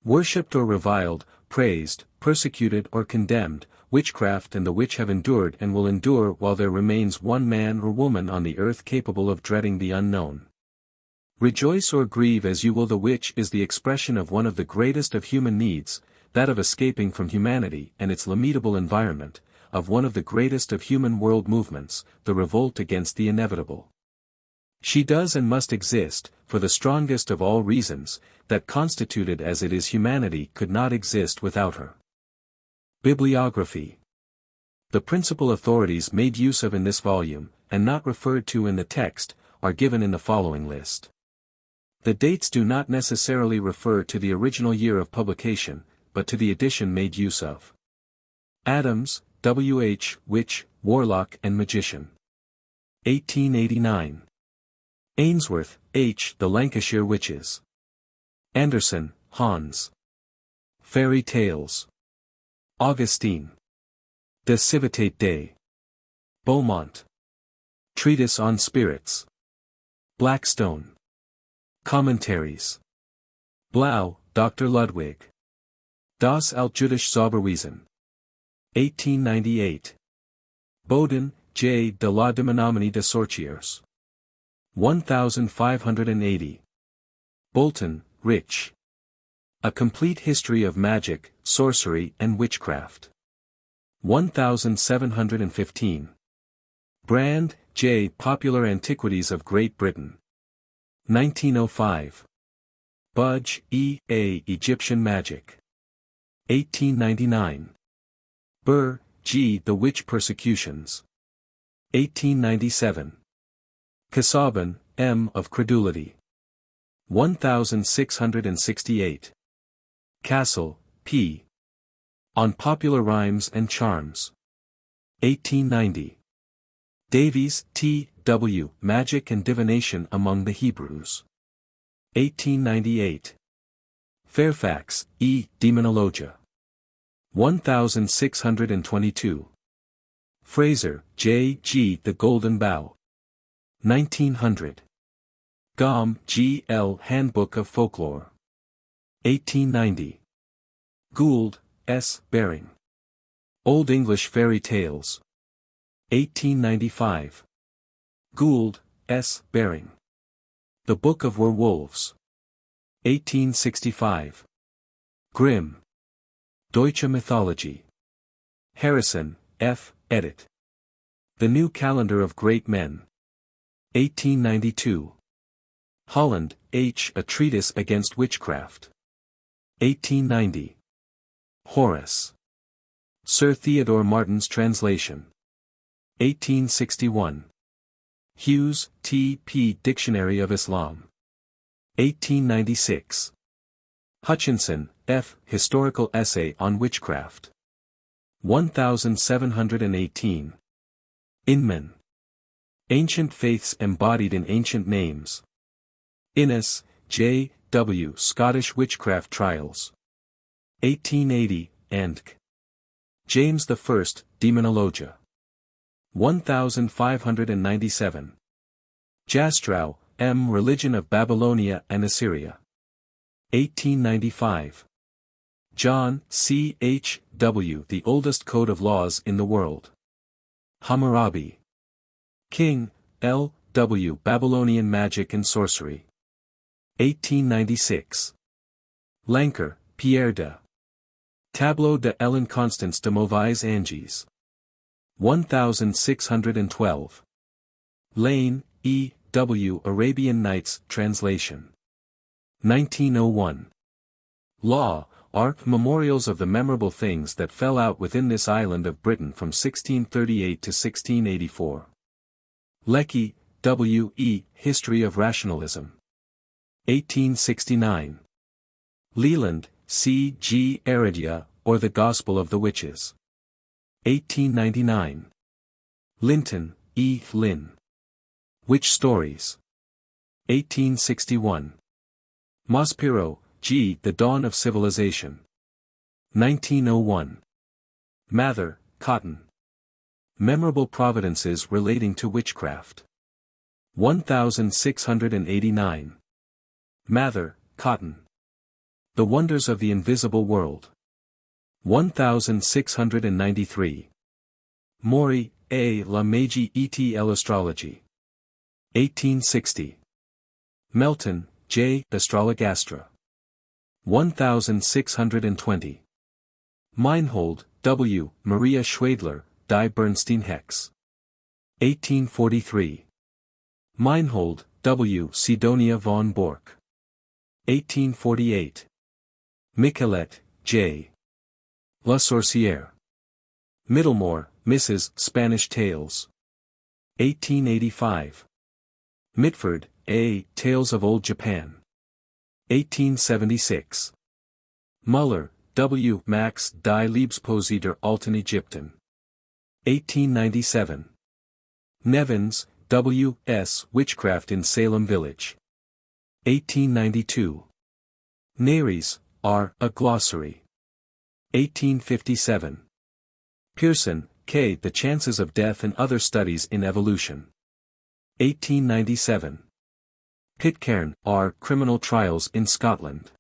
Worshipped or reviled, praised, persecuted or condemned, witchcraft and the witch have endured and will endure while there remains one man or woman on the earth capable of dreading the unknown. Rejoice or grieve as you will, the witch is the expression of one of the greatest of human needs, that of escaping from humanity and its lamentable environment, of one of the greatest of human world movements, the revolt against the inevitable. She does and must exist, for the strongest of all reasons, that constituted as it is humanity could not exist without her. Bibliography. The principal authorities made use of in this volume, and not referred to in the text, are given in the following list. The dates do not necessarily refer to the original year of publication, but to the edition made use of. Adams, W. H. Witch, Warlock and Magician. 1889. Ainsworth, H. The Lancashire Witches. Anderson, Hans. Fairy Tales. Augustine. De Civitate Dei. Beaumont. Treatise on Spirits. Blackstone. Commentaries. Blau, Dr. Ludwig. Das Altjüdische Zauberwesen. 1898. Bowden, J. De la Demonomanie des Sorciers. 1580. Bolton, Rich. A Complete History of Magic, Sorcery and Witchcraft. 1715. Brand, J. Popular Antiquities of Great Britain. 1905. Budge, E. A. Egyptian Magic. 1899. Burr, G. The Witch Persecutions. 1897. Casaubon, M. Of Credulity. 1668. Castle, P. On Popular Rhymes and Charms. 1890. Davies, T. W. Magic and Divination Among the Hebrews. 1898. Fairfax, E. Demonologia. 1622. Fraser, J. G. The Golden Bough. 1900. Gaume, G. L. Handbook of Folklore. 1890. Gould, S. Baring. Old English Fairy Tales. 1895. Gould, S. Baring. The Book of Werewolves. 1865. Grimm. Deutsche Mythology. Harrison, F. Edit. The New Calendar of Great Men. 1892. Holland, H. A Treatise Against Witchcraft. 1890. Horace. Sir Theodore Martin's Translation. 1861. Hughes, T. P. Dictionary of Islam. 1896. Hutchinson, F. Historical Essay on Witchcraft. 1718. Inman. Ancient Faiths Embodied in Ancient Names. Innes, J. W. Scottish Witchcraft Trials. 1880, Andk. James I, Demonologia. 1597. Jastrow, M. Religion of Babylonia and Assyria. 1895. John, C. H. W. The Oldest Code of Laws in the World. Hammurabi. King, L. W. Babylonian Magic and Sorcery. 1896. Lanker, Pierre de. Tableau de l'Inconstance de Mauvaises Anges. 1612. Lane, E. W. Arabian Nights, translation. 1901. Law, Art, Memorials of the Memorable Things That Fell Out Within This Island of Britain from 1638 to 1684. Lecky, W. E. History of Rationalism. 1869. Leland, C. G. Eridia, or The Gospel of the Witches. 1899. Linton, E. Lynn. Witch Stories. 1861. Maspero, G. The Dawn of Civilization. 1901. Mather, Cotton. Memorable Providences Relating to Witchcraft. 1689. Mather, Cotton. The Wonders of the Invisible World. 1693. Mori, A. La Magie et l'Astrologie. 1860. Melton, J. Astrologastra. 1620. Meinhold, W. Maria Schwedler, Die Bernstein Hex. 1843. Meinhold, W. Sidonia von Bork. 1848. Michelet, J. La Sorcière. Middlemore, Mrs. Spanish Tales. 1885. Mitford, A. Tales of Old Japan. 1876. Muller, W. Max Die Lebenspoesie der Alten Ägypten. 1897. Nevins, W. S. Witchcraft in Salem Village. 1892. Nares, R. A Glossary. 1857. Pearson, K. The Chances of Death and Other Studies in Evolution. 1897. Pitcairn, R. Criminal Trials in Scotland.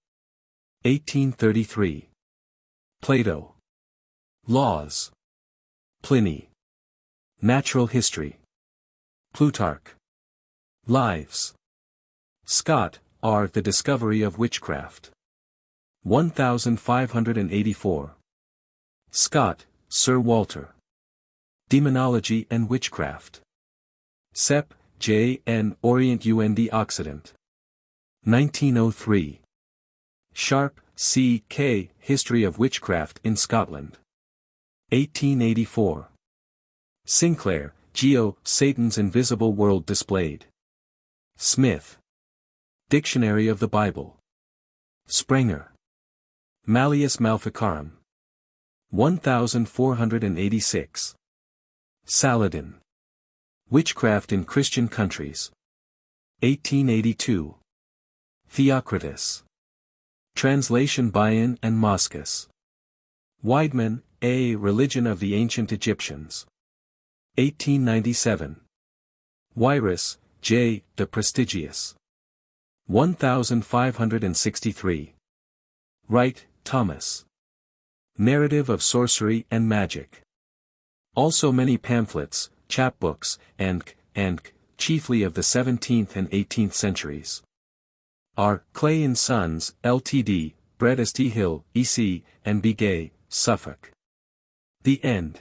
1833. Plato. Laws. Pliny. Natural History. Plutarch. Lives. Scott, R. The Discovery of Witchcraft. 1584. Scott, Sir Walter. Demonology and Witchcraft. Sepp, J. N. Orient und Occident. 1903. Sharp, C. K. History of Witchcraft in Scotland. 1884. Sinclair, Geo. Satan's Invisible World Displayed. Smith. Dictionary of the Bible. Sprenger. Malleus Maleficarum. 1486. Saladin. Witchcraft in Christian Countries. 1882. Theocritus. Translation Bayan and Moschus. Weidman, A. Religion of the Ancient Egyptians. 1897. Wyrus, J. The Prestigious. 1563. Wright, Thomas. Narrative of Sorcery and Magic. Also many pamphlets, chapbooks, and, chiefly of the 17th and 18th centuries. R. Clay and Sons, Ltd., Bredesty Hill, E.C., and Begay, Suffolk. The End.